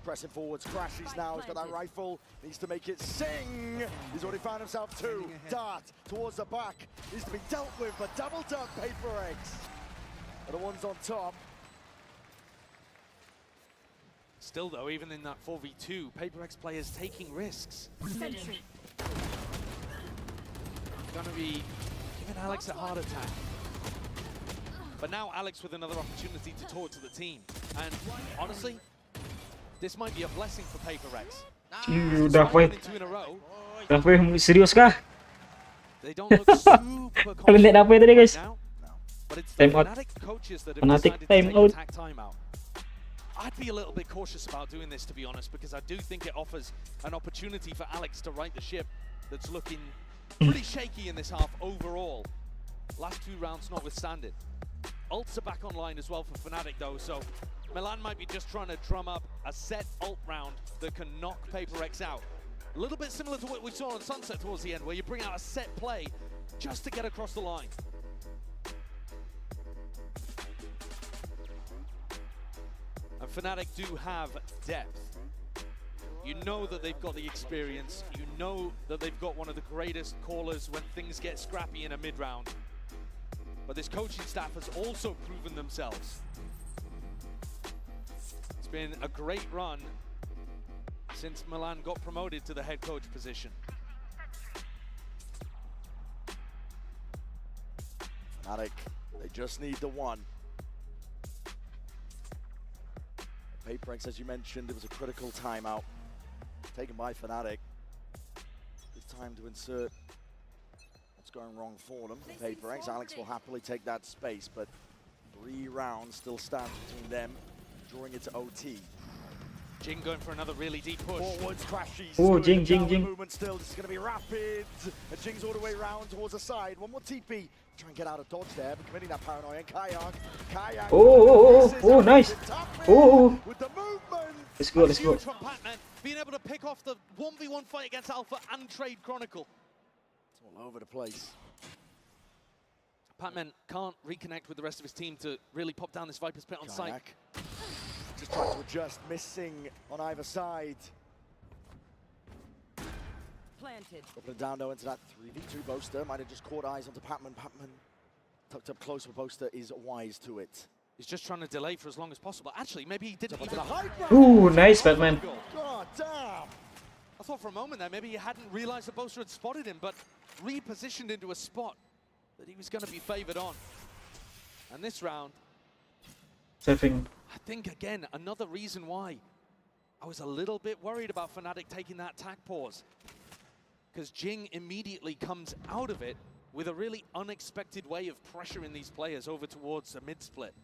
pressing forwards, crashes now. He's got that rifle, needs to make it sing. He's already found himself two. Dart towards the back, needs to be dealt with, but double dunk PaperX. Are the ones on top. Still though, even in that 4v2, PaperX players taking risks. Sentry. Gonna be giving Alex a heart attack. But now Alex with another opportunity to talk to the team. And honestly, this might be a blessing for PaperX. Davi serius kah? They don't look super Kalian lihat Davi tadi, guys? now, but it's Time out. Fnatic coaches that have Fnatic decided to time take out. attack timeout. I'd be a little bit cautious about doing this, to be honest, because I do think it offers an opportunity for Alex to right the ship that's looking pretty shaky in this half overall. Last two rounds notwithstanding. Ults are back online as well for Fnatic though, so Milan might be just trying to drum up a set ult round that can knock PaperX out. A little bit similar to what we saw on Sunset towards the end, where you bring out a set play just to get across the line. And Fnatic do have depth. You know that they've got the experience. You know that they've got one of the greatest callers when things get scrappy in a mid-round. But this coaching staff has also proven themselves. It's been a great run since Milan got promoted to the head coach position. Fnatic, they just need the one. PaperX, as you mentioned, it was a critical timeout taken by Fnatic. It's time to insert what's going wrong for them. PaperX, Alex will happily take that space, but 3 rounds still stand between them drawing it to OT. Jing going for another really deep push. Forwards crashes. Oh, Jing. Movement still. This is going to be rapid. And Jing's all the way around towards the side. One more TP. Try and get out of dodge there, but committing that paranoia. Kayak. Oh, nice. Oh. With the movement. Let's go. Huge from Pac-Man, being able to pick off the 1v1 fight against Alpha and trade Chronicle. It's all over the place. Pac-Man can't reconnect with the rest of his team to really pop down this Viper's Pit on site. Just trying to adjust, missing on either side. Planted. Dropping it down though into that 3v2 Boaster. Might have just caught eyes onto Pac-Man. Pac-Man tucked up close with Boaster is wise to it. He's just trying to delay for as long as possible. Actually, maybe he didn't even... Ooh, nice, Batman. God damn! I thought for a moment there, maybe he hadn't realized the Boaster had spotted him, but repositioned into a spot that he was going to be favored on. And this round... Surfing. I think, again, another reason why I was a little bit worried about Fnatic taking that tack pause. Because Jing immediately comes out of it with a really unexpected way of pressuring these players over towards a mid-split.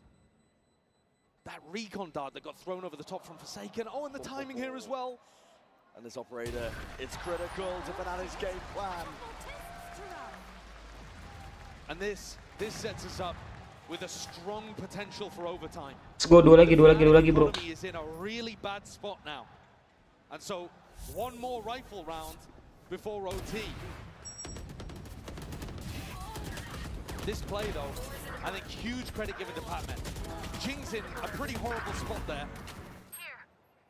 That recon dart that got thrown over the top from Forsaken. Oh, and the timing here as well. And this operator, it's critical to Fnatic's game plan. And this sets us up with a strong potential for overtime. Let's go, dua lagi, bro. He is in a really bad spot now. And so, one more rifle round before OT. This play, though, I think huge credit given to Pac-Man. Jing's in a pretty horrible spot there.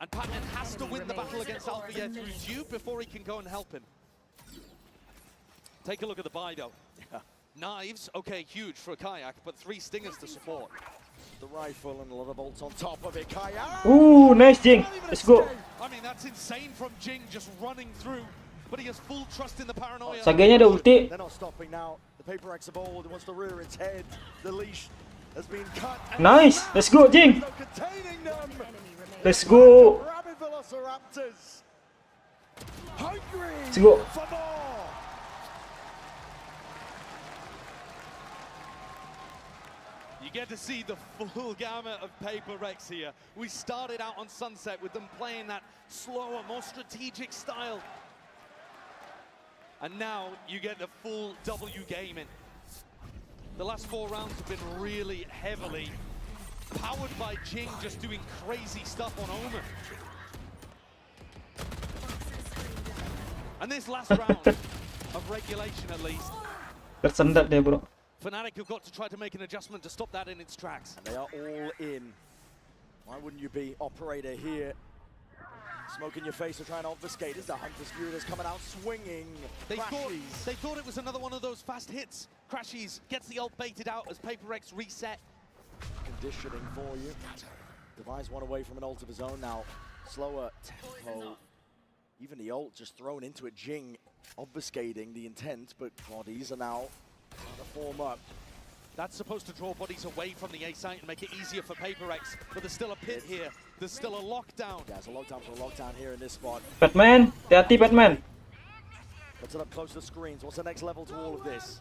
And Pac-Man has to win the battle against Alpha through Duke before he can go and help him. Take a look at the buy, though. Knives, okay, huge for a Kayak, but 3 stingers to support. The rifle and a lot of bolts on top of it. Kayak! Ooh, nice, Jing. Let's go. I mean, that's insane from Jing just running through, but he has full trust in the paranoia. Sagenya ada ulti. They're not stopping now. The Paper X of old wants to rear its head. The leash has been cut. Nice. Let's go, Jing. Let's go. Rabid Velociraptors. Hungry Let's go. for more. You get to see the full gamut of Paper Rex here. We started out on Sunset with them playing that slower, more strategic style. And now you get the full W game in. The last 4 rounds have been really heavily powered by Jing just doing crazy stuff on Omen. And this last round of regulation at least. Tersendat dia, bro. Fnatic have got to try to make an adjustment to stop that in its tracks. And they are all in. Why wouldn't you be operator here? Smoke in your face to try and obfuscate. Is the Hunter's Fury that's coming out swinging. They thought it was another one of those fast hits. Crashies gets the ult baited out as Paper Rex reset. Conditioning for you. Device one away from an ult of his own now. Slower tempo. Even the ult just thrown into it. Jing obfuscating the intent, but bodies are now trying to form up. That's supposed to draw bodies away from the A site and make it easier for Paper Rex, but there's still a pit here. There's still a lockdown. Yeah, there's a lockdown for a lockdown here in this spot. Batman, hati-hati Batman. Puts it up close to the screens. What's the next level to all of this?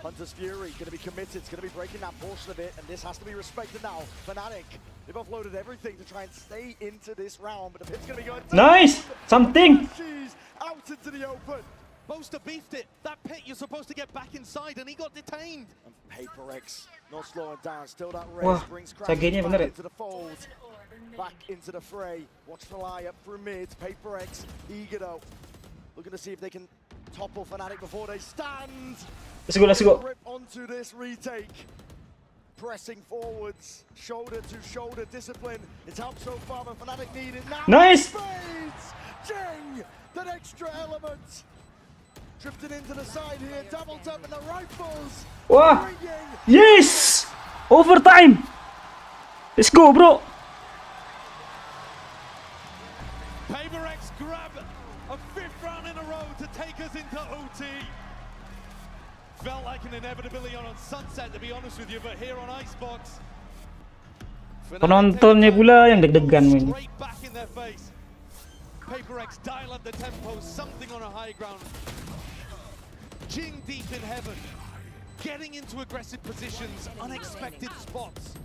Hunter's Fury going to be committed. It's going to be breaking that portion of it, and this has to be respected now. Fnatic, they've offloaded everything to try and stay into this round, but the pit's going to be going. Nice! Something! She's out into the open. Boaster beefed it. That pit, you're supposed to get back inside, and he got detained. And Paper X not slowing down. Still that race Wah, brings Sagenya back bener. into the fold. Back into the fray. Watch the lie up through mid. Paper X, eager though. Looking to see if they can topple Fnatic before they stand. Let's go. Rip onto this retake. Pressing forwards, shoulder to shoulder discipline. It's helped so far, but Fnatic need it now. Nice! Spades! Jing! That extra element. Drifted into the side here, doubled up in the rifles. Wah! Yes! Overtime! Let's go, bro! Paper X grab a 5th round in a row to take us into OT. Felt like an inevitability on Sunset, to be honest with you, but here on Icebox, penontonnya pula yang deg-degan ini. straight back in their face. Paper X dial up the tempo, something on a high ground. Jing deep in heaven, getting into aggressive positions, unexpected spots.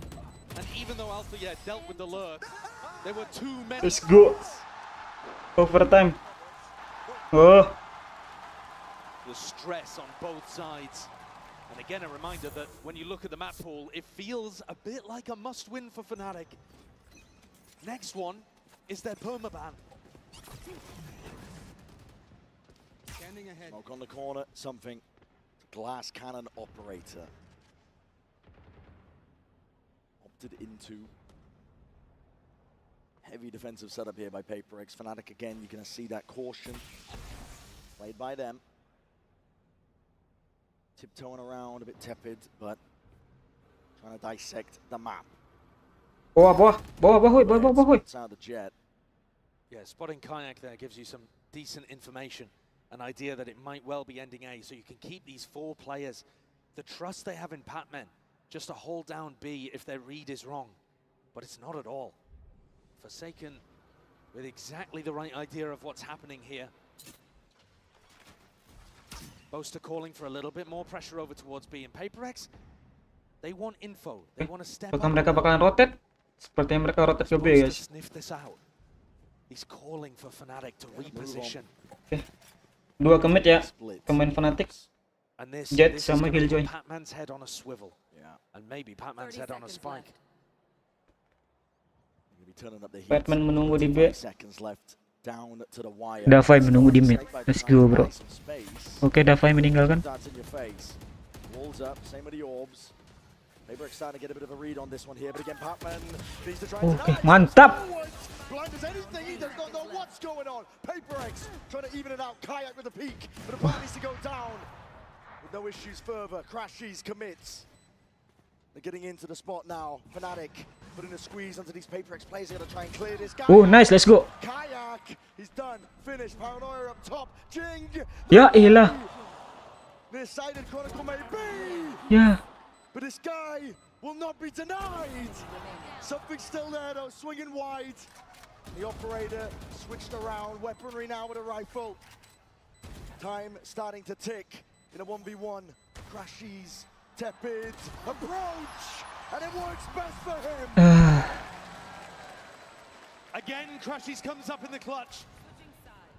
And even though Alpha dealt with the lurk, there were too many. Let's go. Overtime. Oh. The stress on both sides. And again, a reminder that when you look at the map pool, it feels a bit like a must-win for Fnatic. Next one is their permaban. Standing ahead. Smoke on the corner, something. Glass cannon operator. Opted into heavy defensive setup here by PaperX. Fnatic again, you're going to see that caution played by them. Tiptoeing around, a bit tepid, but trying to dissect the map. Bawah. Outside the jet. Yeah, spotting Kayak there gives you some decent information. An idea that it might well be ending A, so you can keep these 4 players. The trust they have in Patman, just to hold down B if their read is wrong. But it's not at all. Forsaken with exactly the right idea of what's happening here. Boaster calling for a little bit more pressure over towards B, and PaperX, they want info. They want to step up. Apakah mereka bakalan rotate? Sepertinya mereka rotate ke B, guys. Sniff this out. He's calling for Fnatic to reposition. Oke. 2 ke mid ya. Pemain Fnatic. Jet sama Killjoy. Patman's head on a swivel. And maybe Patman's head on a spike. Batman menunggu di B. Davai menunggu di mid. Let's go, bro. Oke, Davai meninggalkan. Oke, mantap. They're getting into the spot now. Fnatic putting a squeeze onto these PaperX players. They're gonna try and clear this guy. Oh, nice, let's go. Kayak, he's done. Finished. Paranoia up top. Jing. Ya iyalah. This sided Chronicle may be. Yeah. But this guy will not be denied. Something's still there though, swinging wide. The operator switched around. Weaponry now with a rifle. Time starting to tick in a 1v1. Crashies. Tepid approach, and it works best for him. Again, Crashies comes up in the clutch.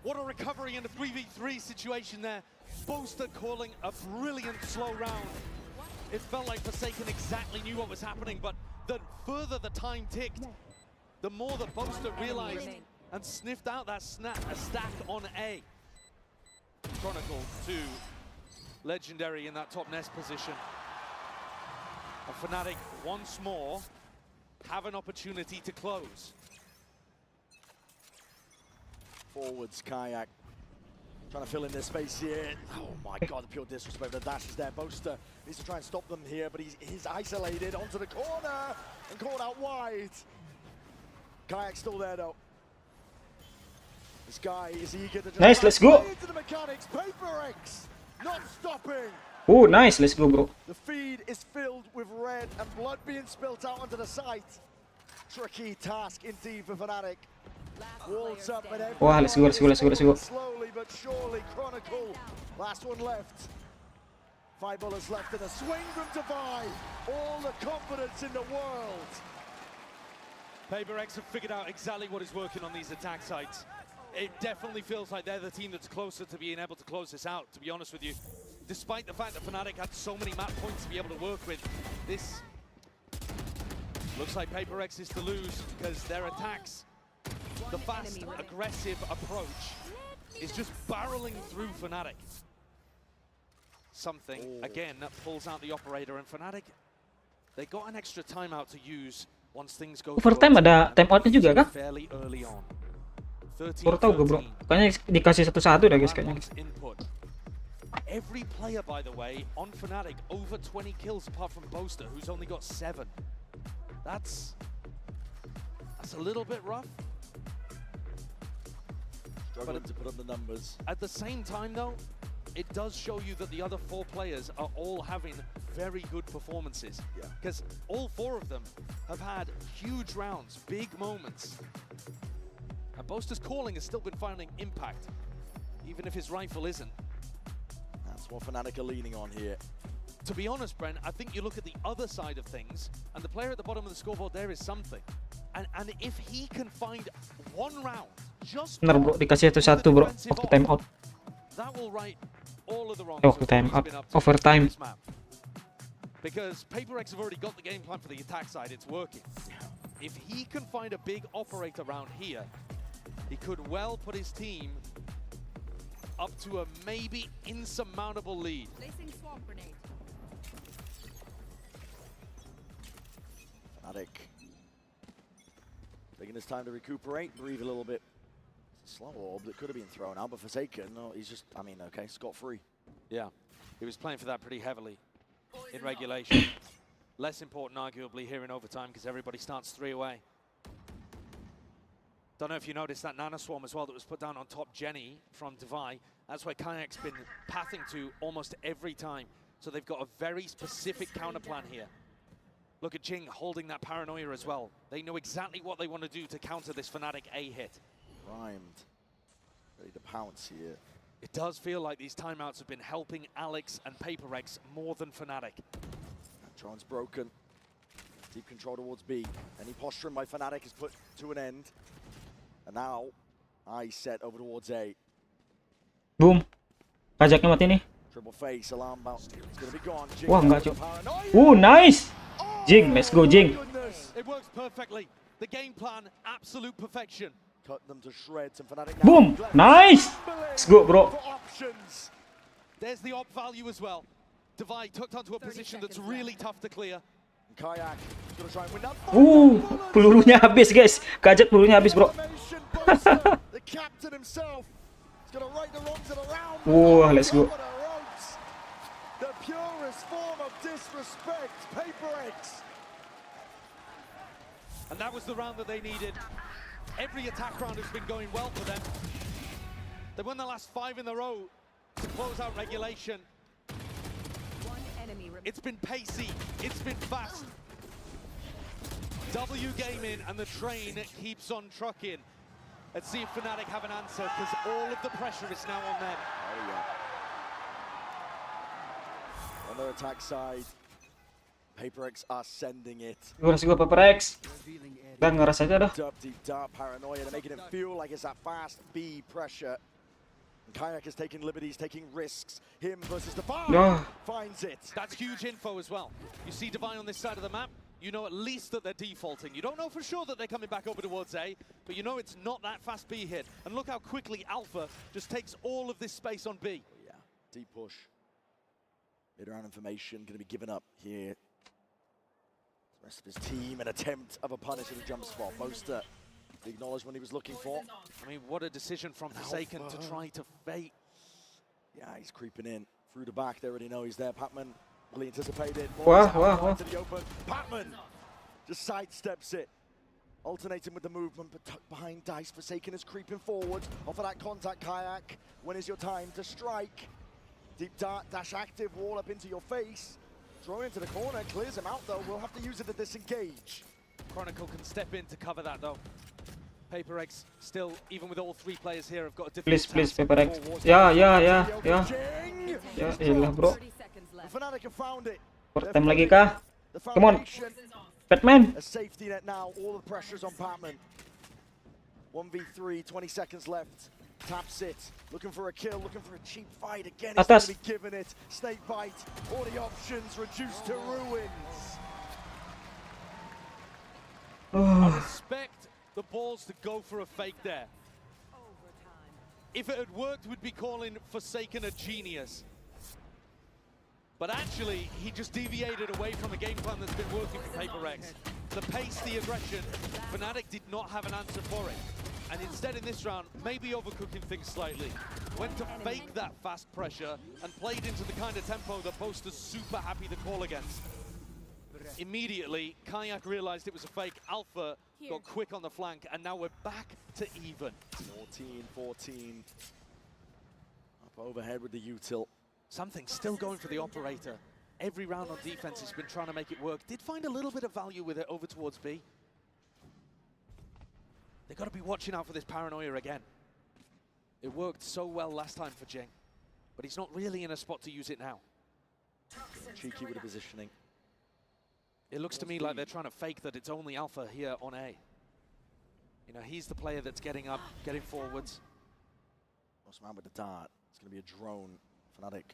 What a recovery in a 3v3 situation there. Boaster calling a brilliant slow round. It felt like Forsaken exactly knew what was happening, but the further the time ticked, the more that Boaster realized and sniffed out that stack on A. Chronicle to Legendary in that top nest position. And Fnatic once more have an opportunity to close. Forwards, Kayak trying to fill in their space here. Oh my god, the pure disrespect. The dash is there. Boaster needs to try and stop them here, but he's isolated onto the corner and caught out wide. Kayak's still there though. This guy is eager to just nice, let's go. Into the mechanics. PaperX not stopping. Oh, nice, let's go, bro. The feed is filled with red and blood being spilt out onto the site. Tricky task indeed for Fnatic. Walls up and everyone. Wah, let's go. Slowly but surely, Chronicle. Last one left. 5 bullets left in a swing from Divide. All the confidence in the world. PaperX have figured out exactly what is working on these attack sites. It definitely feels like they're the team that's closer to being able to close this out, to be honest with you. Despite the fact that Fnatic had so many map points to be able to work with, this looks like PaperX is to lose because their attacks, the fast, aggressive approach is just barreling through Fnatic. Something, again, that pulls out the operator, and Fnatic, they got an extra timeout to use once things go overtime. Ada timeoutnya juga kah? fairly early on. Baru tahu gue, bro. Kayaknya dikasih 1-1 dah, guys, kayaknya. Every player, by the way, on Fnatic over 20 kills apart from Boaster, who's only got 7. That's a little bit rough. Struggling to put up the numbers. At the same time, though, it does show you that the other 4 players are all having very good performances. Because all 4 of them have had huge rounds, big moments. And Boaster's calling has still been finding impact, even if his rifle isn't. That's what Fnatic are leaning on here. to be honest, Brent, I think you look at the other side of things, and the player at the bottom of the scoreboard there is something. And if he can find one round, just bener bro, dikasih satu bro, waktu time out. That will right all of the wrongs. Waktu time out, overtime. Because PaperX have already got the game plan for the attack side, it's working. If he can find a big operator round here, he could well put his team up to a maybe insurmountable lead. Fnatic taking his time to recuperate, breathe a little bit. Slow orb that could have been thrown out, but Forsaken, no, he's just, I mean, okay, scot-free. Yeah, he was playing for that pretty heavily in regulation. Less important, arguably, here in overtime, because everybody starts 3 away. Don't know if you noticed that Nana Swarm as well that was put down on top Jenny from Devi. That's where Kayak's been pathing to almost every time. So they've got a very specific counter plan here. Look at Jing holding that paranoia as well. They know exactly what they want to do to counter this Fnatic A hit. Primed, ready to pounce here. It does feel like these timeouts have been helping Alex and PaperX more than Fnatic. Tron's broken. Deep control towards B. Any posturing by Fnatic is put to an end. And now, I set over towards A. Boom. Pajaknya mati nih. Triple face, alarm bounce. It's gonna be gone. Wah, enggak, Cuk. Nice. Jing, let's go, Jing. It works perfectly. The game plan, absolute perfection. Cut them to shreds and Fnatic now. Boom. Nice. Let's go, bro. There's the op value as well. Devi tucked onto a position that's really tough to clear. Kayak gonna try and win that. Pelurunya habis, guys. Kajet pelurunya habis, bro. The captain himself is gonna right the wrongs of the round. Wah, let's go. The purest form of disrespect, PaperX. And that was the round that they needed. Every attack round has been going well for them. They won the last 5 in a row to close out regulation. It's been pacey, it's been fast. W gaming and the train keeps on trucking. Let's see if Fnatic have an answer, because all of the pressure is now on them. Oh yeah. On their attack side, PaperX are sending it. Let's go, PaperX. Dan ngeras aja dah. Deep dark paranoia, they're making it feel like it's that fast B pressure. And Kayak is taking liberties, taking risks. Him versus Devi finds it. That's huge info as well. You see Devi on this side of the map, you know at least that they're defaulting. You don't know for sure that they're coming back over towards A, but you know it's not that fast B hit. And look how quickly Alpha just takes all of this space on B. Oh, yeah, deep push. Mid-round information going to be given up here. The rest of his team, an attempt of a punish at a jump spot. Boaster acknowledged what he was looking for. I mean, what a decision from Forsaken to try to fake. Yeah, he's creeping in through the back. They already know he's there. Patman really anticipated. Wow. To the open. Patman just sidesteps it. Alternating with the movement, but tucked behind Dice. Forsaken is creeping forward. Off of that contact, Kayak. When is your time to strike? Deep dart, dash active, wall up into your face. Throw into the corner, clears him out though. We'll have to use it to disengage. Chronicle can step in to cover that though. PaperX still, even with all 3 players here, have got a difficult Please, task. PaperX. Ya, elah, bro. Fnatic have found it. Overtime lagi kah? Come on. Batman. A safety net now, all the pressure's on Patman. 1v3, 20 seconds left. Taps it, looking for a kill, looking for a cheap fight. Again, he's going to be giving it. Snake bite, all the options reduced to ruins. I respect the balls to go for a fake there. If it had worked, we'd be calling Forsaken a genius. But actually, he just deviated away from a game plan that's been working for PaperX. The pace, the aggression, Fnatic did not have an answer for it. And instead in this round, maybe overcooking things slightly. Went to fake that fast pressure and played into the kind of tempo that Boaster's super happy to call against. Immediately, Kayak realized it was a fake. Alpha got quick on the flank, and now we're back to even. 14-14. Up overhead with the util. Something still going for the operator. Every round on defense has been trying to make it work. Did find a little bit of value with it over towards B. They've got to be watching out for this paranoia again. It worked so well last time for Jing, but he's not really in a spot to use it now. cheeky with the positioning. It looks to me like they're trying to fake that it's only Alpha here on A. You know, he's the player that's getting up, getting forwards. Lost man with the dart. It's going to be a drone. Fnatic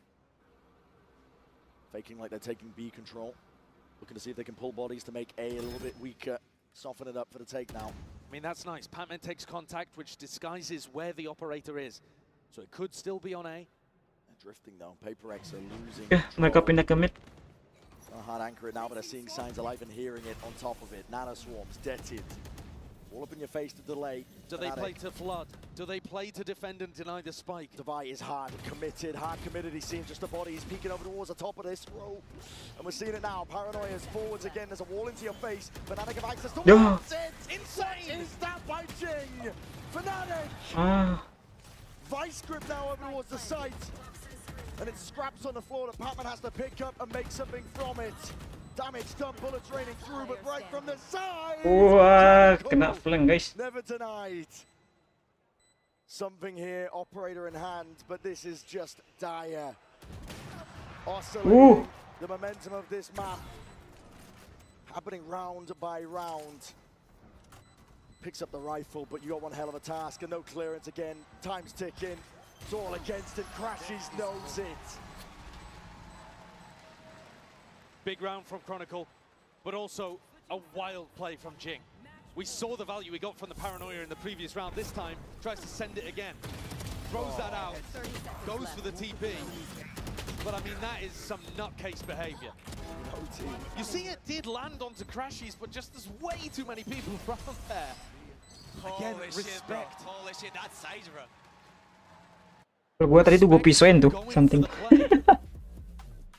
faking like they're taking B control. Looking to see if they can pull bodies to make A a little bit weaker. Soften it up for the take now. I mean, that's nice. Patman takes contact, which disguises where the operator is. So it could still be on A. They're drifting though. PaperX are losing. Mereka pindah ke mid. Hard anchor it now, but they're seeing signs of life and hearing it on top of it. Nano swarms, deaded. All up in your face to delay. Do they play to flood? Do they play to defend and deny the spike? Devi is hard committed. He's seeing just the body. He's peeking over towards the top of this row. And we're seeing it now. Paranoia is forwards again. There's a wall into your face. Fnatic have access to Yeah. It's insane! Stab by Jing! Fnatic! Vice grip now over towards the site. And it scraps on the floor that Patman has to pick up and make something from it. Damage done, bullets raining through, but right from the side! Wah, kena flank guys. Never denied. Something here, operator in hand, but this is just dire. Oscillating the momentum of this map. Happening round by round. Picks up the rifle, but you got one hell of a task, and no clearance again. Time's ticking. It's all against it. Crashes knows it. Big round from Chronicle, but also a wild play from Jing. We saw the value we got from the Paranoia in the previous round. This time, tries to send it again. Throws that out, goes for the TP. But I mean, that is some nutcase behavior. You see, it did land onto Crashies, but just there's way too many people around there. Again, respect. Holy shit, that's SAWERIA. Kalau gua tadi tuh gua pisuin tuh something.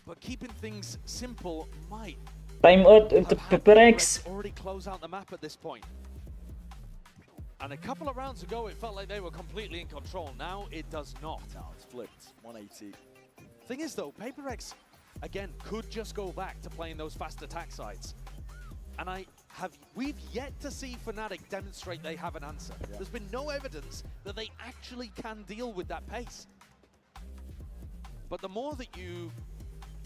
But keeping things simple might. Time out untuk PaperX. Already close out the map at this point. And a couple of rounds ago, it felt like they were completely in control. Now it does not. Now it's flipped. 180. Thing is, though, PaperX again could just go back to playing those fast attack sides. And we've yet to see Fnatic demonstrate they have an answer. Yeah. There's been no evidence that they actually can deal with that pace. But the more that you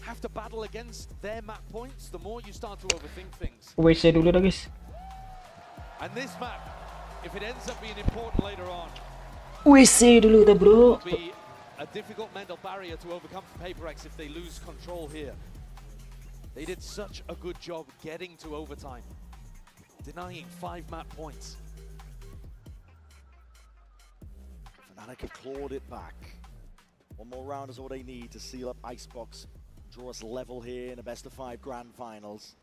have to battle against their map points, the more you start to overthink things. WC dulu dah guys. And this map, if it ends up being important later on, WC dulu dah bro. Will be a difficult mental barrier to overcome for PaperX if they lose control here. They did such a good job getting to overtime, denying 5 map points. Fnatic have clawed it back. One more round is all they need to seal up Icebox, draw us level here in a best-of-5 grand finals.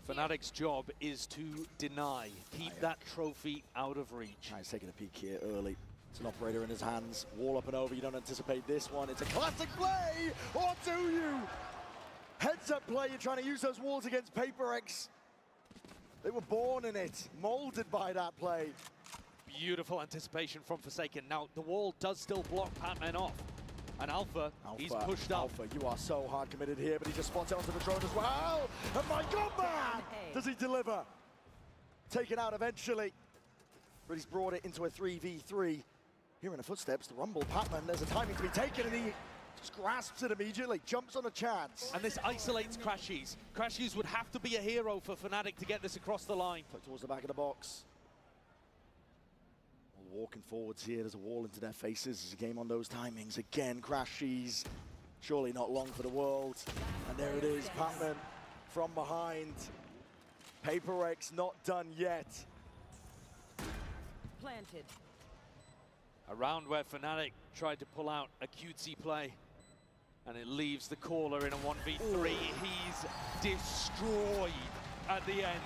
Fnatic's job is to deny, keep that trophy out of reach. He's taking a peek here early. It's an operator in his hands. Wall up and over. You don't anticipate this one. It's a classic play, or do you? Heads up play. You're trying to use those walls against PaperX. They were born in it, molded by that play. Beautiful anticipation from Forsaken. Now, the wall does still block Patman off. And Alpha, he's pushed up. Alpha, you are so hard committed here, but he just spots it onto the drone as well. And my God, man! Does he deliver? Taken out eventually. But he's brought it into a 3v3. Hearing the footsteps, the rumble, Patman, there's a timing to be taken, and he just grasps it immediately, jumps on a chance. And this isolates Crashies. Crashies would have to be a hero for Fnatic to get this across the line. Play towards the back of the box. Walking forwards here, there's a wall into their faces. There's a game on those timings. Again, Crashies, surely not long for the world. And there it is, Patman from behind. PaperX not done yet. Planted. A round where Fnatic tried to pull out a cutesy play, and it leaves the caller in a 1v3. He's destroyed at the end.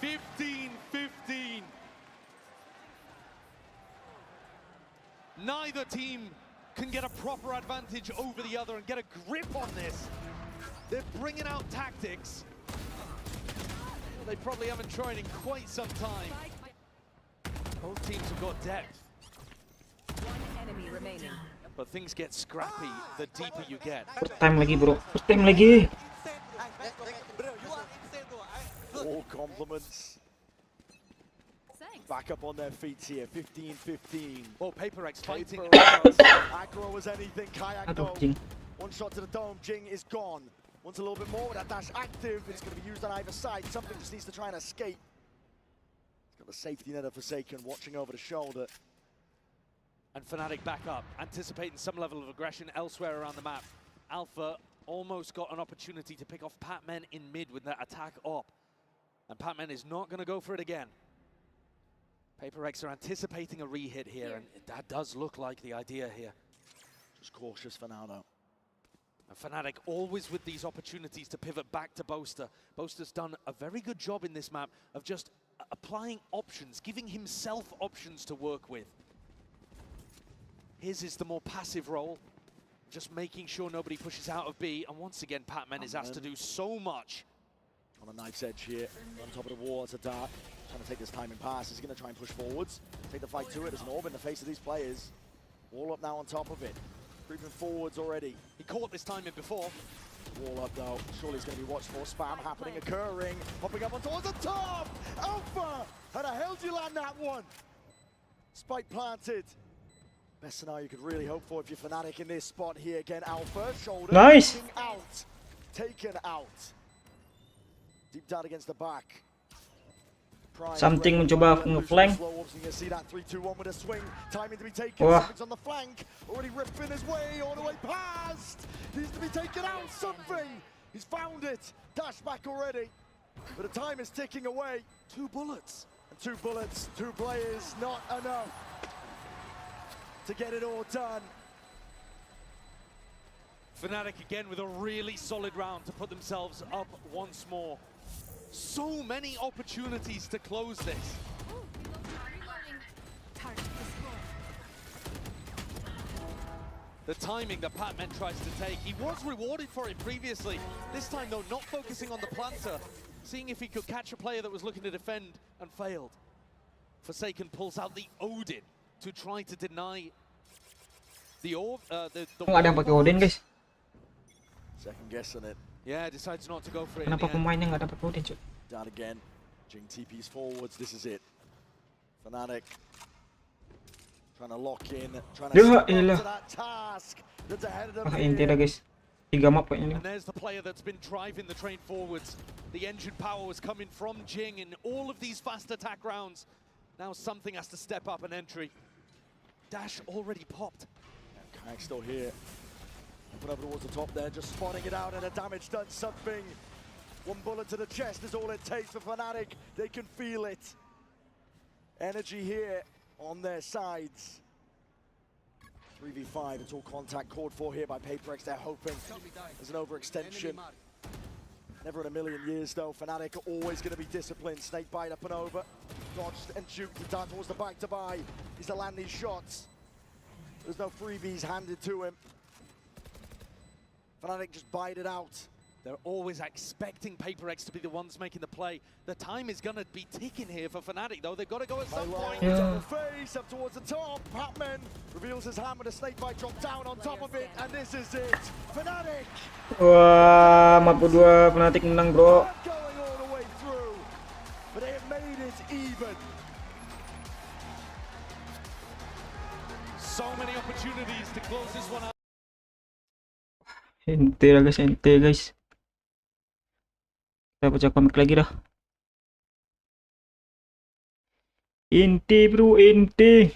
15-15. Neither team can get a proper advantage over the other and get a grip on this. They're bringing out tactics they probably haven't tried in quite some time. Both teams have got depth. One enemy remaining. But things get scrappy the deeper you get. First time lagi bro, first time lagi. All compliments. Back up on their feet here, 15-15. Well, PaperX fighting. Aggro as anything, Kayak though. One shot to the dome, Jing is gone. Wants a little bit more with that dash active. It's going to be used on either side. Something just needs to try and escape. He's got the safety net of Forsaken watching over the shoulder. And Fnatic back up, anticipating some level of aggression elsewhere around the map. Alpha almost got an opportunity to pick off Patman in mid with that attack up. And Patman is not going to go for it again. PaperX are anticipating a re-hit here, and that does look like the idea here. Just cautious for now, though. And Fnatic always with these opportunities to pivot back to Boaster. Boaster's done a very good job in this map of just applying options, giving himself options to work with. His is the more passive role, just making sure nobody pushes out of B. And once again, Patman is asked to do so much. On a knife's edge here, on top of the wall, it's a dart. Trying to take this timing pass. He's going to try and push forwards. Take the fight to it. There's an orb in the face of these players. Wall up now on top of it. Creeping forwards already. He caught this timing before. Wall up though. Surely it's going to be watched for. Spam happening, occurring. Popping up on towards the top. Alpha! How the hell do you land that one? Spike planted. Best scenario you could really hope for if you're Fnatic in this spot here. Again, Alpha. Shoulder. Nice. Taken out. Taken out. Deep down against the back. Something mencoba nge-flank. Wah. On the flank, already ripping his way all the way past. Needs to be taken out. Something. He's found it. Dash back already. But the time is ticking away. 2 bullets. And 2 bullets, 2 players, not enough to get it all done. Fnatic again with a really solid round to put themselves up once more. So many opportunities to close this. The timing that Patman tries to take, he was rewarded for it previously. This time though, not focusing on the planter, seeing if he could catch a player that was looking to defend and failed. Forsaken pulls out the Odin to try to deny the orb. Nggak ada yang pakai Odin, guys. Second guessing it. Yeah, decides not to go for it. Kenapa pemainnya nggak dapat Odin, cuy? Down again. Jing TP's forwards. This is it. Fnatic trying to lock in, trying to step up to that task that's ahead of them. Inti dah, guys. 3 map kayaknya. And there's the player that's been driving the train forwards. The engine power was coming from Jing in all of these fast attack rounds. Now something has to step up an entry. Dash already popped. Kang still here. Put over towards the top there, just spotting it out, and the damage done something. 1 bullet to the chest is all it takes for Fnatic. They can feel it. Energy here on their sides. 3v5, it's all contact called for here by PaperX. They're hoping there's an overextension. Never in a million years though. Fnatic are always going to be disciplined. Snakebite up and over. Dodged and juked the dart towards the back to buy. He's to land these shots. There's no freebies handed to him. Fnatic just bite it out. They're always expecting PaperX to be the ones making the play. The time is going to be ticking here for Fnatic, though. They've got to go at some point. Double face up towards the top. Patman reveals his hammer. The snakebite drop down on top of it, and this is it. Fnatic. Wah, map kedua Fnatic menang, bro. Going all the way through, but they have made it even. So many opportunities to close this one out. Ente lah, guys, ente, guys. Kita baca komik lagi dah. Inti, bro, inti.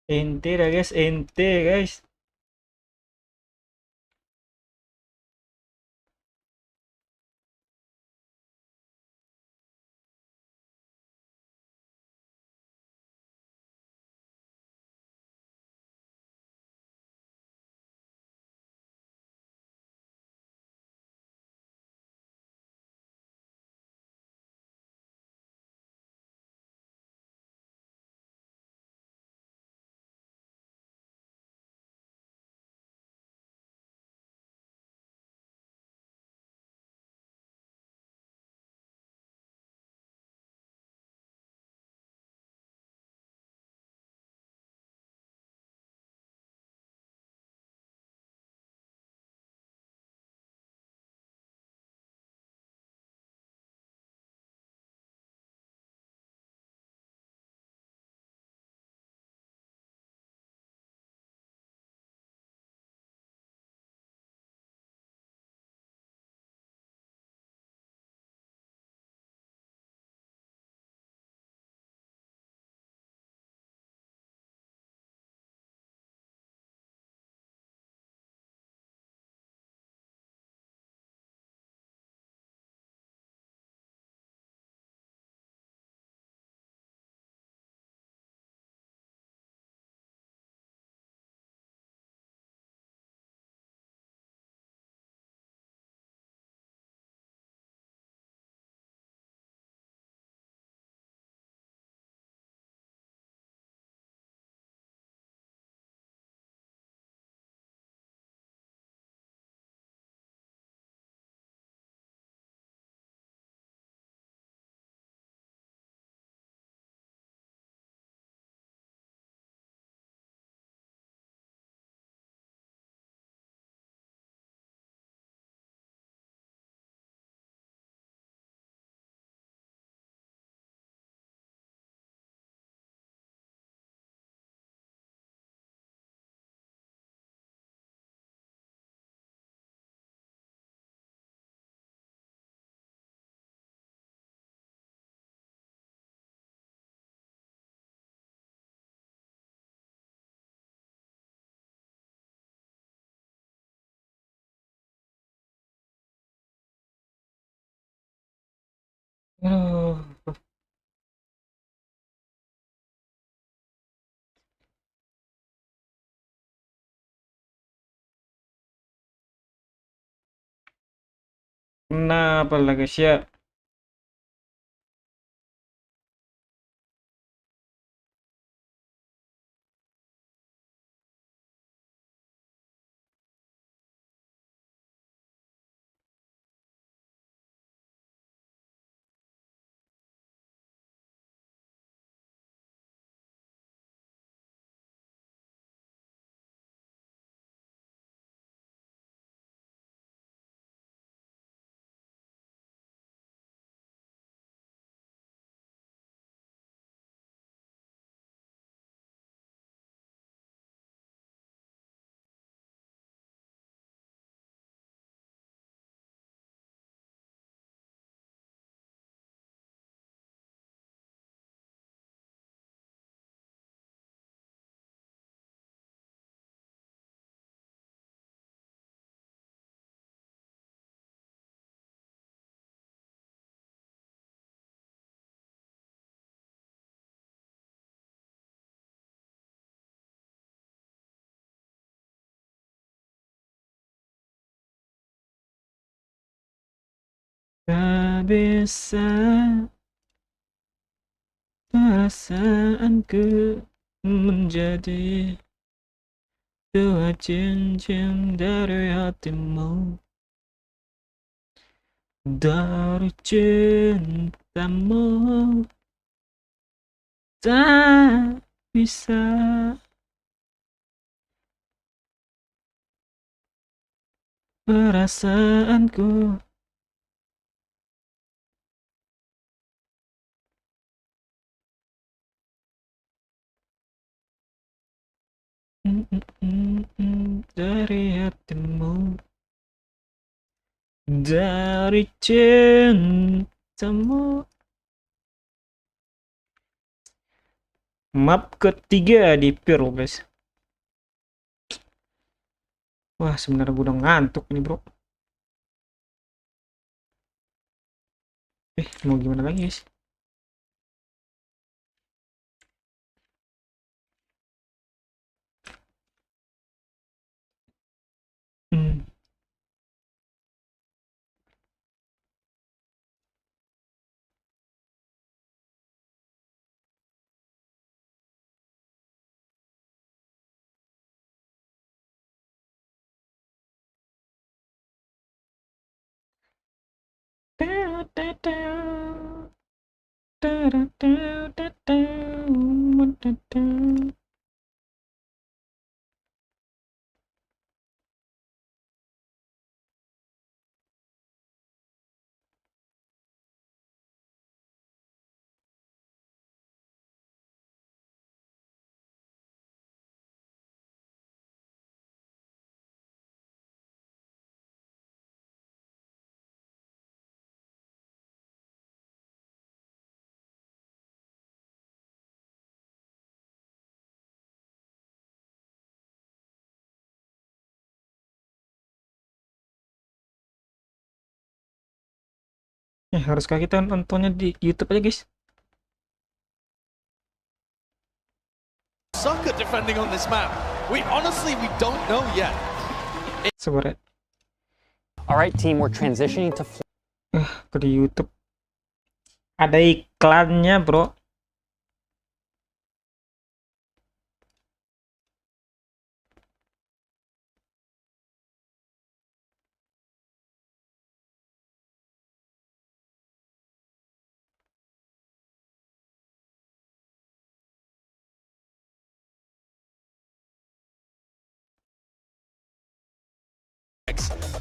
Ente dah guys, ente guys. Aduh. Kenapa lah guys ya? Tak bisa perasaanku menjadi dua cincin dari hatimu, dari cintamu tak bisa perasaanku. Dari hatimu, dari cintamu. Map ketiga di Pearl, guys. Wah, sebenarnya gue udah ngantuk nih, bro. Mau gimana lagi, guys? Haruskah kita nontonnya di YouTube aja, guys? Suck at defending on this map. We don't know yet. Sabar ya. Alright team, we're transitioning to ke di YouTube. Ada iklannya, bro.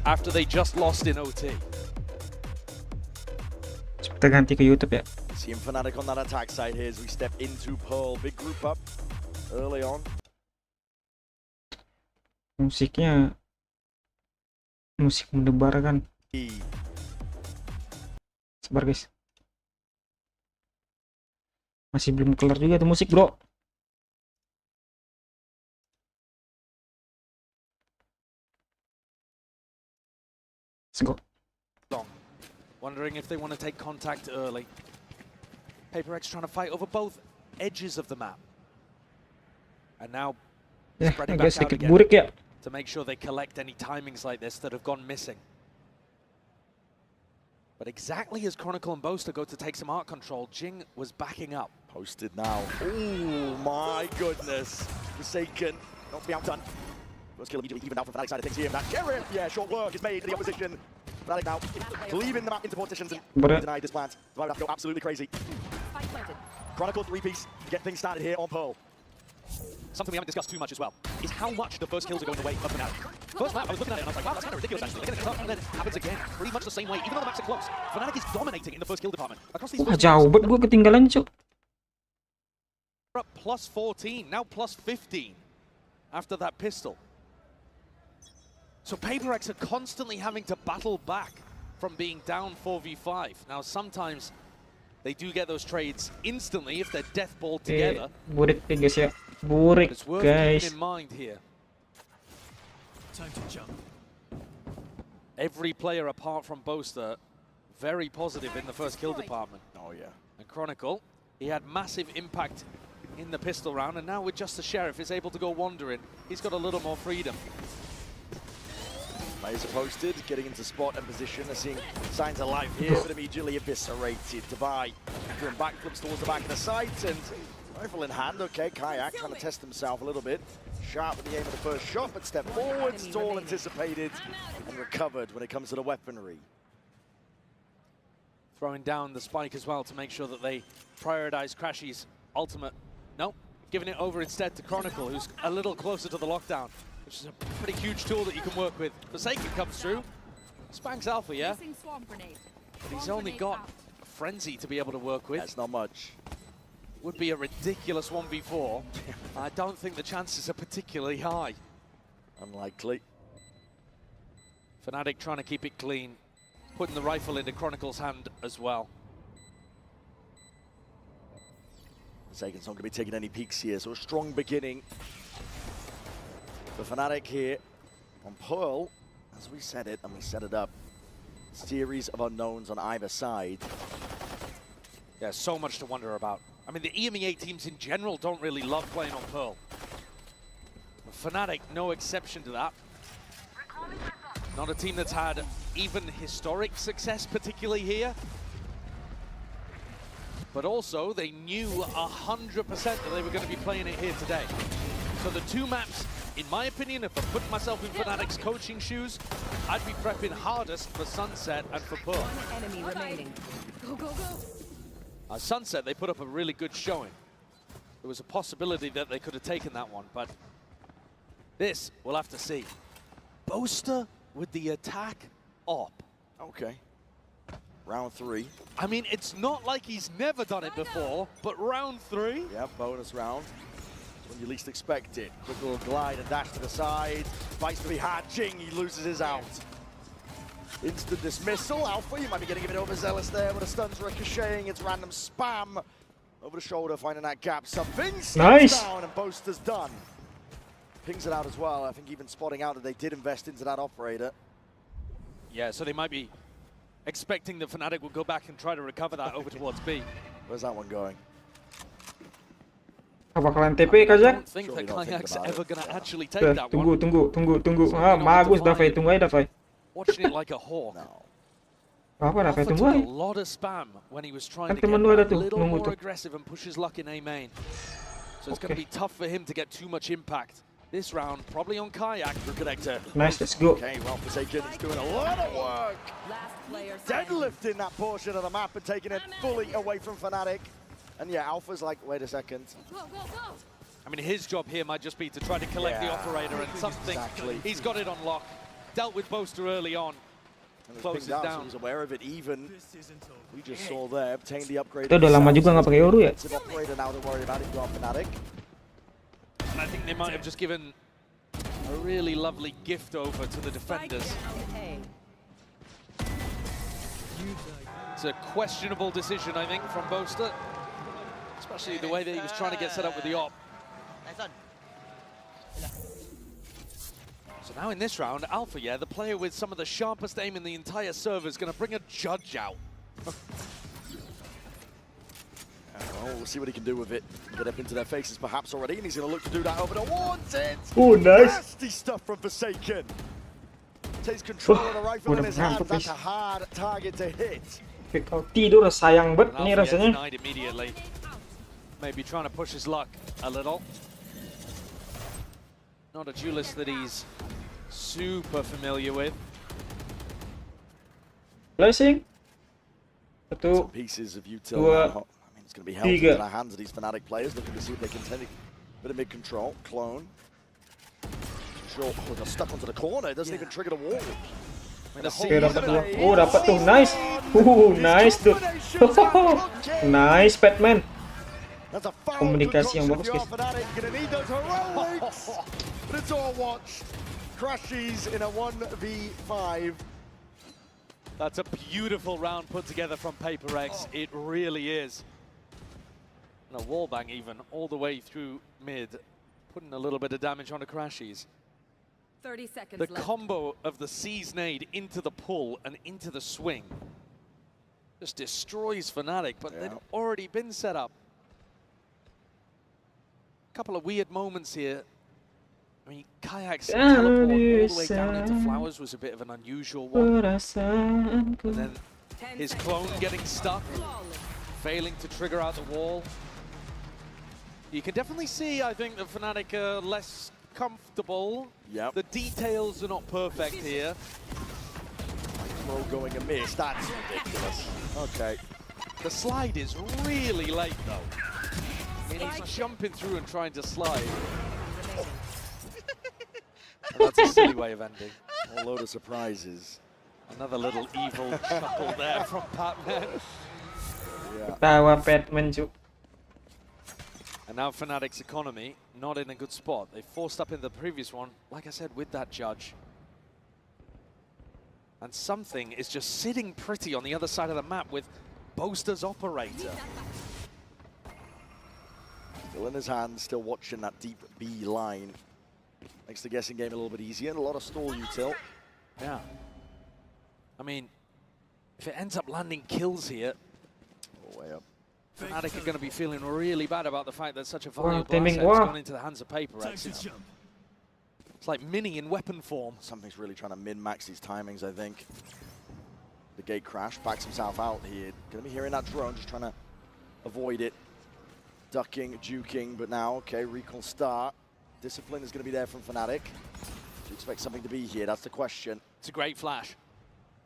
After they just lost in OT. Kita ganti ke YouTube ya. Seeing Fnatic on that attack side here as we step into Pearl. Big group up early on. Musiknya musik mendebarkan. Sabar, guys. Masih belum kelar juga tuh musik, bro. Let's go. Wondering if they want to take contact early. PaperX trying to fight over both edges of the map. And now spreading back out again to make sure they collect any timings like this that have gone missing. But exactly as Chronicle and Boaster go to take some art control, Jing was backing up. Posted now. Oh my goodness. Forsaken. Not to be outdone. First kill immediately even out from Fnatic side of things here. That Sheriff, yeah, short work is made to the opposition. Fnatic now leaving the map into positions and denied this plant. Valora have to go absolutely crazy. Chronicle 3-piece to get things started here on Pearl. Something we haven't discussed too much as well is how much the first kills are going the way of Fnatic. First map, I was looking at it and I was like, wow, that's kind of ridiculous actually. They're getting cut and then it happens again. Pretty much the same way, even though the maps are close. Fnatic is dominating in the first kill department. Across these first jauh banget gue ketinggalan, cuk. Up plus 14, now plus 15 after that pistol. So PaperX are constantly having to battle back from being down 4v5. Now sometimes they do get those trades instantly if they're death ball together. Burik guys ya. Burik, it's worth guys. keeping in mind here. Time to jump. Every player apart from Boaster very positive in the first kill department. Oh yeah. And Chronicle, he had massive impact in the pistol round, and now with just the Sheriff is able to go wandering. He's got a little more freedom. Players are posted, getting into spot and position. They're seeing signs of life here, but immediately eviscerated. Devi doing backflips towards the back of the site, and rifle in hand. Okay, Kayak trying to test himself a little bit. Sharp with the aim of the first shot, but step forwards. It's all anticipated and recovered when it comes to the weaponry. Throwing down the spike as well to make sure that they prioritize Crashy's ultimate. Nope, giving it over instead to Chronicle, who's a little closer to the lockdown, which is a pretty huge tool that you can work with. Forsaken comes through. Spanks Alpha, yeah? But he's only got Frenzy to be able to work with. That's not much. Would be a ridiculous 1v4. I don't think the chances are particularly high. Unlikely. Fnatic trying to keep it clean, putting the rifle into Chronicle's hand as well. Forsaken's not going to be taking any peeks here, so a strong beginning for Fnatic here on Pearl. As we said it, and we set it up, series of unknowns on either side. Yeah, so much to wonder about. I mean, the EMEA teams in general don't really love playing on Pearl. Fnatic, no exception to that. Not a team that's had even historic success, particularly here. But also, they knew 100% that they were going to be playing it here today. So the two maps, in my opinion, if I put myself in Fnatic's coaching shoes, I'd be prepping hardest for Sunset and for Pearl. One enemy remaining. Go, go, go. Sunset, they put up a really good showing. There was a possibility that they could have taken that one, but this, we'll have to see. Boaster with the attack op. Okay. Round 3. I mean, it's not like he's never done it before, but round 3? Yeah, bonus round. When you least expect it. Quick little glide and dash to the side. Fights to be had. Jing, he loses his out. Instant dismissal. Alpha, you might be getting a bit overzealous there, but the stun's ricocheting. It's random spam. Over the shoulder, finding that gap. Something Nice. down, and Boaster's done. Pings it out as well. I think even spotting out that they did invest into that operator. Yeah, so they might be expecting that Fnatic will go back and try to recover that over towards B. Where's that one going? Bakalan TP Kajak? I don't think that Kayak's ever going to actually take that one. Tunggu. Ah, bagus Dafai, tunggu aja Dafai. Watching it like a hawk. No. Apa Dafai, Alpha tunggu took a aja. lot of spam when he was trying Kan to get temen lu ada a tuh, little nunggu more tuh. aggressive and push his luck in A main. So it's going to be tough for him to get too much impact. This round, probably on Kayak. The connector. Nice, let's go. Okay, well, Forsaken is doing a lot of work. Deadlifting that portion of the map and taking it fully away from Fnatic. And yeah, Alpha's like, wait a second. I mean, his job here might just be to try to collect the operator and something. Exactly. He's got it on lock. Dealt with Boaster early on. And Closes down. down. So he's aware of it even. We just saw there, obtained the upgrade. Kita udah lama juga nggak pakai Yoru ya. Operator now to worry about if you are Fnatic. And I think they might have just given a really lovely gift over to the defenders. It's a questionable decision, I think, from Boaster. Especially the way that he was trying to get set up with the op. So now in this round, Alpha, yeah, the player with some of the sharpest aim in the entire server is going to bring a judge out. Well, we'll see what he can do with it. Get up into their faces perhaps already, and he's going to look to do that over the Wanted. Oh, nice. Nasty stuff from Forsaken. Takes control of the rifle in his hand. That's a hard target to hit. Kalau tidur sayang banget nih Alpha, yeah, rasanya. denied immediately. Maybe trying to push his luck a little. Not a duelist that he's super familiar with. Blessing. Some pieces of util now. I mean, it's going to be held into the hands of these Fnatic players, looking to see if they can take a bit of mid-control. Clone. Sure. Oh, they're stuck onto the corner. It doesn't even trigger the wall. Oh, dapat tuh. Nice. Nice dude. Nice Batman. Komunikasi yang bagus, guys. Gonna need those heroics, but it's all watched. Crashes in a 1v5. That's a beautiful round put together from PaperX. It really is. And a wallbang even all the way through mid, putting a little bit of damage onto Crashies. 30 seconds The left. combo of the Seize nade into the pull and into the swing just destroys Fnatic, but they'd already been set up. Couple of weird moments here. I mean, Kayak's teleport all the way down into Flowers was a bit of an unusual one. And then his clone getting stuck, failing to trigger out the wall. You can definitely see, I think, that Fnatic are less comfortable. Yep. The details are not perfect here. Throw going amiss. That's ridiculous. Okay. The slide is really late, though. I mean, he's jumping through and trying to slide. Well, that's a silly way of ending. A load of surprises. Another little evil chuckle there from Batman. Ketawa Batman, cu. And now Fnatic's economy not in a good spot. They forced up in the previous one, like I said, with that judge. And something is just sitting pretty on the other side of the map with Boaster's operator. Still in his hands, still watching that deep B line. Makes the guessing game a little bit easier and a lot of stall util. Yeah. I mean, if it ends up landing kills here, way up. Fnatic are going to be feeling really bad about the fact that such a valuable timing, asset has gone into the hands of PaperX. It's like Mini in weapon form. Something's really trying to min-max these timings, I think. The gate crash, backs himself out here. Going to be hearing that drone, just trying to avoid it. Ducking, juking, but now, okay, recall start. Discipline is going to be there from Fnatic. Do you expect something to be here? That's the question. It's a great flash.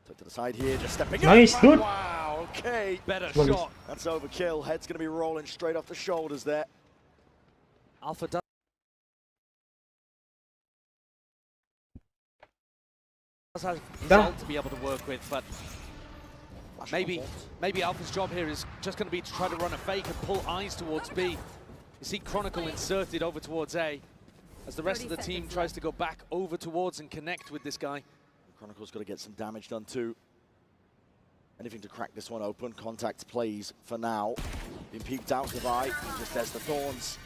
Took to the side here, just stepping nice, up. Good. Wow, okay. Better shot. That's overkill. Head's going to be rolling straight off the shoulders there. Alpha does have his ult to be able to work with, but maybe Alpha's job here is just going to be to try to run a fake and pull eyes towards B. You see Chronicle inserted over towards A, as the rest of the team tries to go back over towards and connect with this guy. Chronicle's got to get some damage done too. Anything to crack this one open. Contact plays for now. Being peeked out, Divide. Just there's the Thorns.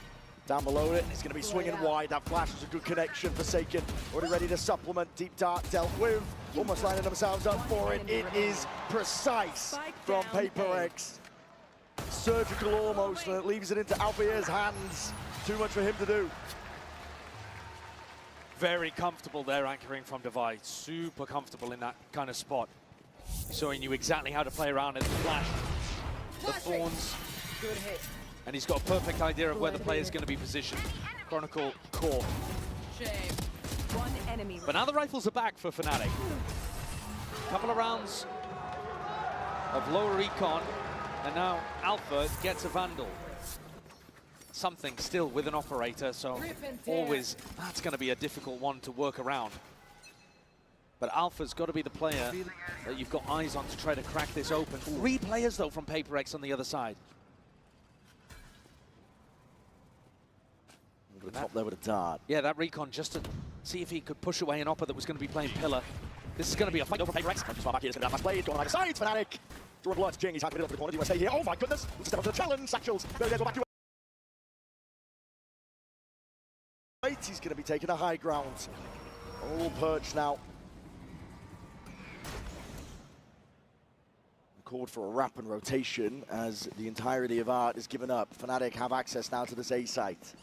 Down below it, he's going to be swinging wide. That flash is a good connection. Forsaken, already ready to supplement. Deep Dart dealt with. Almost lining themselves up for it. It is precise from PaperX. Surgical almost, and it leaves it into Alfier's hands. Too much for him to do. Very comfortable there anchoring from Divide. Super comfortable in that kind of spot. Showing you exactly how to play around it. The flash, the Thorns. Good hit. And he's got a perfect idea of where the player is going to be positioned. Chronicle core. Shame. One enemy. But now the rifles are back for Fnatic. Couple of rounds of lower recon, and now Alpha gets a Vandal. Something still with an operator, so always that's going to be a difficult one to work around. But Alpha's got to be the player that you've got eyes on to try to crack this open. 3 players though from PaperX on the other side. Top there with a dart. Yeah, that recon just to see if he could push away an opper that was going to be playing pillar. This is going to be a fight over PaperX. Back here, it's going to have played. Going on the side, Fnatic. Drawing blood. Jing, he's had to get up to the corner. Do you stay here? Oh my goodness! Let's step up to the challenge. Satchels. Go back to he's going to be taking a high ground. All perch now. Called for a wrap and rotation as the entirety of Art is given up. Fnatic have access now to this A site.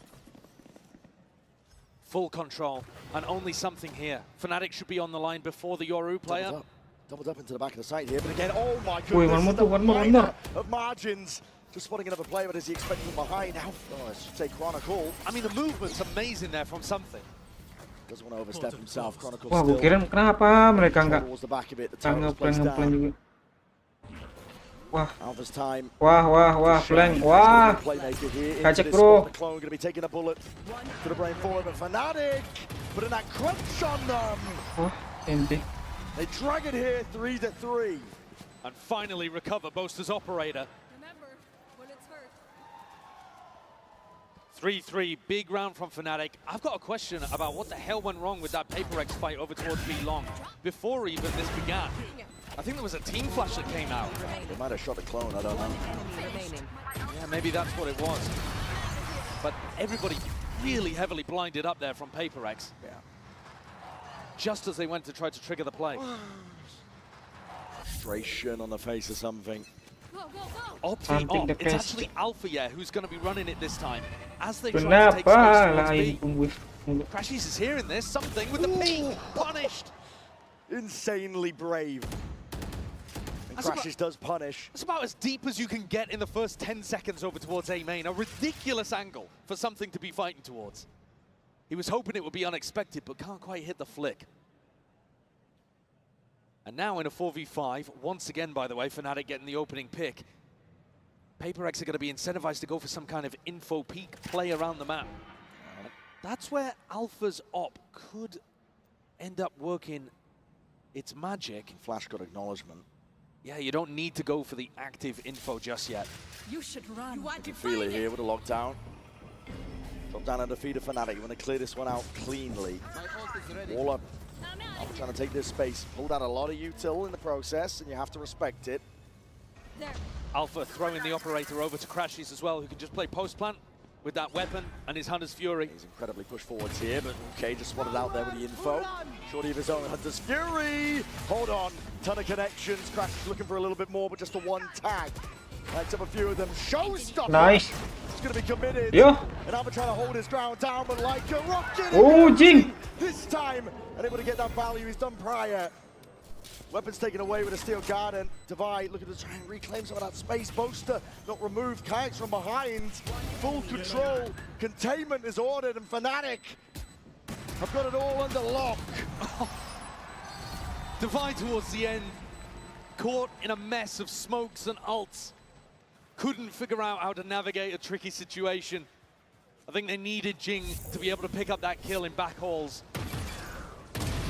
Full control, and only something here. Fnatic should be on the line before the Yoru player. Doubled up into the back of the site here, but again, oh my goodness, one more. Of margins. Just spotting another player, but is he expecting from behind? Now, I should say Chronicle. I mean, the movement's amazing there from something. Doesn't want to overstep himself. Chronicle Wah, still. gue kira kenapa mereka nggak Towards the back of it, the turret was placed ngeplan down. juga. Wah, Alpha's time. wah, flank, wah. Kacek bro. The clone going to be taking a bullet to the brain forward, but Fnatic putting that crunch on them. Oh, empty. They drag it here, 3-3. And finally recover Boaster's operator. Remember, bullets hurt. 3-3, big round from Fnatic. I've got a question about what the hell went wrong with that PaperX fight over towards B long before even this began. I think there was a team flash that came out. They might have shot the clone, I don't know. Yeah, maybe that's what it was. But everybody really heavily blinded up there from PaperX. Yeah. Just as they went to try to trigger the play. Frustration on the face of something. Opti op. It's actually Alpha, yeah, who's going to be running it this time. As they try to take space towards B. Crashies is hearing this. Something with the peek. Punished. Insanely brave. And Crashies does punish. It's about as deep as you can get in the first 10 seconds over towards A main. A ridiculous angle for something to be fighting towards. He was hoping it would be unexpected, but can't quite hit the flick. And now in a 4v5, once again, by the way, Fnatic getting the opening pick. PaperX are going to be incentivized to go for some kind of info peek play around the map. That's where Alpha's op could end up working its magic. Flash got acknowledgement. Yeah, you don't need to go for the active info just yet. You should run. You can feel it here with a lockdown. Drop down and defeat a Fnatic. You want to clear this one out cleanly. All up. Alpha trying to take this space. Pulled out a lot of util in the process, and you have to respect it. Alpha throwing the operator over to Crashies as well, who can just play post plant. with that weapon and his Hunter's Fury. He's incredibly pushed forwards here, but okay, just spotted out there with the info. Shorty of his own Hunter's Fury. Hold on, ton of connections. Crash is looking for a little bit more, but just a one tag. Lights up a few of them. Showstopper. Nice. He's going to be committed. Yeah. And Alpha trying to hold his ground down, but like a rocket. Oh, Jing. This time, unable to get that value he's done prior. Weapons taken away with a steel guard, and Divide looking to try and reclaim some of that space. Boaster not removed, Kayaks from behind. Full control, containment is ordered, and Fnatic have got it all under lock. Divide towards the end, caught in a mess of smokes and ults. Couldn't figure out how to navigate a tricky situation. I think they needed Jing to be able to pick up that kill in back halls.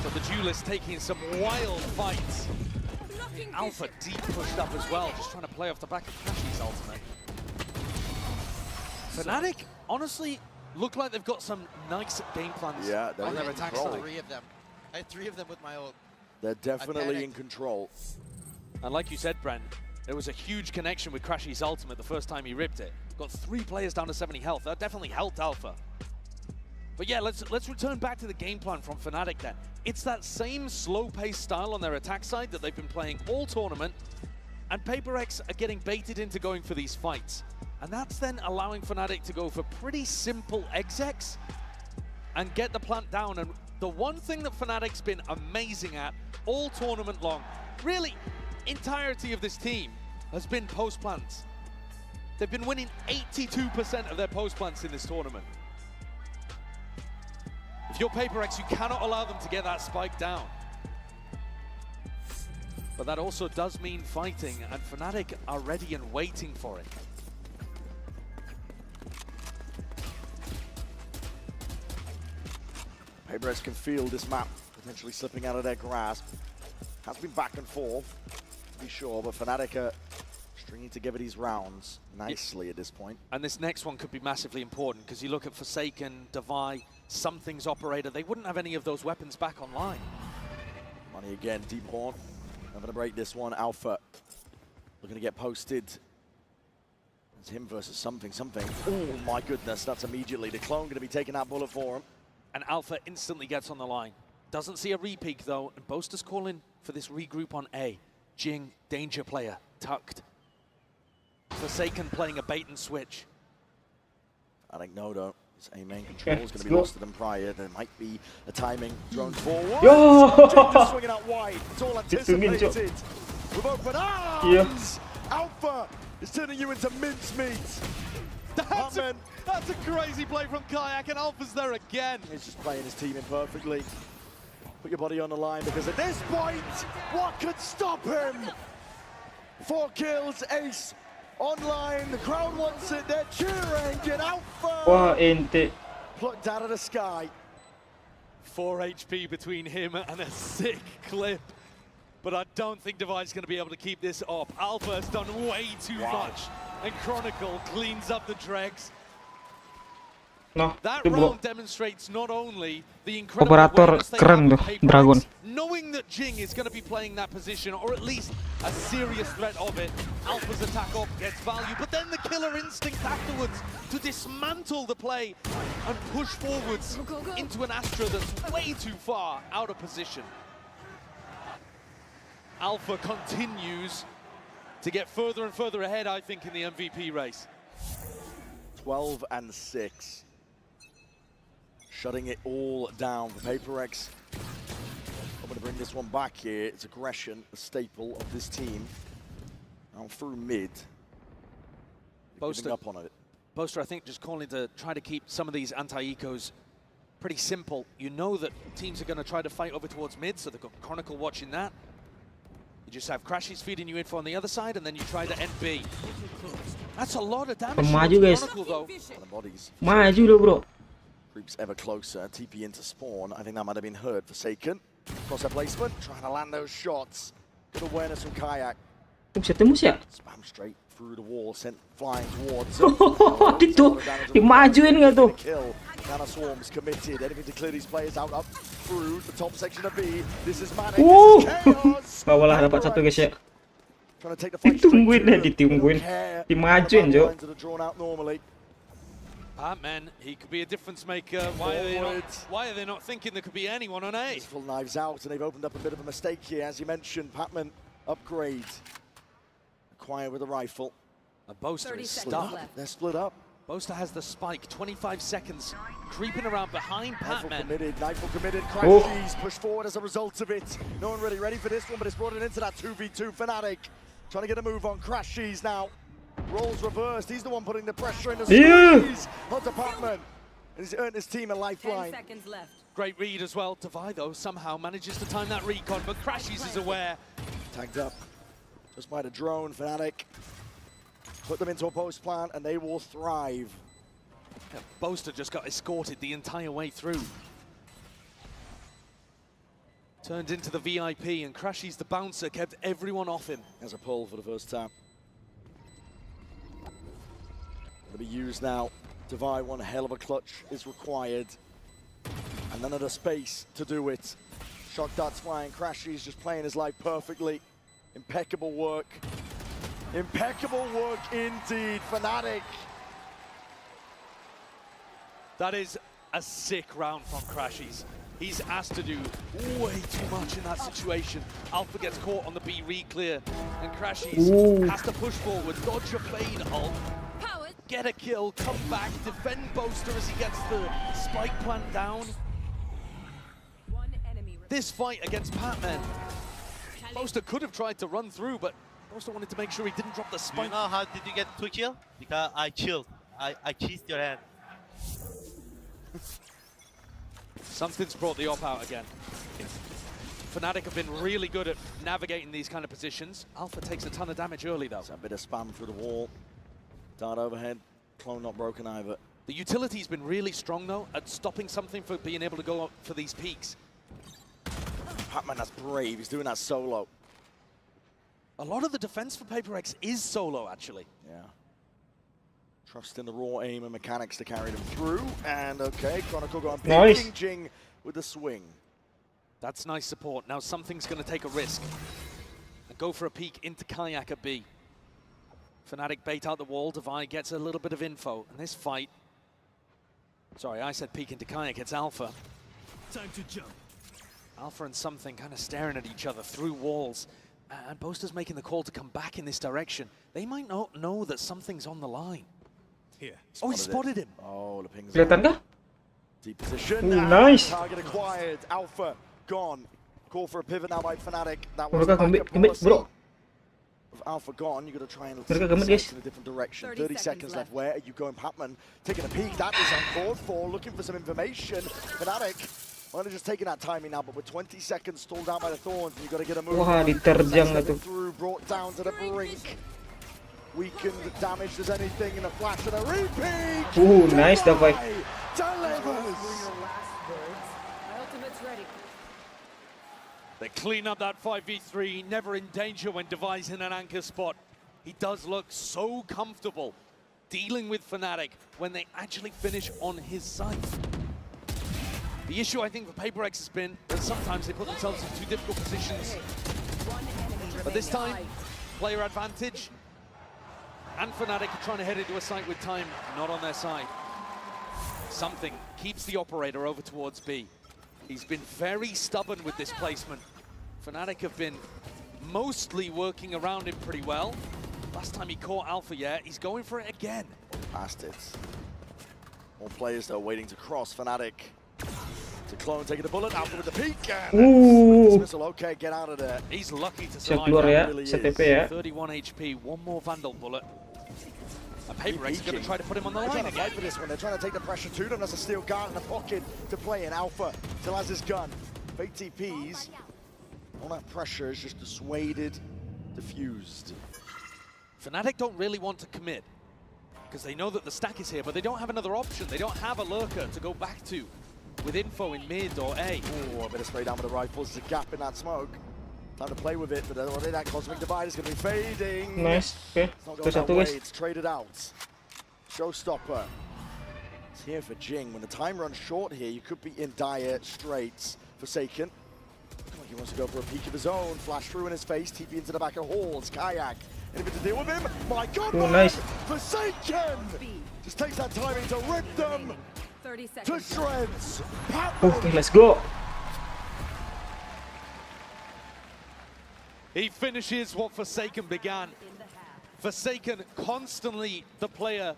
So the duelist taking some wild fights. Alpha deep pushed up as well, just trying to play off the back of Kashi's ultimate. Fnatic, honestly, look like they've got some nice game plans on their attack side. I had 3 of them with my ult. They're definitely in control. And like you said, Brent, there was a huge connection with Crashy's ultimate the first time he ripped it. Got 3 players down to 70 health. That definitely helped Alpha. But yeah, let's return back to the game plan from Fnatic then. It's that same slow-paced style on their attack side that they've been playing all tournament, and PaperX are getting baited into going for these fights. And that's then allowing Fnatic to go for pretty simple execs and get the plant down. And the one thing that Fnatic's been amazing at all tournament long, really entirety of this team, has been post plants. They've been winning 82% of their post plants in this tournament. If you're PaperX, you cannot allow them to get that spike down. But that also does mean fighting, and Fnatic are ready and waiting for it. PaperX can feel this map potentially slipping out of their grasp. Has been back and forth, to be sure, but Fnatic are stringing together these rounds nicely at this point. And this next one could be massively important, because you look at Forsaken, Devi, Something's Operator, they wouldn't have any of those weapons back online. Money again, Deep Horn. I'm going to break this one. Alpha looking to get posted. It's him versus Something. Oh my goodness, that's immediately. The clone going to be taking that bullet for him. And Alpha instantly gets on the line. Doesn't see a re-peek though, and Boaster's calling for this regroup on A. Jing, danger player, tucked. Forsaken playing a bait and switch. I think no though. His A main control is going to be lost to them prior. There might be a timing. Drone forward. Just swinging out wide. It's all anticipated. With open arms. Alpha is turning you into mincemeat. That's a crazy play from Kayak, and Alpha's there again. He's just playing his team in perfectly. Put your body on the line, because at this point, what could stop him? 4 kills, ace online. The crowd wants it. They're cheering. Get Alpha. Wah, ente. Plucked out of the sky. 4 HP between him and a sick clip. But I don't think Devi's going to be able to keep this up. Alpha has done way too much. And Chronicle cleans up the dregs. No, that itu bro. round demonstrates not only the incredible Operator awareness they keren have tuh, of Dragon. PaperX, knowing that Jing is going to be playing that position, or at least a serious threat of it. Alpha's attack up gets value, but then the killer instinct afterwards to dismantle the play and push forwards into an Astra that's way too far out of position. Alpha continues to get further and further ahead, I think, in the MVP race. 12 and 6. Shutting it all down for PaperX. I'm going to bring this one back here. It's aggression, a staple of this team. Now through mid. Boaster, giving up on it. Boaster, I think, just calling to try to keep some of these anti-ecos pretty simple. You know that teams are going to try to fight over towards mid, so they've got Chronicle watching that. You just have Crashies feeding you info on the other side, and then you try to end B. That's a lot of damage. Maju guys. Chronicle, though. Maju loh bro. Creeps ever closer. TP into spawn. I think that might have been heard. Forsaken. Crosshair placement. Trying to land those shots. Good awareness from Kayak. Bisa tembus ya? Spam straight through the wall. Sent flying towards. Itu dimajuin nggak tuh? Kill. Nana Swarm's committed. Anything to clear these players out up through the top section of B. This is Manic. Bawah lah dapat satu guys ya. Ditungguin deh, ditungguin. Dimajuin Jo. Man, he could be a difference maker. Why are they not thinking there could be anyone on A? Full knives out, and they've opened up a bit of a mistake here. As you mentioned, Patman upgrade. Acquire with a rifle. And Boaster is stuck. They're split up. Boaster has the spike, 25 seconds, creeping around behind Patman. Nightfall committed, Crashies push forward as a result of it. No one really ready for this one, but it's brought it into that 2v2 Fnatic. Trying to get a move on Crashies now. Roles reversed, he's the one putting the pressure in the squeeze onto Patman. And he's earned his team a lifeline. 10 seconds left. Great read as well. Devi, though, somehow manages to time that recon, but Crashies is aware. Tagged up just by the drone, Fnatic. Put them into a post plant and they will thrive. Yeah, Boaster just got escorted the entire way through. Turned into the VIP and Crashies the bouncer kept everyone off him. There's a pull for the first time. Gonna be used now. Devi, one hell of a clutch is required. And none of the space to do it. Shock darts flying, Crashies just playing his life perfectly. Impeccable work. Impeccable work indeed, Fnatic. That is a sick round from Crashies. He's asked to do way too much in that situation. Alpha gets caught on the B re-clear, and Crashies has to push forward, dodge a fade ult, get a kill, come back, defend Boaster as he gets the spike plant down. This fight against Patman, Boaster could have tried to run through, but Boaster wanted to make sure he didn't drop the spike. Do you know how did you get 2 kills? Because I chilled. I kissed your hand. Something's brought the op out again. Fnatic have been really good at navigating these kind of positions. Alpha takes a ton of damage early, though. A bit of spam through the wall. Dart overhead. Clone not broken either. The utility's been really strong, though, at stopping something for being able to go up for these peaks. Patman, that's brave. He's doing that solo. A lot of the defense for PaperX is solo, actually. Yeah. Trust in the raw aim and mechanics to carry them through. And okay, Chronicle going nice. Jing with the swing. That's nice support. Now something's going to take a risk and go for a peek into Kayak at B. Fnatic bait out the wall. Devi gets a little bit of info. And this fight... Sorry, I said peek into Kayak. It's Alpha. Time to jump. Alpha and something kind of staring at each other through walls. And Boaster's making the call to come back in this direction. They might not know that something's on the line. Here. Oh, he spotted him. Oh, the ping's Kelihatan kah? Deep position. Nice. Target acquired. Alpha gone. Call for a pivot now by Fnatic. That was Mereka gemit, bro. With Alpha gone, you got to try and Mereka gemit, guys. in a different direction. 30 seconds left. Where are you going, Patman? Taking a peek. That is uncalled for. Looking for some information. Fnatic. Only just taking that timing now, but with 20 seconds stalled out by the Thorns, you've got to get a move. Wah, diterjang itu. Through, brought down to the brink. Weakened, damaged as anything in a flash and a repeat. Nice the fight. Delivers. They clean up that 5v3, never in danger when Devi's in an anchor spot. He does look so comfortable dealing with Fnatic when they actually finish on his side. The issue, I think, for PaperX has been that sometimes they put themselves in too difficult positions. But this time, player advantage, and Fnatic are trying to head into a site with time not on their side. Something keeps the operator over towards B. He's been very stubborn with this placement. Fnatic have been mostly working around him pretty well. Last time he caught Alpha, yeah, he's going for it again. Past it. More players, though, waiting to cross. Fnatic to clone, taking the bullet, Alpha with the peek. Dismissal, okay, get out of there. He's lucky to survive. Keluar ya, Really CTP ya. 31 HP, one more Vandal bullet. And PaperX is going to try to put him on the line again. For this one. They're trying to take the pressure to them. That's a steel guard in the pocket to play in. Alpha still has his gun. Fake TPs. All that pressure is just dissuaded, diffused. Fnatic don't really want to commit because they know that the stack is here, but they don't have another option. They don't have a lurker to go back to with info in mid or A. Oh, a bit of spray down with the rifles. There's a gap in that smoke. Time to play with it, but already that cosmic divide is going to be fading. Nice. Okay. It's not going that way. It's traded out. Showstopper. It's here for Jing. When the time runs short here, you could be in dire straits. Forsaken. He wants to go for a peek of his own. Flash through in his face. TP into the back of Halls. Kayak. Anything to deal with him? My God, nice. Forsaken! Just takes that timing to rip them 30 to seconds. shreds. Okay, let's go. He finishes what Forsaken began. Forsaken constantly the player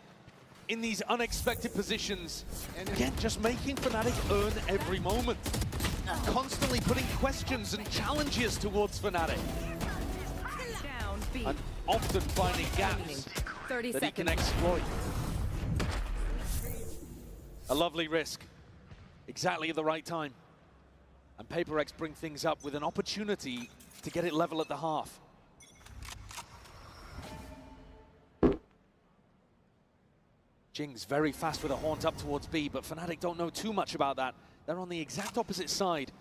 in these unexpected positions. And again, just making Fnatic earn every moment. Constantly putting questions and challenges towards Fnatic. Down B. And often finding gaps 30 that he can seconds. exploit. A lovely risk. Exactly at the right time. And PaperX bring things up with an opportunity to get it level at the half. Jing's very fast with a haunt up towards B, but Fnatic don't know too much about that. They're on the exact opposite side,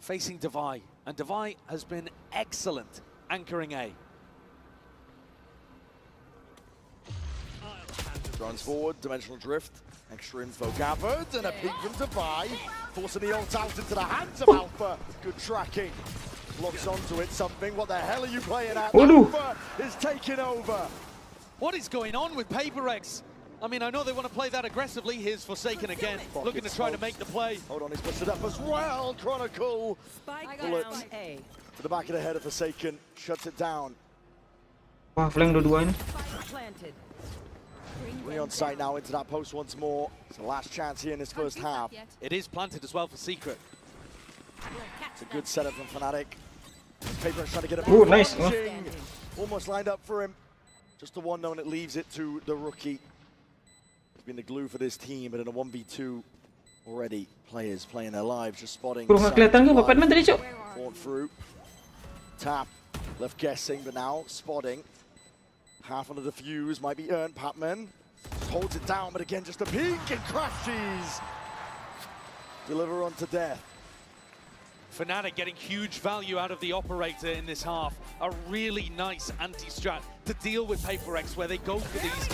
facing Devi. And Devi has been excellent anchoring A. Runs forward, dimensional drift, extra info gathered, and a peek from Devi, forcing the ult out into the hands of Alpha. Good tracking. Locks onto it, something. What the hell are you playing at? Alpha is taking over. What is going on with PaperX? I mean, I know they want to play that aggressively. Here's Forsaken again, looking to try to make the play. Hold on, he's pushed it up as well. Chronicle. Bullet to the back of the head of Forsaken, shuts it down. Wah, flank dua-duanya. Really on site now into that post once more. It's the last chance here in this first half. It is planted as well for Secret. It's a good setup from Fnatic. PaperX trying to get a Ooh, nice. Almost lined up for him. Just the one known, it leaves it to the rookie. He's been the glue for this team, but in a 1v2 already, players playing their lives, just spotting. Bro, nggak kelihatan ke Batman tadi, Cok? Fought through. Tap, left guessing, but now spotting. Half on the defuse, might be earned. Patman holds it down, but again, just a peek and crashes. Deliver on to death. Fnatic getting huge value out of the operator in this half. A really nice anti-strat to deal with PaperX, where they go for these.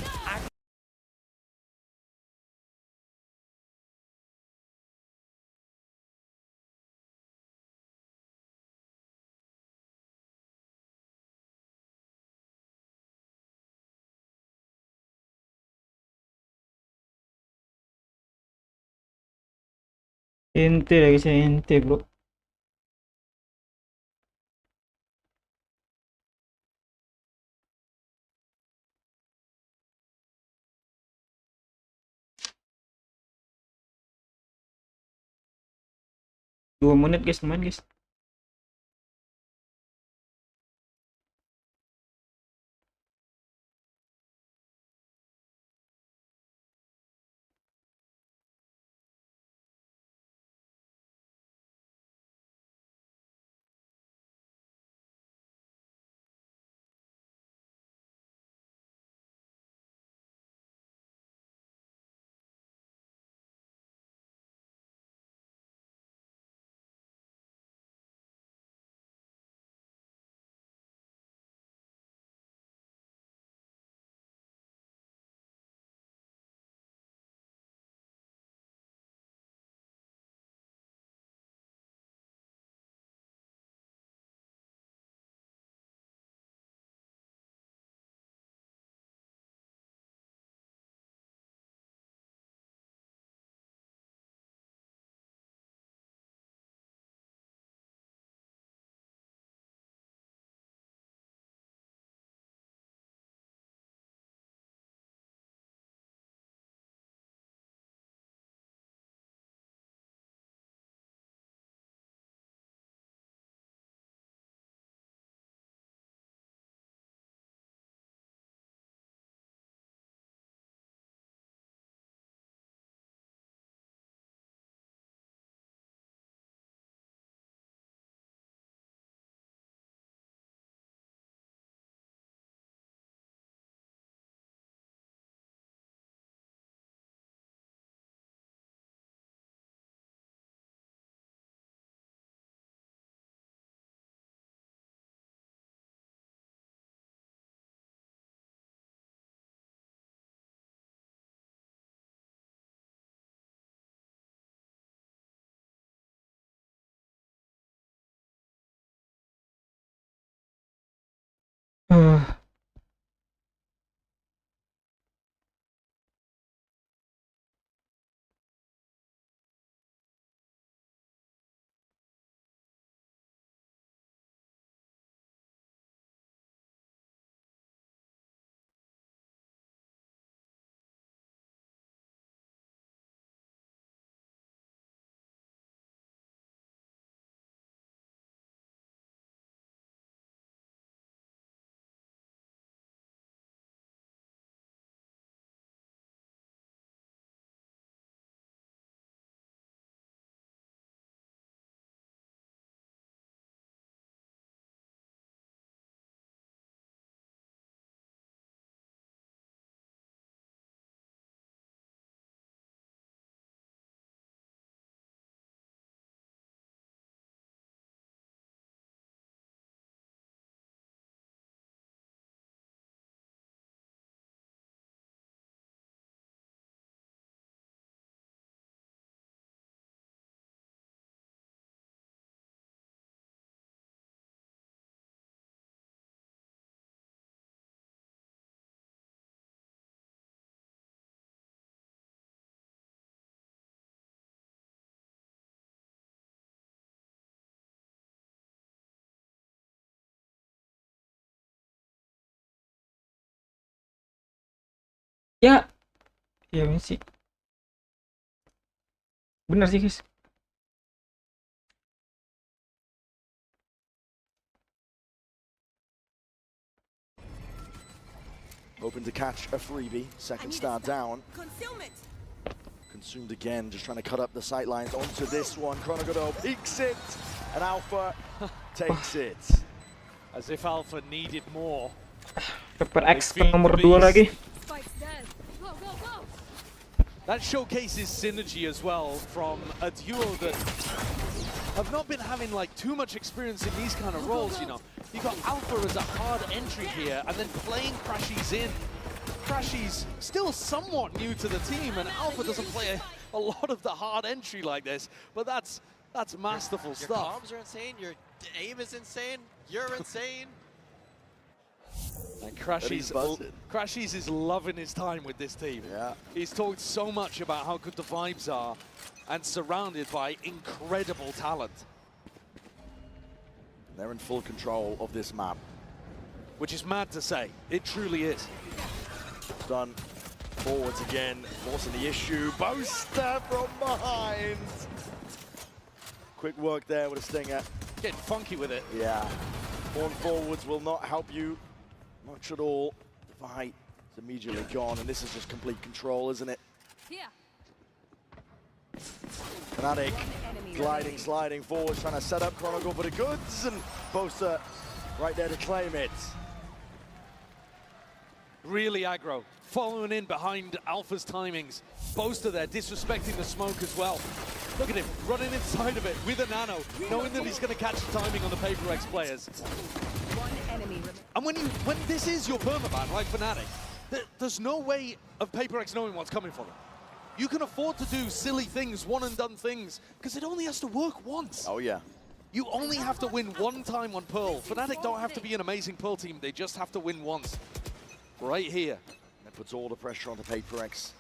Ente lagi saya ente, bro. Dua menit guys, main guys. Ya, ya sih. Bener sih guys. Hoping to catch a freebie. Second star down. Consumed again, just trying to cut up the sight lines onto this one. Chronogodo peeks it, and Alpha takes it. As if Alpha needed more. Paper X ke nomor 2 lagi. That showcases synergy as well from a duo that have not been having like too much experience in these kind of roles, you know. You got Alpha as a hard entry here, and then playing Crashies in. Crashies still somewhat new to the team, and Alpha doesn't play a lot of the hard entry like this, but that's masterful stuff. Your comms are insane, your aim is insane, you're insane. And Crashies is loving his time with this team. Yeah. He's talked so much about how good the vibes are and surrounded by incredible talent. They're in full control of this map. Which is mad to say. It truly is. Done. Forwards again, forcing the issue. Boaster from behind. Quick work there with a stinger. Getting funky with it. Yeah. Horn forwards will not help you much at all. The fight is immediately gone, and this is just complete control, isn't it? Yeah. Fnatic gliding, sliding forward, trying to set up Chronicle for the goods, and Boaster right there to claim it. Really aggro, following in behind Alpha's timings. Boaster there, disrespecting the smoke as well. Look at him, running inside of it with a nano, knowing that he's going to catch the timing on the Paper X players. And when this is your permaban, like Fnatic, there's no way of Paper X knowing what's coming for them. You can afford to do silly things, one-and-done things, because it only has to work once. Oh, yeah. You only have to win one time on Pearl. Fnatic don't have to be an amazing Pearl team, they just have to win once. Right here. That puts all the pressure on the Paper X.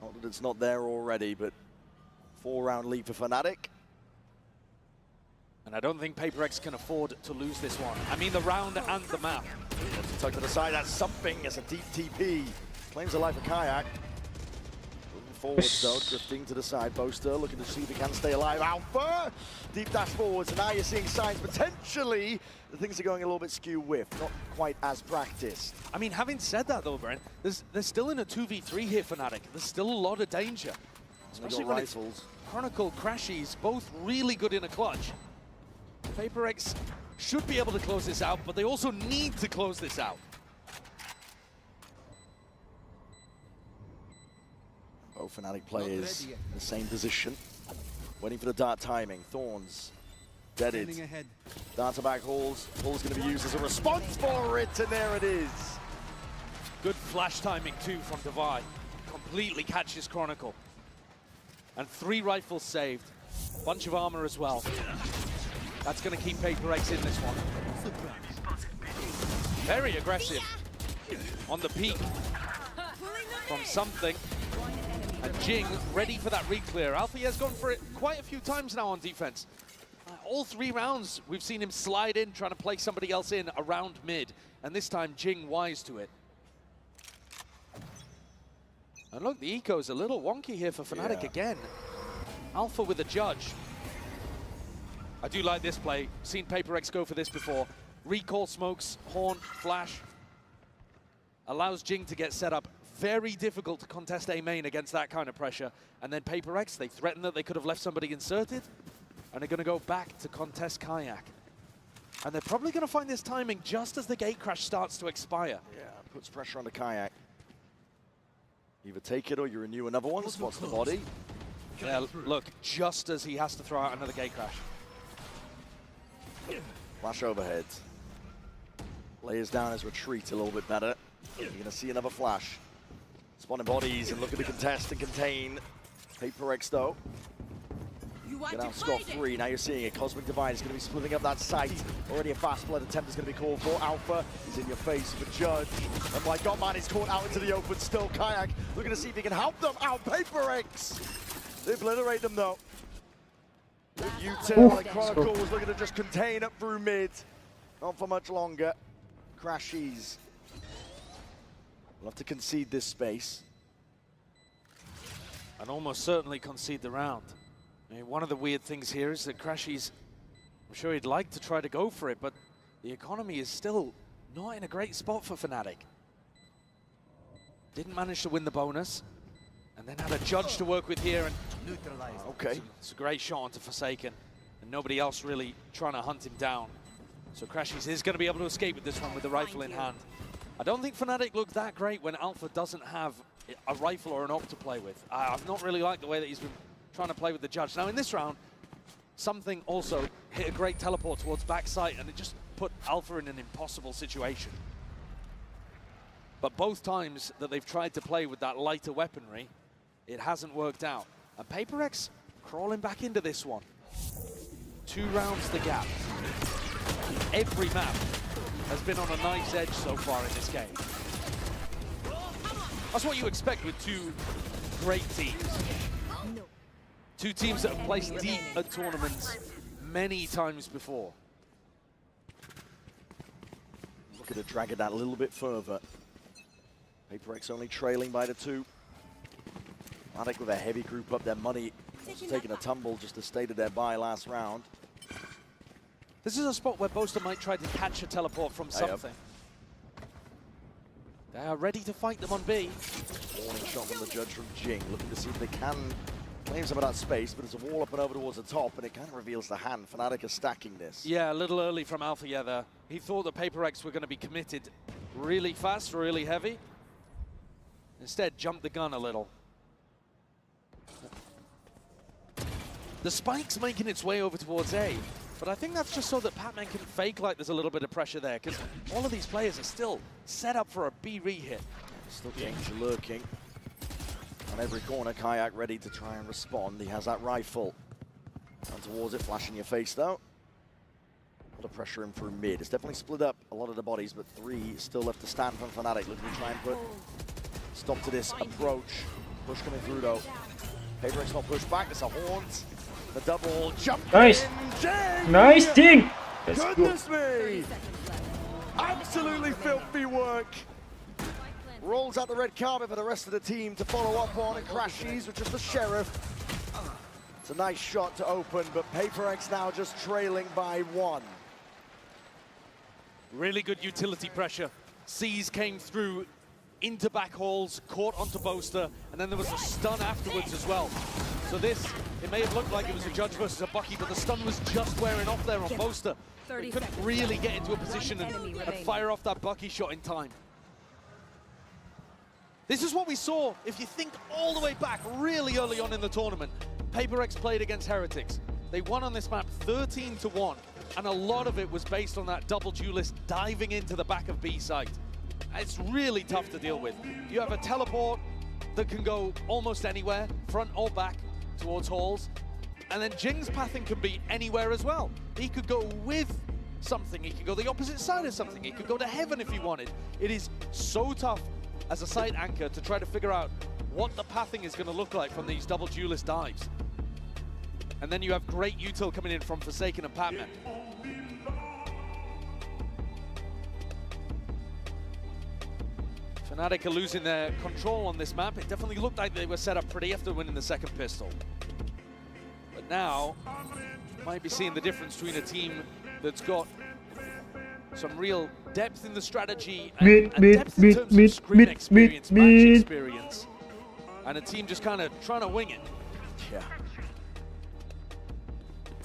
Not that it's not there already, but 4-round lead for Fnatic. And I don't think Paper X can afford to lose this one. I mean the round and the map. Tuck to the side, that's something as a deep TP. Claims the life of Kayak. Moving forwards though, drifting to the side. Boaster looking to see if he can stay alive. Alpha! Deep dash forwards, and now you're seeing signs potentially the things are going a little bit skew with, not quite as practiced. I mean, having said that though, Brent, they're still in a 2v3 here, Fnatic. There's still a lot of danger. Especially when it's Chronicle, Crashies, both really good in a clutch. Paper X should be able to close this out, but they also need to close this out. Both Fnatic players in the same position, waiting for the dart timing. Thorns, deaded. Dart back Hall's. Hall's going to be used as a response for it, and there it is. Good flash timing too from Divide. Completely catches Chronicle. And 3 rifles saved. Bunch of armor as well. That's going to keep Paper X in this one. Very aggressive on the peak from something. And Jing ready for that re-clear. Alpha has gone for it quite a few times now on defense. All 3 rounds, we've seen him slide in, trying to play somebody else in around mid. And this time, Jing wise to it. And look, the eco's a little wonky here for Fnatic again. Alpha with a judge. I do like this play. Seen Paper X go for this before. Recall smokes, horn, flash. Allows Jing to get set up. Very difficult to contest A main against that kind of pressure. And then Paper X, they threaten that they could have left somebody inserted. And they're going to go back to contest Kayak. And they're probably going to find this timing just as the gate crash starts to expire. Yeah, puts pressure on the Kayak. Either take it or you renew another one. Spots the body. Yeah, look, just as he has to throw out another gate crash. Flash overhead. Layers down his retreat a little bit better. You're going to see another flash. Spawning bodies and look at the contest and contain. Paper X though. Get out scot-free. Now you're seeing it. Cosmic Divide is going to be splitting up that site. Already a fast blood attempt is going to be called for. Alpha is in your face for Judge. And my God, man, is caught out into the open still. Kayak looking to see if he can help them out. Paper X. They obliterate them though. Util and Chronicles looking to just contain up through mid. Not for much longer. Crashies We'll have to concede this space. And almost certainly concede the round. I mean, one of the weird things here is that Crashy's, I'm sure he'd like to try to go for it, but the economy is still not in a great spot for Fnatic. Didn't manage to win the bonus, and then had a judge to work with here, and okay, it's a great shot onto Forsaken, and nobody else really trying to hunt him down. So Crashies is going to be able to escape with this one with the rifle in hand. I don't think Fnatic looked that great when Alpha doesn't have a rifle or an op to play with. I've not really liked the way that he's been trying to play with the judge. Now in this round, something also hit a great teleport towards backside, and it just put Alpha in an impossible situation. But both times that they've tried to play with that lighter weaponry, it hasn't worked out. And PaperX crawling back into this one. 2 rounds the gap. Every map has been on a knife's edge so far in this game. That's what you expect with 2 great teams. 2 teams that have placed deep at tournaments many times before. Looking to drag it out a little bit further. PaperX only trailing by the 2. Fnatic with a heavy group up, their money also taking a tumble just as stated their bye last round. This is a spot where Boaster might try to catch a teleport from something. They are ready to fight them on B. Warning shot from the judge from Jing, looking to see if they can claim some of that space, but it's a wall up and over towards the top, and it kind of reveals the hand. Fnatic are stacking this. Yeah, a little early from Alpha there. He thought that PaperX were going to be committed really fast, really heavy. Instead, jumped the gun a little. The spike's making its way over towards A, but I think that's just so that Pac-Man can fake like there's a little bit of pressure there, because all of these players are still set up for a B re-hit. Still danger lurking. On every corner, Kayak ready to try and respond. He has that rifle. And towards it, flash in your face though. A lot of pressure in through mid. It's definitely split up a lot of the bodies, but 3 still left to stand from Fnatic, looking to try and put stop to this approach. Push coming through though. PaperX not pushed back, it's a haunt. The double jump. Nice. Nice thing. Goodness me. Absolutely filthy work. Rolls out the red carpet for the rest of the team to follow up on, and Crashies with just the Sheriff. It's a nice shot to open, but PaperX now just trailing by 1. Really good utility pressure. C's came through into back halls, caught onto Boaster, and then there was a stun afterwards as well. So this, it may have looked like it was a Judge versus a Bucky, but the stun was just wearing off there on Boaster. They couldn't really get into a position and fire off that Bucky shot in time. This is what we saw, if you think all the way back really early on in the tournament. PaperX played against Heretics. They won on this map 13-1, and a lot of it was based on that double duelist diving into the back of B site. It's really tough to deal with. You have a teleport that can go almost anywhere, front or back, towards halls. And then Jing's pathing can be anywhere as well. He could go with something, he could go the opposite side of something, he could go to heaven if he wanted. It is so tough as a side anchor to try to figure out what the pathing is going to look like from these double duelist dives. And then you have great util coming in from Forsaken and Pac-Man. Fnatic are losing their control on this map. It definitely looked like they were set up pretty after winning the second pistol. But now, you might be seeing the difference between a team that's got some real depth in the strategy and depth in terms of screen experience, match experience, and a team just kind of trying to wing it. Yeah.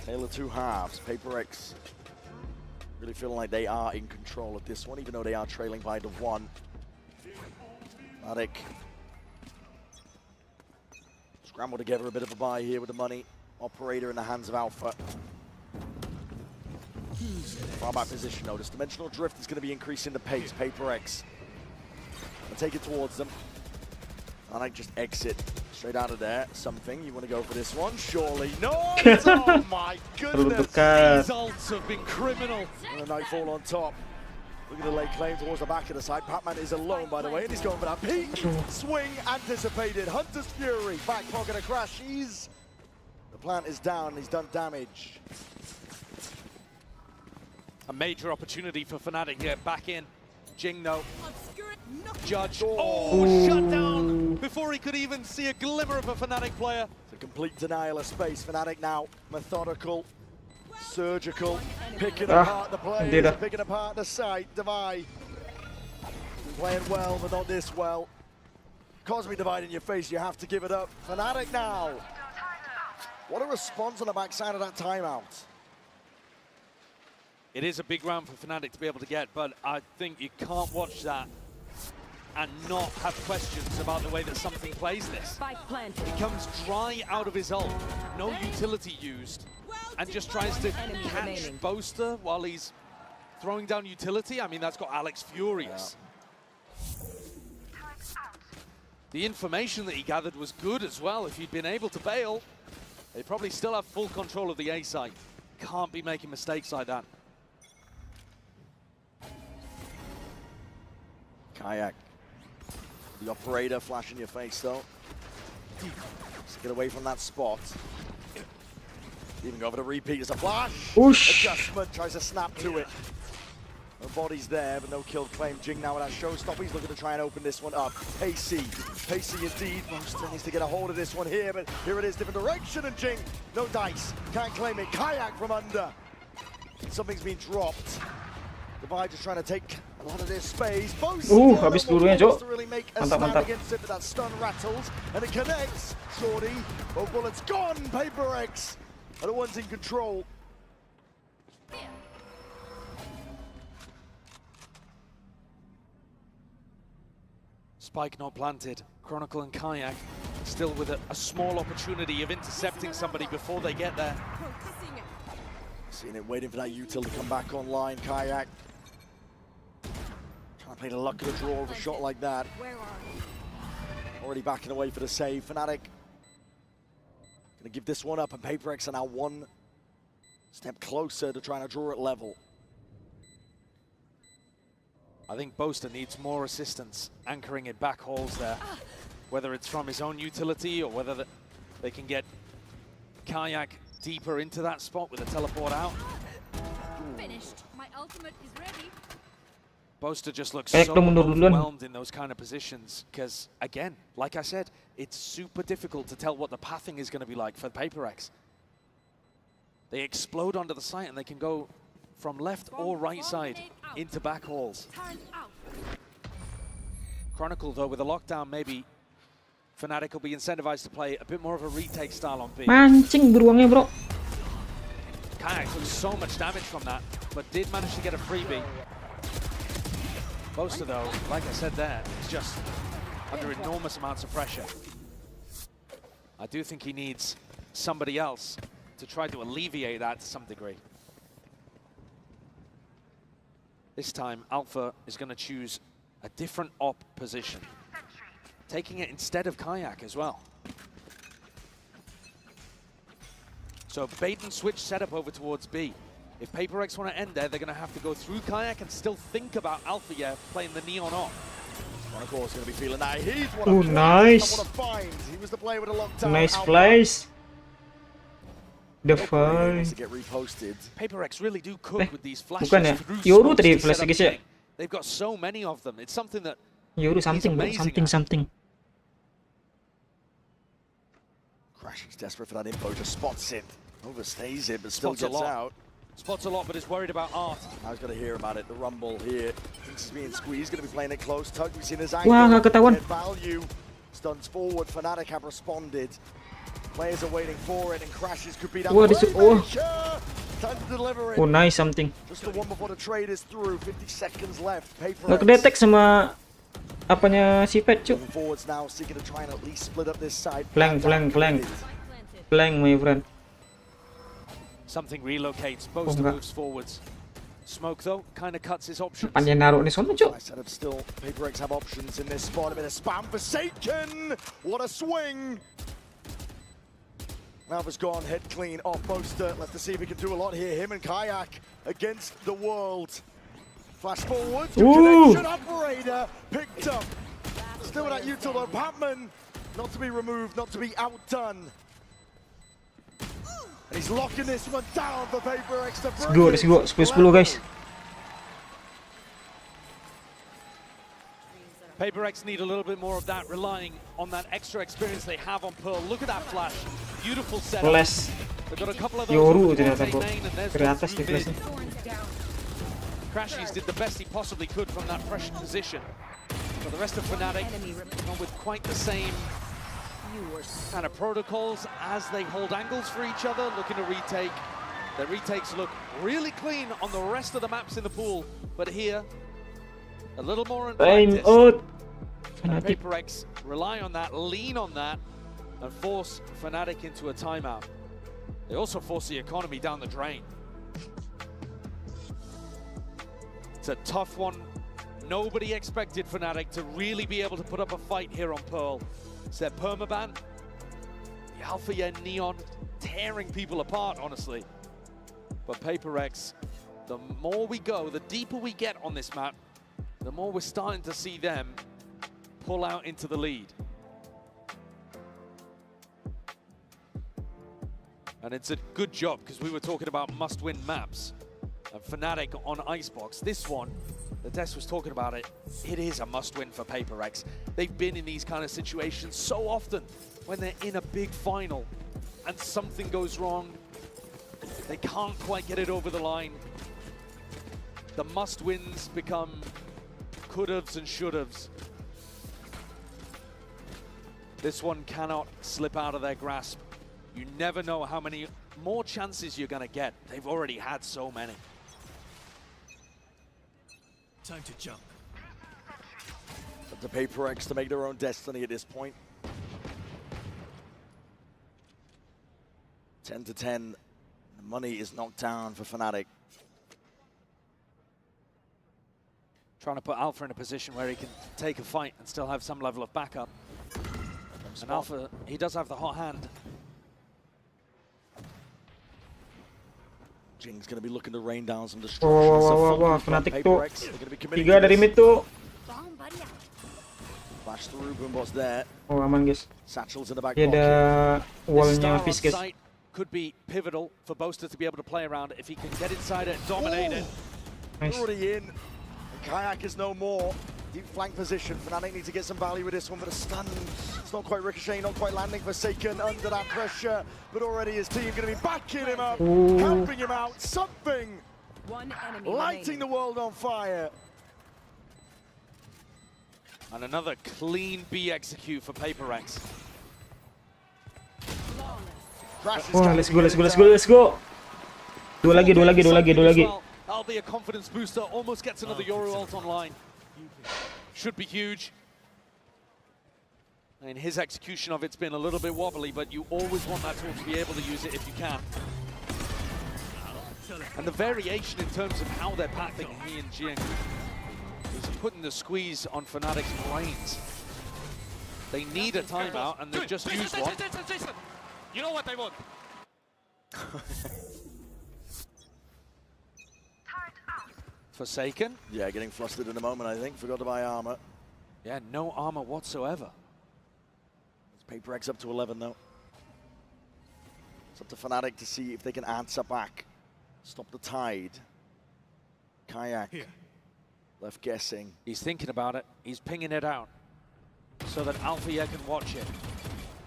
Tale of 2 halves. PaperX really feeling like they are in control of this one, even though they are trailing by the 1. Fnatic scramble together a bit of a buy here with the money. Operator in the hands of Alpha. Far back position though. This dimensional drift is going to be increasing the pace. PaperX will take it towards them. Fnatic just exit straight out of there. Something. You want to go for this one? Surely. No! Oh my goodness! These ults have been criminal. And a Nightfall on top. Looking to lay claim towards the back of the side. Pac-Man is alone, by the way, and he's going for that peak. Swing anticipated. Hunter's Fury. Back pocket of Crashies. The plant is down, and he's done damage. A major opportunity for Fnatic here. Back in. Jing, though. Judge. Oh, shut down before he could even see a glimmer of a Fnatic player. It's a complete denial of space. Fnatic now methodical, surgical, picking apart the players, picking apart the site. Divide. Playing well, but not this well. Cosmic Divide in your face, you have to give it up. Fnatic now. What a response on the backside of that timeout. It is a big round for Fnatic to be able to get, but I think you can't watch that and not have questions about the way that something plays this. He comes dry out of his ult, no utility used, and just tries to catch Boaster while he's throwing down utility. I mean, that's got Alex furious. The information that he gathered was good as well. If he'd been able to bail, they probably still have full control of the A site. Can't be making mistakes like that. Kayak. The operator flash in your face though. Just get away from that spot. Even go over the repeat as a flash. Oosh. Adjustment, tries to snap to it. No bodies there, but no kill claim. Jing now with that showstopper. He's looking to try and open this one up. Pacey indeed. Monster needs to get a hold of this one here, but here it is, different direction, and Jing, no dice. Can't claim it. Kayak from under. Something's been dropped. Divide just trying to take a lot of this space. Habis pelurunya, Cok. Really make a Mantap, stand mantap. against it, but that stun rattles, and it connects. Shorty, both bullets gone. PaperX are the ones in control. Spike not planted. Chronicle and Kayak still with a small opportunity of intercepting somebody before they get there. Seeing it, waiting for that util to come back online. Kayak trying to play the luck of the draw with a shot like that. Already backing away for the save. Fnatic gonna give this one up, and PaperX are now one step closer to trying to draw it level. I think Boaster needs more assistance anchoring in back halls there, whether it's from his own utility or whether they can get Kayak deeper into that spot with a teleport out. Finished. My ultimate is ready. Boaster just looks so overwhelmed in those kind of positions because, again, like I said, it's super difficult to tell what the pathing is going to be like for PaperX. They explode onto the site and they can go from left or right side into back halls. Chronicle, though, with a lockdown, maybe Fnatic will be incentivized to play a bit more of a retake style on B. Mancing beruangnya, bro. Kayak took so much damage from that, but did manage to get a freebie. Boaster, though, like I said there, is just under enormous amounts of pressure. I do think he needs somebody else to try to alleviate that to some degree. This time, Alpha is going to choose a different op position, taking it instead of Kayak as well. So bait and switch setup over towards B. If PaperX want to end there, they're going to have to go through Kayak and still think about Alpha playing the Neon off. Chronicle is going to be feeling that. He's what Ooh, nice. What a find. He was the player with a lockdown. Nice place. The fight. fight. Get reposted. PaperX really do cook with these flashes. Bukan ya? through Yoru smokes tadi to flash set up guys ya? play. They've got so many of them. It's something that Yoru he's something, bro. amazing Something. Crash is desperate for that info, just spots it. Overstays it, but still Spots a gets lot. out. Spots a lot, but is worried about Art. I was going to hear about it. The rumble here. Thinks he's being squeezed. Going to be playing it close. Tug, we've seen his angle. Wah, nggak ketahuan. Get value. Stuns forward. Fnatic have responded. Players are waiting for it, and Crashes could be down. Wah, oh. Time to deliver it. Oh, nice something. Just the one before the trade is through. 50 seconds left. Nggak kedetek sama apanya si Pet, cuk. Forwards now, seeking to try and at least split up this side. Flank, my friend. Something relocates. Boaster moves forwards. Smoke, though, kind of cuts his options. Panjang naruh nih sono, cuk. Setup still. PaperX have options in this spot. A bit of spam for Forsaken. What a swing. Alpha's gone, head clean off Boaster. Let's see if he can do a lot here. Him and Kayak against the world. Flash forward. Connection operator picked up. Still with that util though. Patman not to be removed, not to be outdone. And he's locking this one down for PaperX to Let's go. 10-10 guys. PaperX need a little bit more of that, relying on that extra experience they have on Pearl. Look at that flash. Beautiful setup. Flash. They've got a couple of those Yoru on ternyata the bro. main, and there's Dari atas the di flashnya. Crashies did the best he possibly could from that pressure position. But the rest of Fnatic gone with quite the same kind of protocols as they hold angles for each other, looking to retake. Their retakes look really clean on the rest of the maps in the pool, but here, a little more in practice. And PaperX rely on that, lean on that, and force Fnatic into a timeout. They also force the economy down the drain. It's a tough one. Nobody expected Fnatic to really be able to put up a fight here on Pearl. It's their permaban, the Alpha Yen Neon, tearing people apart, honestly. But PaperX, the more we go, the deeper we get on this map, the more we're starting to see them pull out into the lead. And it's a good job, because we were talking about must-win maps. And Fnatic on Icebox, this one, the Des was talking about it, it is a must-win for PaperX. They've been in these kind of situations so often when they're in a big final and something goes wrong. They can't quite get it over the line. The must-wins become could-haves and should-haves. This one cannot slip out of their grasp. You never know how many more chances you're going to get. They've already had so many. Time to jump. Up to PaperX to make their own destiny at this point. 10-10. The money is knocked down for Fnatic. Trying to put Alpha in a position where he can take a fight and still have some level of backup. And Alpha, he does have the hot hand. Jing's going to be looking to rain down some destruction. Wah, Fnatic tuh 3 dari mid tuh. Flash through, Boombot's there. Oh, aman guys. Satchel's in the back Dia ada wallnya This Fizz guys. star on site could be pivotal for Boaster to be able to play around if he can get inside it, dominate it. Nice. Already in. And Kayak is no more. Deep flank position. Fnatic need to get some value with this one, but a stun. It's not quite ricocheting, not quite landing. Forsaken under that pressure, but already his team going to be backing him up, helping him out. Something lighting the world on fire. And another clean B execute for PaperX. Wah, let's go. Dua lagi. That'll be a confidence booster. Almost gets another Yoru ult online. Should be huge. I mean, his execution of it's been a little bit wobbly, but you always want that tool to be able to use it if you can. And the variation in terms of how they're pathing he and Jing is putting the squeeze on Fnatic's brains. They need a timeout, and they've just used one. You know what I want? Forsaken. Yeah, getting flustered in a moment, I think. Forgot to buy armor. Yeah, no armor whatsoever. It's PaperX up to 11, though. It's up to Fnatic to see if they can answer back. Stop the tide. Kayak. Here. Left guessing. He's thinking about it. He's pinging it out so that Alpha Yen can watch it.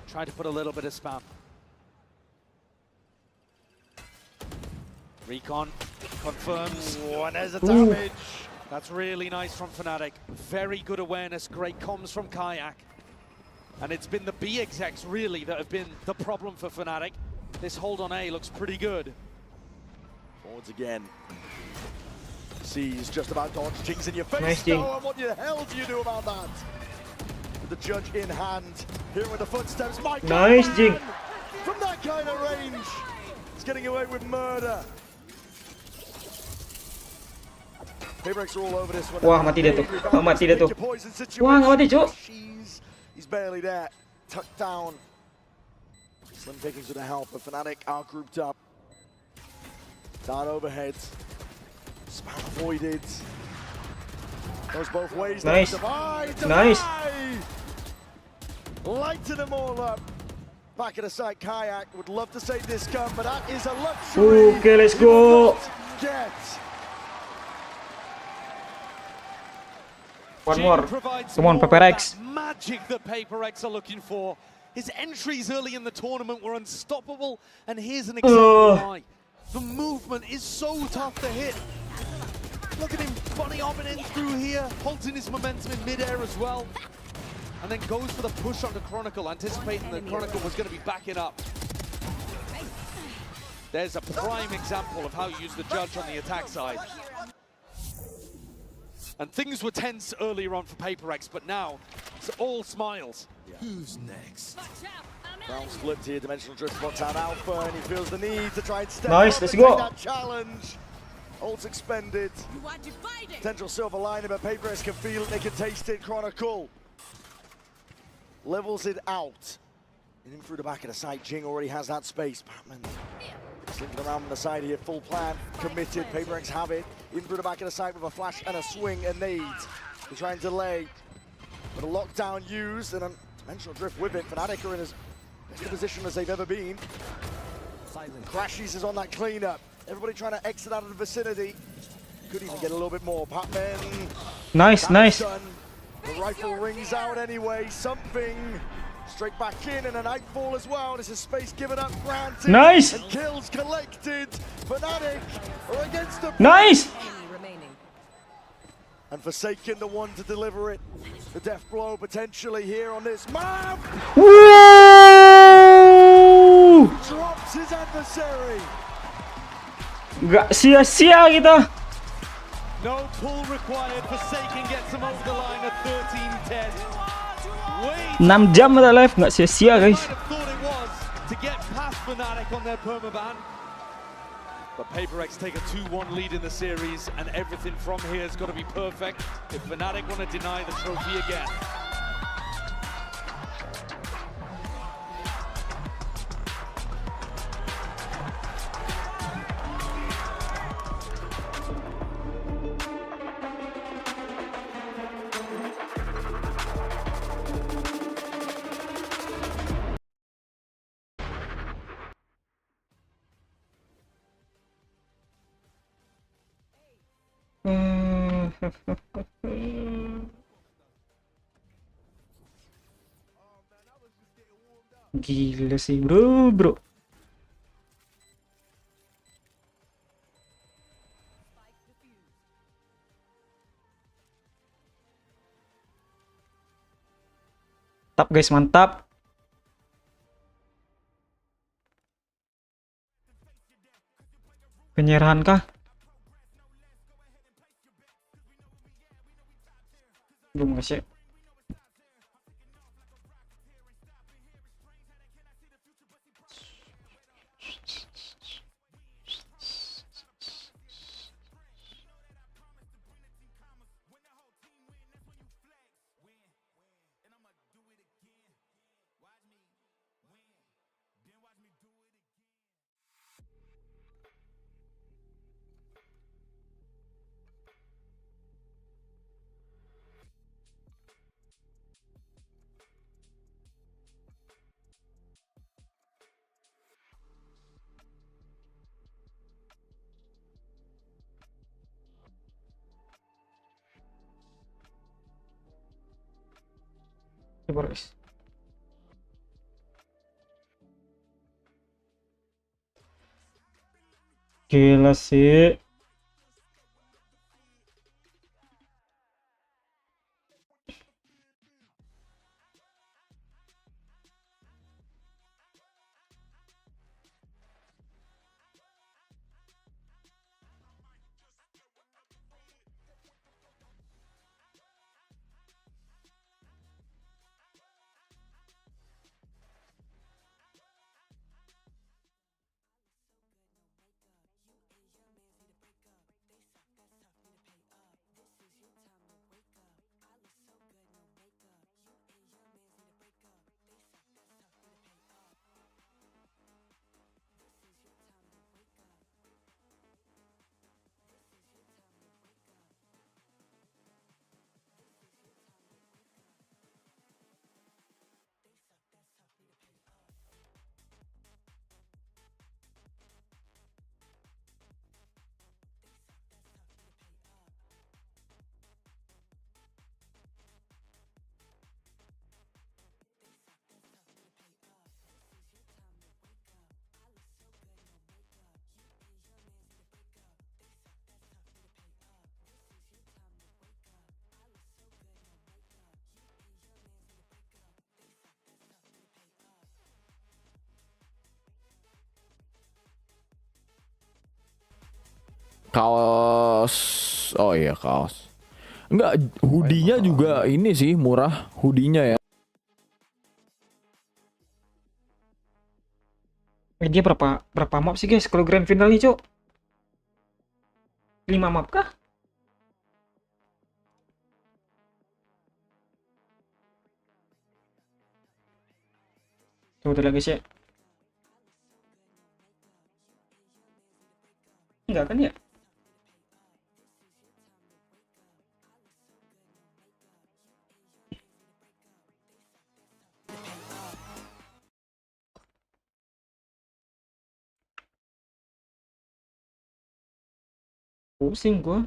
Try to put a little bit of spam. Recon confirms. Oh, and there's a damage. That's really nice from Fnatic. Very good awareness, great comms from Kayak. And it's been the B execs really that have been the problem for Fnatic. This hold on A looks pretty good. Forwards again. Sees just about dodge. Jing's in your face. Nice, Jing. And what the hell do you do about that? With the judge in hand, here with the footsteps. My Nice, God, Jing. From that kind of range, he's getting away with murder. PaperX are all over this one. Wah, mati dia tuh. Mati dia tuh. Wah, nggak mati, Cuk. He's barely there. Tucked down. Slim pickings with the help, but Fnatic are grouped up. Down overhead. Spam avoided. Goes both ways. Nice. Divide. Nice. Lighting them all up. Back at the side, Kayak would love to save this gun, but that is a luxury. Okay, let's go. Get. One more. Provides Come on, more of PaperX. that magic that PaperX are looking for. His entries early in the tournament were unstoppable, and here's an example why. The movement is so tough to hit. Look at him bunny hopping in through here, halting his momentum in midair as well. And then goes for the push onto Chronicle, anticipating that Chronicle was going to be backing up. There's a prime example of how you use the judge on the attack side. And things were tense earlier on for PaperX, but now it's all smiles. Who's next? Round flipped here, Dimensional Drift spots out Alpha, and he feels the need to try and step Nice, up let's and go. take that challenge. Ult expended. Potential silver lining, but PaperX can feel it, they can taste it. Chronicle levels it out. And in through the back of the site, Jing already has that space. Batman slinking around on the side here, full plan, committed. PaperX have it. In through the back of the site with a flash and a swing, and nade to try and delay. But a lockdown used, and a Dimensional Drift with it. Fnatic are in as best a position as they've ever been. Crashies is on that cleanup. Everybody trying to exit out of the vicinity. Could even get a little bit more. Patman. Nice, nice. Done. The rifle rings out anyway. Something straight back in, and a nightfall as well. This is space given up, granted. Nice. And kills collected. Fnatic are against the Nice. And Forsaken the one to deliver it. The death blow potentially here on this map. Woo! Drops his adversary. Gak sia-sia kita. No pull required. Forsaken gets him over the line at 13-10. 6 jam ada live, nggak sia-sia guys. Thought it was to get past Fnatic on their permaban. But PaperX take a 2-1 lead in the series, and everything from here has got to be perfect if Fnatic want to deny the trophy again. Gila sih bro. Mantap guys, mantap. Penyerahan kah? Belum guys ya. Coba guys. Gila sih. Kaos. Oh iya, kaos. Enggak, hoodie-nya juga ini sih murah, hoodie-nya ya. Dia berapa map sih guys kalau grand final nih, Cok? 5 map kah? Coba lihat guys ya. Enggak kan ya? Pusing gua.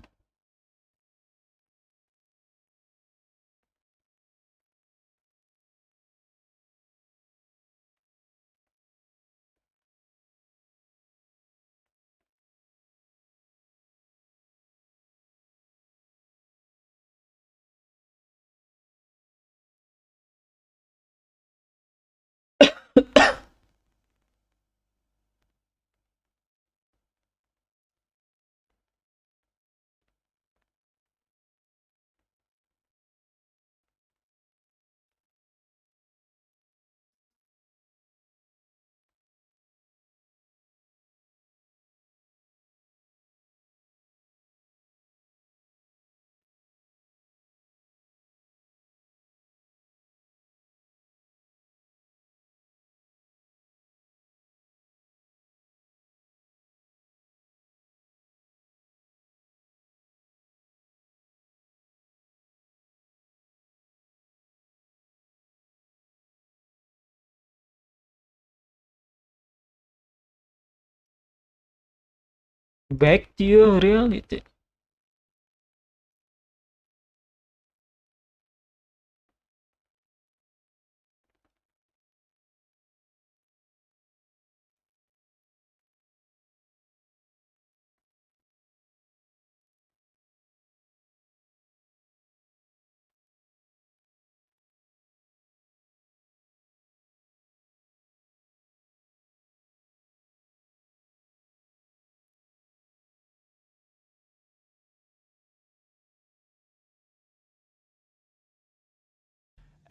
Back to your reality.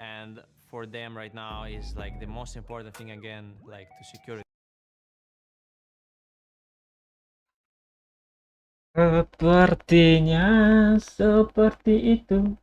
And for them right now is like the most important thing again, like to secure it. Sepertinya seperti itu.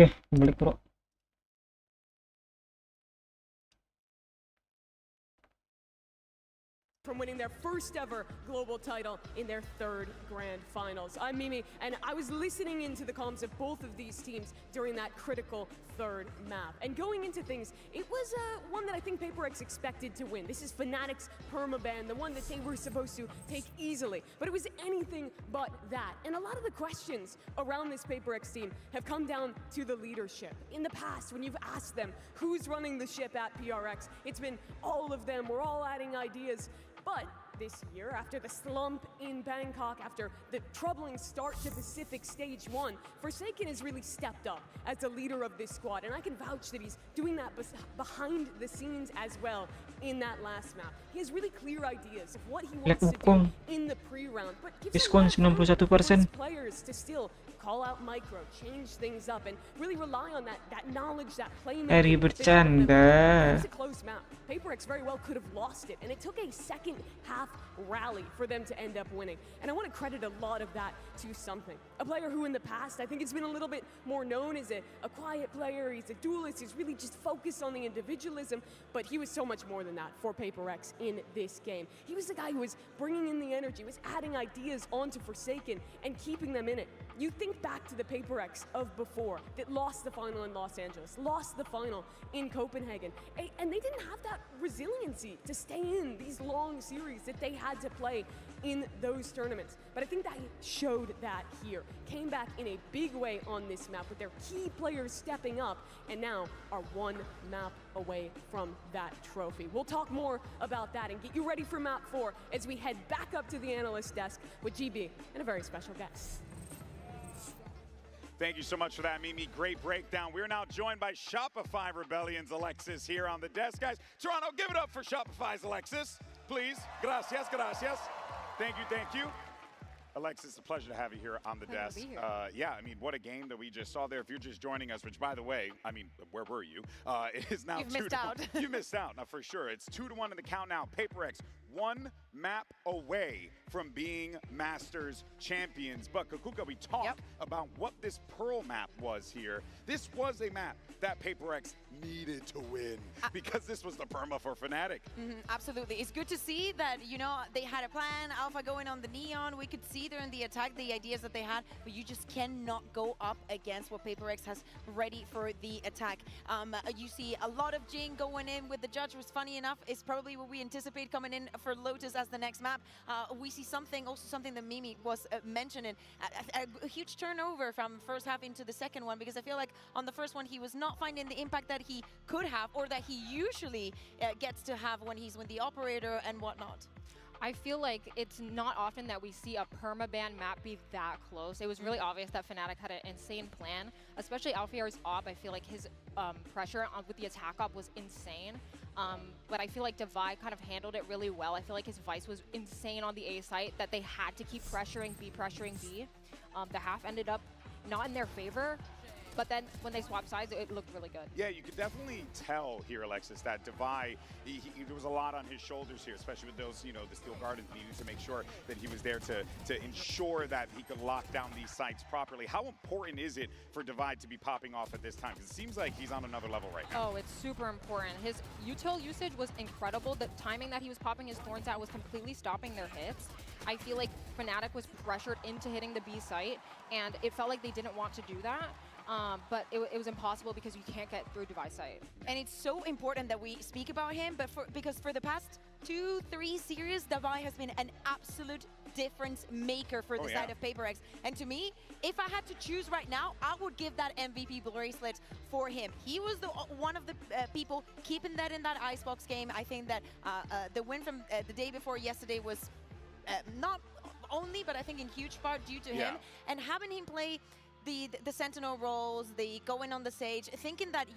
Oke, balik bro. From winning their first ever global title in their third grand finals. I'm Mimi, and I was listening into the comms of both of these teams during that critical third map. And going into things, it was one that I think PaperX expected to win. This is Fnatic's permaban, the one that they were supposed to take easily. But it was anything but that. And a lot of the questions around this PaperX team have come down to the leadership. In the past, when you've asked them who's running the ship at PRX, it's been all of them, we're all adding ideas. But this year, after the slump in Bangkok, after the troubling start to Pacific Stage 1, Forsaken has really stepped up as the leader of this squad, and I can vouch that he's doing that behind the scenes as well in that last map. He has really clear ideas of what he wants to do in the pre-round, but gives players to still call out micro, change things up, and really rely on that knowledge, that playmaking. Bercanda. It's a close map. PaperX very well could have lost it, and it took a second half rally for them to end up winning. And I want to credit a lot of that to something. A player who in the past, I think it's been a little bit more known as a quiet player, he's a duelist, he's really just focused on the individualism, but he was so much more than that for PaperX in this game. He was the guy who was bringing in the energy, was adding ideas onto Forsaken and keeping them in it. You think back to the PaperX of before that lost the final in Los Angeles, lost the final in Copenhagen, and they didn't have that resiliency to stay in these long series that they had to play in those tournaments. But I think that showed that here. Came back in a big way on this map with their key players stepping up and now are one map away from that trophy. We'll talk more about that and get you ready for map 4 as we head back up to the analyst desk with GB and a very special guest. Thank you so much for that, Mimi. Great breakdown. We're now joined by Shopify Rebellion's Alexis here on the desk. Guys, Toronto, give it up for Shopify's Alexis, please. Gracias, gracias. Thank you, thank you. Alexis, a pleasure to have you here on the desk. Yeah, I mean, what a game that we just saw there. If you're just joining us, which, by the way, I mean, where were you? It is now You've missed out. You missed out, now for sure. It's 2-1 in the count now. PaperX, one map away from being Masters champions. But Kakuka, we talked about what this Pearl map was here. This was a map that PaperX needed to win because this was the perma for Fnatic. Absolutely. It's good to see that, you know, they had a plan. Alpha going on the Neon. We could see there in the attack the ideas that they had, but you just cannot go up against what PaperX has ready for the attack. You see a lot of Jing going in with the Judge, was funny enough. It's probably what we anticipate coming in for Lotus as the next map. We see something that Mimi was mentioning, a huge turnover from first half into the second one, because I feel like on the first one he was not finding the impact that he could have or that he usually gets to have when he's with the operator and whatnot. I feel like it's not often that we see a permaban map be that close. It was really obvious that Fnatic had an insane plan, especially Alfier's op. I feel like his pressure with the attack op was insane. But I feel like Divide kind of handled it really well. I feel like his Vice was insane on the A site, that they had to keep pressuring B. The half ended up not in their favor, but then when they swapped sides, it looked really good. Yeah, you could definitely tell here, Alexis, that Divide, there was a lot on his shoulders here, especially with those, you know, the Steel Gardens needing to make sure that he was there to ensure that he could lock down these sites properly. How important is it for Divide to be popping off at this time? Because it seems like he's on another level right now. Oh, it's super important. His util usage was incredible. The timing that he was popping his thorns at was completely stopping their hits. I feel like Fnatic was pressured into hitting the B site, and it felt like they didn't want to do that. But it was impossible because you can't get through Device site. And it's so important that we speak about him, but because for the past 2-3 series, Divide has been an absolute difference maker for the side of PaperX. And to me, if I had to choose right now, I would give that MVP bracelet for him. He was one of the people keeping that in that Icebox game. I think that the win from the day before yesterday was not only, but I think in huge part due to him. And having him play the Sentinel roles, the going on the Sage, thinking that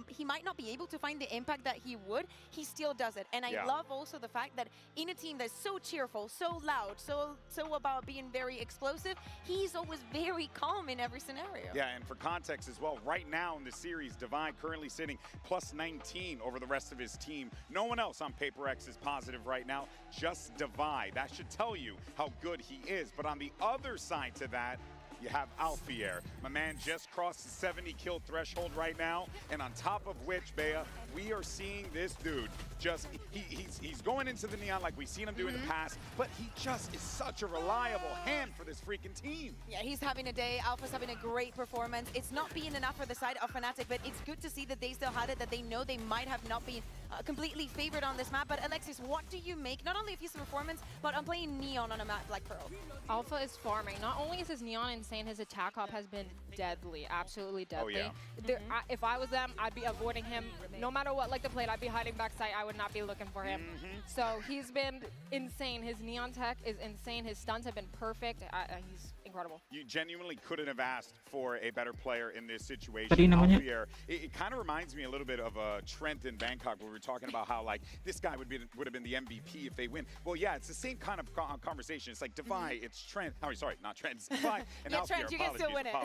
he might not be able to find the impact that he would, he still does it. And I love also the fact that in a team that's so cheerful, so loud, so about being very explosive, he's always very calm in every scenario. Yeah, and for context as well, right now in the series, Divide currently sitting plus 19 over the rest of his team. No one else on PaperX is positive right now, just Divide. That should tell you how good he is. But on the other side to that, you have Alfier. My man just crossed the 70 kill threshold right now, and on top of which, Bea, we are seeing this dude just, he's going into the Neon like we've seen him do in the past, but he just is such a reliable hand for this freaking team. Yeah, he's having a day. Alpha's having a great performance. It's not being enough for the side of Fnatic, but it's good to see that they still had it, that they know they might have not been completely favored on this map. But Alexis, what do you make, not only of his performance, but on playing Neon on a map like Pearl? Alpha is farming. Not only is his Neon insane, his attack op has been deadly, absolutely deadly. Oh, yeah. If I was them, I'd be avoiding him. No matter what, like the plate, I'd be hiding backside. I would not be looking for him. So he's been insane. His Neon tech is insane. His stunts have been perfect. He's incredible. You genuinely couldn't have asked for a better player in this situation. Alfier, it kind of reminds me a little bit of Trent in Bangkok, where we were talking about how like this guy would have been the MVP if they win. Well, yeah, it's the same kind of conversation. It's like Divide, it's Trent. Oh, sorry, not Trent. It's Divide and yeah, Alfier. Trent, you can still win it.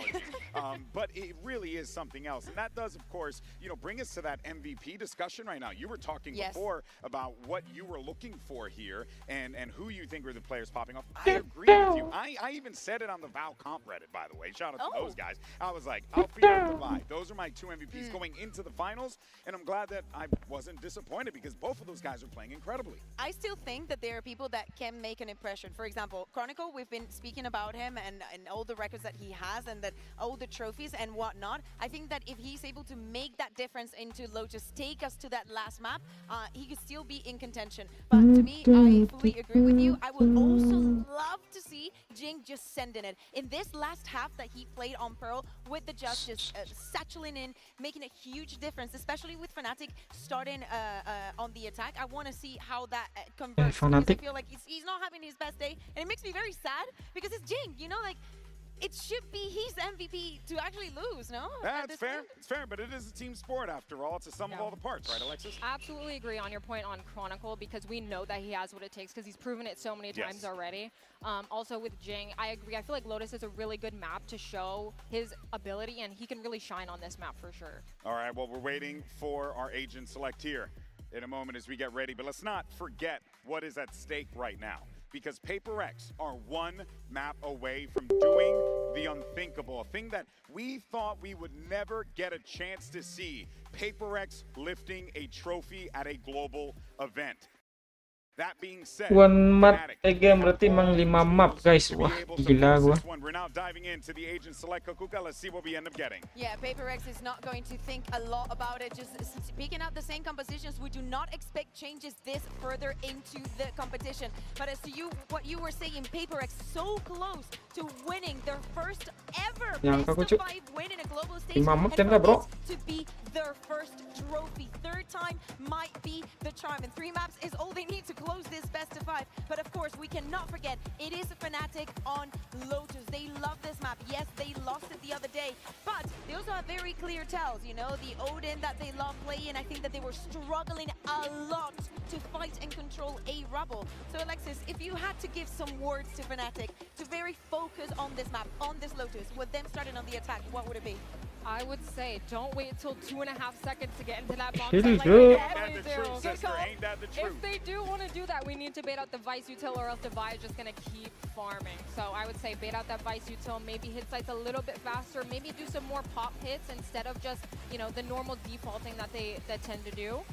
But it really is something else. And that does, of course, you know, bring us to that MVP discussion right now. You were talking before about what you were looking for here and who you think were the players popping off. I agree with you. I even said it on the Val Comp Reddit, by the way. Shout out to those guys. I was like, Alfia and Levi, those are my two MVPs going into the finals. And I'm glad that I wasn't disappointed because both of those guys are playing incredibly. I still think that there are people that can make an impression. For example, Chronicle, we've been speaking about him and all the records that he has and that all the trophies and whatnot. I think that if he's able to make that difference into Lotus, take us to that last map, he could still be in contention. But to me, I fully agree with you. I would also love to see Jing just sending it. In this last half that he played on Pearl with the Just satcheling in, making a huge difference, especially with Fnatic starting on the attack. I want to see how that converts. Because I feel like he's not having his best day, and it makes me very sad because it's Jing, you know, like it should be his MVP to actually lose, no? Yeah, it's fair. It's fair, but it is a team sport after all. It's a sum of all the parts, right, Alexis? Absolutely agree on your point on Chronicle because we know that he has what it takes because he's proven it so many times already. Also with Jing, I agree. I feel like Lotus is a really good map to show his ability, and he can really shine on this map for sure. All right, well, we're waiting for our agent select here in a moment as we get ready, but let's not forget what is at stake right now. Because PaperX are one map away from doing the unthinkable, a thing that we thought we would never get a chance to see. PaperX lifting a trophy at a global event. That being said, one map game berarti emang 5 map guys. Wah, gila gua. We're now diving into the agent select Kuka. Let's see what we end up getting. Yeah, PaperX is not going to think a lot about it. Just picking out the same compositions. We do not expect changes this further into the competition. But as to what you were saying, PaperX so close to winning their first ever best of 5 win in a global stage. And for this to be their first trophy. Third time might be the charm. And 3 maps is all they need to close this best of 5. But of course, we cannot forget, it is Fnatic on Lotus. They love this map. Yes, they lost it the other day, but they also have very clear tells. You know, the Odin that they love playing, I think that they were struggling a lot to fight and control a Rubble. So Alexis, if you had to give some words to Fnatic to very focus on this map, on this Lotus, with them starting on the attack, what would it be? I would say don't wait till 2.5 seconds to get into that bomb It site if they do want to do that, we need to bait out the Vice Util or else the Vi is just going to keep farming. So I would say bait out that Vice Util, maybe hit sites a little bit faster, maybe do some more pop hits instead of just, you know, the normal defaulting that they tend to do.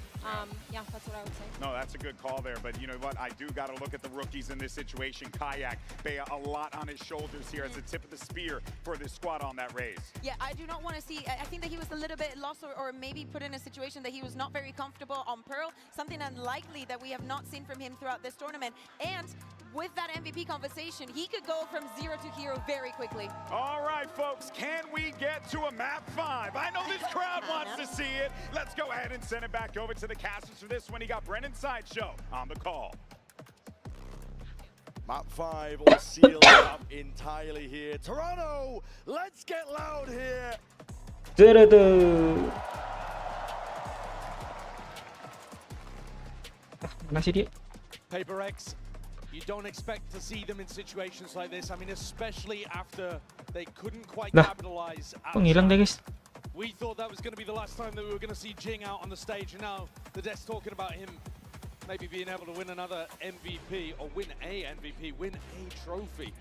Yeah, that's what I would say. No, that's a good call there, but you know what? I do got to look at the rookies in this situation. Kayak, Bea, a lot on his shoulders here as the tip of the spear for this squad on that raise. Yeah, I do not want to see, I think that he was a little bit lost or maybe put in a situation that he was not very comfortable on Pearl, something unlikely that we have not seen from him throughout this tournament. And with that MVP conversation, he could go from 0 to hero very quickly. All right, folks, can we get to a map 5? I know this crowd wants to see it. Let's go ahead and send it back over to the casters for this one. He got Brennan Sideshow on the call. Map 5 all sealed up entirely here. Toronto, let's get loud here. Mana sih dia? PaperX, you don't expect to see them in situations like this. I mean, especially after they couldn't quite capitalize. Ngilang deh guys. We thought that was going to be the last time that we were going to see Jing out on the stage, and now the dev's talking about him maybe being able to win another MVP, or win a MVP, win a trophy.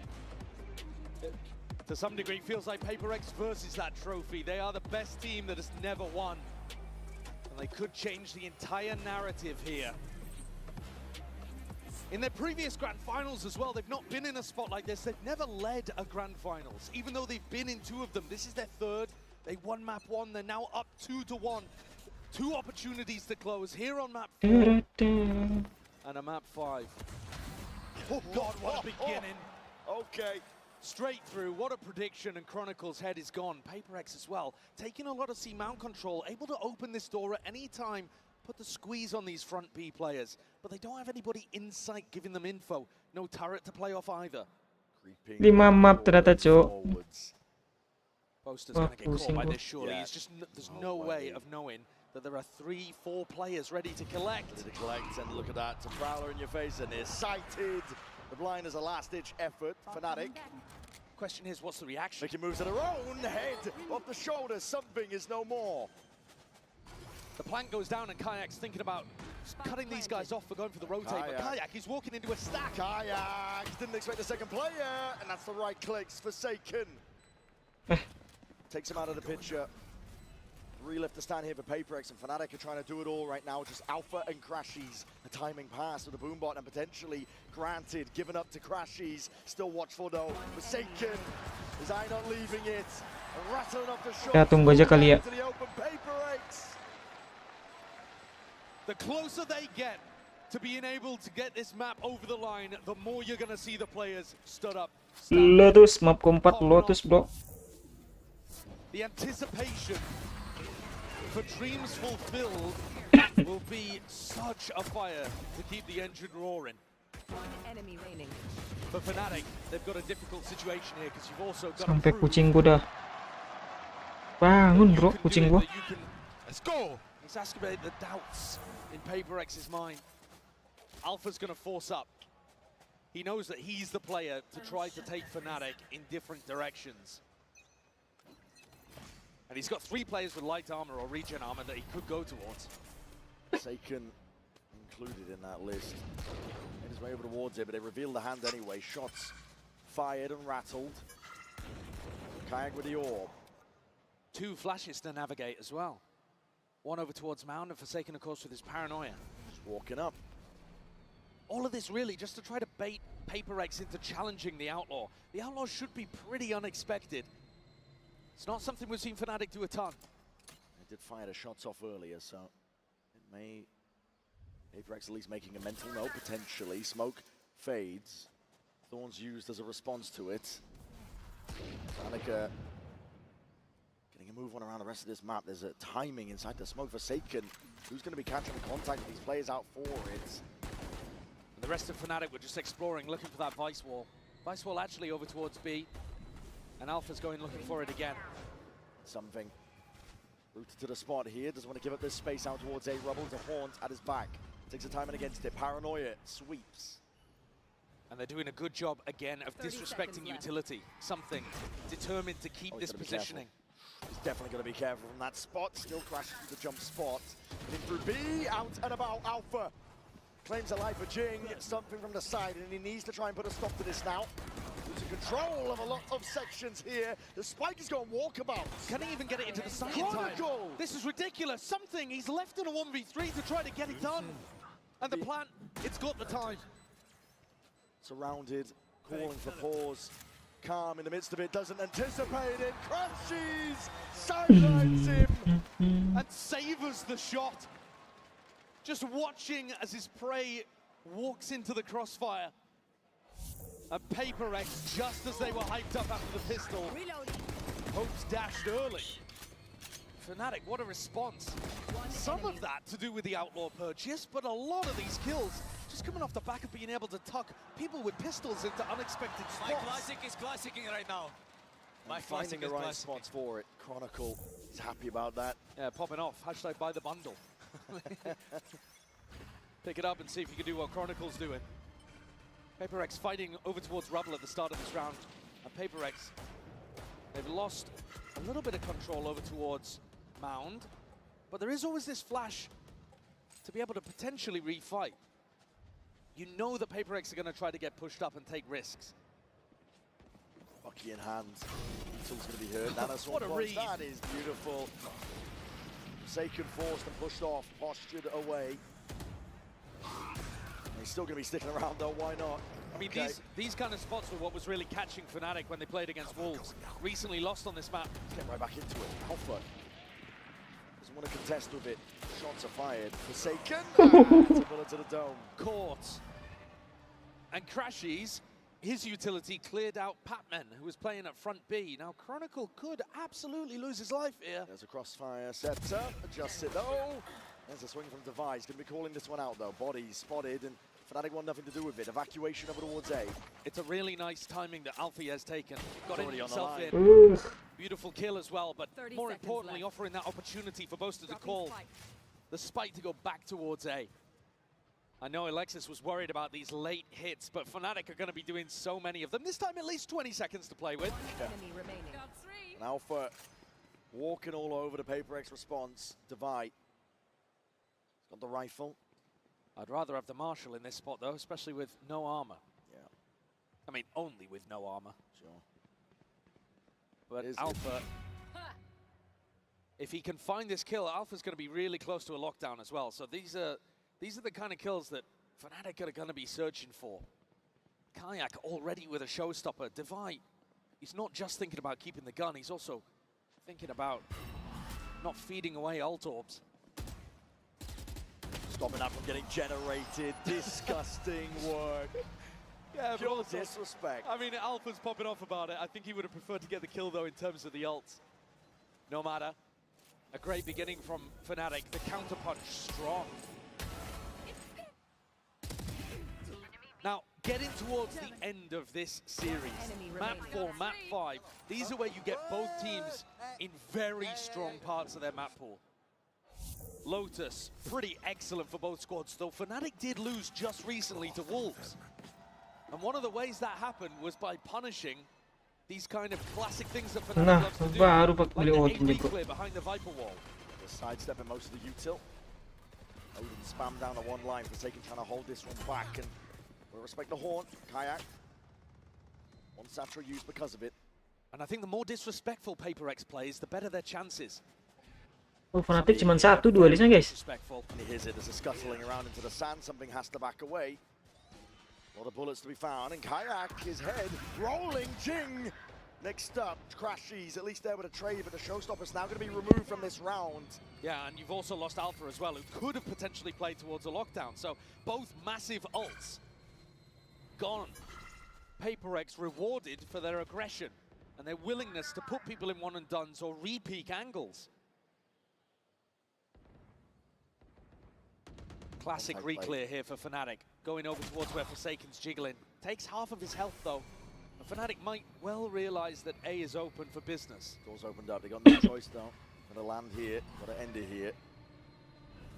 To some degree, it feels like PaperX versus that trophy. They are the best team that has never won, and they could change the entire narrative here. In their previous Grand Finals as well, they've not been in a spot like this. They've never led a Grand Finals, even though they've been in 2 of them. This is their 3rd. They won map 1, they're now up 2-1. 2 opportunities to close here on map 4 and a map 5. Oh God, what a beginning. Okay. Straight through, what a prediction, and Chronicle's head is gone. PaperX as well, taking a lot of C-mount control, able to open this door at any time, put the squeeze on these front B players, but they don't have anybody in sight giving them info. No turret to play off either. 5 map ternyata, Cuk. Poster's going to get caught by this, surely. It's just, there's no way of knowing that there are 3-4 players ready to collect. And look at that, to Prowler in your face, and they're sighted. The blind is a last-ditch effort. Fnatic Question is, what's the reaction? Making moves at her own head, off the shoulder, something is no more. The plank goes down and Kayak's thinking about cutting these guys off for going for the rotate, but Kayak is walking into a stack. Kayak didn't expect the second player, and that's the right clicks. Forsaken takes him out of the picture. Three left to stand here for PaperX, and Fnatic are trying to do it all right now. Just Alpha and Crashies. A timing pass with the boombot and potentially granted, given up to Crashies. Still watchful though. Forsaken, his eye not leaving it. Rattling off the shot. Ya tunggu aja kali ya. The closer they get to being able to get this map over the line, the more you're gonna see the players stood up. Lotus map keempat Lotus, bro. The anticipation for dreams fulfilled will be such a fire to keep the engine roaring. Enemy remaining. For Fnatic, they've got a difficult situation here because you've also got Sampai kucing gua dah bangun, bro, kucing gua. Let's go. Exacerbate the doubts in PaperX's mind. Alpha's gonna force up. He knows that he's the player to try to take Fnatic in different directions. And he's got 3 players with light armor or regen armor that he could go towards. Forsaken included in that list. Made his way over towards it, but they revealed the hand anyway. Shots fired and rattled. Kayak with the orb. 2 flashes to navigate as well. One over towards Mound, and Forsaken, of course, with his paranoia. Just walking up. All of this really just to try to bait PaperX into challenging the Outlaw. The Outlaw should be pretty unexpected. It's not something we've seen Fnatic do a ton. They did fire the shots off earlier, so it may... PaperX at least making a mental note, potentially. Smoke fades. Thorns used as a response to it. Fnatic getting a move on around the rest of this map. There's a timing inside the smoke. Forsaken, who's going to be catching the contact with these players out for it? And the rest of Fnatic were just exploring, looking for that Vice Wall. Vice Wall actually over towards B. And Alpha's going looking for it again. Something. Rooted to the spot here. Doesn't want to give up this space out towards A. Rubble to Haunt at his back. Takes the timing against it. Paranoia sweeps. And they're doing a good job again of disrespecting utility. Something determined to keep this positioning. He's definitely going to be careful from that spot. Still crashes through the jump spot. In through B. Out and about. Alpha claims a life for Jing. Something from the side, and he needs to try and put a stop to this now. Losing control of a lot of sections here. The spike is going walkabout. Can he even get it into the side in time? This is ridiculous. Something, he's left in a 1v3 to try to get it done. And the plan, it's got the time. Surrounded, calling for pause. Calm in the midst of it, doesn't anticipate it. Crashes, sidelines him. And savors the shot. Just watching as his prey walks into the crossfire. And PaperX, just as they were hyped up after the pistol, hopes dashed early. Fnatic, what a response. Some of that to do with the Outlaw purchase, but a lot of these kills just coming off the back of being able to tuck people with pistols into unexpected spots. My classic is classicing right now. My finding the right spots for it. Chronicle is happy about that. Yeah, popping off. Hashtag buy the bundle. Pick it up and see if you can do what Chronicle's doing. PaperX fighting over towards Rubble at the start of this round. And PaperX, they've lost a little bit of control over towards Mound. But there is always this flash to be able to potentially refight. You know that PaperX are going to try to get pushed up and take risks. Bucky in hand. Beetle's going to be heard. Nana What a read. That is beautiful. Forsaken forced and pushed off. Postured away. He's still going to be sticking around though, why not? I mean, these kind of spots were what was really catching Fnatic when they played against Wolves. Recently lost on this map. Get right back into it. Alpha doesn't want to contest with it. Shots are fired. Forsaken. It's a bullet to the dome. Caught. And Crashies, his utility cleared out Patman, who was playing at front B. Now, Chronicle could absolutely lose his life here. There's a crossfire set up. Adjusts it though. There's a swing from Device. Going to be calling this one out though. Body spotted, and Fnatic want nothing to do with it. Evacuation over towards A. It's a really nice timing that Alfie has taken. Got Already himself on the in. Beautiful kill as well, but more importantly, offering that opportunity for Boaster to call the spike to go back towards A. I know Alexis was worried about these late hits, but Fnatic are going to be doing so many of them. This time at least 20 seconds to play with. Enemy remaining. And Alpha walking all over the PaperX response. Divide. He's got the rifle. I'd rather have the Marshal in this spot, though, especially with no armor. Yeah. I mean, only with no armor. Sure. But Alpha, if he can find this kill, Alpha's going to be really close to a lockdown as well. So these are the kind of kills that Fnatic are going to be searching for. Kayak already with a showstopper. Divide, he's not just thinking about keeping the gun, he's also thinking about not feeding away ult orbs. Stopping that from getting generated. Disgusting work. Yeah, Pure also, disrespect. I mean, Alpha's popping off about it. I think he would have preferred to get the kill, though, in terms of the ults. No matter. A great beginning from Fnatic. The counterpunch strong. Now, getting towards the end of this series, map 4, map 5, these are where you get both teams in very strong parts of their map pool. Lotus, pretty excellent for both squads, though Fnatic did lose just recently to Wolves. And one of the ways that happened was by punishing these kind of classic things that Fnatic loves to do, like the A-clear behind the Viper wall. Just sidestepping most of the util. Odin spam down the one line, Forsaken trying to hold this one back, and we'll respect the horn. Kayak. One Satra used because of it. And I think the more disrespectful PaperX plays, the better their chances. Oh, Fnatic cuma 1 dualisnya, guys. And he hears it as a scuttling around into the sand. Something has to back away. A lot of bullets to be found, and Kayak, his head rolling. Jing next up. Crashies, at least there with a trade, but the showstopper's now going to be removed from this round. Yeah, and you've also lost Alpha as well, who could have potentially played towards a lockdown. So both massive ults gone. PaperX rewarded for their aggression and their willingness to put people in one and dones or re-peak angles. Classic re-clear here for Fnatic, going over towards where Forsaken's jiggling. Takes half of his health though, and Fnatic might well realize that A is open for business. Doors opened up, they got no choice though. Gotta land here, gotta end it here.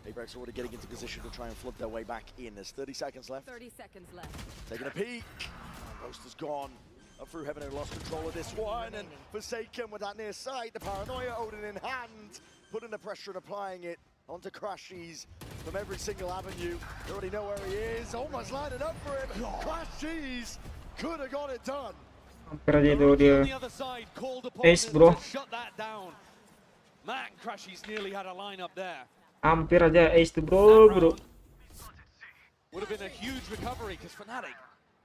PaperX already getting into position to try and flood their way back in. There's 30 seconds left. 30 seconds left. Taking a peek. Ghost is gone. Up through heaven, who lost control of this one, and Forsaken with that near sight. The paranoia, Odin in hand, putting the pressure and applying it onto Crashies from every single avenue. You already know where he is. Almost lining up for him. Crashies could have got it done. Hampir aja itu dia. Ace, bro. Shut that down. Man, Crashies nearly had a lineup there. Hampir aja ace tuh, bro. Would have been a huge recovery because Fnatic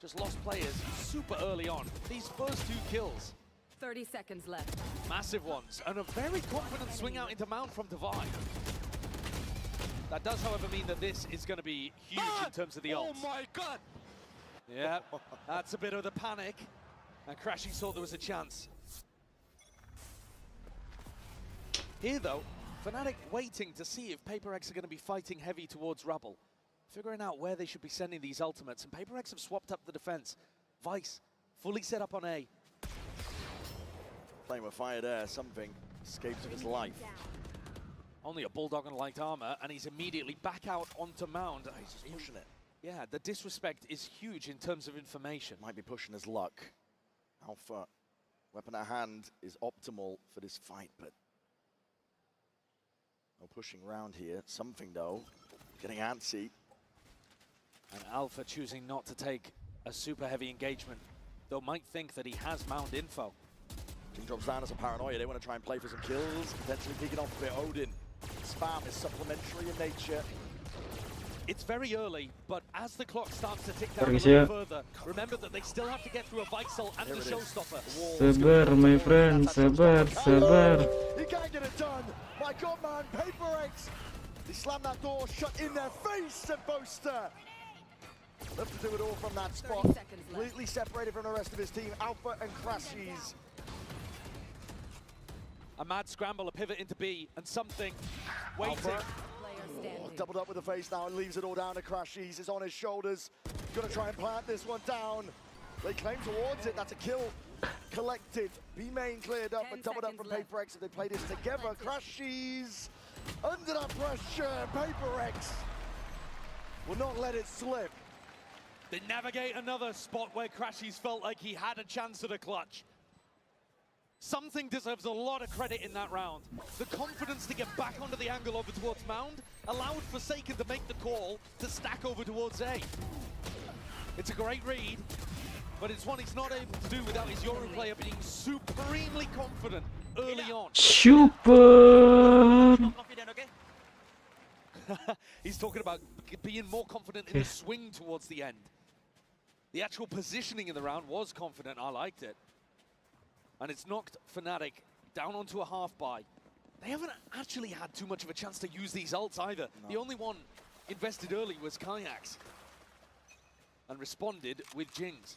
just lost players super early on. These first 2 kills. 30 seconds left. Massive ones, and a very confident swing out into Mount from Divide. That does, however, mean that this is going to be huge in terms of the ults. Oh my god! Yeah, that's a bit of the panic. And Crashing thought there was a chance. Here, though, Fnatic waiting to see if PaperX are going to be fighting heavy towards Rubble. Figuring out where they should be sending these ultimates, and PaperX have swapped up the defense. Vice, fully set up on A. Playing with fire there, something escapes of his life. Only a Bulldog and light armor, and he's immediately back out onto Mound. Oh, he's just pushing it. Yeah, the disrespect is huge in terms of information. Might be pushing his luck. Alpha, weapon at hand, is optimal for this fight, but no pushing around here. Something, though, getting antsy. And Alpha choosing not to take a super heavy engagement, though might think that he has Mound info. King drops down as a paranoia. They want to try and play for some kills, potentially peeking off a bit. Odin. Spam is supplementary in nature. It's very early, but as the clock starts to tick down a little further, remember that they still have to get through a Visal and the showstopper. Sabar, my friend, sabar, sabar. He can't get it done. My God, man, PaperX. They slam that door shut in their face, and Boaster. Left to do it all from that spot. Completely separated from the rest of his team. Alpha and Crashies. A mad scramble, a pivot into B, and something waiting. Doubled up with the face now and leaves it all down to Crashies. It's on his shoulders. Gonna try and plant this one down. They claim towards it. That's a kill collected. B main cleared up, but doubled up from PaperX. If they play this together, Crashies under that pressure. PaperX will not let it slip. They navigate another spot where Crashies felt like he had a chance at a clutch. Something deserves a lot of credit in that round. The confidence to get back onto the angle over towards Mound allowed Forsaken to make the call to stack over towards A. It's a great read, but it's one he's not able to do without his Yoru player being supremely confident early on. Super. He's talking about being more confident in the swing towards the end. The actual positioning in the round was confident. I liked it. And it's knocked Fnatic down onto a half buy. They haven't actually had too much of a chance to use these ults either. No. The only one invested early was Kayaks. And responded with Jings.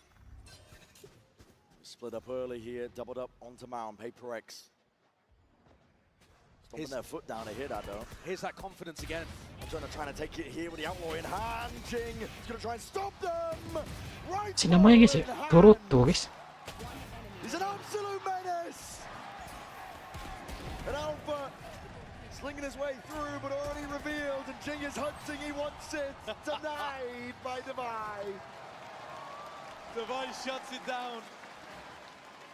Split up early here, doubled up onto Mound, PaperX. Stomping their foot down to hit that though. Here's that confidence again. Trying to take it here with the outlaw in hand. Jing is going to try and stop them. Right. Si namanya guys ya, Toronto guys. He's an absolute menace. And Alpha slinging his way through, but already revealed. And Jing is hunting. He wants it. Denied by Devi. Devi shuts it down.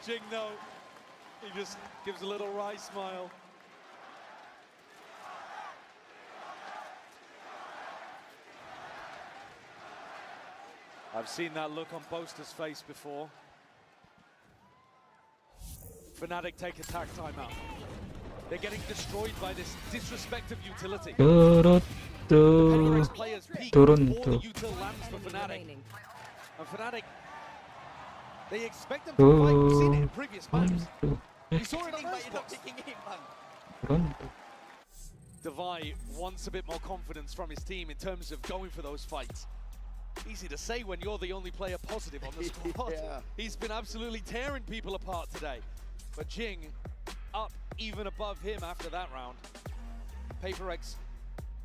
Jing though, he just gives a little wry smile. I've seen that look on Boaster's face before. Fnatic take attack timeout. They're getting destroyed by this disrespect of utility. Toronto. Players peak before the util lands for Fnatic. And Fnatic, they expect them to fight. We've seen it in previous maps. We saw it on Xbox. Devi wants a bit more confidence from his team in terms of going for those fights. Easy to say when you're the only player positive on the squad. Yeah. He's been absolutely tearing people apart today. But Jing up even above him after that round. PaperX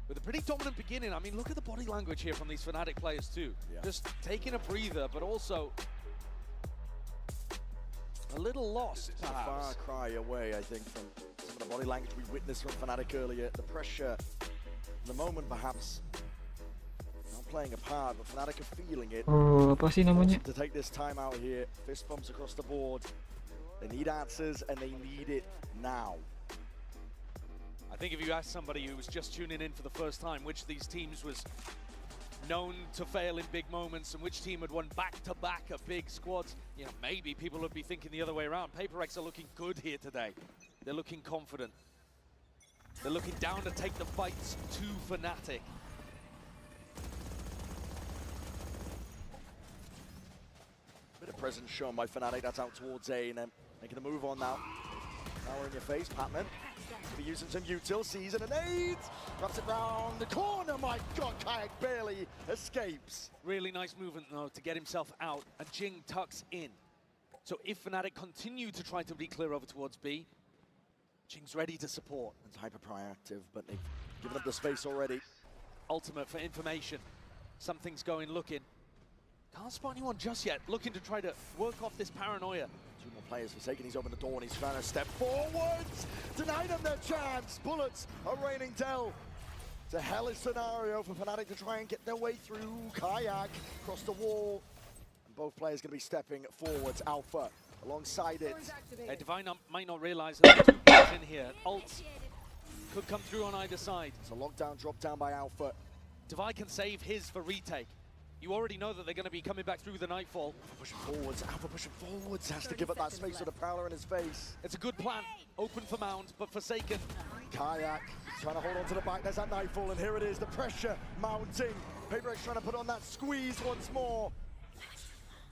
with a pretty dominant beginning. I mean, look at the body language here from these Fnatic players too. Yeah. Just taking a breather, but also a little lost. It's a far cry away, I think, from some of the body language we witnessed from Fnatic earlier. The pressure, the moment perhaps playing a part, but Fnatic are feeling it. Apa sih namanya? To take this time out here, fist bumps across the board. They need answers, and they need it now. I think if you ask somebody who was just tuning in for the first time which of these teams was known to fail in big moments and which team had won back-to-back of big squads, you know, maybe people would be thinking the other way around. PaperX are looking good here today. They're looking confident. They're looking down to take the fights to Fnatic. Bit of presence shown by Fnatic. That's out towards A, and then making a move on now. Now we're in your face, Patman. Be using some util, sees it, and aids. Wraps it round the corner. My God, Kayak barely escapes. Really nice movement though to get himself out, and Jing tucks in. So if Fnatic continue to try to be clear over towards B, Jing's ready to support. It's hyper proactive, but they've given up the space already. Ultimate for information. Something's going looking. Can't spot anyone just yet. Looking to try to work off this paranoia. Two more players Forsaken. He's opened the door and he's trying to step forwards. Denied them their chance. Bullets are raining down. It's a hellish scenario for Fnatic to try and get their way through. Kayak across the wall. And both players going to be stepping forwards. Alpha alongside it. Hey, Divine might not realize that there's two players in here. Ults could come through on either side. It's a lockdown drop down by Alpha. Divine can save his for retake. You already know that they're going to be coming back through the Nightfall. Pushing forwards, Alpha pushing forwards. Has to give up that space with a Prowler in his face. It's a good plan. Open for Mound, but Forsaken. Kayak trying to hold on to the back. There's that Nightfall, and here it is. The pressure mounting. PaperX trying to put on that squeeze once more.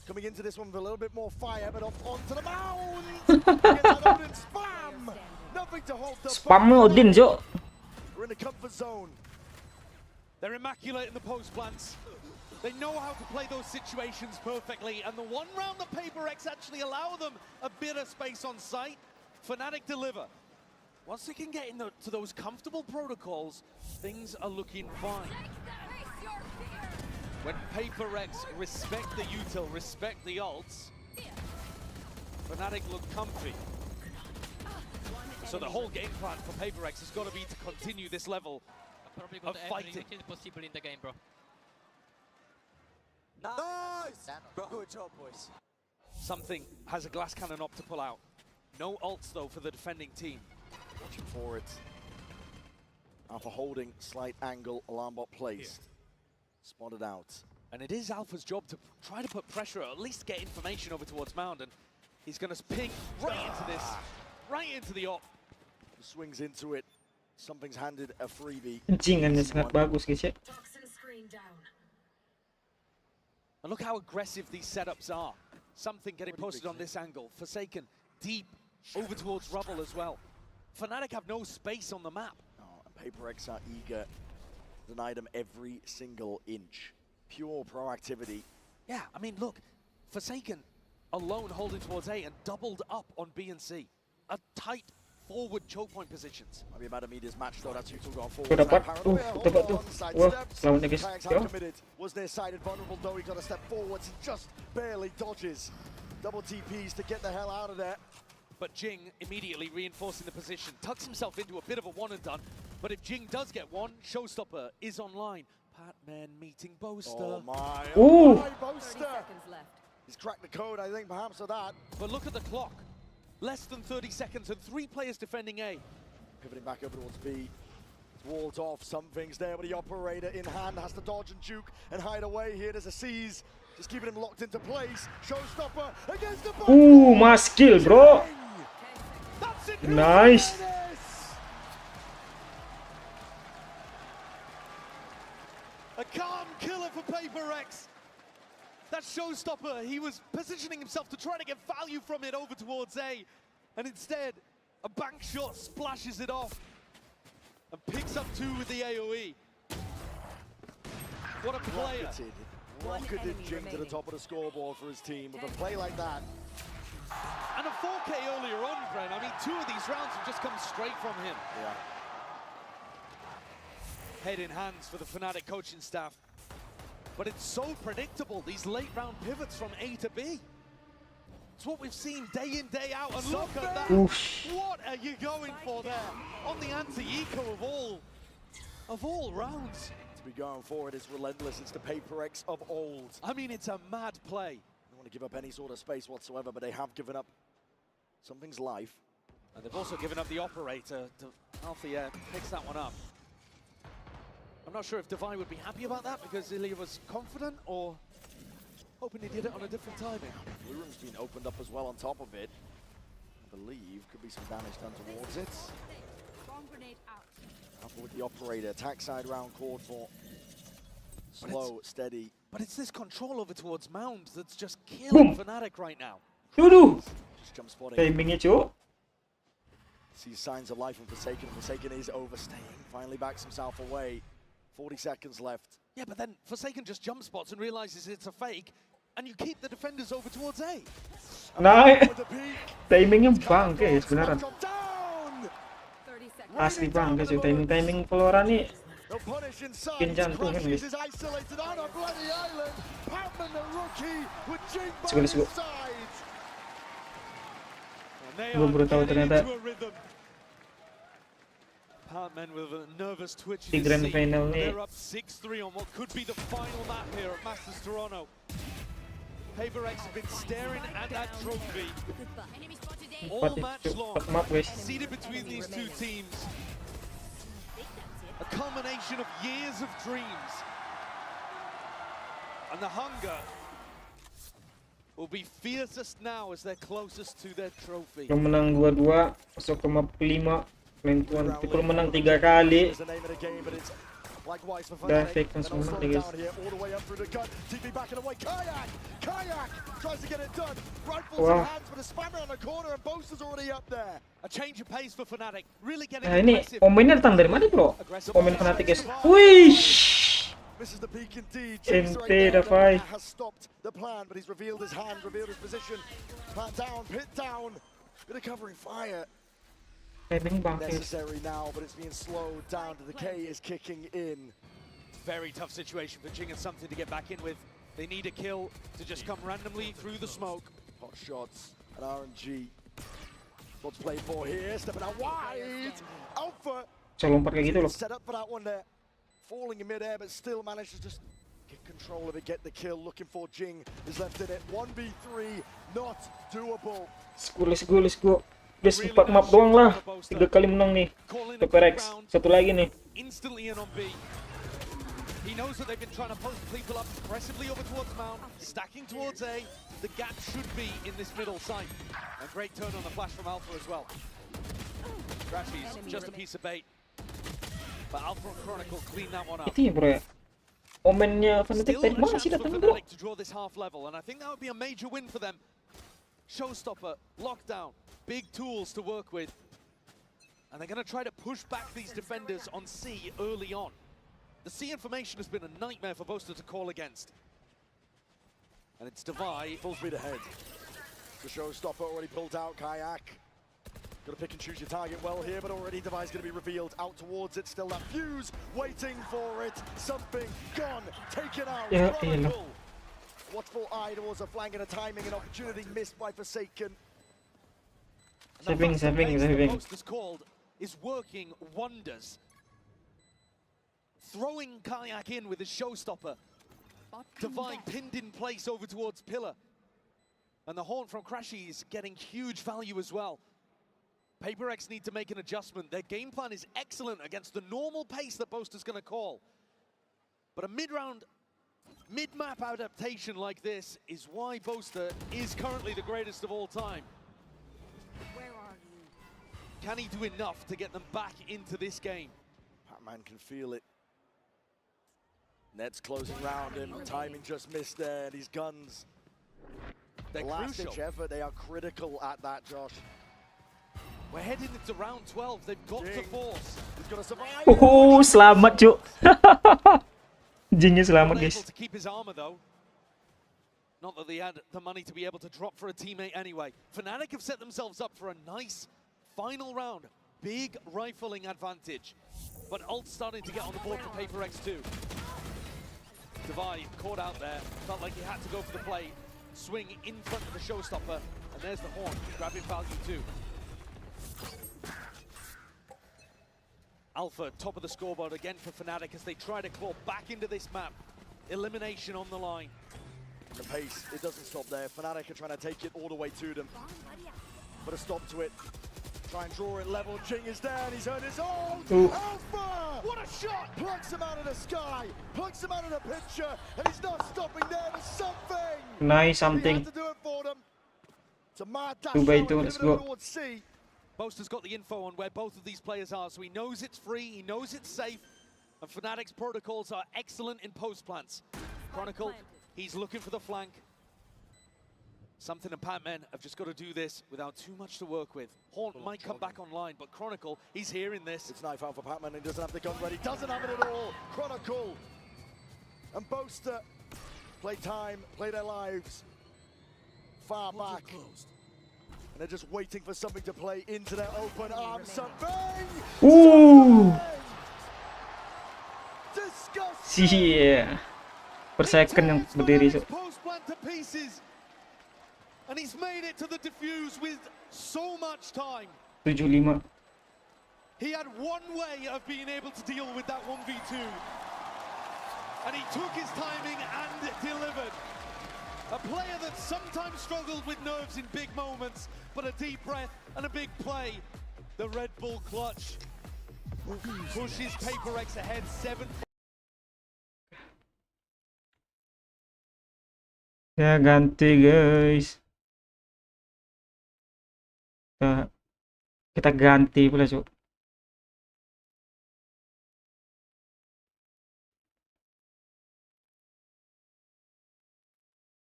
Coming into this one with a little bit more fire, but off onto the Mound. Gets that Odin spam. Nothing to hold the spam Odin, Jo. We're in the comfort zone. They're immaculate in the post plants. They know how to play those situations perfectly, and the one round the PaperX actually allow them a bit of space on site. Fnatic deliver. Once they can get into those comfortable protocols, things are looking fine. When PaperX respect the util, respect the ults, Fnatic look comfy. So the whole game plan for PaperX has got to be to continue this level of fighting. Possible in the game, bro. Nice! Good job, boys. Something has a glass cannon op to pull out. No ults though for the defending team. Watching for it. Alpha holding, slight angle, alarm bot placed. Spotted out. And it is Alpha's job to try to put pressure, or at least get information over towards Mound, and he's going to ping right into this, right into the op. Swings into it. Something's handed a freebie. Kencingannya sangat bagus guys ya. And look how aggressive these setups are. Something getting posted on this angle. Forsaken deep over towards Rubble as well. Fnatic have no space on the map. Oh, and PaperX are eager to deny them every single inch. Pure proactivity. Yeah, I mean, look, Forsaken alone holding towards A and doubled up on B and C. A tight forward choke point positions. Maybe about Amedia's match though, that's Utul going forward. Dapat tuh. Wah, lawannya guys. Yo. Was there sided vulnerable though, he got a step forwards, he just barely dodges. Double TPs to get the hell out of there. But Jing immediately reinforcing the position, tucks himself into a bit of a one and done. But if Jing does get one, Showstopper is online. Patman meeting Boaster. Oh my, Ooh. my Boaster! He's cracked the code, I think, perhaps of that. But look at the clock. Less than 30 seconds and 3 players defending A. Pivoting back over towards B. Walled off, something's there, but the operator in hand has to dodge and juke and hide away here. There's a seize, just keeping him locked into place. Showstopper against the Ooh, mas kill, bro. Nice. A calm killer for PaperX. That Showstopper, he was positioning himself to try to get value from it over towards A. And instead, a bank shot splashes it off and picks up 2 with the AoE. What a player. Rocketed Jing to the top of the scoreboard for his team with a play like that. And a 4K earlier on, Bren. I mean, 2 of these rounds have just come straight from him. Yeah. Head in hands for the Fnatic coaching staff. But it's so predictable, these late round pivots from A to B. It's what we've seen day in, day out, and look at that. Oof. What are you going for there? On the anti-eco of all rounds. To be going forward is relentless, it's the PaperX of old. I mean, it's a mad play. They don't want to give up any sort of space whatsoever, but they have given up something's life. And they've also given up the operator. Althea picks that one up. I'm not sure if Divine would be happy about that because Ilya was confident or hoping he did it on a different timing. Blue room's been opened up as well on top of it. I believe could be some damage done towards it. Alpha with the operator, attack side round called for. Slow, steady. But it's this control over towards Mound that's just killing Fnatic right now. Just jump spotting. Timingnya cuy. Sees signs of life from Forsaken. Forsaken is overstaying. Finally backs himself away. 40 seconds left. Yeah, but then Forsaken just jump spots and realizes it's a fake, and you keep the defenders over towards A. Nah, timingnya bangke sebenarnya. Asli bangke sih timing Valorant nih. Bikin jantung kan guys. Let's go. Gue baru tahu ternyata Patman with a nervous twitch di grand final nih. They're up 6-3 on what could be the final map here at Masters Toronto. PaperX have been staring at that trophy all match long, seated between these two teams. A culmination of years of dreams. And the hunger will be fiercest now as they're closest to their trophy. Kalau menang 2-2, masuk ke map 5. Mentuan, tapi kalau menang 3 kali udah fake kan semua nih guys. Wah. Nah ini omennya datang dari mana bro? Omen Fnatic guys. Wih. MT Davai. Necessary now, but it's being slowed down. The decay is kicking in. Very tough situation for Jing and something to get back in with. They need a kill to just come randomly through the smoke. Hot shots and RNG. What's played for here? Stepping out wide. Alpha. Lompat kayak gitu loh. Set up for that one there. Falling in midair, but still managed to just Get control of it, get the kill. Looking for Jing is left in it. 1v3, not doable. Let's go. Udah 4 map doang lah. 3 kali menang nih. PPRX. Satu lagi nih. Instantly in on B. He knows that they've been trying to post people up aggressively over towards Mount, stacking towards A. The gap should be in this middle site. A great turn on the flash from Alpha as well. Crashies, just a piece of bait. But Alpha and Chronicle clean that one up. Itu ya bro ya. Omennya Fnatic tadi masih datang bro. To draw this half level, and I think that would be a major win for them. Showstopper, lockdown, big tools to work with. And they're going to try to push back these defenders on C early on. The C information has been a nightmare for Boaster to call against. And it's Divide. Full speed ahead. The Showstopper already pulled out. Kayak. Got to pick and choose your target well here, but already Divide's going to be revealed. Out towards it, still that fuse. Waiting for it. Something gone. Taken out. Yeah, Chronicle. Watchful eye towards a flank and a timing and opportunity missed by Forsaken. Saving. Boaster's called is working wonders. Throwing Kayak in with his Showstopper. Divide pinned in place over towards Pillar. And the Horn from Crashy is getting huge value as well. PaperX need to make an adjustment. Their game plan is excellent against the normal pace that Boaster's going to call. But a mid-map adaptation like this is why Boaster is currently the greatest of all time. Where are you? Can he do enough to get them back into this game? Pac-Man can feel it. Net's closing round and timing just missed there. These guns, they're last-ditch effort, they are critical at that, Josh. We're heading into round 12. They've got to force. He's got to survive. Oh, selamat cuk. Jingnya selamat guys. Able to keep his armor though. Not that they had the money to be able to drop for a teammate anyway. Fnatic have set themselves up for a nice final round. Big rifling advantage. But ult's starting to get on the board for PaperX too. Divide caught out there. Felt like he had to go for the play. Swing in front of the Showstopper. And there's the Horn, grabbing value too. Alpha, top of the scoreboard again for Fnatic as they try to claw back into this map. Elimination on the line. The pace, it doesn't stop there. Fnatic are trying to take it all the way to them. Put a stop to it. Try and draw it level. Jing is down. He's earned his own. Alpha! What a shot! Plucks him out of the sky. Plucks him out of the picture. And he's not stopping there. There's something. Nice something. He had to do it for them. It's a mad dash. 2x2, let's go. Boaster's got the info on where both of these players are, so he knows it's free, he knows it's safe, and Fnatic's protocols are excellent in post plants. Chronicle, he's looking for the flank. Something and Pac-Man have just got to do this without too much to work with. Horn might come back online, but Chronicle, he's hearing this. It's knife out for Pac-Man, he doesn't have the gun ready, doesn't have it at all. Chronicle and Boaster play time, play their lives far back. And they're just waiting for something to play into their open arms. Something! Ooh! Disgusting! Yeah. Per second yang berdiri. Post-plant to pieces. And he's made it to the defuse with so much time. 75. He had one way of being able to deal with that 1v2. And he took his timing and delivered. A player that sometimes struggled with nerves in big moments, but a deep breath and a big play. The Red Bull clutch pushes PaperX ahead 7. Ya ganti guys. Kita ganti pula cuk.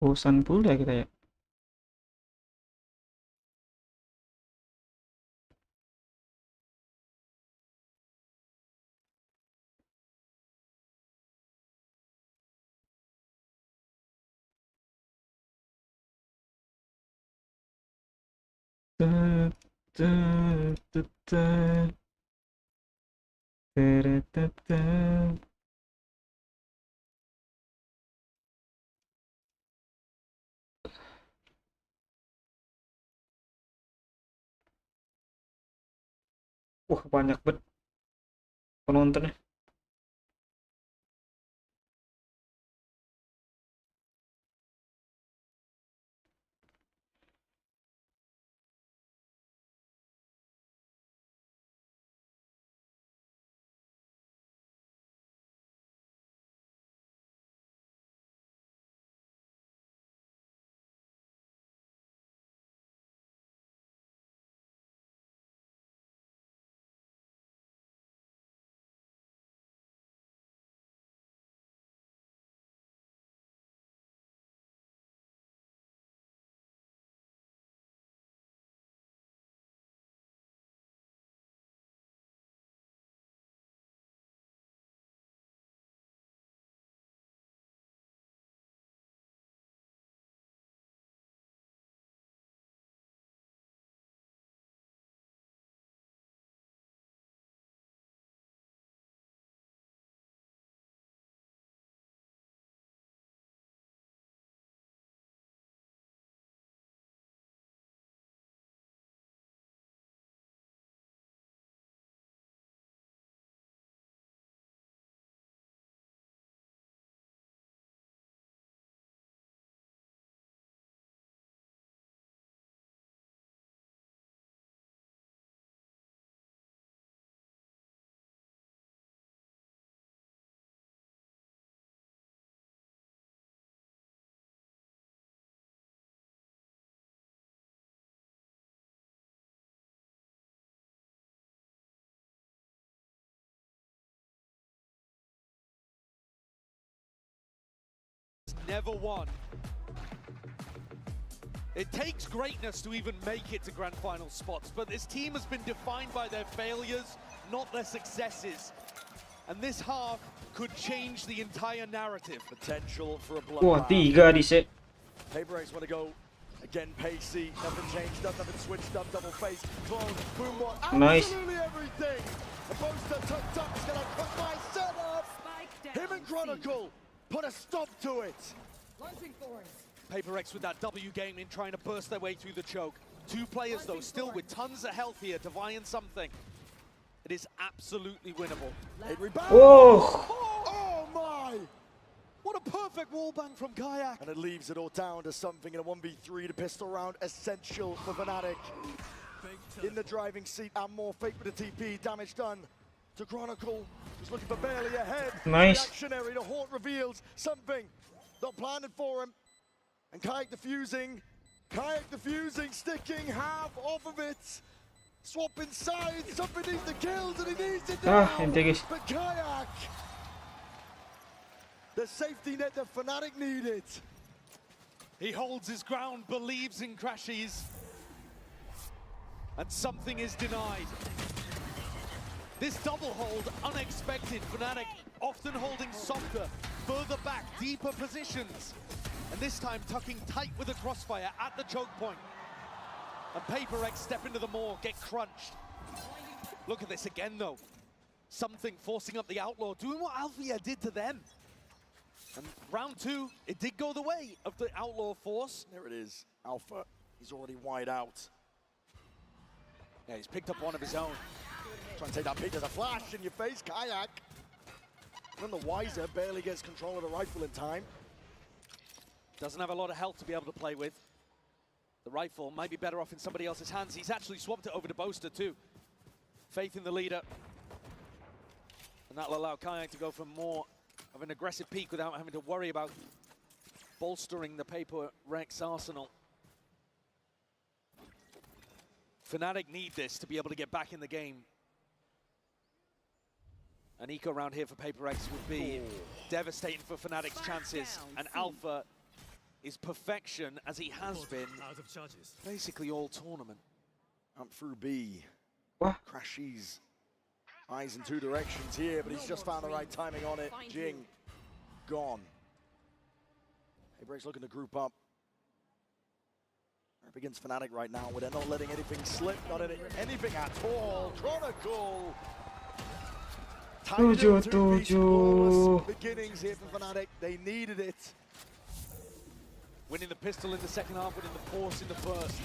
Bosan pula kita ya. Wah, banyak banget penontonnya. Never won. It takes greatness to even make it to grand final spots, but this team has been defined by their failures, not their successes. And this half could change the entire narrative. Potential for a Wah, blowout. 3 di set. PaperX want to go again pacey, nothing changed up, nothing switched up, double face, clone, boom one, Nice. absolutely everything. The poster tucked up is gonna put my setup. Him and Chronicle put a stop to it. PaperX with that W game in trying to burst their way through the choke. 2 players though, still with tons of health here to vie in something. It is absolutely winnable. Oh! Oh my! What a perfect wall bang from Kayak. And it leaves it all down to something in a 1v3 to pistol round. Essential for Fnatic. In the driving seat and more fake with the TP. Damage done to Chronicle. He's looking for barely ahead. Nice. Reactionary. The Haunt reveals something not planned for him. And Kayak defusing. Kayak defusing. Sticking half off of it. Swapping sides. Something needs the kills and he needs it now. But Kayak. The safety net that Fnatic needed. He holds his ground, believes in Crashies. And something is denied. This double hold, unexpected. Fnatic often holding softer, further back, deeper positions. And this time tucking tight with a crossfire at the choke point. And PaperX step into the maw, get crunched. Look at this again though. Something forcing up the Outlaw, doing what Alfia did to them. And round 2, it did go the way of the Outlaw force. There it is, Alpha. He's already wide out. Yeah, he's picked up one of his own. Trying to take that peek, there's a flash in your face, Kayak. None the wiser, barely gets control of the rifle in time. Doesn't have a lot of health to be able to play with. The rifle might be better off in somebody else's hands. He's actually swapped it over to Boaster too. Faith in the leader. And that'll allow Kayak to go for more of an aggressive peak without having to worry about bolstering the PaperX arsenal. Fnatic need this to be able to get back in the game. An eco round here for PaperX would be devastating for Fnatic's chances. And Alpha is perfection, as he has been basically all tournament. Up through B. What? Crashies. Eyes in 2 directions here, but he's just found the right timing on it. Jing, gone. PaperX looking to group up. Up against Fnatic right now, where they're not letting anything slip, not anything at all. Chronicle. Beginnings here for Fnatic. They needed it. Winning the pistol in the second half, winning the force in the first.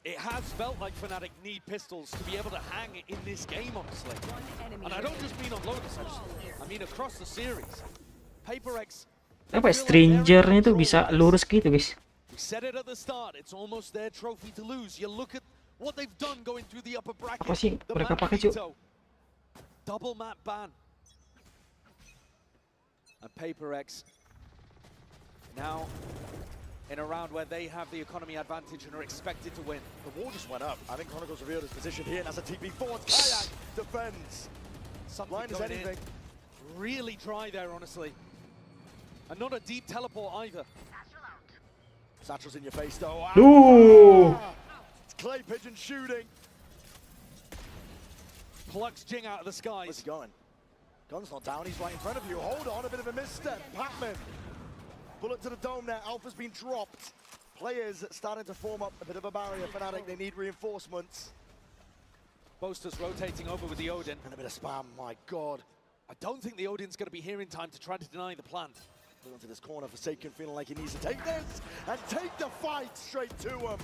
It has felt like Fnatic need pistols to be able to hang in this game, honestly. And I don't just mean on Lotus, I mean across the series. PaperX. Apa Stranger-nya tuh bisa lurus gitu, guys. We said it at the start, it's almost their trophy to lose. You look at what they've done going through the upper bracket. Apa sih mereka pakai, Cuk? Double map ban. And PaperX now in a round where they have the economy advantage and are expected to win. The wall just went up. I think Chronicle's revealed his position here, and as a TP forward, Kayak defends. Blind as anything. Really dry there, honestly. And not a deep teleport either. Satchel's in your face, though. Ooh. It's Clay Pigeon shooting. Plucks Jing out of the skies. Where's he going? Gun's not down, he's right in front of you. Hold on, a bit of a misstep. Pacman. Bullet to the dome there. Alpha's been dropped. Players starting to form up a bit of a barrier. Fnatic, they need reinforcements. Boaster's rotating over with the Odin. And a bit of spam, my god. I don't think the Odin's going to be here in time to try to deny the plant. Going to this corner, Forsaken feeling like he needs to take this and take the fight straight to him.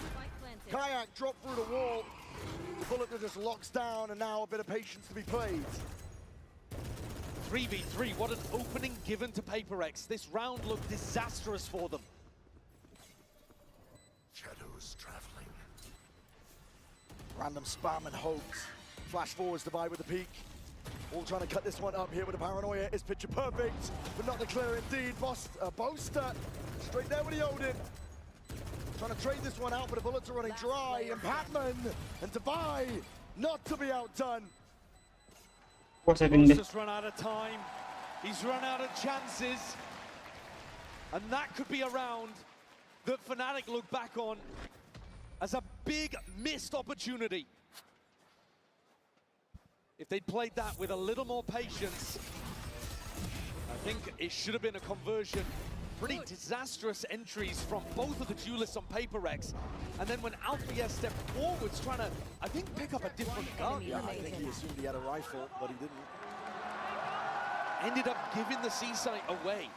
Kayak dropped through the wall. The bullet that just locks down, and now a bit of patience to be played. 3v3, what an opening given to PaperX. This round looked disastrous for them. Shadows traveling. Random spam and hoax. Flash forwards divide with the peak. All trying to cut this one up here with the paranoia. Is picture perfect, but not the clear indeed. Boaster straight there with the Odin. Trying to trade this one out, but the bullets are running dry. And Pacman and Divide not to be outdone. What's happening there? Boaster's run out of time. He's run out of chances. And that could be a round that Fnatic look back on as a big missed opportunity. If they'd played that with a little more patience, I think it should have been a conversion. Pretty disastrous entries from both of the duelists on PaperX. And then when Alfia stepped forwards, trying to, I think, pick up a different gun. Yeah, I think he assumed he had a rifle, but he didn't. Ended up giving the C-site away.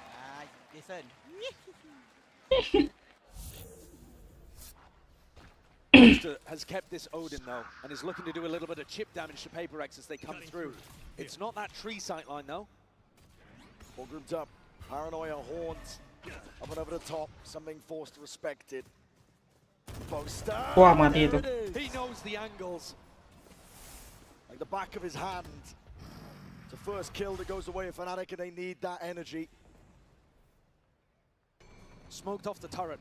Monster has kept this Odin though, and is looking to do a little bit of chip damage to PaperX as they come through. It's not that tree sight line though. All grouped up. Paranoia, Horns, up and over the top. Something forced to respect it. Boaster. Wah, mati itu. He knows the angles. Like the back of his hand. It's a first kill that goes away for Fnatic, and they need that energy. Smoked off the turret.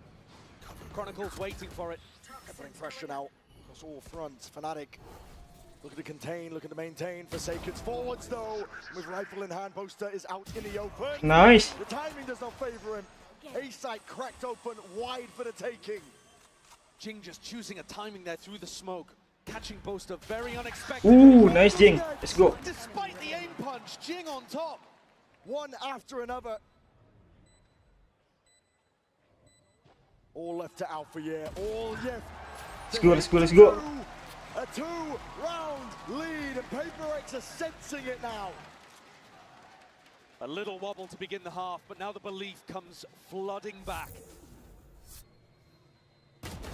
Chronicles waiting for it. Putting pressure now across all fronts. Fnatic looking to contain, looking to maintain. Forsaken's forwards though. With rifle in hand, Boaster is out in the open. Nice. The timing does not favor him. A-site cracked open, wide for the taking. Jing just choosing a timing there through the smoke. Catching Boaster very unexpected. Ooh, nice Jing. Let's go. Despite the aim punch, Jing on top. One after another. All left to Alpha, yeah. All yes. Let's go, let's go, let's go. A two-round lead, and PaperX are sensing it now. A little wobble to begin the half, but now the belief comes flooding back.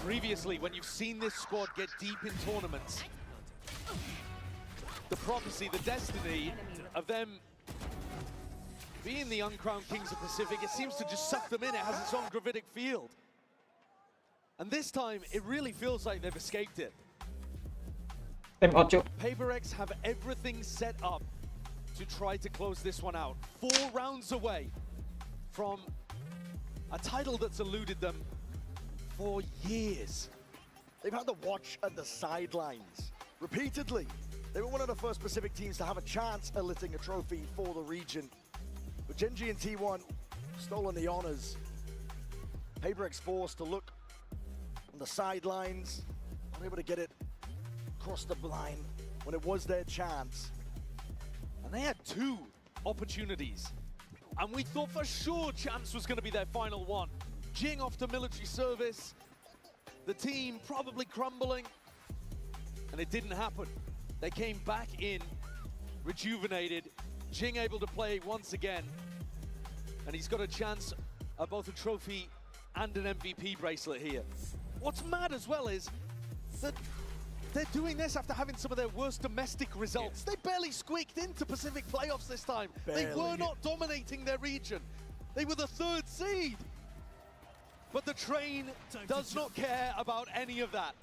Previously, when you've seen this squad get deep in tournaments, the prophecy, the destiny of them being the uncrowned kings of Pacific, it seems to just suck them in. It has its own gravitic field. And this time, it really feels like they've escaped it. PaperX have everything set up to try to close this one out. 4 rounds away from a title that's eluded them for years. They've had to watch at the sidelines repeatedly. They were one of the first Pacific teams to have a chance at lifting a trophy for the region. But Gen.G and T1 stolen the honors. PaperX forced to look on the sidelines, unable to get it across the line when it was their chance. And they had 2 opportunities. And we thought for sure Chance was going to be their final one. Jing off to military service. The team probably crumbling. And it didn't happen. They came back in, rejuvenated. Jing able to play once again. And he's got a chance at both a trophy and an MVP bracelet here. What's mad as well is that they're doing this after having some of their worst domestic results. They barely squeaked into Pacific playoffs this time. Barely. They were not dominating their region. They were the 3rd seed. But the train does not care about any of that.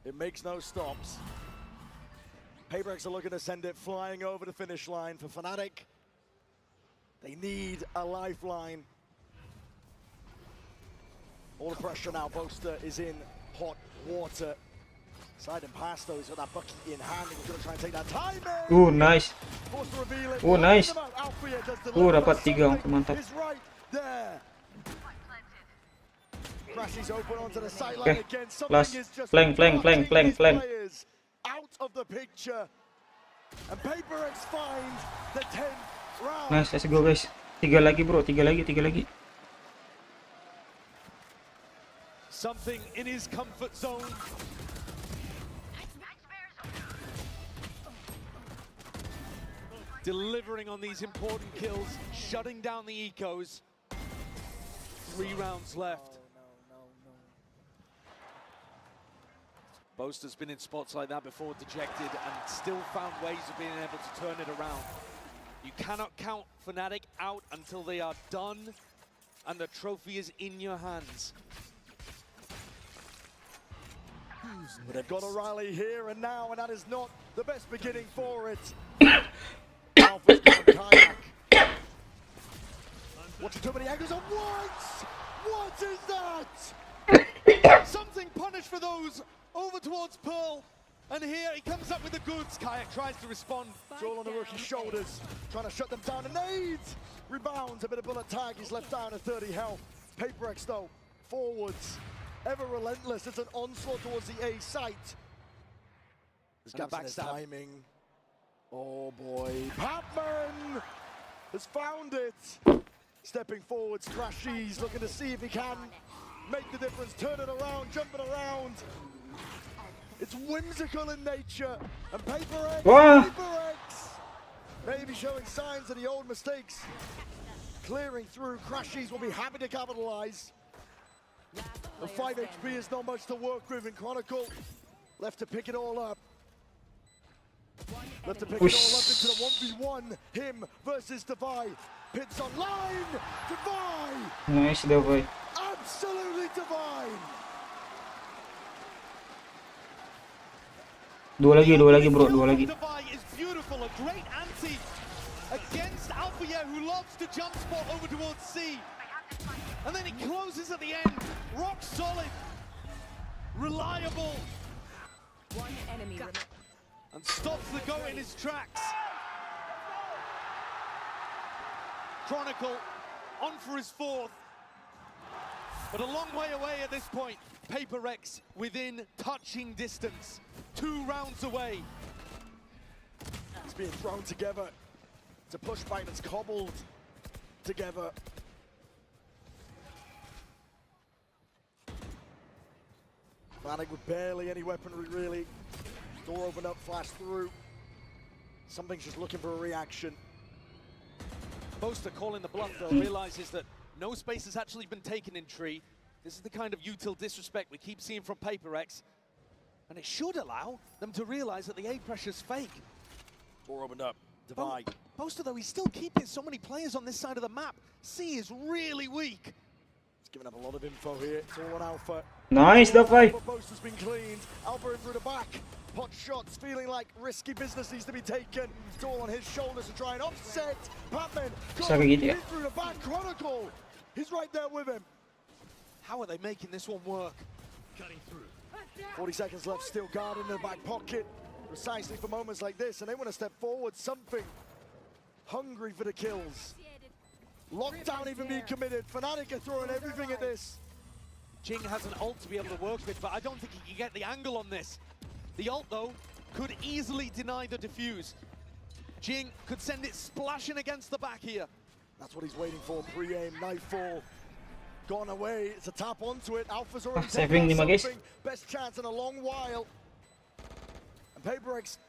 It makes no stops. PaperX are looking to send it flying over the finish line for Fnatic. They need a lifeline. All the pressure now. Boaster is in hot water. Slide and pass though. He's got that bucket in hand. He's going to try and take that time. Ooh, nice. Oh, nice. Dapat 3 mantap. He's right there. Crashes open onto the sideline again. Last flank. Out of the picture. And PaperX finds the 10th round. Nice, let's go guys. 3 lagi bro, 3 lagi. Something in his comfort zone. Delivering on these important kills, shutting down the ecos. 3 rounds left. Boaster's been in spots like that before, dejected, and still found ways of being able to turn it around. You cannot count Fnatic out until they are done and the trophy is in your hands. But they've got a rally here and now, and that is not the best beginning for it. Alpha's gone kayak. Watching too many angles at once! What is that? Something punished for those over towards Pearl. And here he comes up with the goods. Kayak tries to respond. It's all on the rookie's shoulders. Trying to shut them down. And nades! Rebounds. A bit of bullet tag. He's left down at 30 health. PaperX though, forwards. Ever relentless. It's an onslaught towards the A site. There's gaps in his timing. Oh boy. Patman has found it. Stepping forwards. Crashies looking to see if he can make the difference. Turn it around. Jumping around. It's whimsical in nature, and PaperX maybe showing signs of the old mistakes. Clearing through, Crashies will be happy to capitalize. The 5 HP is not much to work with, and Chronicle left to pick it all up. Left to pick it all up into the 1v1. Him versus Divide. Pits online. Divide. Nice, Divide. Absolutely Divide. Dua lagi bro, dua lagi. Is beautiful, a great anti against Alpha, who loves to jump spot over towards C. And then he closes at the end, rock solid, reliable. One enemy and stops the go in his tracks. Chronicle on for his 4th, but a long way away at this point. PaperX within touching distance, 2 rounds away. It's being thrown together. It's a pushback that's cobbled together. Fnatic with barely any weaponry, really. Door opened up, flash through. Something's just looking for a reaction. Boaster calling the bluff, though, realizes that no space has actually been taken in tree. This is the kind of util disrespect we keep seeing from PaperX. And it should allow them to realize that the A pressure's fake. Door opened up, Divide. Boaster, though, he's still keeping so many players on this side of the map. C is really weak. He's giving up a lot of info here. It's all on Alpha. Nice, Divide. Boaster's been cleaned. Alpha in through the back. Pot shots, feeling like risky business needs to be taken. It's all on his shoulders to try and offset. Patman in through the back. Chronicle, he's right there with him. How are they making this one work? Cutting through. 40 seconds left, still guarded in the back pocket. Precisely for moments like this, and they want to step forward. Something hungry for the kills. Lockdown even being committed. Fnatic are throwing everything at this. Jing has an ult to be able to work with, but I don't think he can get the angle on this. The ult, though, could easily deny the defuse. Jing could send it splashing against the back here. That's what he's waiting for. Pre-aim, nightfall. Gone away. It's a tap onto it. Alpha's already taken something. Best chance in a long while. And PaperX,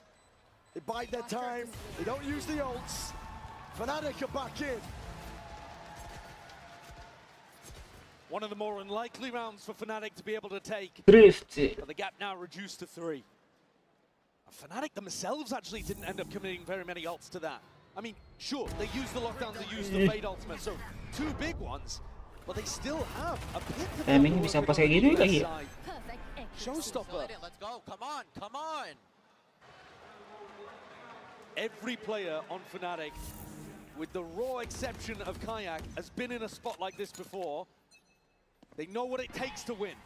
they bide their time. They don't use the ults. Fnatic are back in. One of the more unlikely rounds for Fnatic to be able to take. Drift. But the gap now reduced to 3. Fnatic themselves actually didn't end up committing very many ults to that. I mean, sure, they used the lockdown, they used the fade ultimate, so 2 big ones, but they still have a pit to ini bisa pas kayak gitu lagi. Showstopper. Let's go, come on, come on. Every player on Fnatic, with the raw exception of Kayak, has been in a spot like this before. They know what it takes to win.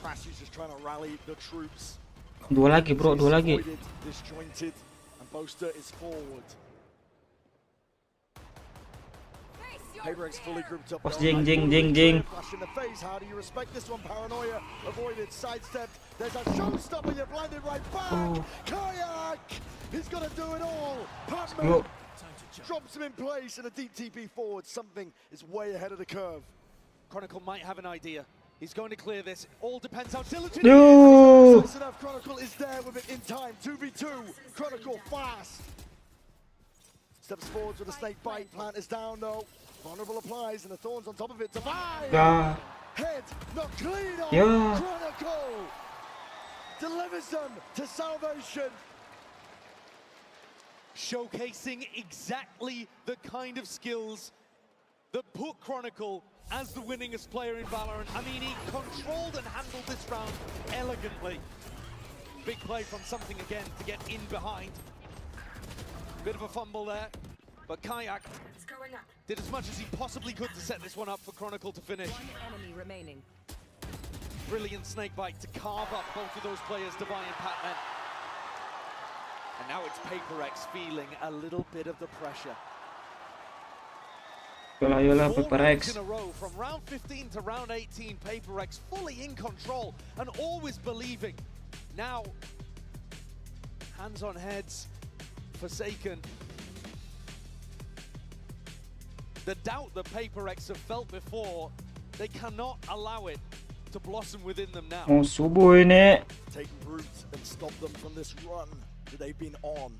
Crashies just trying to rally the troops. Dua lagi bro, dua lagi. Disjointed, and Boaster is forward. PaperX fully grouped up. Jing. Flash in the face. How do you respect this one? Paranoia avoided, sidestepped. There's a showstopper. You're blinded right back. Kayak, he's gonna do it all. Patman drops him in place and a deep TP forward. Something is way ahead of the curve. Chronicle might have an idea. He's going to clear this. All depends how diligent he is. Enough. Chronicle is there with it in time. 2v2. Chronicle fast. Steps forwards with a snake bite. Plant is down though. Vulnerable applies and the thorns on top of it. Divide. Head not clean on. Chronicle delivers them to salvation. Showcasing exactly the kind of skills that put Chronicle as the winningest player in Valorant. I mean, he controlled and handled this round elegantly. Big play from something again to get in behind. Bit of a fumble there, but Kayak did as much as he possibly could to set this one up for Chronicle to finish. One enemy remaining. brilliant snake bite to carve up both of those players, Divine and Patman. And now it's PaperX feeling a little bit of the pressure. Yolah, 4 PaperX. rounds in a row, from round 15 to round 18, PaperX fully in control and always believing. Now, hands on heads, Forsaken. The doubt that PaperX have felt before, they cannot allow it to blossom within them now. Mau subuh ini. Taking root and stop them from this run that they've been on.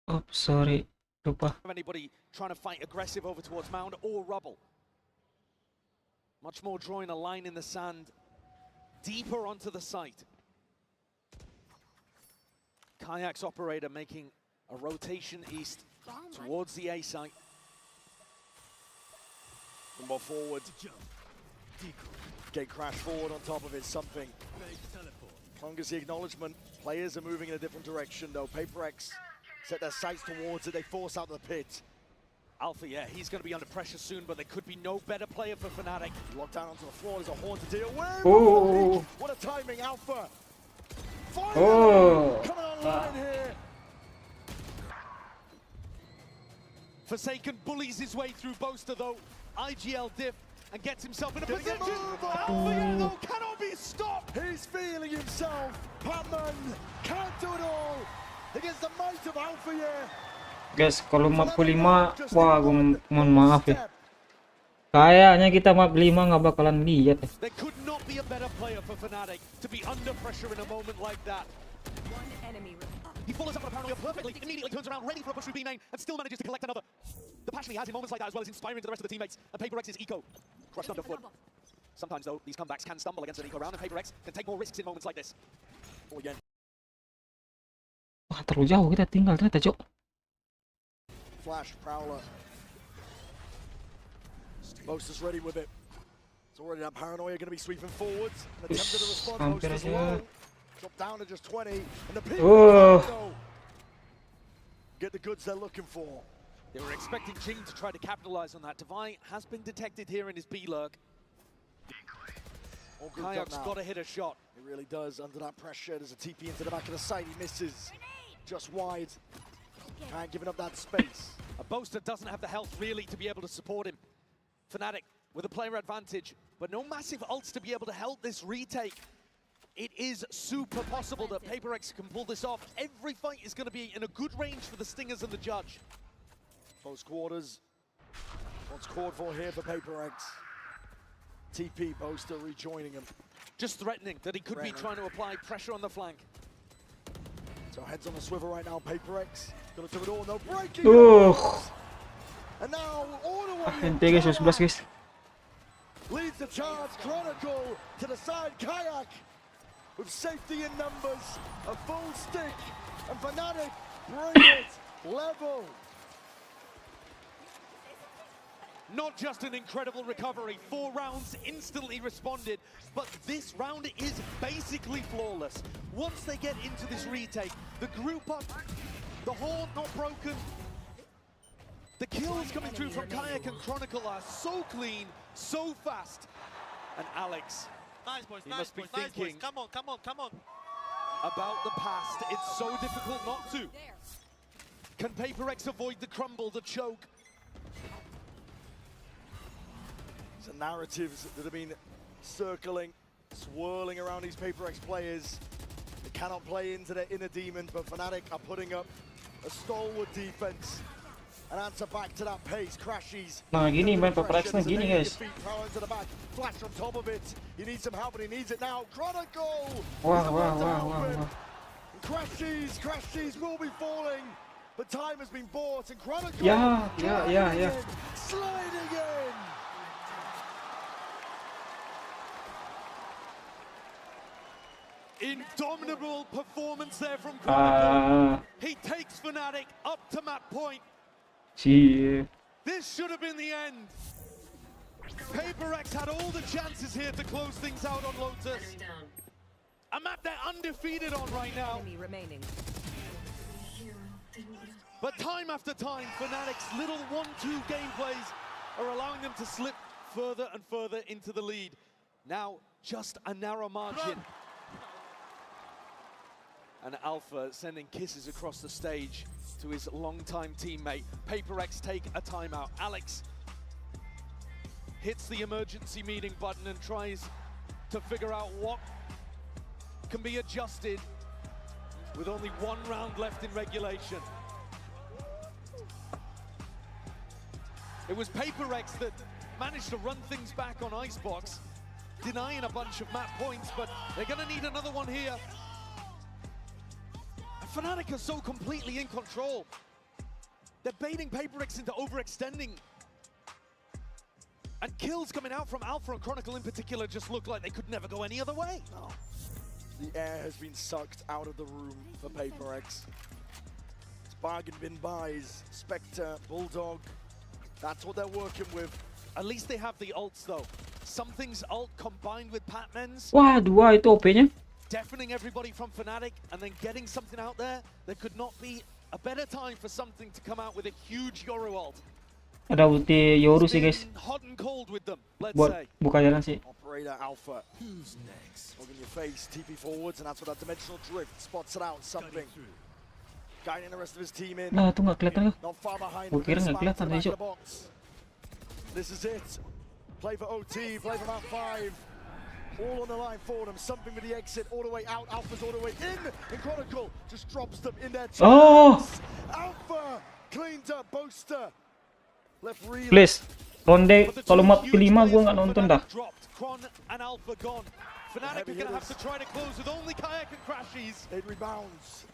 Oh, sorry. Lupa. Anybody trying to fight aggressive over towards mound or rubble. Much more drawing a line in the sand, deeper onto the site. Kayak's operator making a rotation east towards the A site. One more forward. Gate crash forward on top of it, something. Long as the acknowledgement, players are moving in a different direction though. PaperX set their sights towards it, they force out the pit. Alpha, yeah, he's going to be under pressure soon, but there could be no better player for Fnatic. Locked down onto the floor, there's a horn to deal with. Oh. What a timing, Alpha. Finally, Oh. coming online here. Forsaken bullies his way through Boaster though. IGL diff and gets himself in a Getting position. a move Alpha, on. yeah, though, cannot be stopped. He's feeling himself. Patman can't do it all against the might of Alpha, yeah. Guys, kalau map 5, wah, gue mohon maaf ya. Kayaknya kita map 5 nggak bakalan lihat ya. There could not be a better player for Fnatic to be under pressure in a moment like that. One enemy He follows up on a paranoia perfectly, immediately turns around, ready for a push through B main, and still manages to collect another. The passion he has in moments like that as well is inspiring to the rest of the teammates, and PaperX's eco crushed underfoot. Sometimes though, these comebacks can stumble against an eco round, and PaperX can take more risks in moments like this. Oh, again. Wah, terlalu jauh kita tinggal ternyata, Cok. Flash, Prowler. Boaster's ready with it. It's already that paranoia going to be sweeping forwards. An attempted to respond, Hampir Boaster's aja. low. Drop down to just 20. And the pin get the goods they're looking for. They were expecting Jing to try to capitalize on that. Divine has been detected here in his B-lurk. Kayak's got to hit a shot. He really does under that pressure. There's a TP into the back of the site. He misses just wide. And giving up that space. A Boaster doesn't have the health really to be able to support him. Fnatic with a player advantage, but no massive ults to be able to help this retake. It is super possible that PaperX can pull this off. Every fight is going to be in a good range for the Stingers and the Judge. Close quarters. What's called for here for PaperX. TP Boaster rejoining him. Just threatening that he could be trying to apply pressure on the flank. So heads on the swivel right now, PaperX. Gonna do it all, no breaking. And now Ente guys, 11 guys. leads the charge, Chronicle to the side, Kayak with safety in numbers, a full stick, and Fnatic bring it level. Not just an incredible recovery, 4 rounds instantly responded, but this round is basically flawless. Once they get into this retake, the group up, the horn not broken, the kills coming through from Kayak and Chronicle are so clean, so fast. And Alex, Nice boys, he nice must be boys, nice boys. thinking, Come on, come on, come on. about the past. It's so difficult not to. Can PaperX avoid the crumble, the choke? The narratives that have been circling, swirling around these PaperX players. They cannot play into their inner demons, but Fnatic are putting up a stalwart defense. An answer back to that pace. Crashies. Nah, gini main PaperX nah gini guys. Flash on top of it. He needs some help, and he needs it now. Chronicle. Wow. Crashies will be falling, but time has been bought, and Chronicle. Yeah. Sliding in. Indomitable performance there from Chronicle. He takes Fnatic up to map point. This should have been the end. PaperX had all the chances here to close things out on Lotus. A map they're undefeated on right now. But time after time, Fnatic's little 1-2 gameplays are allowing them to slip further and further into the lead. Now, just a narrow margin. And Alpha sending kisses across the stage to his longtime teammate. PaperX take a timeout. Alex hits the emergency meeting button and tries to figure out what can be adjusted with only 1 round left in regulation. It was PaperX that managed to run things back on Icebox, denying a bunch of map points, but they're gonna need another one here. Fnatic are so completely in control. They're baiting PaperX into overextending. And kills coming out from Alpha and Chronicle in particular just look like they could never go any other way. No. The air has been sucked out of the room for PaperX. It's bargain bin buys, Spectre, Bulldog. That's what they're working with. At least they have the ults though. Something's ult combined with Patman's. Wah, 2 itu OP-nya. Deafening everybody from Fnatic and then getting something out there. There could not be a better time for something to come out with a huge Yoru ult. Ada ulti Yoru sih guys. Hot and cold with them, let's Buat say. buka jalan sih. Operator Alpha. Who's next? Look in your face, TP forwards, and that's what that dimensional drift spots it out. Something. Guiding the rest of his team in. Nah, tuh nggak kelihatan loh. Not far behind. Gua kira nggak kelihatan aja. This is it. Play for OT, play for map 5. All on the line for them. Something with the exit all the way out. Alpha's all the way in. And Chronicle just drops them in their tracks. Alpha cleaned up Boaster. Left really. Please, ronde kalau map kelima gua nggak nonton dah. Cron and Alpha gone. Fnatic are gonna have to try to close with only Kayak and Crashies. It rebounds.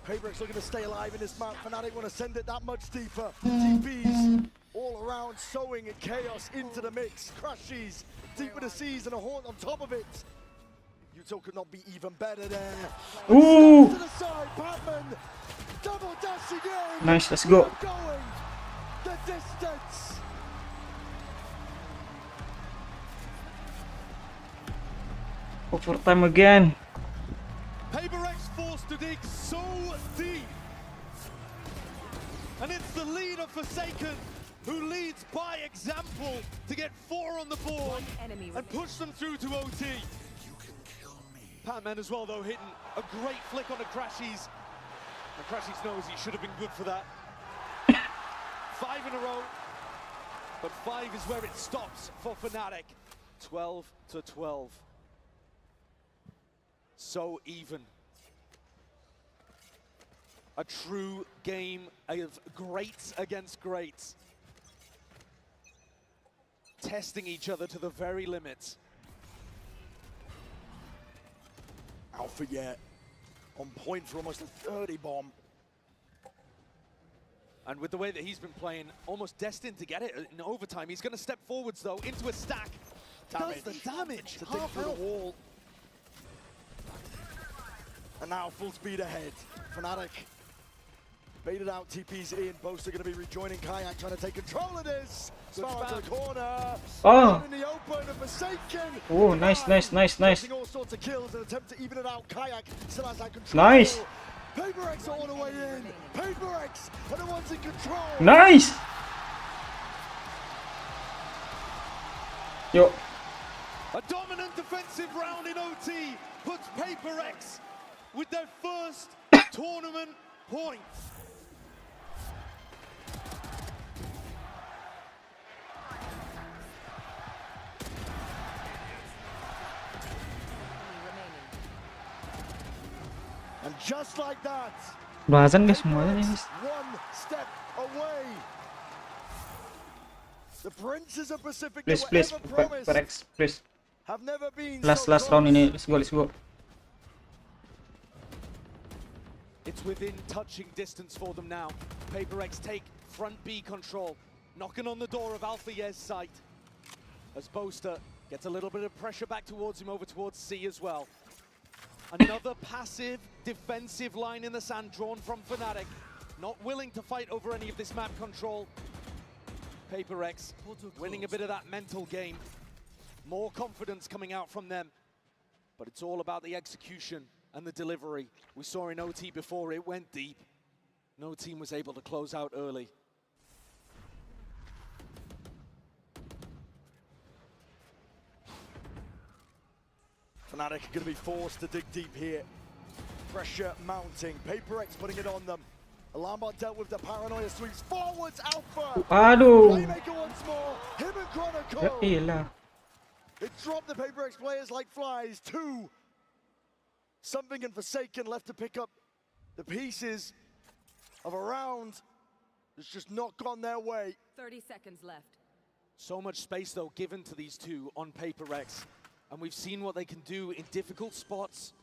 PaperX looking to stay alive in this map. Fnatic want to send it that much deeper. TPs all around, sowing chaos into the mix. Crashies deep with the seas and a haunt on top of it. Yuto could not be even better there. Ooh! To the side, Patman double dash again. Nice, let's go. Going the distance. Overtime again. PaperX forced to dig so deep. And it's the leader Forsaken who leads by example to get 4 on the board and push them through to OT. Patman as well though, hitting a great flick on the Crashies. And Crashies knows he should have been good for that. 5 in a row, but 5 is where it stops for Fnatic. 12-12. So even. A true game of greats against greats. Testing each other to the very limits. Alpha yet on point for almost a 30 bomb. And with the way that he's been playing, almost destined to get it in overtime. He's going to step forwards though, into a stack. Does the damage. To dig through the wall. And now full speed ahead. Fnatic baited out, TP's in. Boaster going to be rejoining Kayak, trying to take control of this. Spam to the corner. Oh. In the open, and Forsaken. Oh, nice. All sorts of kills and attempt to even it out. Kayak still has that control. Nice. PaperX all the way in. PaperX are the ones in control. Nice. Yo. A dominant defensive defensive round in OT puts Paper X with their first tournament points. And just like that, Udah azan guys semuanya nih guys. one step away. The Princes of Pacific Please, that please, were ever promised Paper X, please. have never been Last so round close. ini, let's go. It's within touching distance for them now. Paper X take front B control, knocking on the door of Alpha Yez's site. As Boaster gets a little bit of pressure back towards him over towards C as well. Another passive defensive line in the sand drawn from Fnatic. Not willing to fight over any of this map control. Paper X winning a bit of that mental game. More confidence coming out from them. But it's all about the execution and the delivery. We saw in OT before, it went deep. No team was able to close out early. Fnatic are going to be forced to dig deep here. Pressure mounting. Paper X putting it on them. Alarmbot dealt with the paranoia sweeps forwards. Alpha. Aduh. Playmaker once more. Him and Chronicle. Ya iyalah. It dropped the Paper X players like flies. Two. Something and Forsaken left to pick up the pieces of a round that's just not gone their way. 30 seconds left. So much space though given to these two on Paper X. And we've seen what they can do in difficult spots.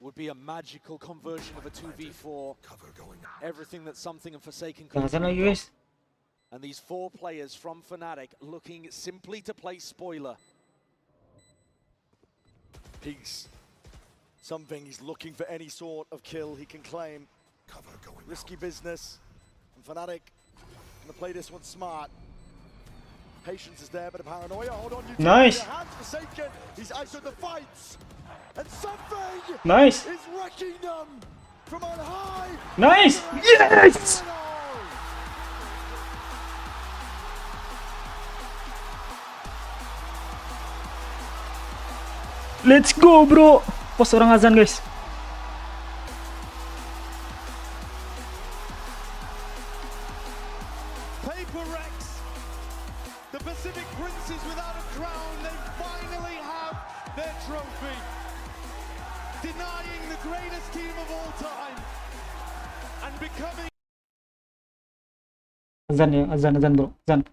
Would be a magical conversion of a 2v4. Everything that Something and Forsaken could Azan lagi do. guys. And these four players from Fnatic looking simply to play spoiler. Peace. Something he's looking for any sort of kill he can claim. Risky business. And Fnatic gonna play this one smart. Patience is there, but a paranoia. Hold on, you Nice. hands Forsaken. He's out of the fights. And Something Nice. is wrecking them from on high. Nice. Yes. Let's go, bro. Pos orang azan, guys. Paper X, the Pacific Princes without a crown, they finally have their trophy. Denying the greatest team of all time and becoming... Azan ya, azan bro, azan.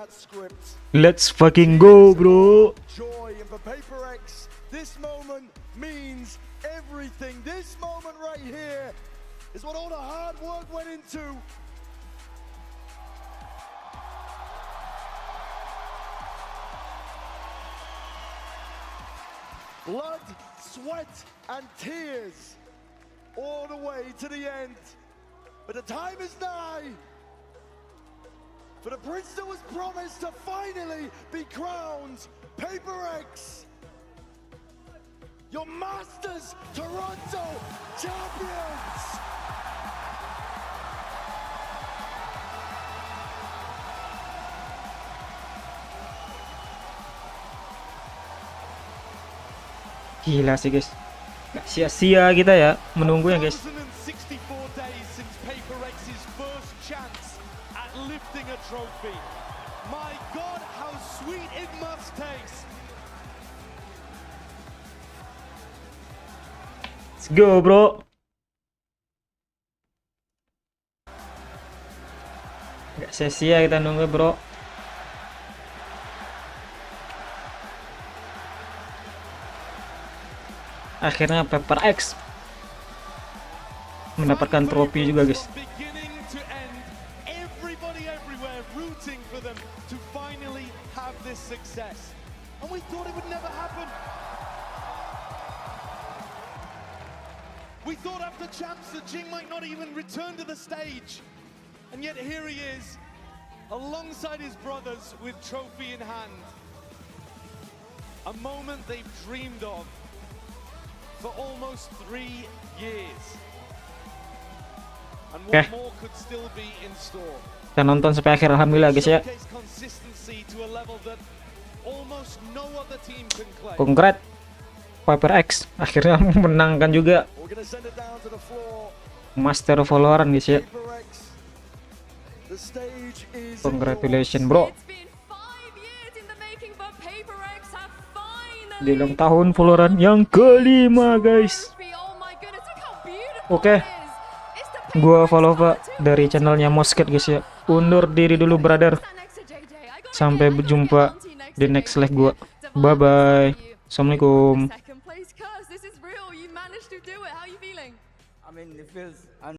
Script. Let's fucking go, bro. Joy, and for Paper X, this moment means everything. This moment right here is what all the hard work went into. Blood, sweat, and tears all the way to the end. But the time is nigh for the prince that was promised to finally be crowned PaperX, your Masters Toronto champions. Gila sih guys, gak sia-sia kita ya menunggu ya guys. 1064 days since PaperX's first chance at lifting a trophy. My God, how sweet it must taste. Let's go, bro. Gak sia-sia kita nunggu, bro. Akhirnya PaperX mendapatkan trofi juga guys. We thought after champs that Jing might not even return to the stage, and yet here he is alongside his brothers with trophy in hand. A moment they've dreamed of for almost 3 years. And what more could still be in store. Kita nonton sampai akhir alhamdulillah guys ya. Kongrat PaperX akhirnya memenangkan juga Master Valorant guys ya. Congratulations bro. Di ulang tahun Valorant yang kelima guys. Oke, gua Valova dari channelnya MOUSECAT guys ya. Undur diri dulu brother. Sampai berjumpa di next live gua. Bye bye. Assalamualaikum.